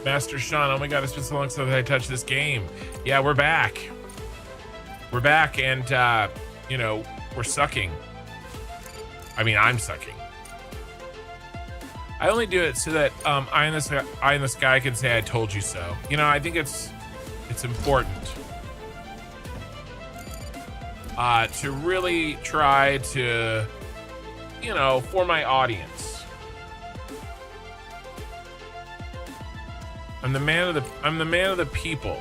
Master Sean, oh my god, it's been so long since I touched this game. Yeah, we're back. We're back, and you know, we're sucking. I mean, I'm sucking. I only do it so that I in the sky can say I told you so. You know, I think it's important to really try to, you know, for my audience. I'm the man of the people.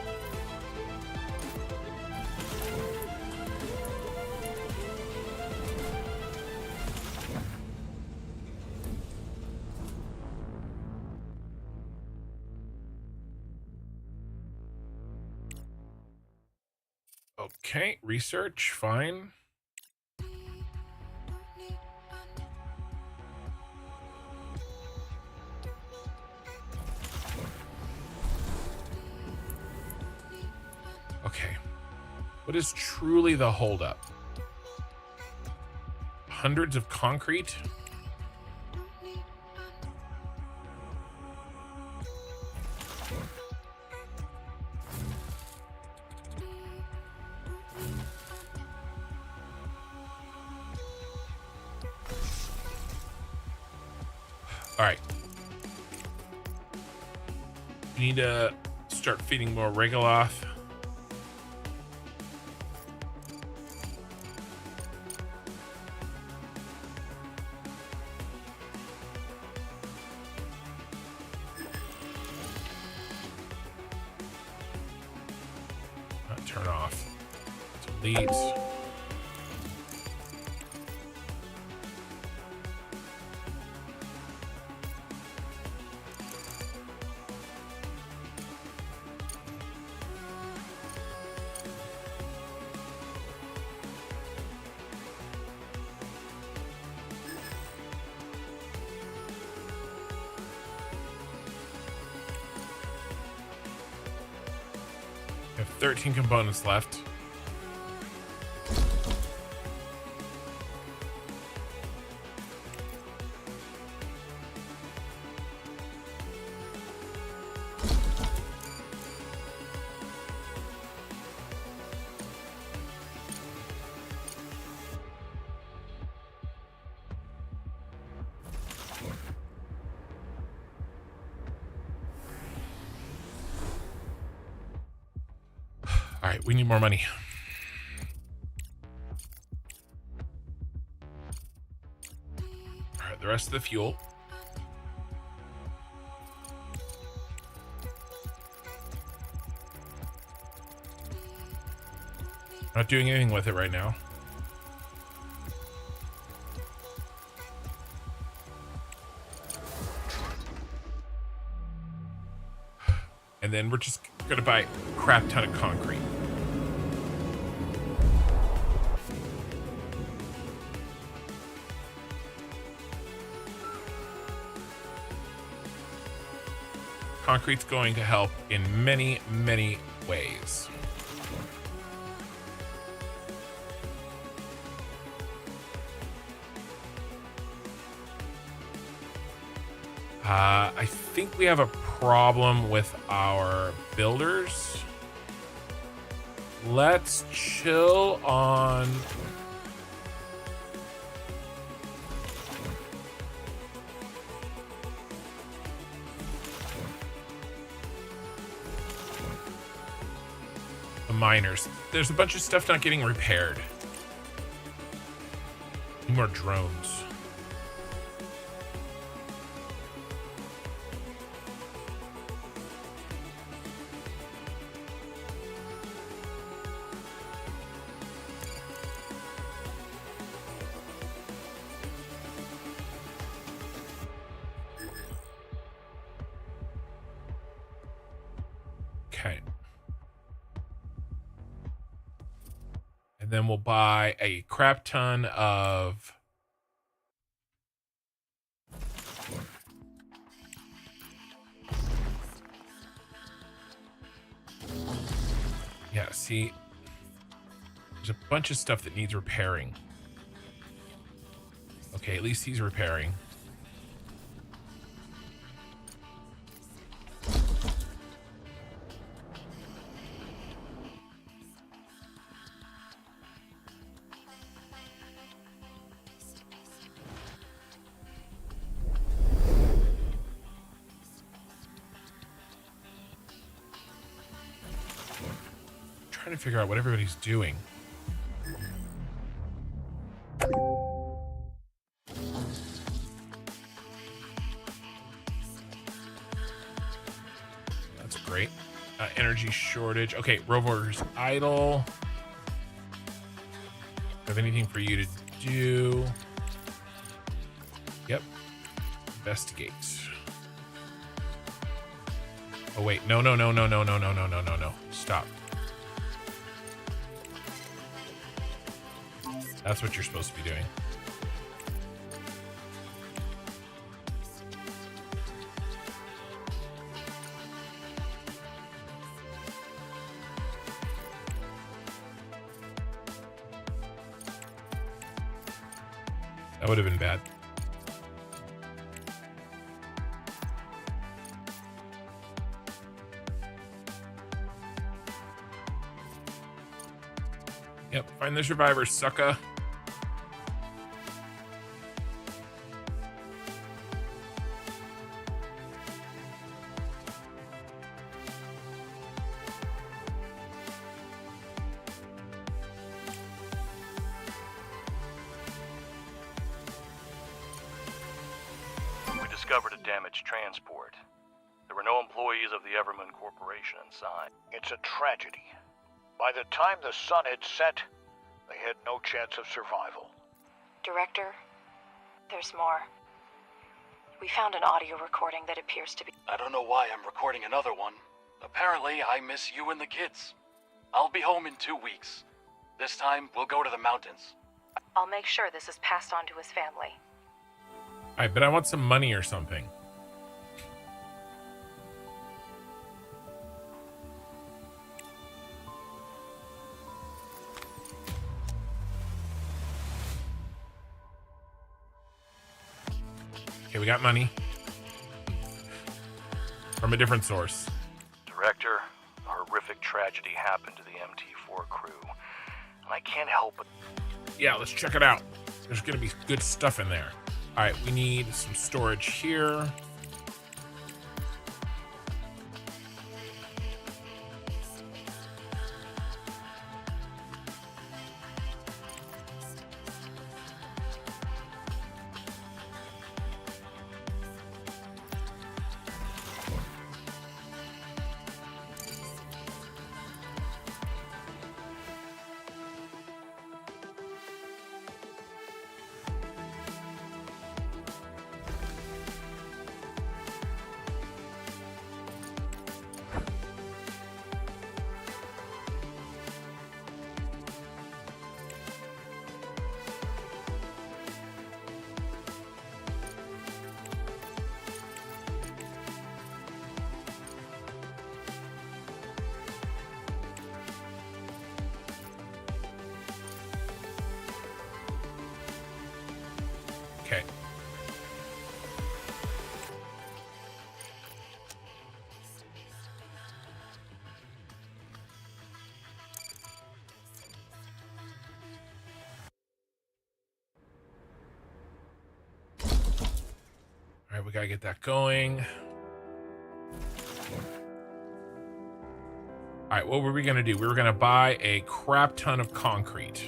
Okay, research, fine. Okay. What is truly the holdup? Hundreds of concrete? All right. We need to start feeding more Regaloth. Turn off. Delete. We have 13 components left. All right, we need more money. All right, the rest of the fuel. Not doing anything with it right now. And then we're just gonna buy a crap ton of concrete. Concrete's going to help in many, many ways. I think we have a problem with our builders. Let's chill on... the miners. There's a bunch of stuff not getting repaired. Need more drones. Okay. And then we'll buy a crap ton of... yeah, see, there's a bunch of stuff that needs repairing. Okay, at least he's repairing. Trying to figure out what everybody's doing. That's great. Energy shortage. Okay, rover's idle. Have anything for you to do? Yep. Investigate. Oh wait, no. Stop. That's what you're supposed to be doing. That would have been bad. Yep, find the survivors, sucker. Discovered a damaged transport. There were no employees of the Everman Corporation inside. It's a tragedy. By the time the sun had set, they had no chance of survival. Director, there's more. We found an audio recording that appears to be... I don't know why I'm recording another one. Apparently, I miss you and the kids. I'll be home in 2 weeks. This time, we'll go to the mountains. I'll make sure this is passed on to his family. I bet I want some money or something. Okay, we got money. From a different source. Director, a horrific tragedy happened to the MT4 crew. And I can't help but... Yeah, let's check it out. There's gonna be good stuff in there. All right, we need some storage here. Okay. right, we gotta get that going. All right, what were we gonna do? We were gonna buy a crap ton of concrete.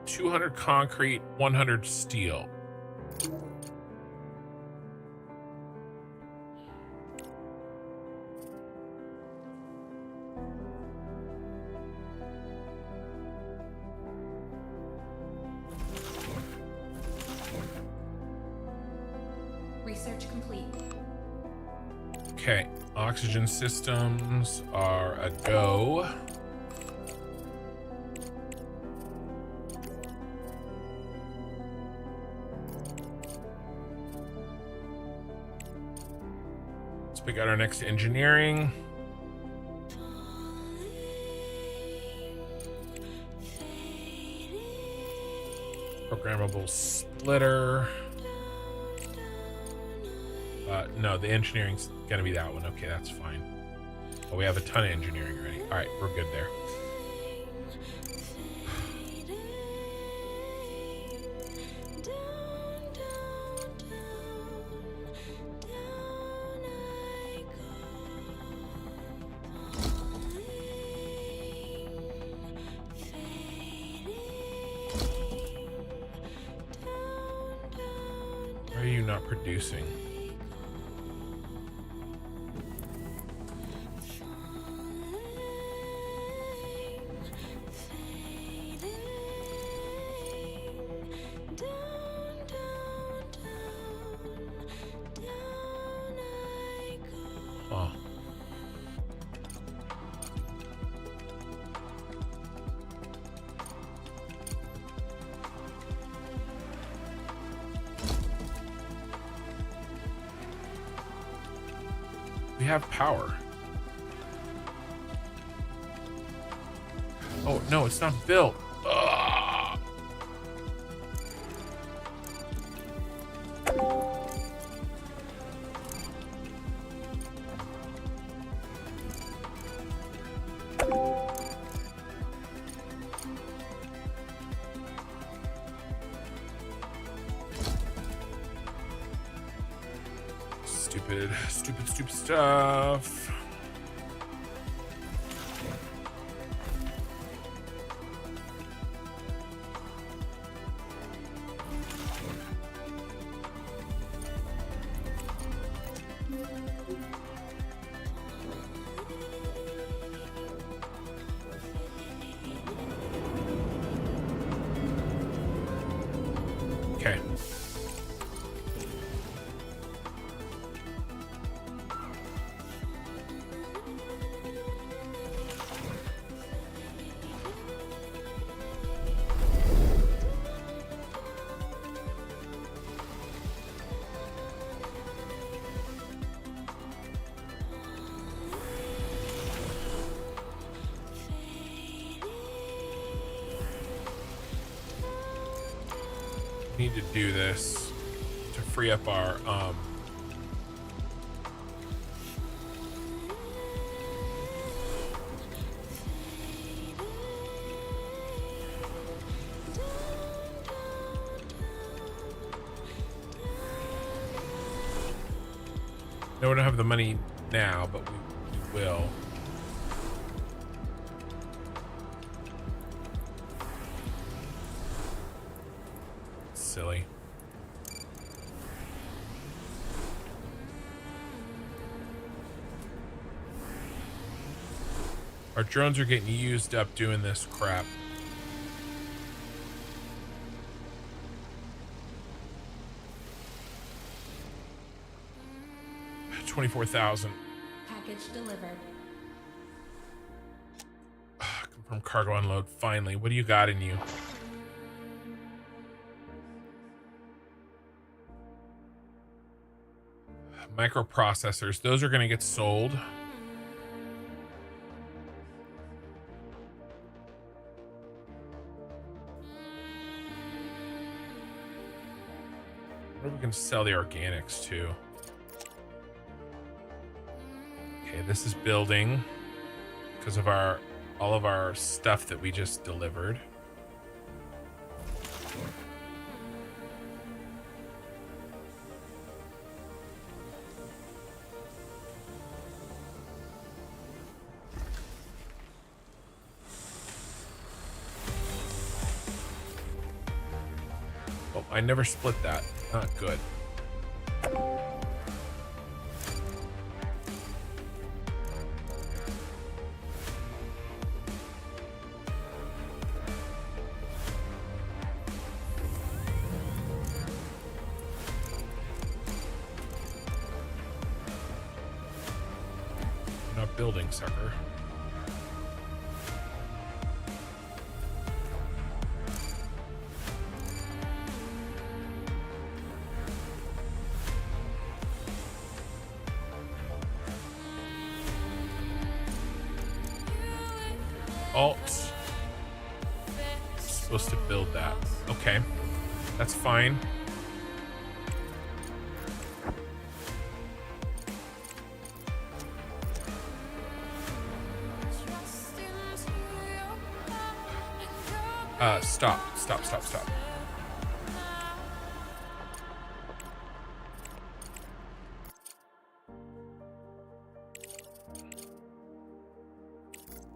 $200 concrete, 100 steel. Research complete. Okay, oxygen systems are a go. Let's pick out our next engineering. Programmable splitter. No, the engineering's gonna be that one. Okay, that's fine. Oh, we have a ton of engineering already. All right, we're good there. Why are you not producing? Oh. We have power. Oh, no, it's not built. Ugh. Stupid stuff. Okay. Need to do this to free up our no, we don't have the money now, but we will. Silly. Our drones are getting used up doing this crap. $24,000. Package delivered. Confirm cargo unload. Finally, what do you got in you? Microprocessors. Those are going to get sold. What are we going to sell the organics to? Okay, this is building. because of all of our stuff that we just delivered. Oh, I never split that. Not good. Not building, sucker. Alt. I'm supposed to build that. Okay. That's fine. Stop.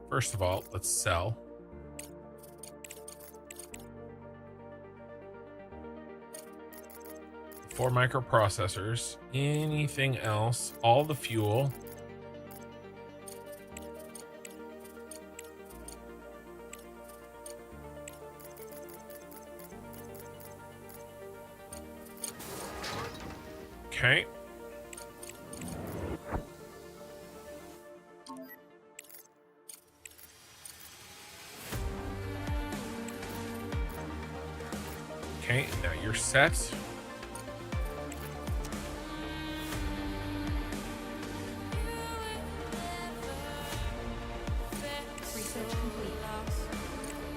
First of all, let's sell. Four microprocessors. Anything else? All the fuel. Okay. Okay, now you're set. Research complete.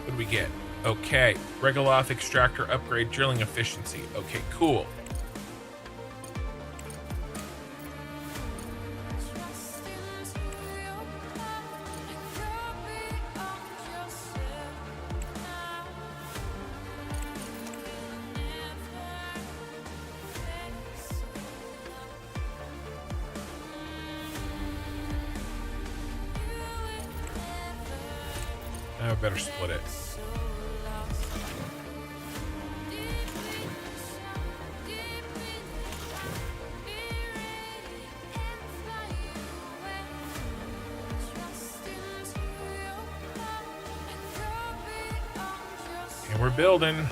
What do we get? Okay, Regoloth extractor upgrade drilling efficiency. Okay, cool. I better split it. And we're building.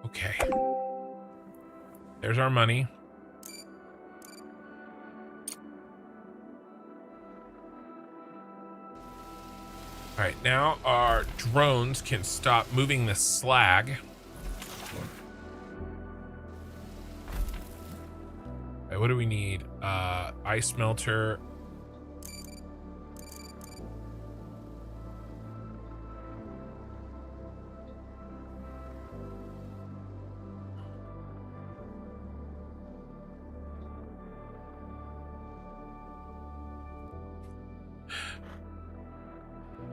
Okay. There's our money. All right, now our drones can stop moving the slag. All right, what do we need? Ice melter.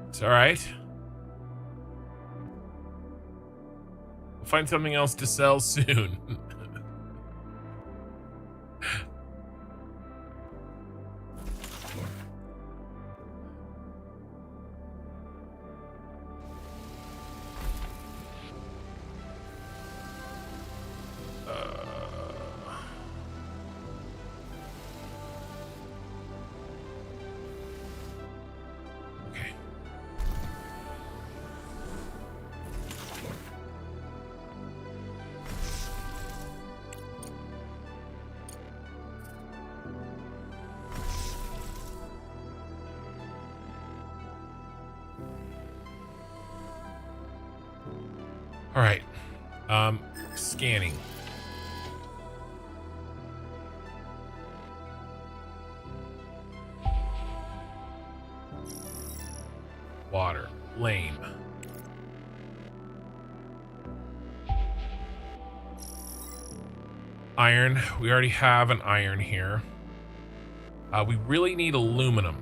It's all right. We'll find something else to sell soon. All right. Scanning. Water. Lame. Iron. We already have an iron here. We really need aluminum.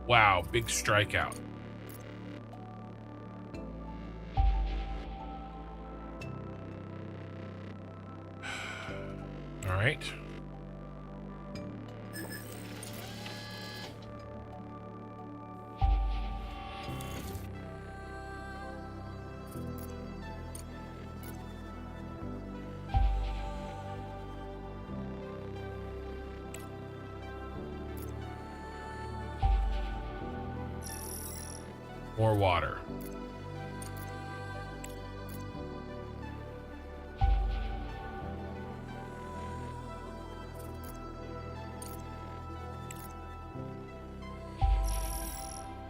Wow, big strikeout. All right. More water.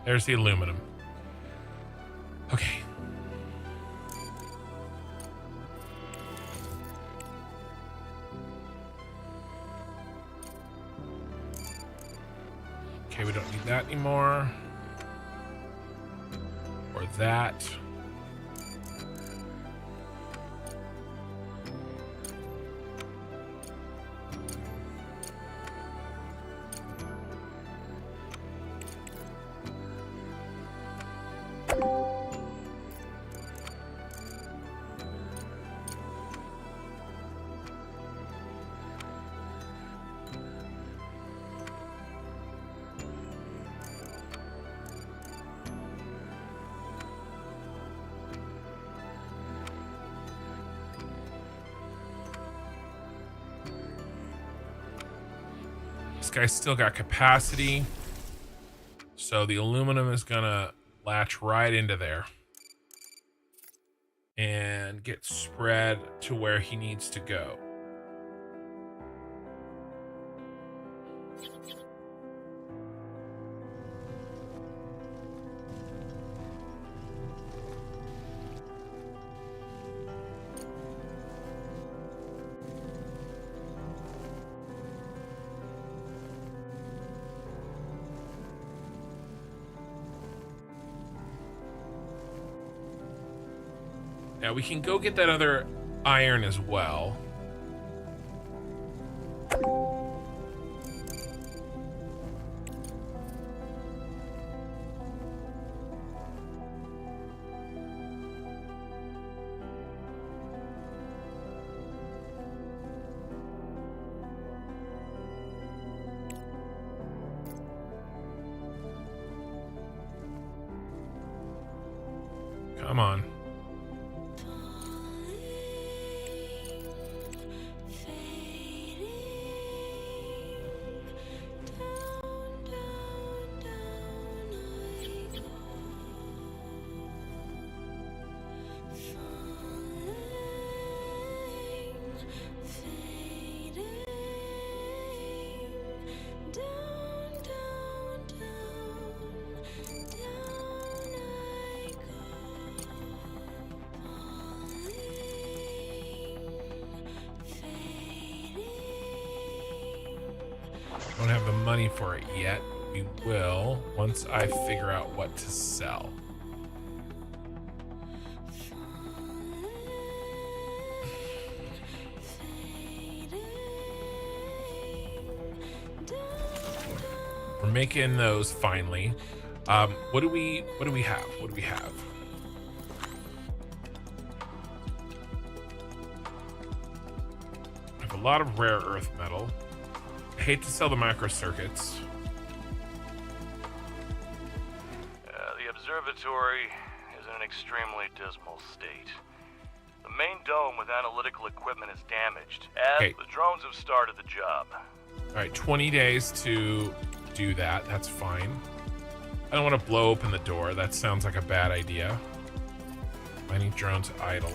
There's the aluminum. Okay. Okay, we don't need that anymore. Or that. This guy's still got capacity, so the aluminum is gonna latch right into there and get spread to where he needs to go. Now we can go get that other iron as well. Come on. Don't have the money for it yet. We will once I figure out what to sell. We're making those finally. What do we have? What do we have? I have a lot of rare earth metal. I hate to sell the microcircuits. The observatory is in an extremely dismal state. The main dome with analytical equipment is damaged, and the drones have started the job. All right, 20 days to do that. That's fine. I don't want to blow open the door. That sounds like a bad idea. Mining drones idle.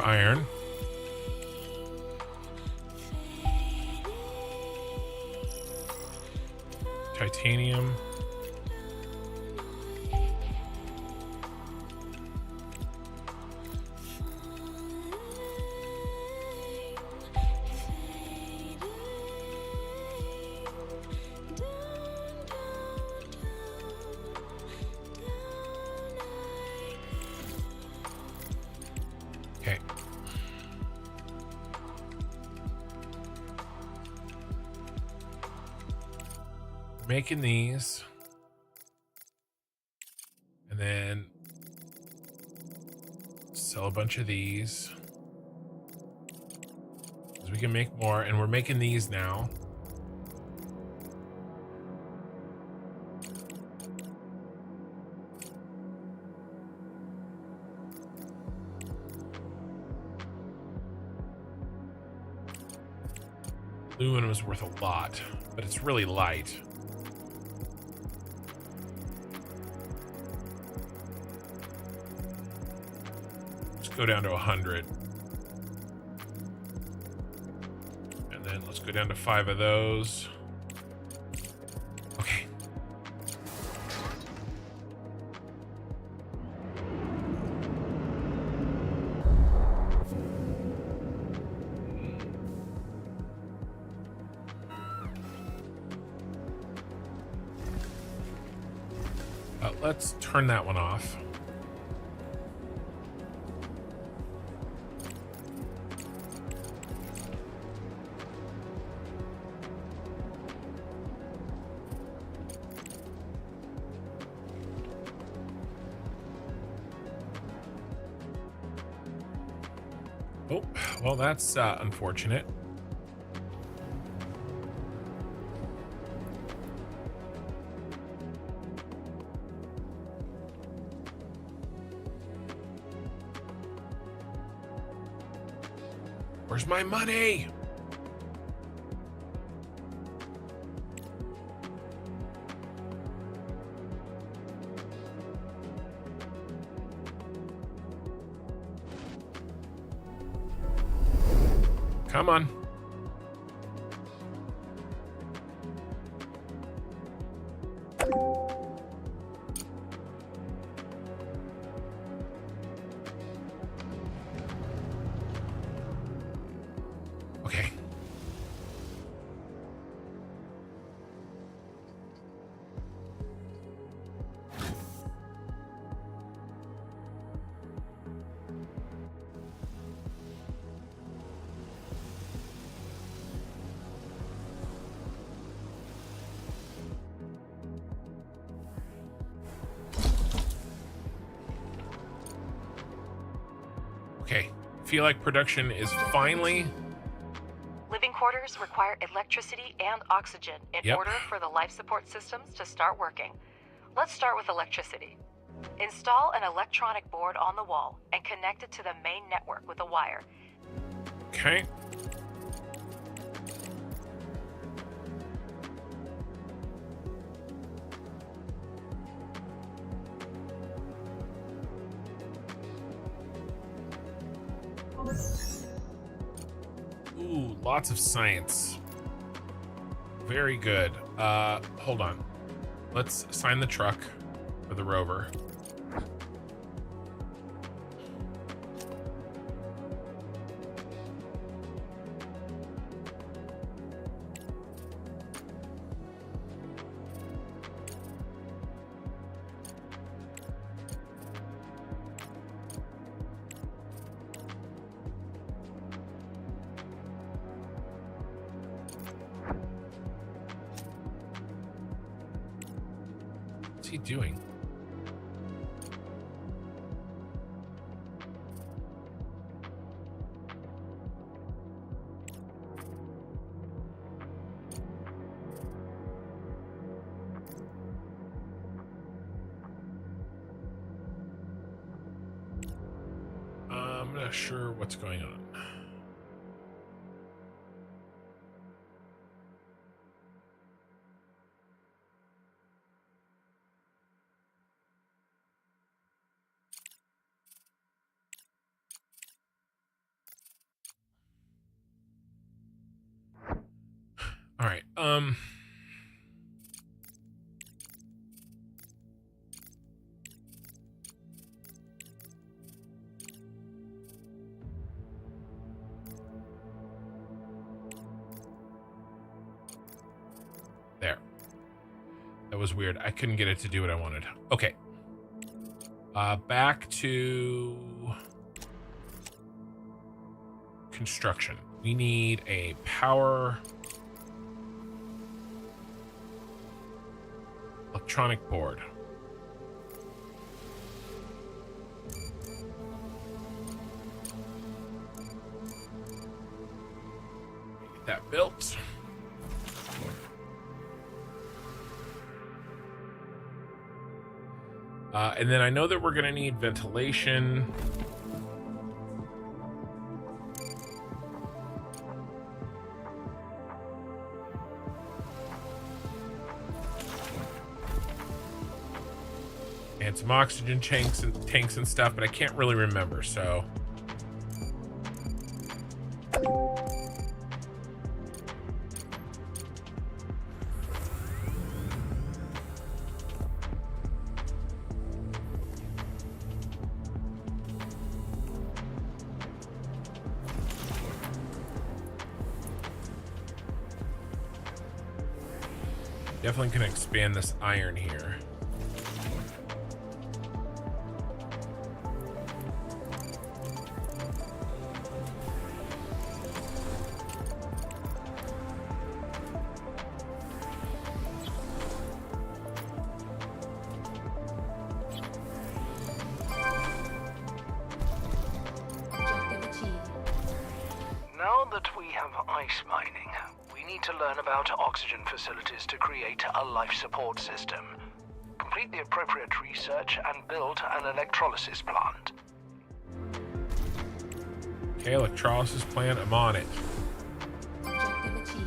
More iron. Titanium. Okay. Making these. And then sell a bunch of these. Because we can make more, and we're making these now. Aluminum is worth a lot, but it's really light. Let's go down to 100. And then let's go down to 5 of those. Okay. Let's turn that one off. Oh, well, that's unfortunate. Where's my money? Come on. Okay. Okay. Feel like production is finally. Living quarters require electricity and oxygen in order for the life support systems to start working. Let's start with electricity. Install an electronic board on the wall and connect it to the main network with a wire. Okay. Ooh, lots of science. Very good. Hold on. Let's assign the truck for the rover. What's he doing? I'm not sure what's going on. There. That was weird. I couldn't get it to do what I wanted. Okay. Back to construction. We need a power electronic board. Get that built. And then I know that we're going to need ventilation. And some oxygen tanks and stuff, but I can't really remember, so... Definitely can expand this iron here. Objective achieved. Now that we have ice mining, we need to learn about oxygen facilities to create a life support system. Complete the appropriate research and build an electrolysis plant. Okay, electrolysis plant, I'm on it. Objective achieved.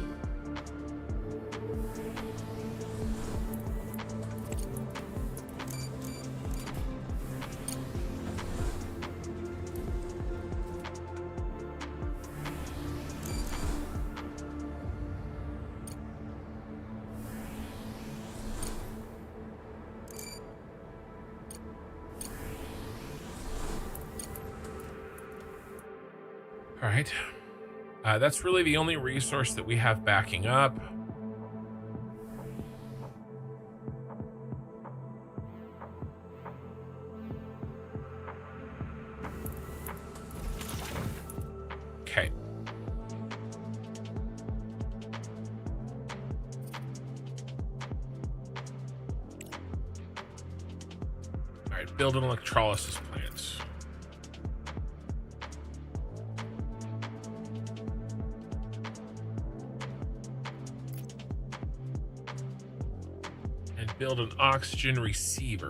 All right. That's really the only resource that we have backing up. Okay. All right, build an electrolysis plant. Build an oxygen receiver.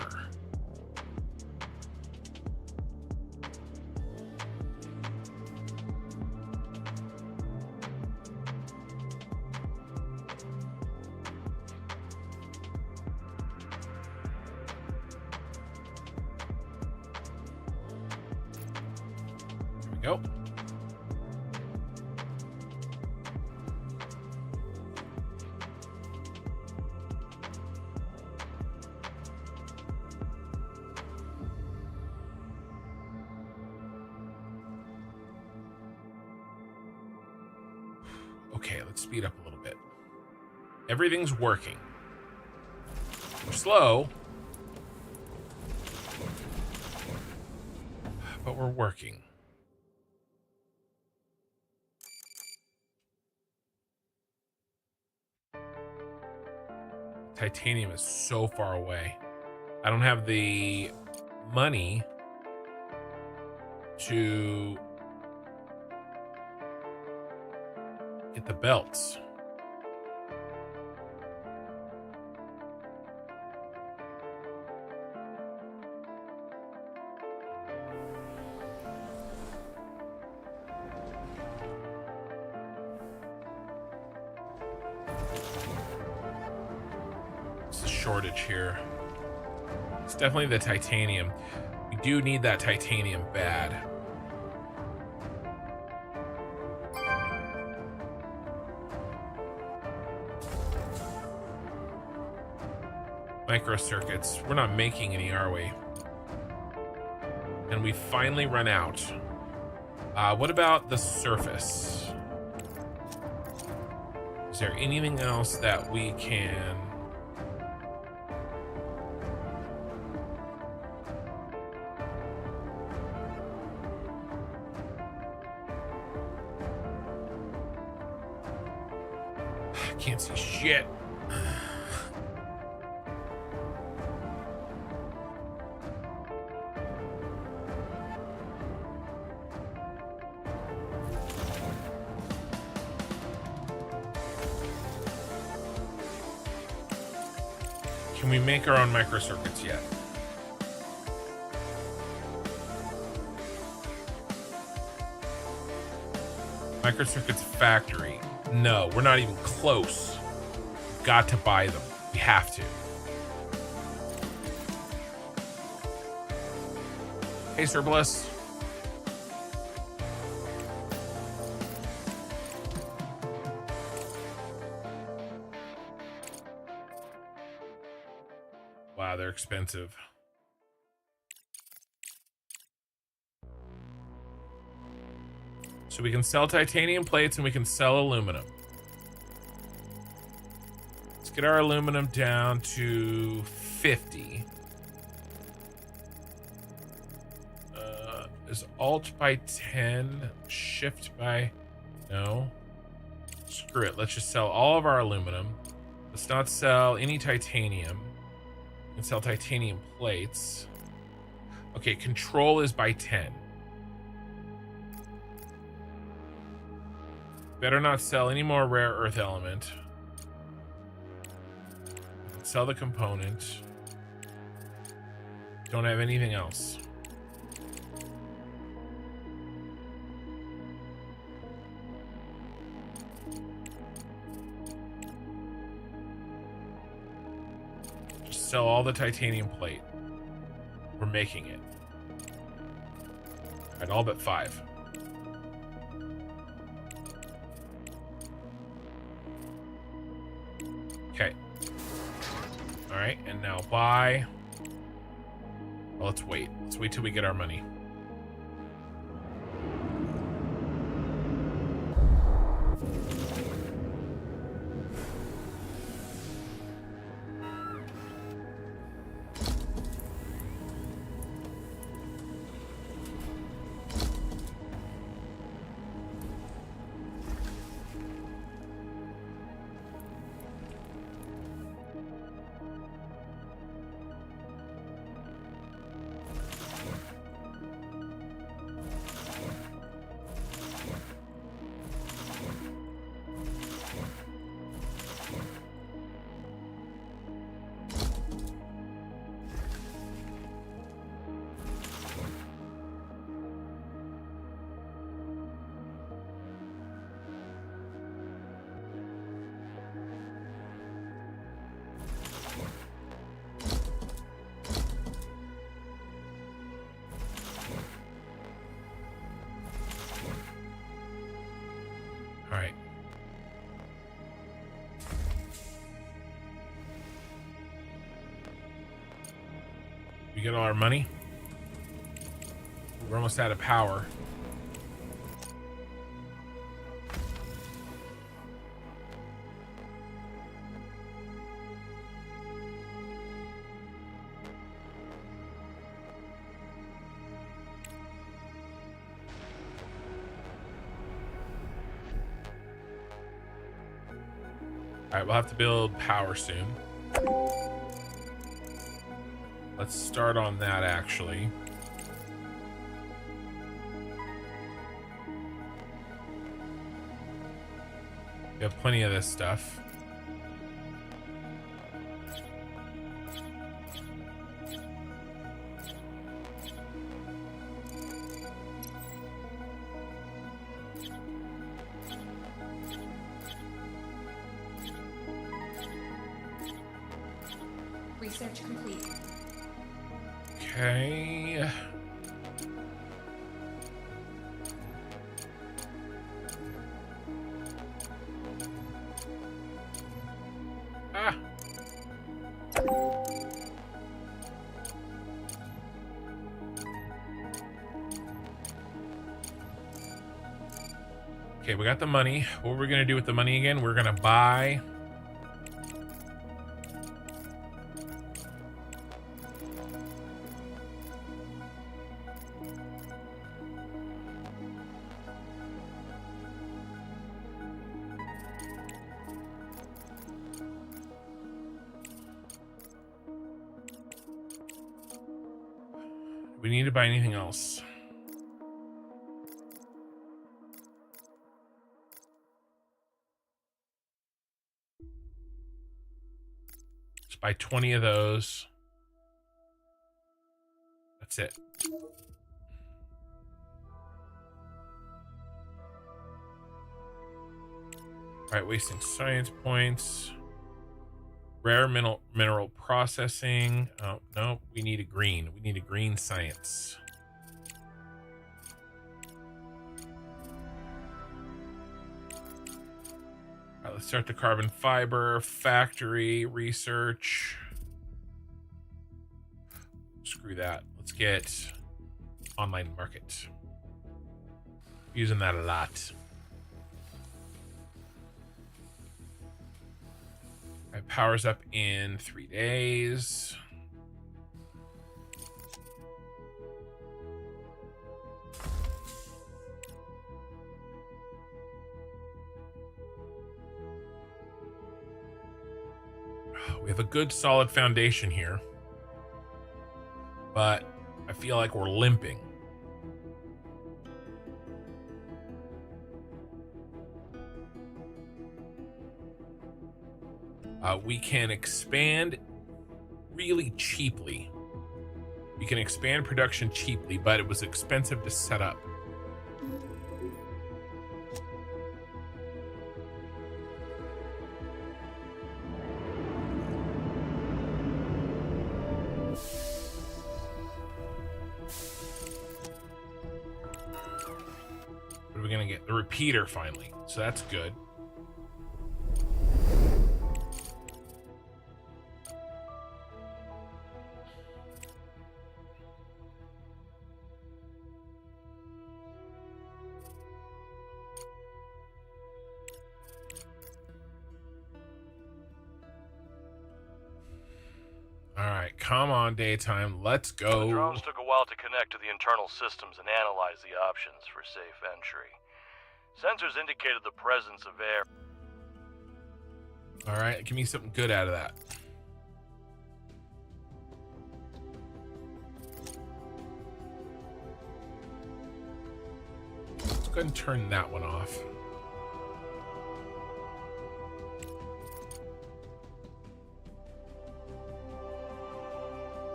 There we go. Okay, let's speed up a little bit. Everything's working. We're slow, but we're working. Titanium is so far away. I don't have the money to get the belts. It's a shortage here. It's definitely the titanium. We do need that titanium bad. Microcircuits. We're not making any, are we? And we finally run out. What about the surface? Is there anything else that we can... I can't see shit. Can we make our own microcircuits yet? Microcircuits factory. No, we're not even close. Got to buy them. We have to. Hey, Surplus. Wow, they're expensive. So we can sell titanium plates and we can sell aluminum. Let's get our aluminum down to 50. Is alt by 10? Shift by... No. Screw it. Let's just sell all of our aluminum. Let's not sell any titanium. We can sell titanium plates. Okay, control is by 10. Better not sell any more rare earth element. Sell the component. Don't have anything else. Just sell all the titanium plate. We're making it. Alright, all but 5. Okay. All right, and now buy. Well, let's wait. Let's wait till we get our money. All right. We get all our money. We're almost out of power. All right, we'll have to build power soon. Let's start on that, actually. We have plenty of this stuff. Research complete. Okay. Ah. Okay, we got the money. What we're gonna do with the money again? We're gonna buy. We need to buy anything else. Just buy 20 of those. That's it. All right, wasting science points. Rare mineral processing. Oh, no, we need a green. We need a green science. All right, let's start the carbon fiber factory research. Screw that. Let's get online market. Using that a lot. It powers up in 3 days. We have a good solid foundation here, but I feel like we're limping. We can expand really cheaply. We can expand production cheaply, but it was expensive to set up. What are we gonna get? The repeater finally. So that's good. Alright, come on, daytime. Let's go. The drones took a while to connect to the internal systems and analyze the options for safe entry. Sensors indicated the presence of air. Alright, give me something good out of that. Let's go ahead and turn that one off.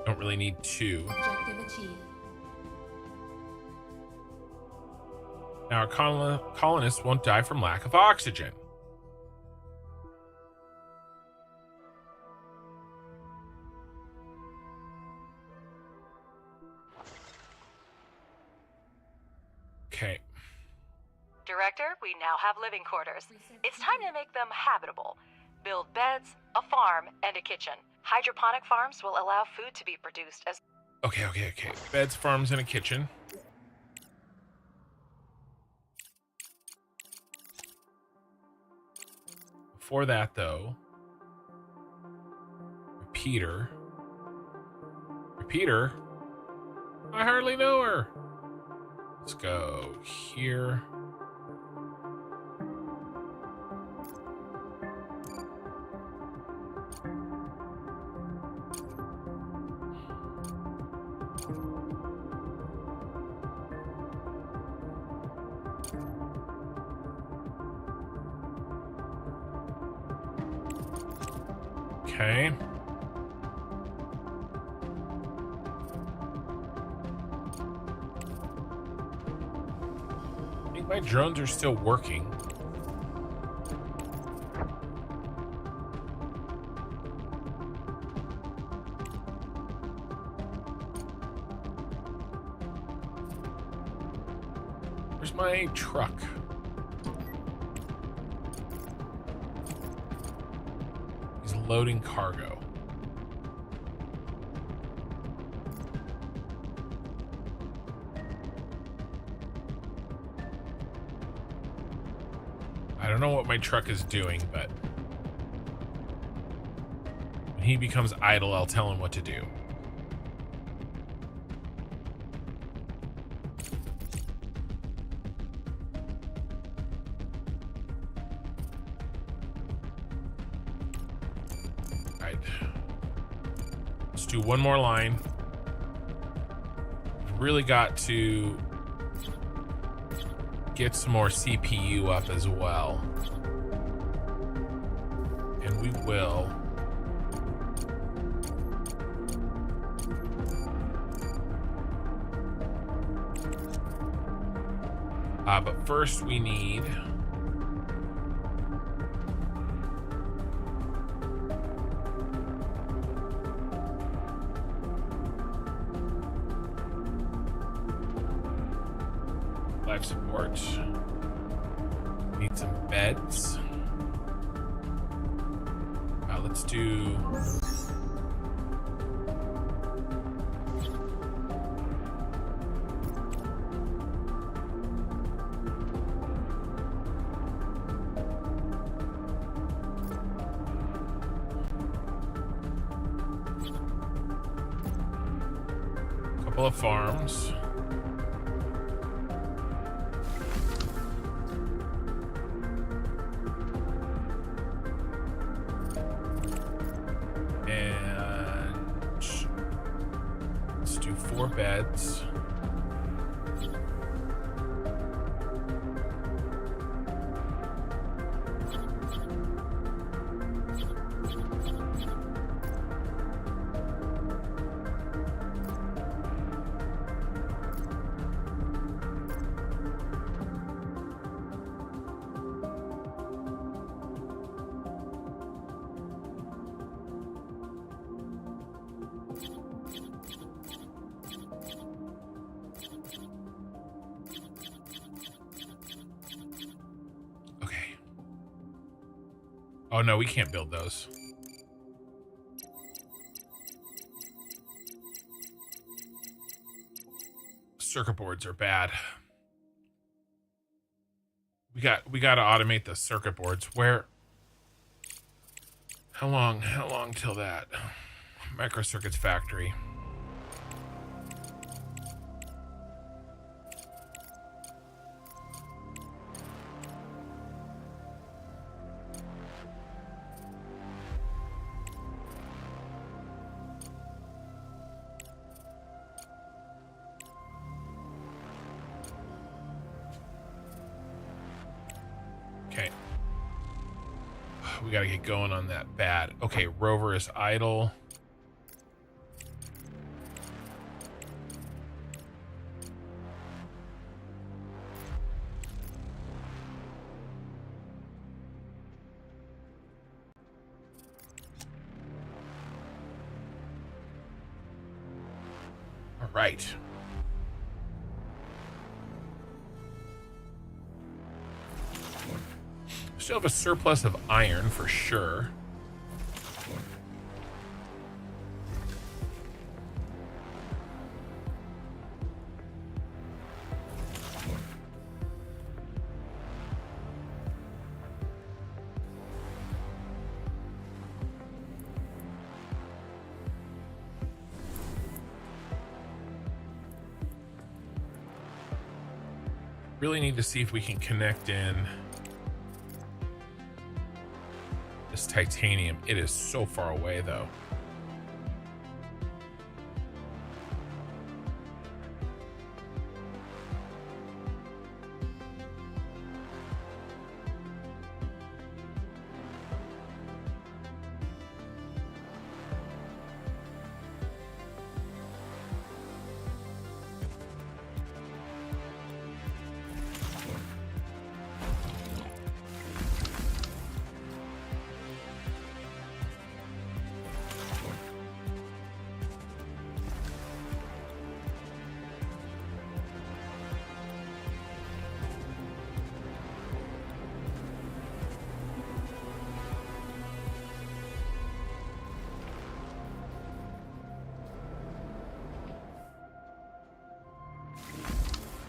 Don't really need two. Objective achieved. Now our colonists won't die from lack of oxygen. Okay. Director, we now have living quarters. It's time to make them habitable. Build beds, a farm, and a kitchen. Hydroponic farms will allow food to be produced as... Okay. Beds, farms, and a kitchen. Before that, though, Repeater. I hardly know her. Let's go here. Okay. I think my drones are still working. Where's my truck? He's loading cargo. I don't know what my truck is doing, but when he becomes idle, I'll tell him what to do. All right. Let's do one more line. We've really got to get some more CPU up as well. And we will. But first we need life support. Need some beds. Let's do a couple of farms. Beds. Oh no, we can't build those. Circuit boards are bad. We got to automate the circuit boards. Where? How long till that? Microcircuits factory. We gotta get going on that bad. Okay, rover is idle. All right. Still have a surplus of iron for sure. Really need to see if we can connect in this titanium. It is so far away though.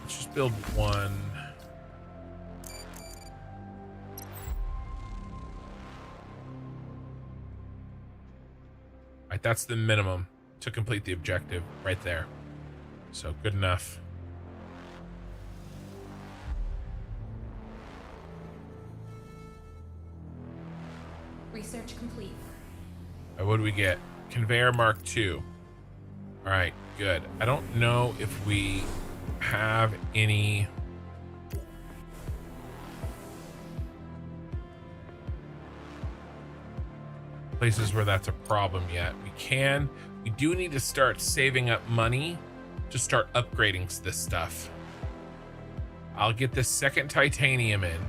Let's just build one. right, that's the minimum to complete the objective right there. So good enough. Research complete. All right, what do we get? Conveyor Mark II. All right, good. I don't know if we have any places where that's a problem yet. We do need to start saving up money to start upgrading this stuff. I'll get this second titanium in,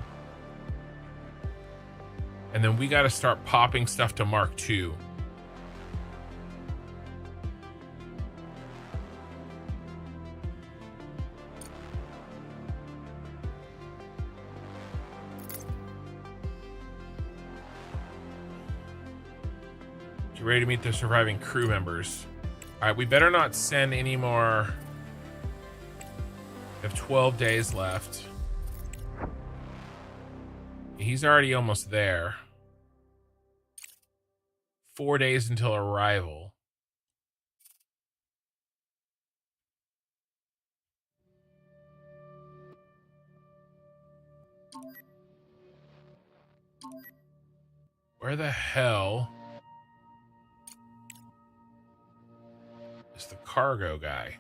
and then we got to start popping stuff to Mark II. You ready to meet the surviving crew members? All right, we better not send any more. We have 12 days left. He's already almost there. 4 days until arrival. Where the hell is the cargo guy?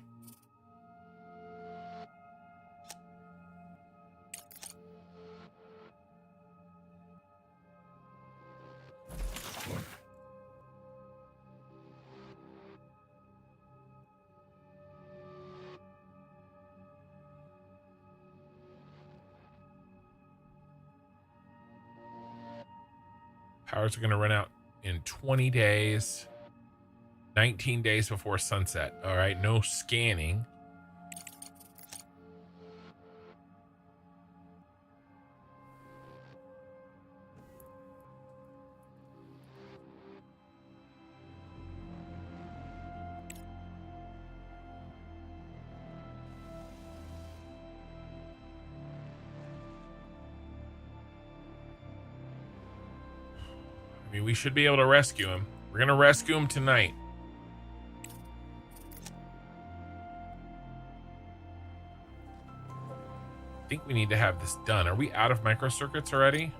Powers are going to run out in 20 days. 19 days before sunset. All right, no scanning. I mean, we should be able to rescue him. We're going to rescue him tonight. I think we need to have this done. Are we out of microcircuits already?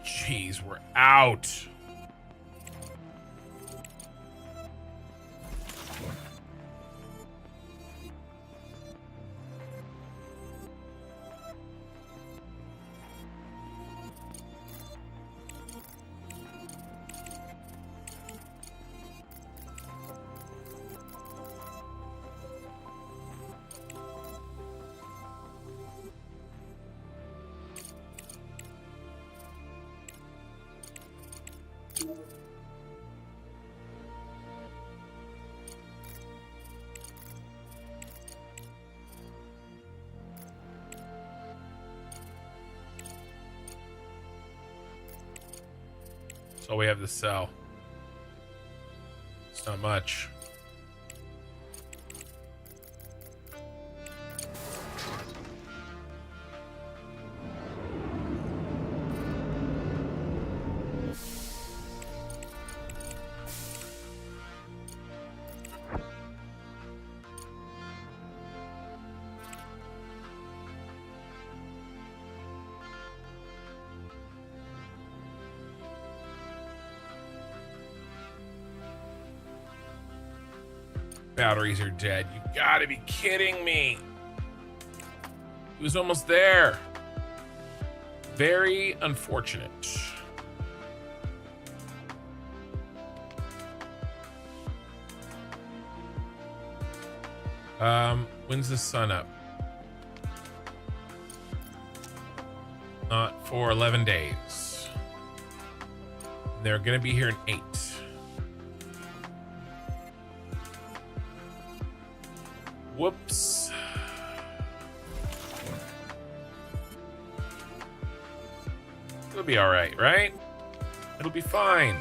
Jeez, we're out. So we have to sell. It's not much. Batteries are dead. You gotta be kidding me. He was almost there. Very unfortunate. When's the sun up? Not for 11 days. They're gonna be here in 8. Whoops. It'll be all right, right? It'll be fine.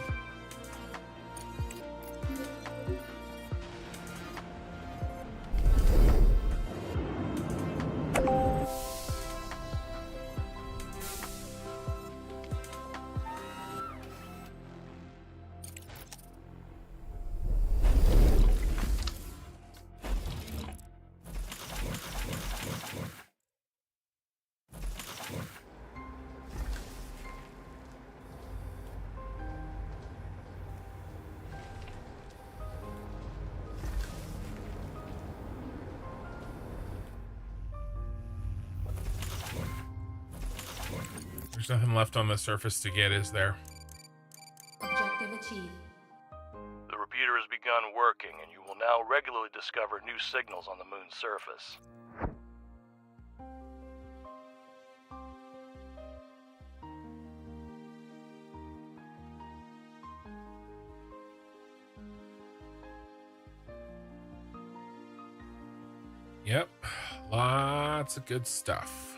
There's nothing left on the surface to get, is there? Objective achieved. The repeater has begun working, and you will now regularly discover new signals on the moon's surface. Yep, lots of good stuff.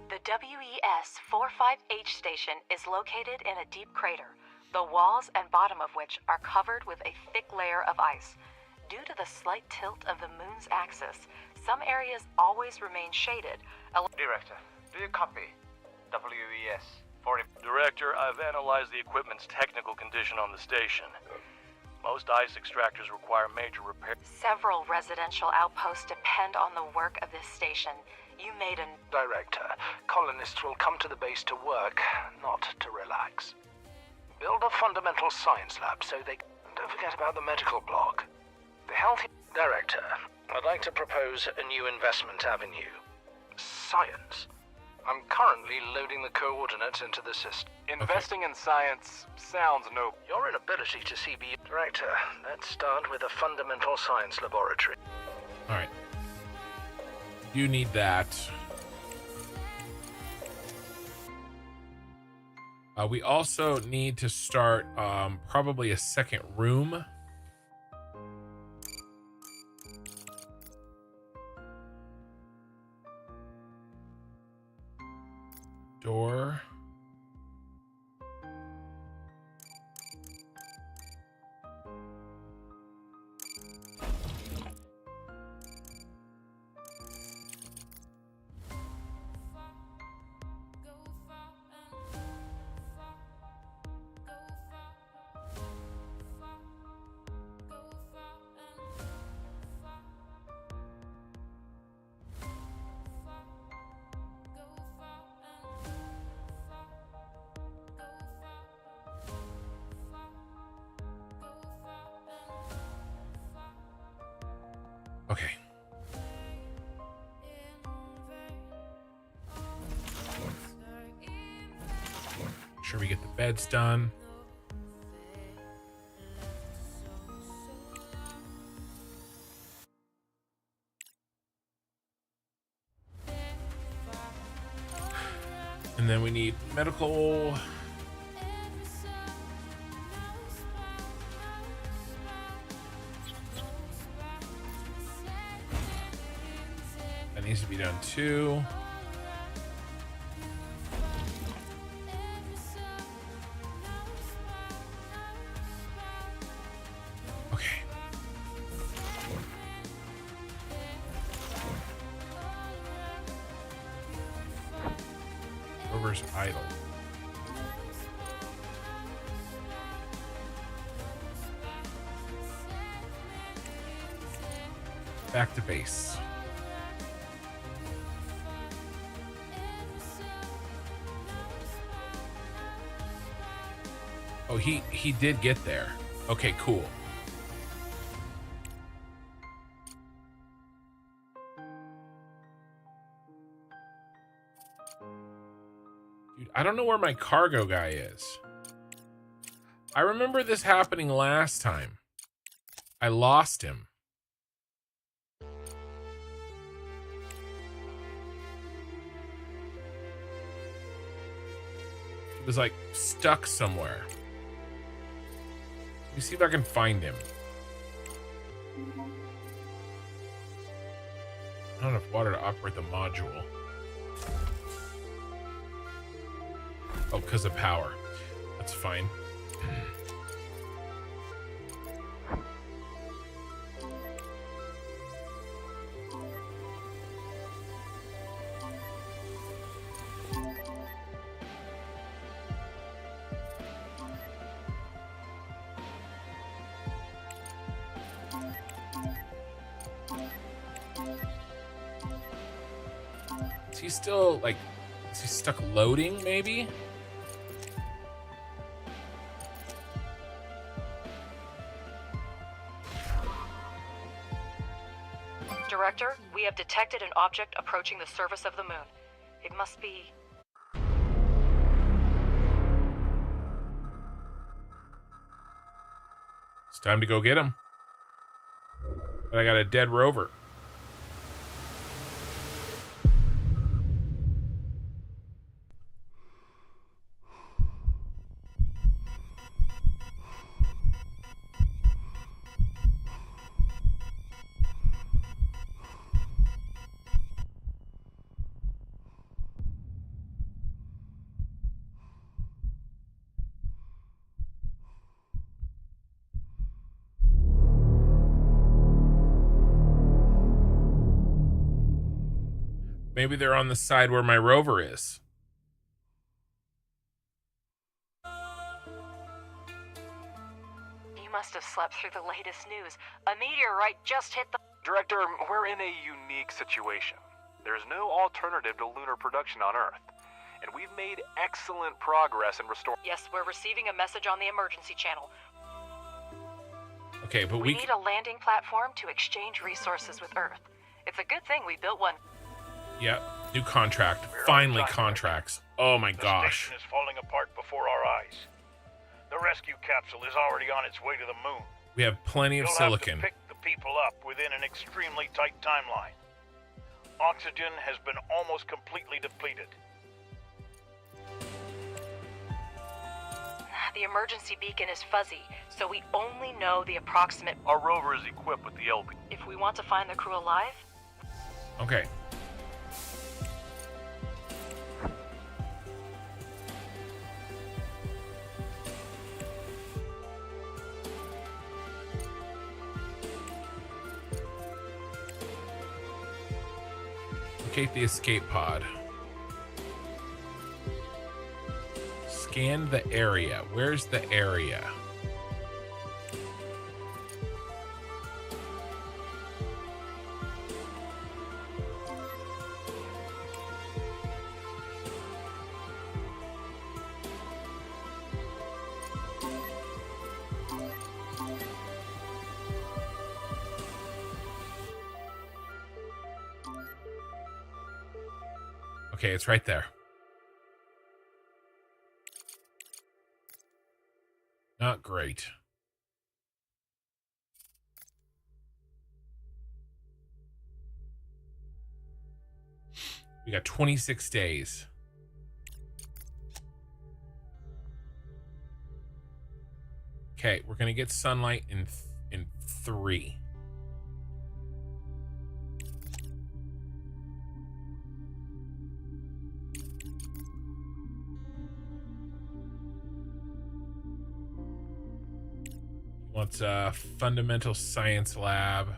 The WES-45H station is located in a deep crater, the walls and bottom of which are covered with a thick layer of ice. Due to the slight tilt of the moon's axis, some areas always remain shaded. Director, do you copy? WES-40... Director, I've analyzed the equipment's technical condition on the station. Most ice extractors require major repair. Several residential outposts depend on the work of this station. You made a... Director, colonists will come to the base to work, not to relax. Build a fundamental science lab so they... Don't forget about the medical block. The healthy... Director, I'd like to propose a new investment avenue. Science. I'm currently loading the coordinates into the system. Investing in science sounds noble. Your inability to see beyond... Director, let's start with a fundamental science laboratory. All right. You need that. We also need to start probably a second room. Door. Okay. Sure we get the beds done. And then we need medical. Needs to be done too. Okay. Rover's idle. Back to base. Oh, he did get there. Okay, cool. Dude, I don't know where my cargo guy is. I remember this happening last time. I lost him. He was like stuck somewhere. Let me see if I can find him. I don't have enough water to operate the module. Oh, because of power. That's fine. Is he still, like, is he stuck loading, maybe? Director, we have detected an object approaching the surface of the moon. It must be... It's time to go get him. But I got a dead rover. Maybe they're on the side where my rover is. You must have slept through the latest news. A meteorite just hit the... Director, we're in a unique situation. There's no alternative to lunar production on Earth, and we've made excellent progress in restoring... Yes, we're receiving a message on the emergency channel. Okay, but we need a landing platform to exchange resources with Earth. It's a good thing we built one. Yep, new contract. Finally contracts. Oh my gosh. The station is falling apart before our eyes. The rescue capsule is already on its way to the moon. We have plenty of silicon. You'll have to pick the people up within an extremely tight timeline. Oxygen has been almost completely depleted. The emergency beacon is fuzzy, so we only know the approximate... Our rover is equipped with the LP. If we want to find the crew alive... Okay. Locate the escape pod. Scan the area. Where's the area? Okay, it's right there. Not great. We got 26 days. Okay, we're gonna get sunlight in 3. Wants a fundamental science lab.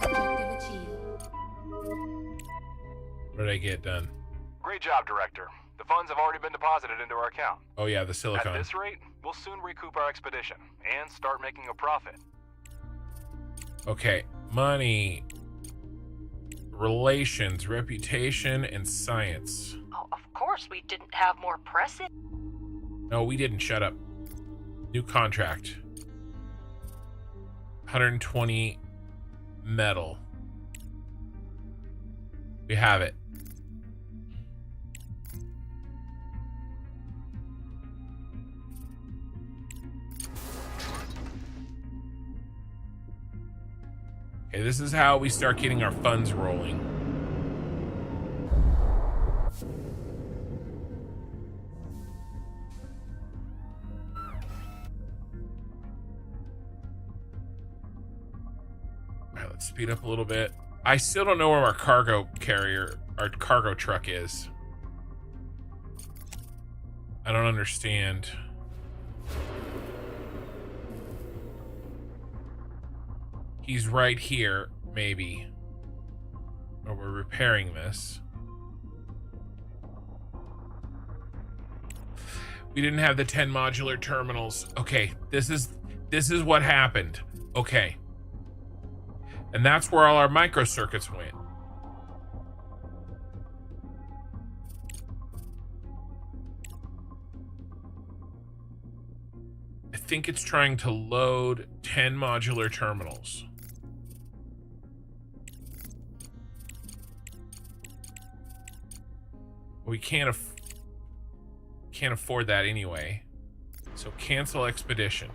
Objective achieved. What did I get done? Great job, Director. The funds have already been deposited into our account. Oh yeah, the silicon. At this rate, we'll soon recoup our expedition and start making a profit. Okay, money, relations, reputation, and science. Oh, of course we didn't have more press in. No, we didn't. Shut up. New contract. 120 metal. We have it. Okay, this is how we start getting our funds rolling. All right, let's speed up a little bit. I still don't know where our cargo truck is. I don't understand. He's right here, maybe. Or we're repairing this. We didn't have the 10 modular terminals. Okay, this is what happened. Okay. And that's where all our microcircuits went. I think it's trying to load 10 modular terminals. We can't afford that anyway. So cancel expedition.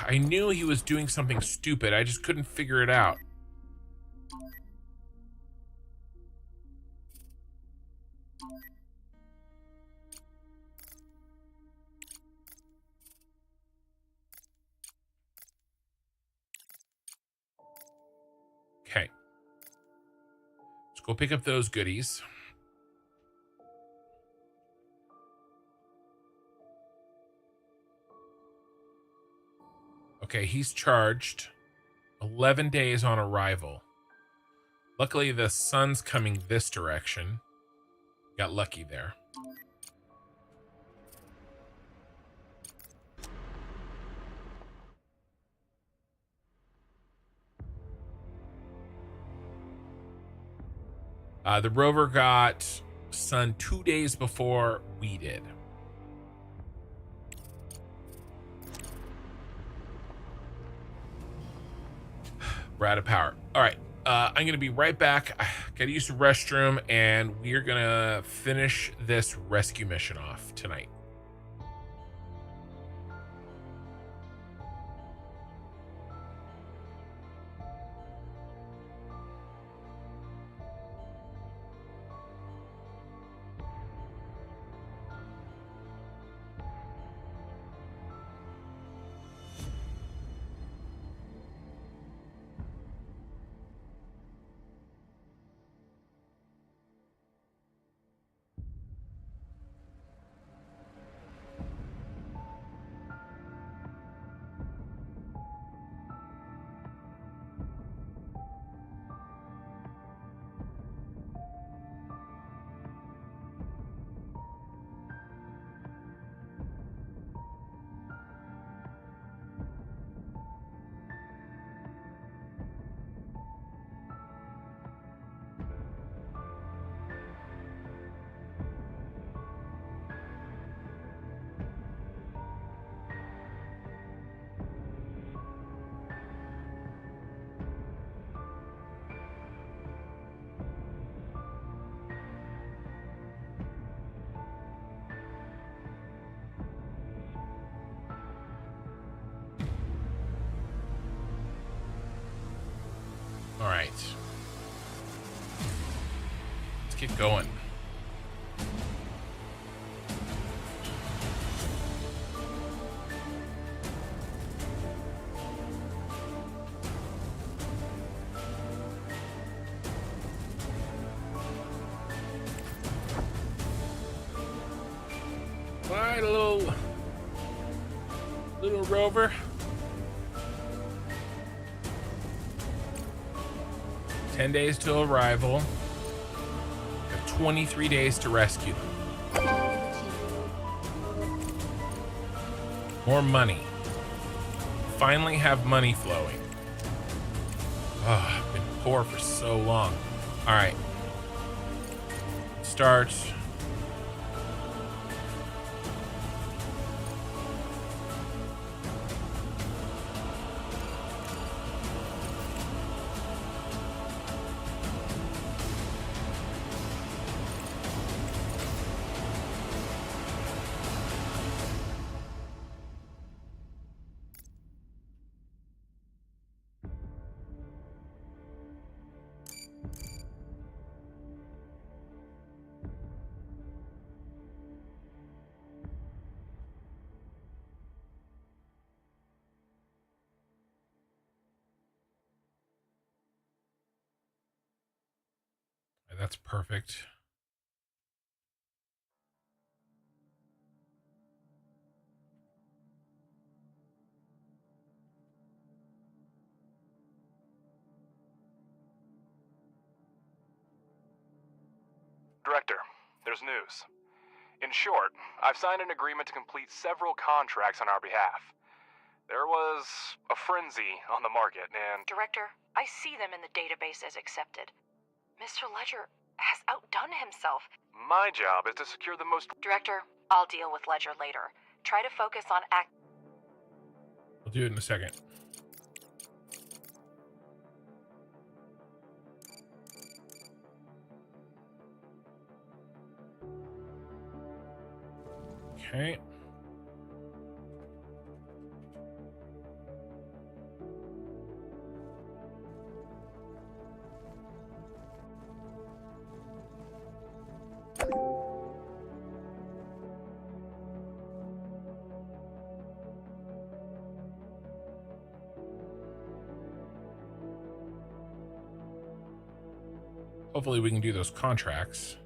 I knew he was doing something stupid. I just couldn't figure it out. Okay. Let's go pick up those goodies. Okay, he's charged. 11 days on arrival. Luckily, the sun's coming this direction. Got lucky there. The rover got sun 2 days before we did. We're out of power. All right. I'm going to be right back. I got to use the restroom, and we're going to finish this rescue mission off tonight. All right. Let's get going. All right, little rover. 10 days to arrival. We have 23 days to rescue them. More money. Finally have money flowing. Oh, I've been poor for so long. All right. Start. That's perfect. Director, there's news. In short, I've signed an agreement to complete several contracts on our behalf. There was a frenzy on the market, and... Director, I see them in the database as accepted. Mr. Ledger has outdone himself. My job is to secure the most... Director, I'll deal with Ledger later. Try to focus on We'll do it in a second. Okay. Hopefully we can do those contracts.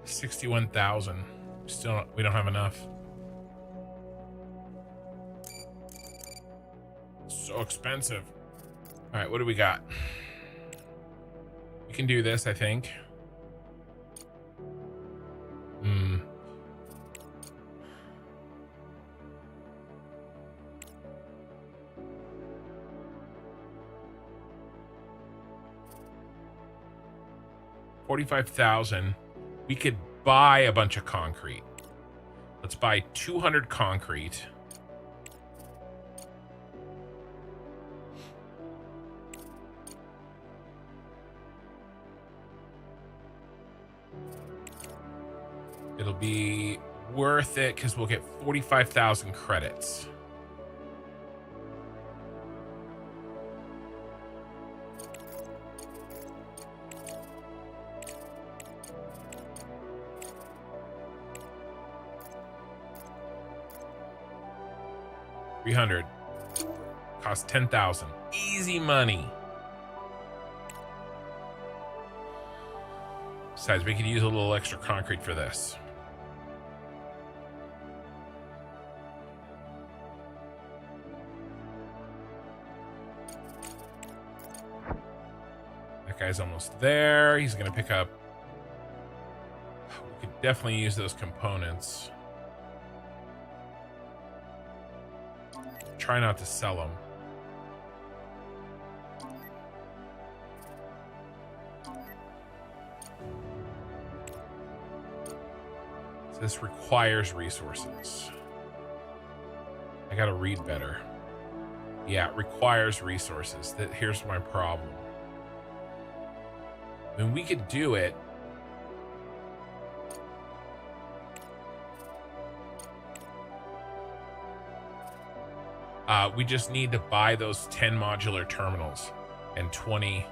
$61,000. Still, we don't have enough. So expensive. All right, what do we got? We can do this, I think. Hmm. $45,000. We could buy a bunch of concrete. Let's buy 200 concrete. It'll be worth it because we'll get 45,000 credits. $300. Cost 10,000. Easy money. Besides, we could use a little extra concrete for this. That guy's almost there. He's going to pick up. We could definitely use those components. Try not to sell them. This requires resources. I gotta read better. Yeah, it requires resources. Here's my problem. I mean, we could do it. We just need to buy those 10 modular terminals and 20.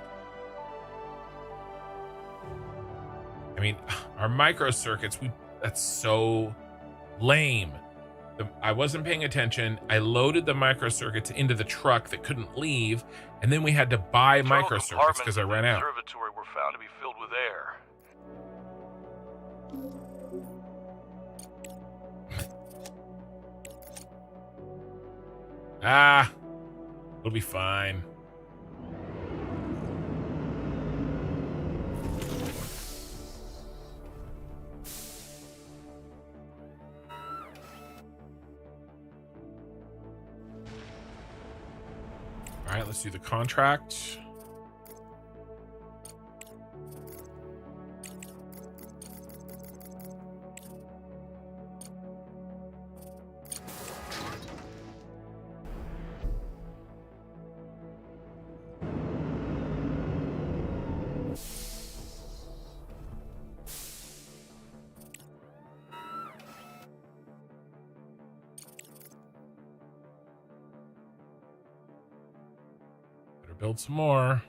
I mean, our microcircuits, that's so lame. I wasn't paying attention. I loaded the microcircuits into the truck that couldn't leave, and then we had to buy microcircuits because I ran out. The observatory were found to be filled with air. Ah, it'll be fine. All right, let's do the contract. Build some more.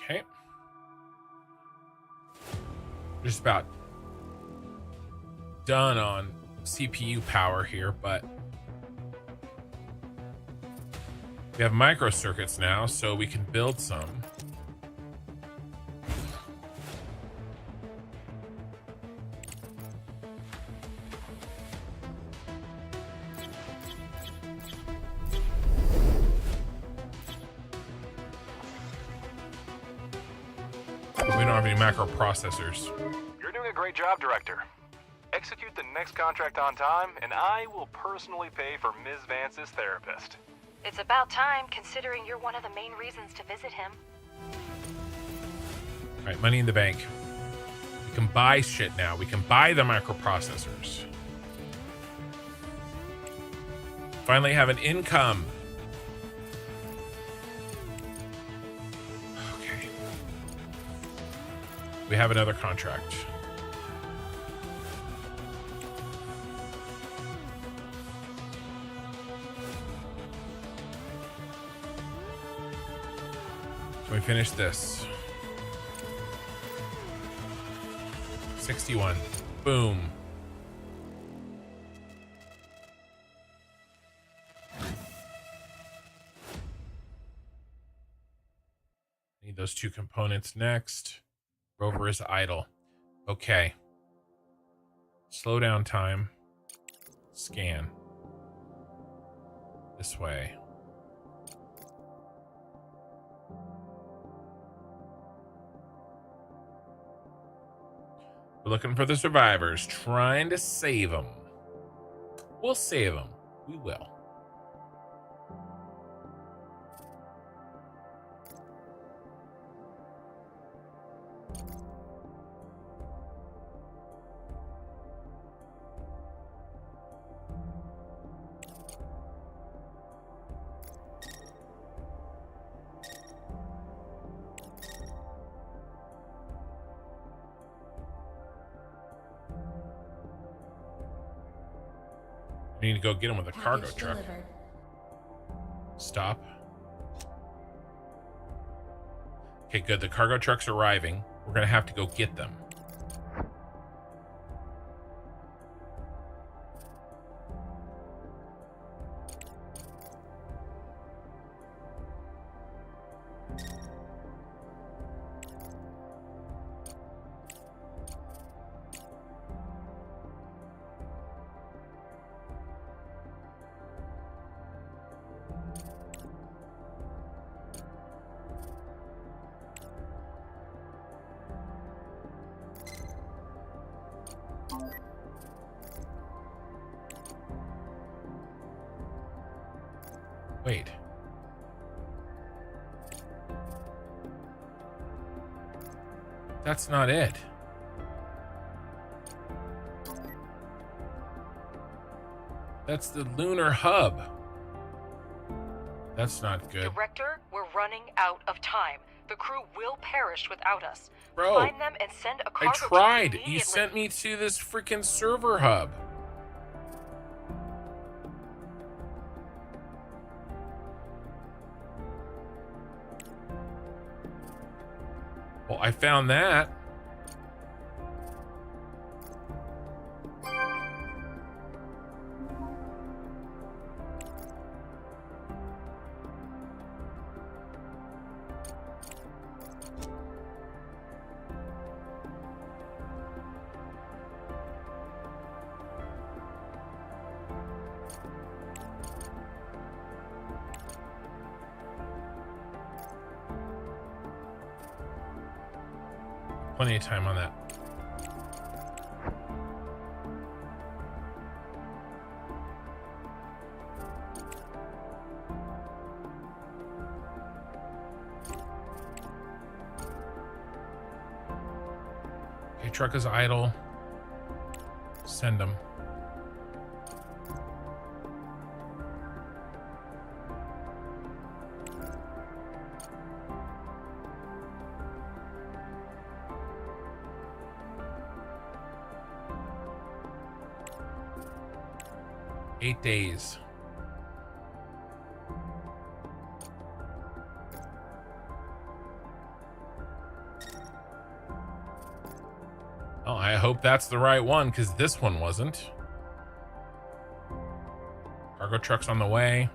Okay. Just about done on CPU power here, but we have microcircuits now, so we can build some. But we don't have any macroprocessors. You're doing a great job, Director. Execute the next contract on time, and I will personally pay for Ms. Vance's therapist. It's about time, considering you're one of the main reasons to visit him. All right, money in the bank. We can buy shit now. We can buy the microprocessors. Finally have an income. Okay. We have another contract. Can we finish this? 61. Boom. Need those two components next. Rover is idle. Okay. Slow down time. Scan. This way. We're looking for the survivors, trying to save them. We'll save them. We will. We need to go get him with a cargo Package truck. delivered. Stop. Okay, good. The cargo truck's arriving. We're going to have to go get them. Wait. That's not it. That's the lunar hub. That's not good. Director, we're running out of time. The crew will perish without us. Bro, Find them and send a cargo I truck tried. immediately. You sent me to this freaking server hub. Well, I found that. Plenty of time on that. Okay, truck is idle. Send them. Eight days. Oh, I hope that's the right one, because this one wasn't. Cargo truck's on the way.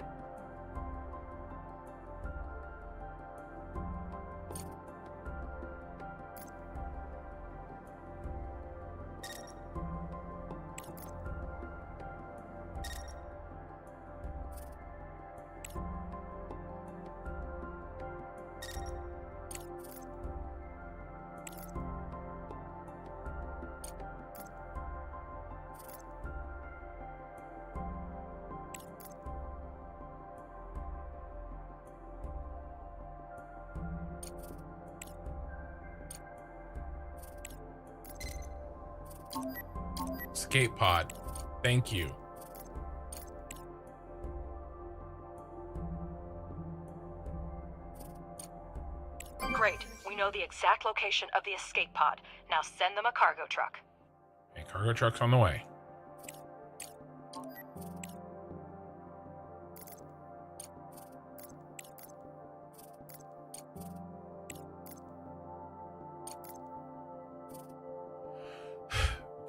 Escape pod. Thank you. Great. We know the exact location of the escape pod. Now send them a cargo truck. Okay, cargo truck's on the way.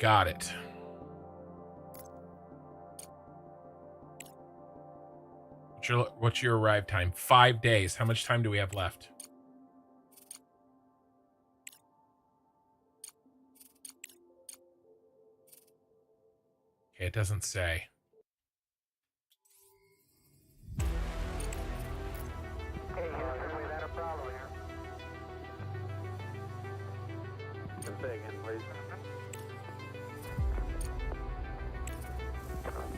Got it. What's your arrive time? 5 days. How much time do we have left? Okay, it doesn't say. Hey, Houston, we had a problem here. Just say again, please.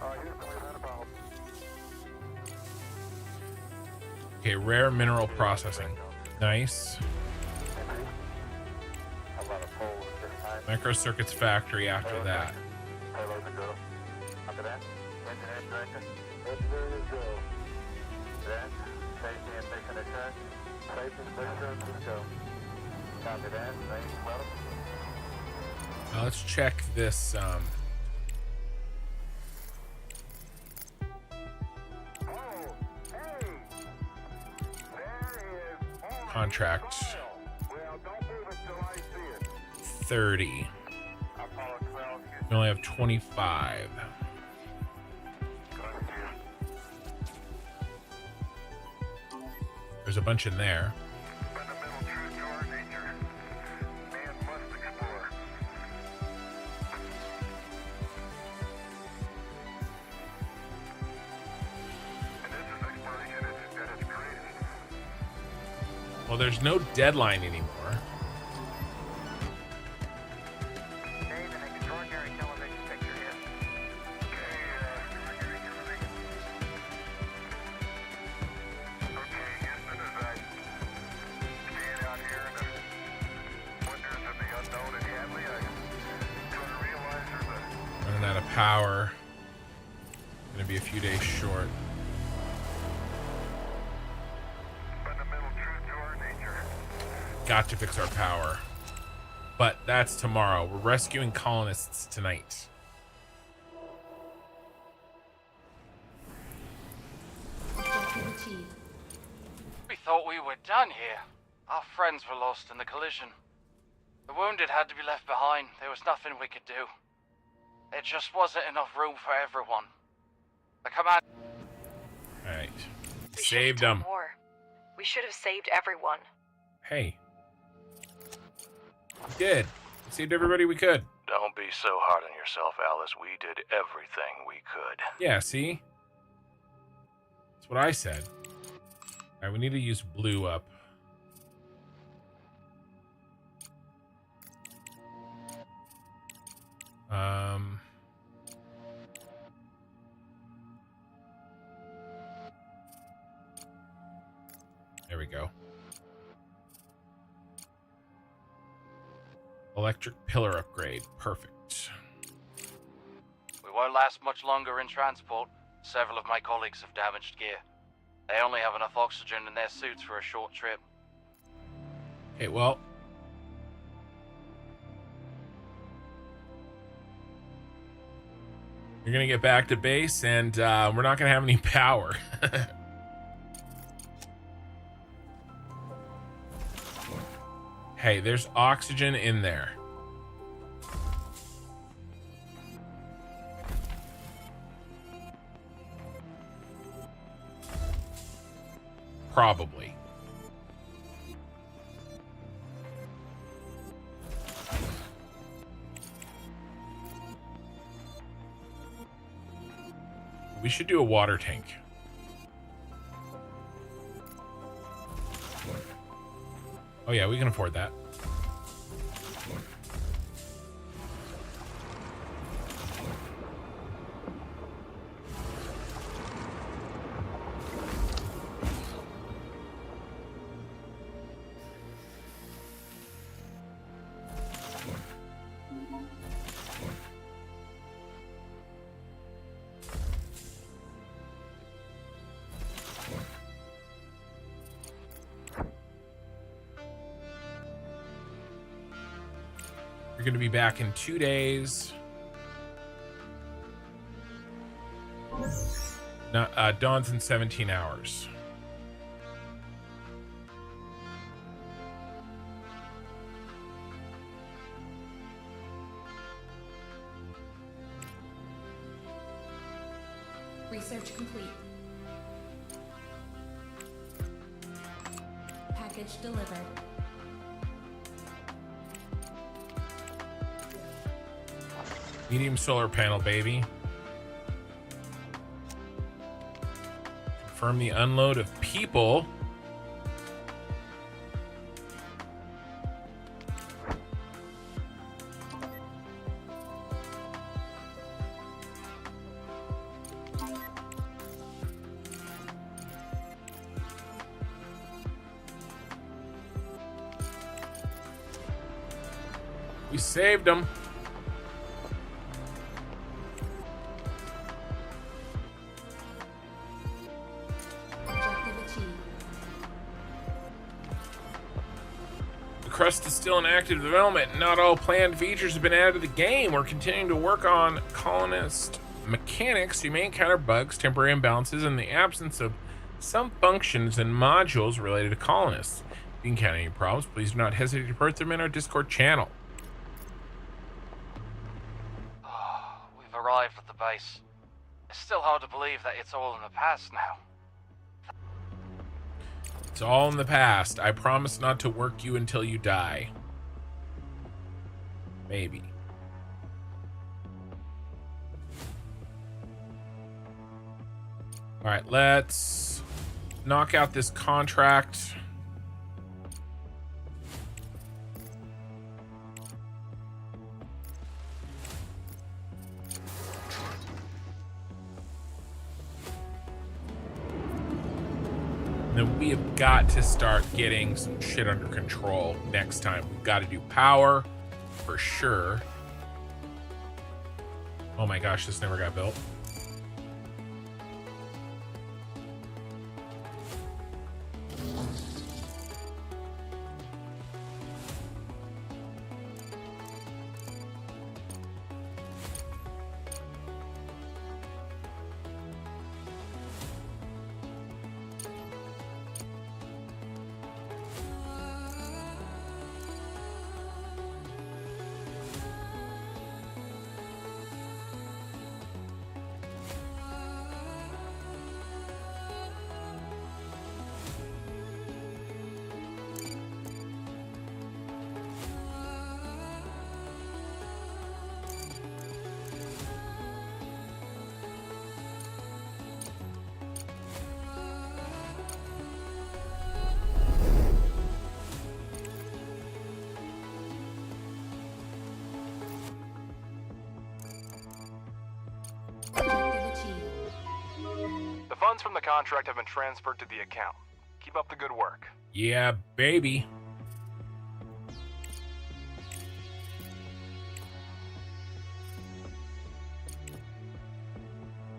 Houston, we've had a problem. Okay, rare mineral processing. Nice. Microcircuits factory after that. After that, engineering director. Engineering go. Then, safety and mission assurance. Safety and mission assurance go. Copy that. Thanks, well. Now let's check this. Contract 30. We only have 25. There's a bunch in there. Well, there's no deadline anymore. Running out of power. Gonna be a few days short. Got to fix our power. But that's tomorrow. We're rescuing colonists tonight. Objective achieved. We thought we were done here. Our friends were lost in the collision. The wounded had to be left behind. There was nothing we could do. There just wasn't enough room for everyone. The command... Alright. We Saved should have them. done more. We should have saved everyone. Hey. We did. We saved everybody we could. Don't be so hard on yourself, Alice. We did everything we could. Yeah, see? That's what I said. Alright, we need to use blue up. There we go. Electric pillar upgrade. Perfect. We won't last much longer in transport. Several of my colleagues have damaged gear. They only have enough oxygen in their suits for a short trip. Okay, well. You're gonna get back to base, and we're not gonna have any power. Hey, there's oxygen in there. Probably. We should do a water tank. Oh yeah, we can afford that. You're going to be back in 2 days. Dawn's in 17 hours. Research complete. Package delivered. Medium solar panel, baby. Confirm the unload of people. We saved them. Crust is still in active development. Not all planned features have been added to the game. We're continuing to work on colonist mechanics. You may encounter bugs, temporary imbalances, and the absence of some functions and modules related to colonists. If you encounter any problems, please do not hesitate to report them in our Discord channel. We've arrived at the base. It's still hard to believe that it's all in the past now. It's all in the past. I promise not to work you until you die. Maybe. All right, let's knock out this contract. Then we have got to start getting some shit under control next time. We've got to do power for sure. Oh my gosh, this never got built. The funds from the contract have been transferred to the account. Keep up the good work. Yeah, baby.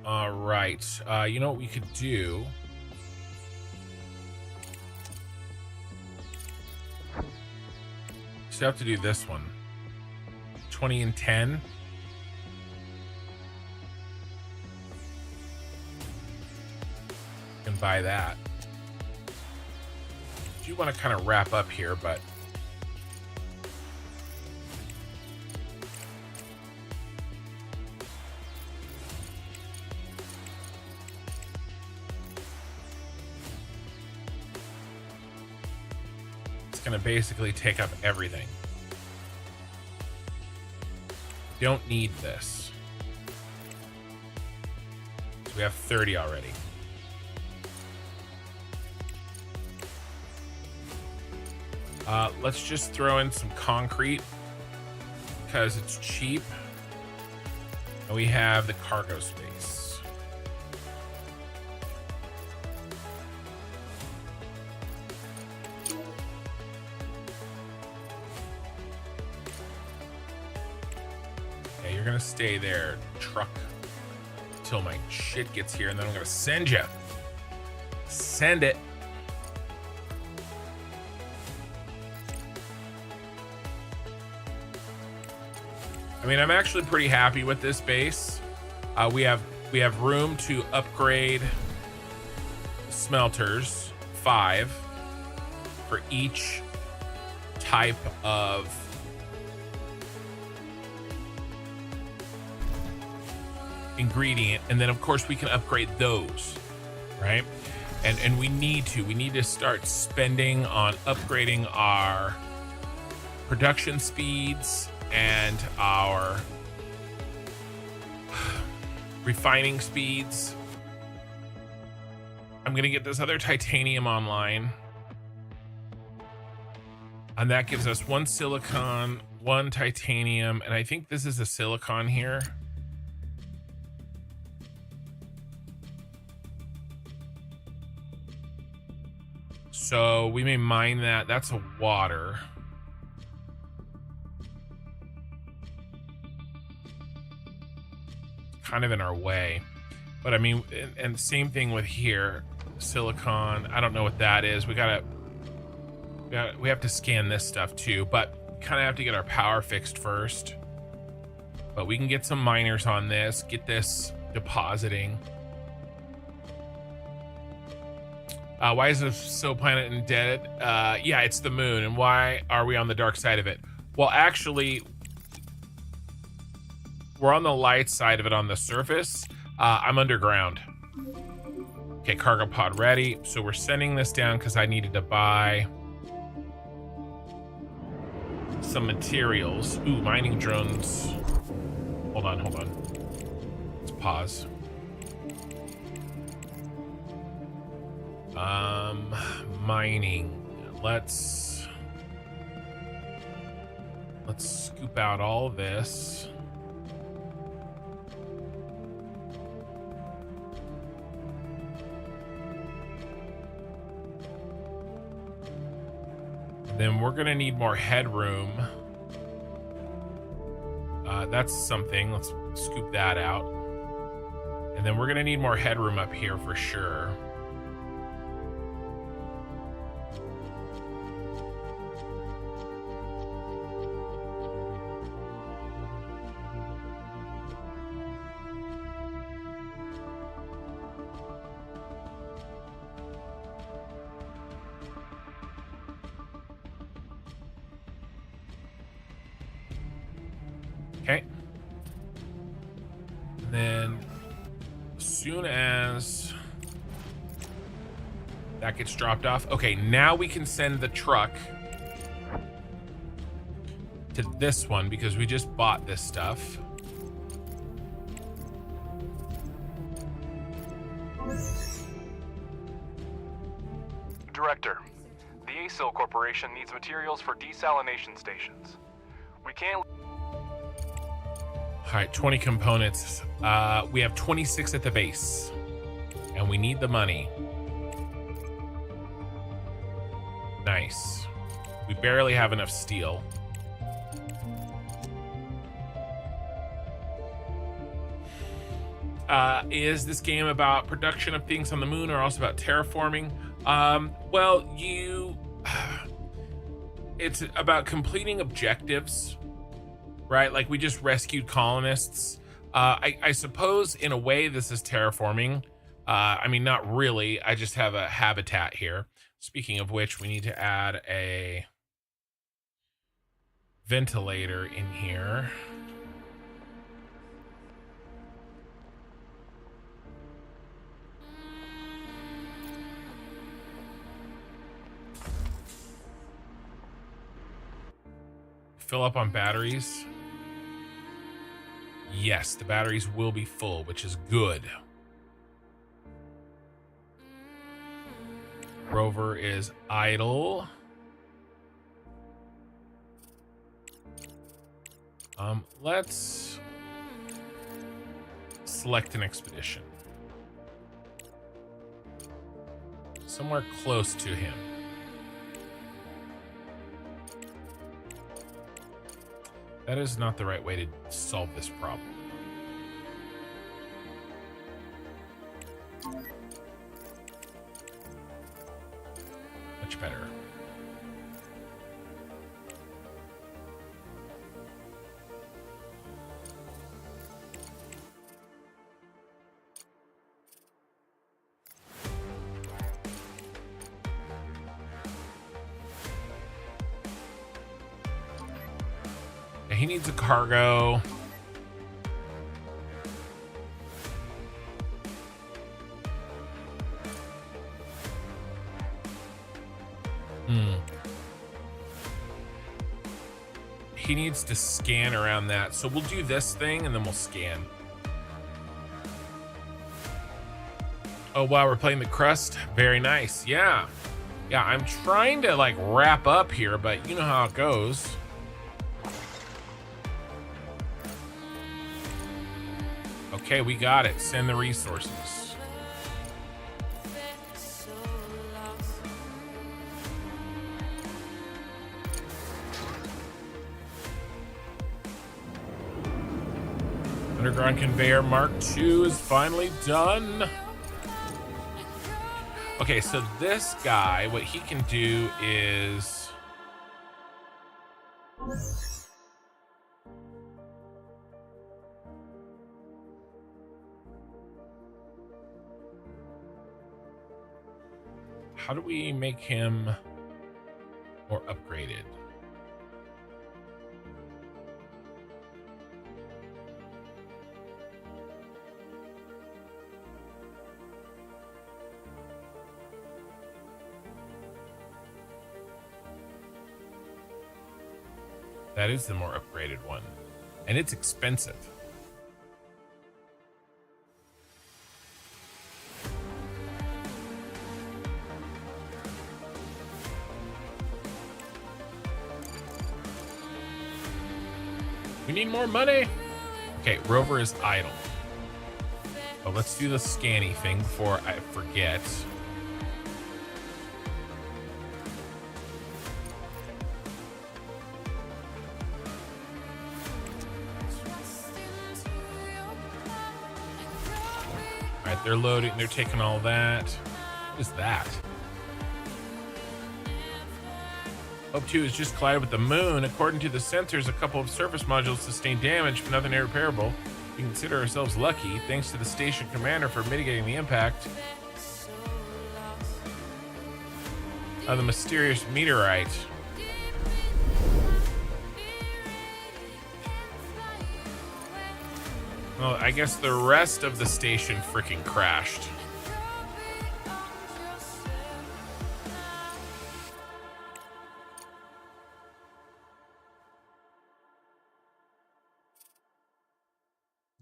All right. You know what we could do? Just have to do this one. 20 and 10. Can buy that. I do want to kind of wrap up here, but going to basically take up everything. Don't need this. So we have 30 already. Let's just throw in some concrete because it's cheap. And we have the cargo space. Yeah, you're gonna stay there, truck, till my shit gets here, and then I'm gonna send you. Send it. I mean, I'm actually pretty happy with this base. We have room to upgrade smelters, 5 for each type of ingredient, and then of course we can upgrade those, right? And we need to start spending on upgrading our production speeds and our refining speeds. I'm gonna get this other titanium online, and that gives us 1 silicon, 1 titanium, and I think this is a silicon here. So we may mine that. That's a water. Kind of in our way, but I mean, and same thing with here, silicon. I don't know what that is. We have to scan this stuff too, but kind of have to get our power fixed first. But we can get some miners on this, get this depositing. Why is the planet dead? Yeah, it's the moon. And why are we on the dark side of it? Well, actually, we're on the light side of it on the surface. I'm underground. Okay, cargo pod ready. So we're sending this down because I needed to buy some materials. Ooh, mining drones. Hold on. Let's pause. Mining. Let's scoop out all this. Then we're gonna need more headroom. That's something. Let's scoop that out. And then we're gonna need more headroom up here for sure. Okay. Then as soon as that gets dropped off, okay, now we can send the truck to this one because we just bought this stuff. Director, the ASIL Corporation needs materials for desalination stations. We can't... All right, 20 components. We have 26 at the base, and we need the money. Nice. We barely have enough steel. Is this game about production of things on the moon or also about terraforming? Well, it's about completing objectives. Right, like we just rescued colonists. I suppose in a way this is terraforming. I mean, not really. I just have a habitat here. Speaking of which, we need to add a ventilator in here. fill up on batteries? Yes, the batteries will be full, which is good. Rover is idle. Let's select an expedition. Somewhere close to him. That is not the right way to solve this problem. Much better. He needs a cargo. He needs to scan around that. So we'll do this thing and then we'll scan. Oh, wow, we're playing the Crust. Very nice. Yeah. Yeah, I'm trying to like wrap up here, but you know how it goes. Okay, we got it. Send the resources. Underground conveyor Mark II is finally done. Okay, so this guy, what he can do is... How do we make him more upgraded? That is the more upgraded one. And it's expensive. We need more money. Okay, Rover is idle. Oh, let's do the scanny thing before I forget. All right, they're loading. They're taking all that. What is that? Hope 2 has just collided with the moon. According to the sensors, a couple of surface modules sustained damage, but nothing irreparable. We consider ourselves lucky, thanks to the station commander for mitigating the impact of the mysterious meteorite. Well, I guess the rest of the station freaking crashed.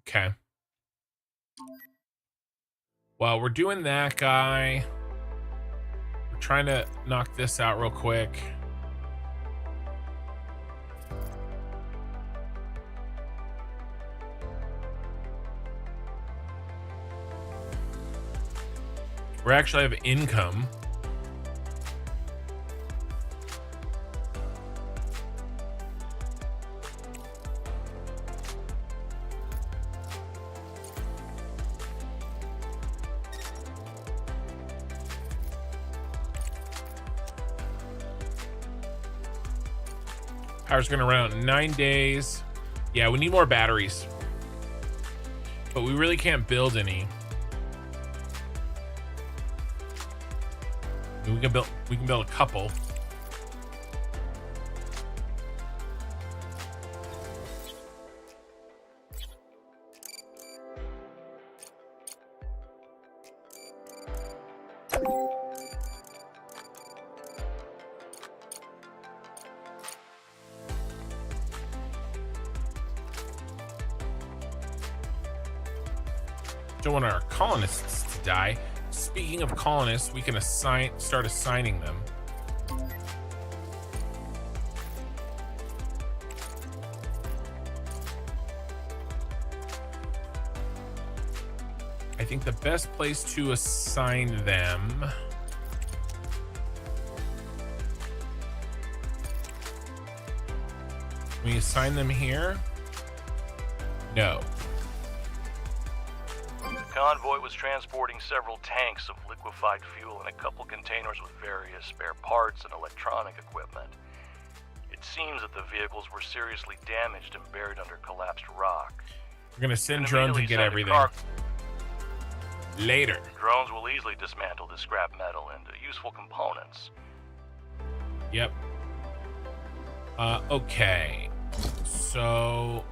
Okay. Well, we're doing that guy. We're trying to knock this out real quick. We actually have income. Power's gonna run out in 9 days. Yeah, we need more batteries. But we really can't build any. We can build a couple. Don't want our colonists to die. Speaking of colonists, we can start assigning them. I think the best place to assign them we assign them here? No. The convoy was transporting several tanks of liquefied fuel and a couple containers with various spare parts and electronic equipment. It seems that the vehicles were seriously damaged and buried under collapsed rock. We're gonna send drones and get everything. Later. Drones will easily dismantle the scrap metal into useful components. Yep. Okay. So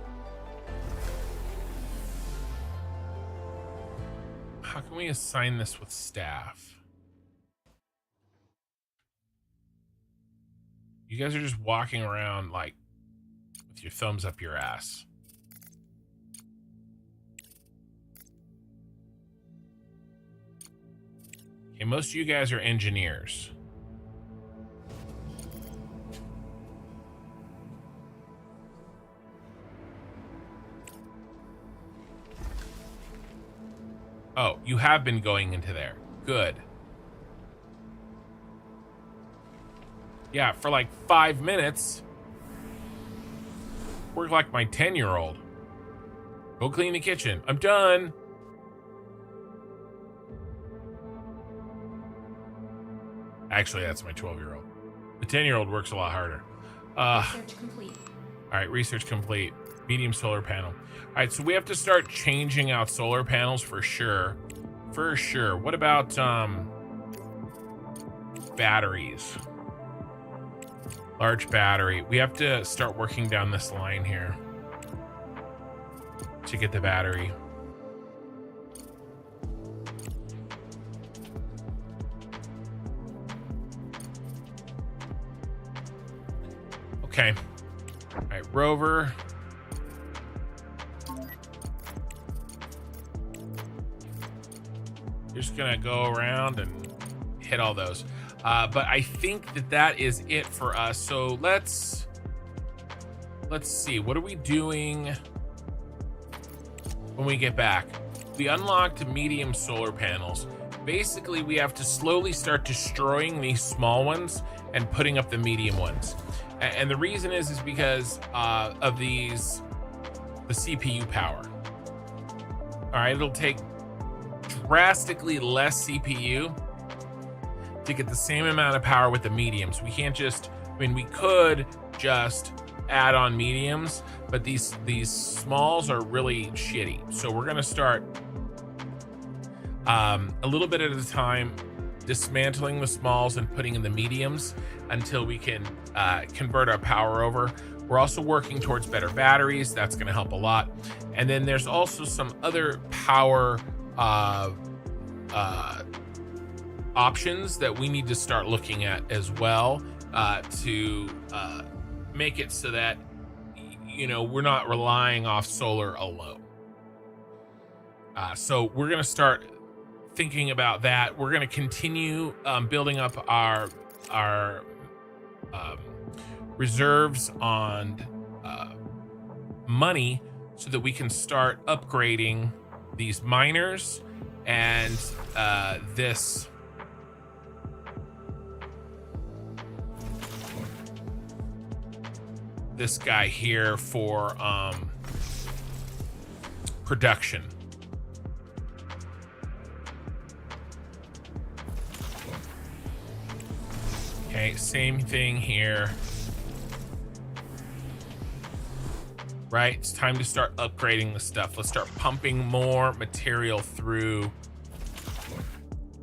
how can we assign this with staff? You guys are just walking around like with your thumbs up your ass. Okay, most of you guys are engineers. Oh, you have been going into there. Good. Yeah, for like 5 minutes. Work like my 10-year-old. Go clean the kitchen. I'm done. Actually, that's my 12-year-old. The 10-year-old works a lot harder. Research complete. All right, research complete. Medium solar panel. All right, so we have to start changing out solar panels for sure. For sure. What about batteries? Large battery. We have to start working down this line here to get the battery. Okay. All right, rover. Just gonna go around and hit all those. But I think that is it for us. So let's see. What are we doing when we get back? We unlocked medium solar panels. Basically, we have to slowly start destroying these small ones and putting up the medium ones. And the reason is because of the CPU power. All right, it'll take drastically less CPU to get the same amount of power with the mediums. We can't just, I mean, we could just add on mediums, but these smalls are really shitty. So we're gonna start a little bit at a time, dismantling the smalls and putting in the mediums until we can convert our power over. We're also working towards better batteries. That's gonna help a lot. And then there's also some other power options that we need to start looking at as well to make it so that, you know, we're not relying off solar alone. So we're going to start thinking about that. We're going to continue building up our reserves on money so that we can start upgrading these miners and this guy here for production. Okay, same thing here. Right, it's time to start upgrading the stuff. Let's start pumping more material through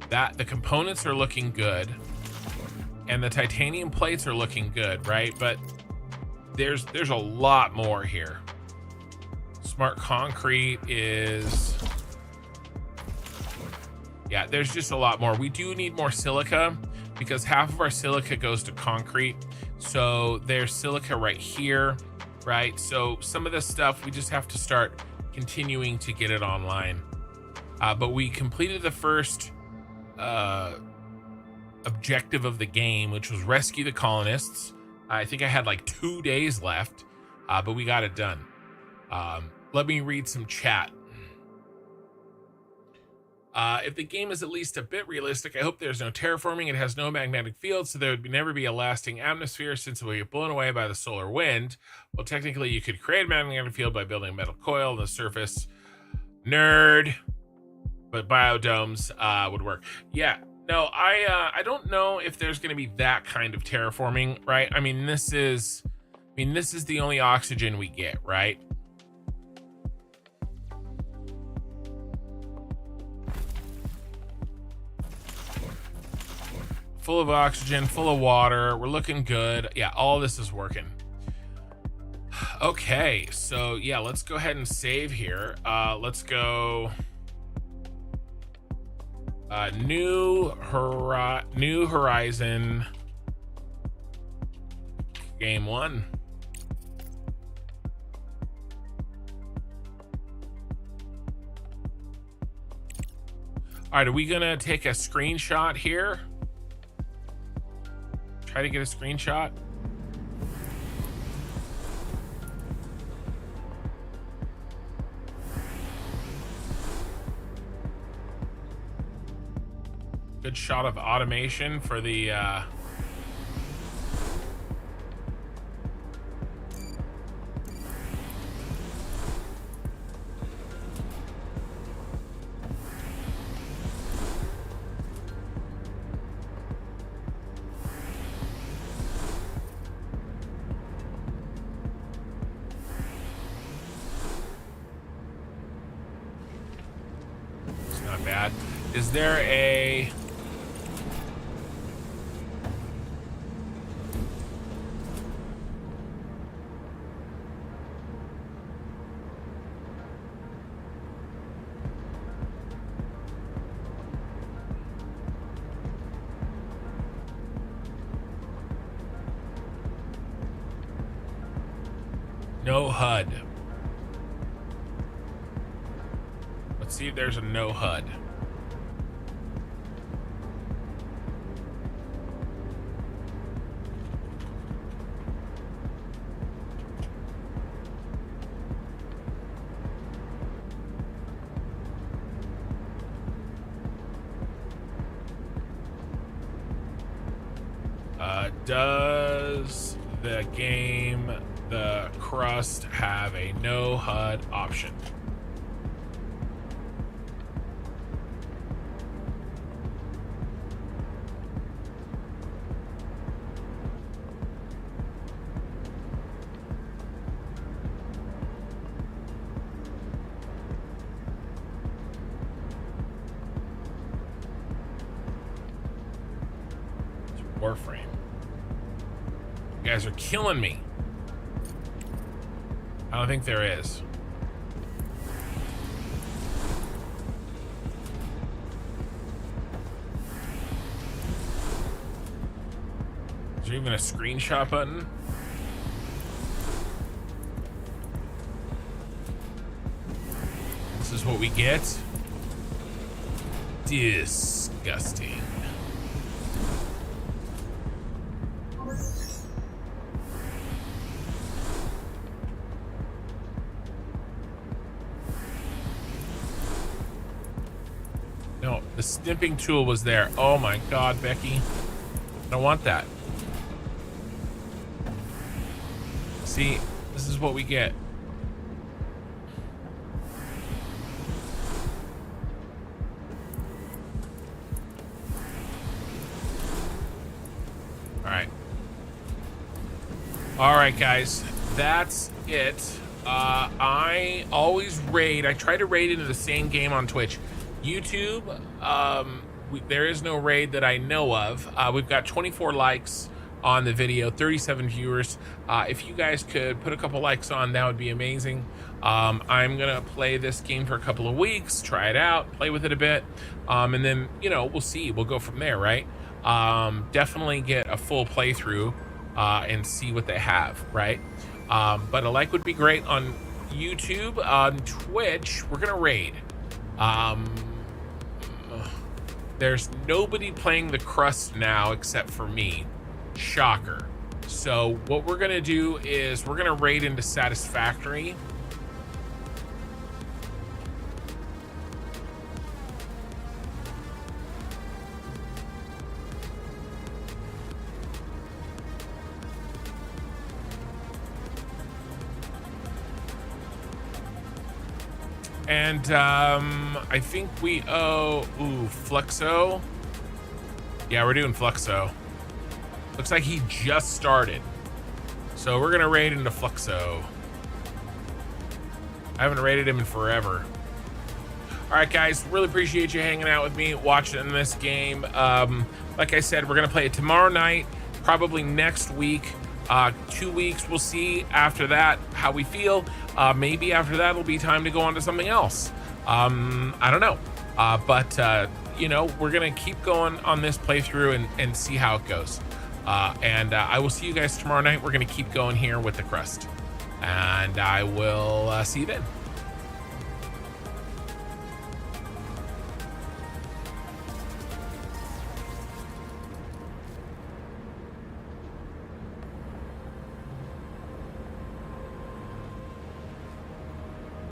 that. The components are looking good and the titanium plates are looking good, right? But there's a lot more here. Smart concrete is, yeah, there's just a lot more. We do need more silica because half of our silica goes to concrete. So there's silica right here. Right, so some of this stuff we just have to start continuing to get it online. But we completed the first objective of the game, which was rescue the colonists. I think I had like 2 days left, but we got it done. Let me read some chat. If the game is at least a bit realistic, I hope there's no terraforming. It has no magnetic field, so there would never be a lasting atmosphere since it will get blown away by the solar wind. Well, technically, you could create a magnetic field by building a metal coil on the surface. Nerd. But biodomes would work. Yeah. No, I don't know if there's going to be that kind of terraforming, right? I mean, this is the only oxygen we get, right? Full of oxygen, full of water. We're looking good. Yeah, all this is working. Okay, so yeah, let's go ahead and save here. Let's go New Horizon game 1. All right, are we gonna take a screenshot here? Try to get a screenshot. Good shot of automation for the it's not bad. Is there a no HUD? Let's see if there's a no HUD. Does the game The Crust have a no HUD option? Warframe. You guys are killing me. I don't think there is. Is there even a screenshot button? This is what we get? Disgusting. No, the snipping tool was there. Oh my God, Becky. I don't want that. See, this is what we get. All right, guys, that's it. I always raid. I try to raid into the same game on Twitch. YouTube, there is no raid that I know of. We've got 24 likes on the video, 37 viewers. If you guys could put a couple likes on, that would be amazing. I'm gonna play this game for a couple of weeks, try it out, play with it a bit, and then, you know, we'll see. We'll go from there, right? Definitely get a full playthrough and see what they have, right? But a like would be great on YouTube. On Twitch, we're gonna raid. There's nobody playing the Crust now except for me. Shocker. So what we're gonna do is we're gonna raid into Satisfactory. And I think we owe Fluxo. Yeah, we're doing Fluxo. Looks like he just started. So we're gonna raid into Fluxo. I haven't raided him in forever. All right, guys, really appreciate you hanging out with me, watching this game. Like I said, we're gonna play it tomorrow night, probably next week. 2 weeks, we'll see after that how we feel. Maybe after that it'll be time to go on to something else. I don't know. But you know, we're gonna keep going on this playthrough and see how it goes. And I will see you guys tomorrow night. We're gonna keep going here with the Crust, and I will see you then.